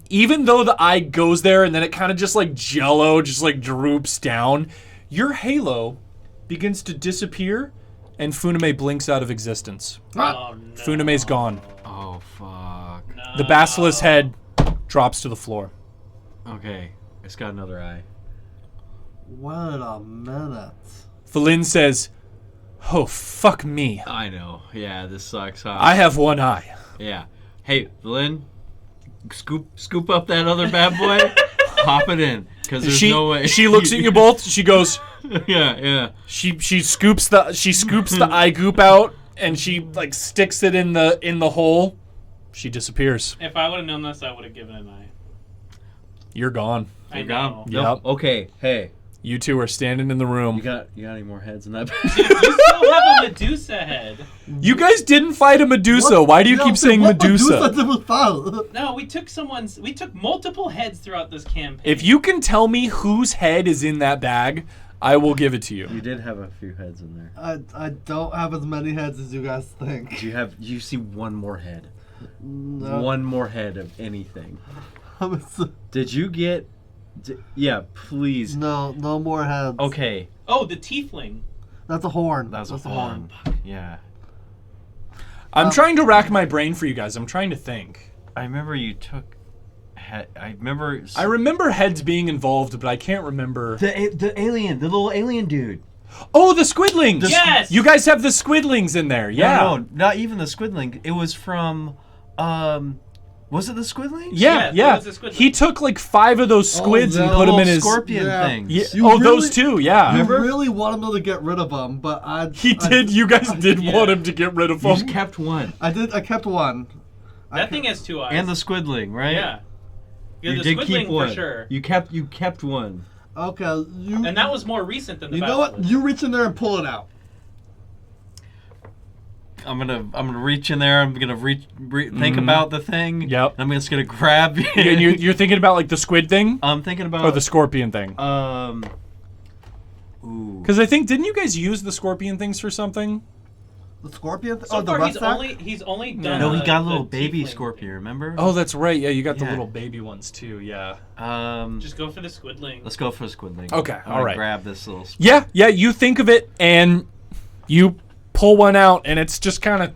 even though the eye goes there and then it kind of just like jello just like droops down, your halo begins to disappear, and Funame blinks out of existence. Oh, no. Funame's gone. Oh fuck. No. The basilisk head drops to the floor. Okay, it's got another eye. Wait a minute. Felin says, "Oh, fuck me. I know. Yeah, this sucks. Huh? I have one eye." Yeah. Hey, Lynn, scoop up that other bad boy. Pop it in, because there's no way. She looks at you both. She goes. Yeah. She scoops the eye goop out, and she like sticks it in the hole. She disappears. If I would have known this, I would have given an eye. You're gone. I know. Yep. Nope. Okay. Hey, You two are standing in the room. you got any more heads in that? Dude, you still have a Medusa head. You guys didn't fight a Medusa. Why do you keep saying Medusa? No, we took multiple heads throughout this campaign. If you can tell me whose head is in that bag, I will give it to you. You did have a few heads in there. I don't have as many heads as you guys think. Do you see one more head? No. One more head of anything. Did you get? Yeah, please. No more heads. Okay. Oh, the tiefling. That's a horn. That's a horn. Yeah. I'm trying to rack my brain for you guys. I'm trying to think. I remember you took. I remember. I remember heads being involved, but I can't remember. The alien, the little alien dude. Oh, the squidlings! Yes! You guys have the squidlings in there, yeah. No, not even the squidling. It was from, was it the squidling? Yeah. it was the squidling. He took like 5 of those squids and the put them in little his scorpion Yeah. things. Yeah. You Oh, really- those two, yeah. I really wanted me to get rid of them, but He did. You guys did Yeah. want him to get rid of You just them. kept one. I kept one. That thing has 2 eyes. And the squidling, right? Yeah. You the did squidling keep one. for sure. You kept one. Okay, And that was more recent than the You know what? basilisk. You reach in there and pull it out. I'm gonna reach in there. I'm gonna think about the thing. Yep. I'm just gonna grab. And you're thinking about like the squid thing I'm thinking about or the scorpion thing? Ooh. Because I think didn't you guys use the scorpion things for something? The scorpion. So the far, he's rucksack? only done. No, he got a the little baby tiefling. scorpion. Remember? Oh, that's right. Yeah, you got the Yeah. little baby ones too. Yeah. Just go for the squidling. Let's go for squidling. Okay, I'm all gonna right. Grab this little. Yeah. You think of it and you pull one out, and it's just kind of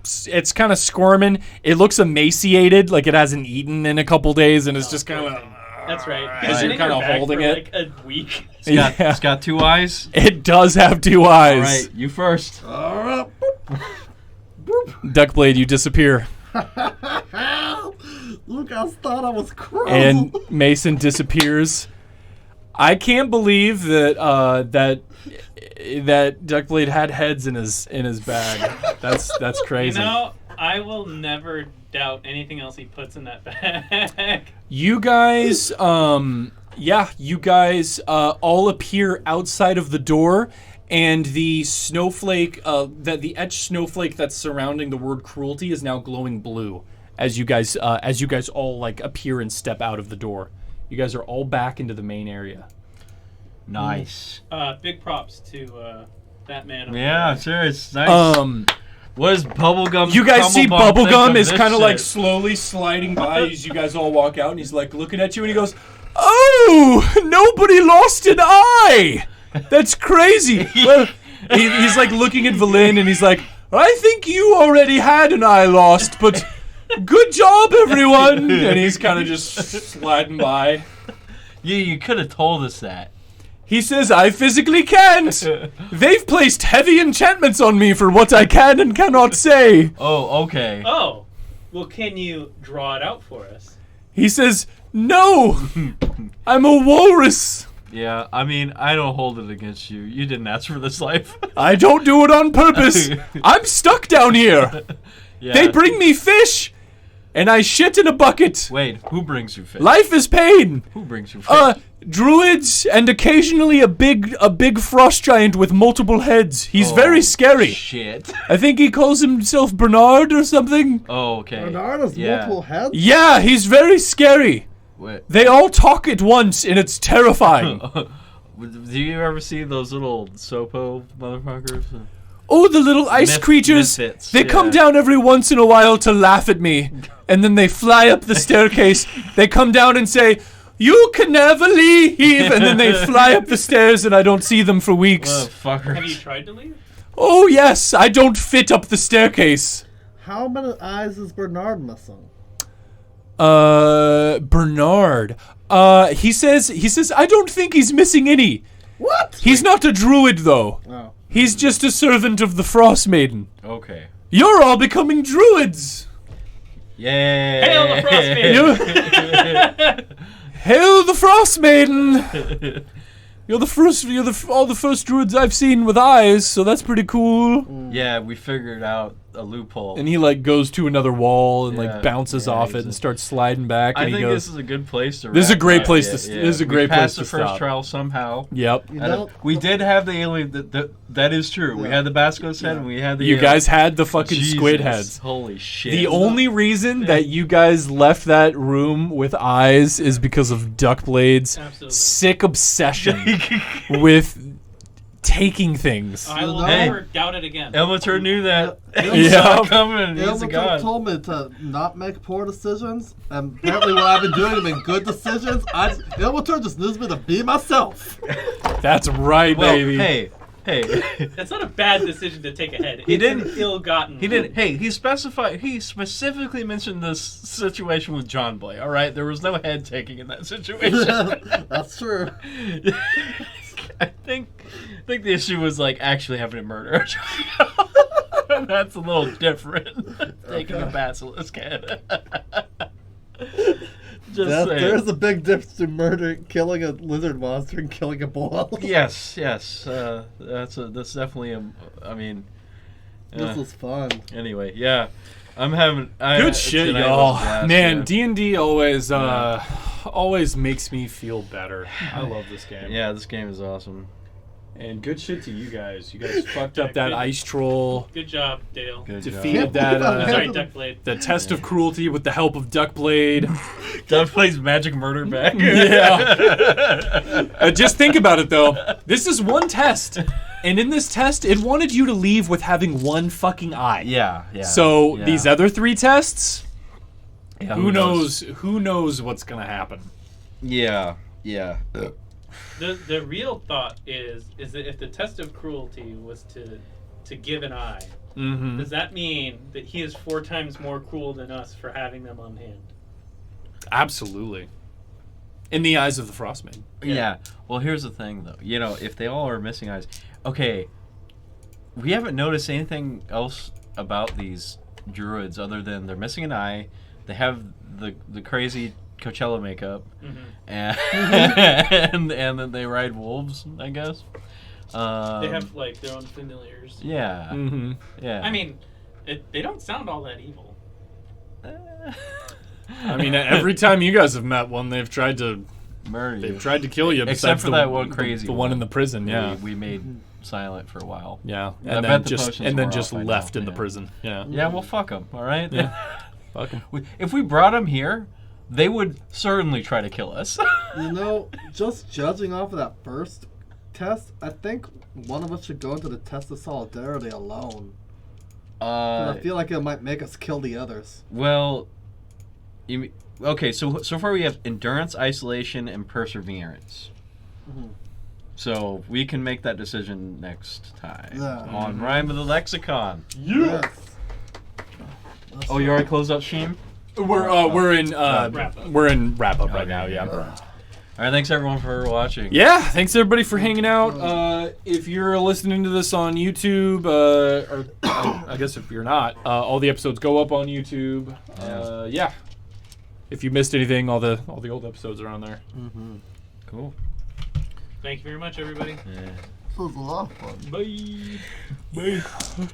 squirming. It looks emaciated, like it hasn't eaten in a couple days, and it's just kind of. That's right. As you're kind of holding it. Like a week. It's got 2 eyes. It does have 2 eyes. All right, you first. Duckblade, you disappear. Lucas thought I was crazy. And Mason disappears. I can't believe that that Duckblade had heads in his bag. That's crazy. You know, I will never doubt anything else he puts in that bag. You guys, you guys all appear outside of the door, and the snowflake, the etched snowflake that's surrounding the word cruelty is now glowing blue as you guys all like appear and step out of the door You guys are all back into the main area. Nice. Big props to that man. over Yeah, there. sure. It's nice. What is Bubblegum? You guys see Bubblegum is kind of like shit? slowly sliding by as you guys all walk out, and he's like looking at you, and he goes, "Oh, nobody lost an eye. That's crazy." Well, he's like looking at Valin, and he's like, "I think you already had an eye lost, but good job, everyone." And he's kind of just sliding by. Yeah, you could have told us that. He says, "I physically can't. They've placed heavy enchantments on me for what I can and cannot say." Oh, okay. Oh, well, can you draw it out for us? He says, "No, I'm a walrus. Yeah, I mean, I don't hold it against you. You didn't ask for this life. I don't do it on purpose. I'm stuck down here. Yeah. They bring me fish, and I shit in a bucket. Wait, who brings you fish? Life is pain. Who brings you fish? Druids and occasionally a big frost giant with multiple heads. He's very scary. Shit. I think he calls himself Bernard or something. Oh, okay. Bernard has multiple heads? Yeah, he's very scary. What? They all talk at once, and it's terrifying. Do you ever see those little Sopo motherfuckers? Oh, the little ice creatures. Misfits, They come down every once in a while to laugh at me, and then they fly up the staircase. They come down and say, "You can never leave," and then they fly up the stairs, and I don't see them for weeks. Motherfuckers. Have you tried to leave? Oh, yes, I don't fit up the staircase. How many eyes is Bernard missing? Bernard. He says, I don't think he's missing any. What? He's not a druid, though. Oh. He's just a servant of the Frost Maiden. Okay. You're all becoming druids. Yay! Hail the Frost Maiden! Hail the Frost Maiden! You're all the first druids I've seen with eyes, so that's pretty cool. Yeah, we figured out a loophole. And he like goes to another wall and Yeah, like bounces off it and starts sliding back. I And he think goes, this is a good place to. This is a wrap great up. place Yeah, to. yeah. This is a great we place passed to the first stop. trial somehow. Yep. You know, We did have the alien. That is true. We had the Basilisk head, and we had the. You guys had the fucking squid Jesus, heads. Holy shit! The only reason that you guys left that room with eyes is because of Duckblade's Absolutely. sick obsession with taking things. I will Hey. never doubt it again. Elmater knew that. Yeah. Saw it coming. And he's a Ilmater god. told me to not make poor decisions, and apparently what I've been doing have been good decisions. Ilmater just needs me to be myself. That's right, Well, baby. hey. That's not a bad decision to take ahead. He It's didn't- an ill-gotten. He didn't. Hey, he specifically mentioned this situation with John Boy. All right, there was no head taking in that situation. That's true. I think the issue was like actually having to murder a child. That's a little different. Taking a basilisk head. Just saying. There's a big difference between killing a lizard monster and killing a boil. Yes. That's definitely I mean. This is fun. Anyway, yeah. I'm having Good shit, tonight was y'all. a blast, Man, yeah. D&D always makes me feel better. I love this game. Yeah, this game is awesome. And good shit to you guys. You guys fucked up that ice troll. Good job, Dale. Good Defeated job. that. Sorry, Duckblade. The test of cruelty with the help of Duckblade. Doug plays magic murder back. Yeah. Just think about it though. This is one test, and in this test, it wanted you to leave with having one fucking eye. Yeah. So yeah. these other 3 tests, Yeah, who knows? Who knows what's gonna happen? Yeah. The real thought is that if the test of cruelty was to give an eye, Mm-hmm. does that mean that he is 4 times more cruel than us for having them on hand? Absolutely. In the eyes of the Frostmaiden. Yeah. Well, here's the thing, though. You know, if they all are missing eyes, okay. We haven't noticed anything else about these druids other than they're missing an eye. They have the crazy Coachella makeup, and then they ride wolves, I guess. They have like their own familiars. Yeah. Mm-hmm. Yeah. I mean, they don't sound all that evil. I mean, every time you guys have met one, they've tried to murder you. They've tried to kill you. Except besides for that one crazy the one in the prison. Yeah. We made silent for a while. Yeah. I And bet then the just potions wore just off by left now, in the yeah. prison. Yeah. Yeah. Well, fuck them. All right. Yeah. Fuck 'em. If we brought him here, they would certainly try to kill us. You know, just judging off of that first test, I think one of us should go into the test of solidarity alone. 'Cause I feel like it might make us kill the others. Well, okay, so far we have endurance, isolation, and perseverance. Mm-hmm. So we can make that decision next time Yeah. on Rime of the Lexicon. Yes. Oh, you already closed out Sheem? We're in wrap up right Okay. now. Yeah. All right, thanks everyone for watching. Yeah, thanks everybody for hanging out. If you're listening to this on YouTube, or I guess if you're not, all the episodes go up on YouTube. Yeah. If you missed anything, all the old episodes are on there. Mm-hmm. Cool. Thank you very much, everybody. Yeah. This was a lot of fun. Bye. Bye.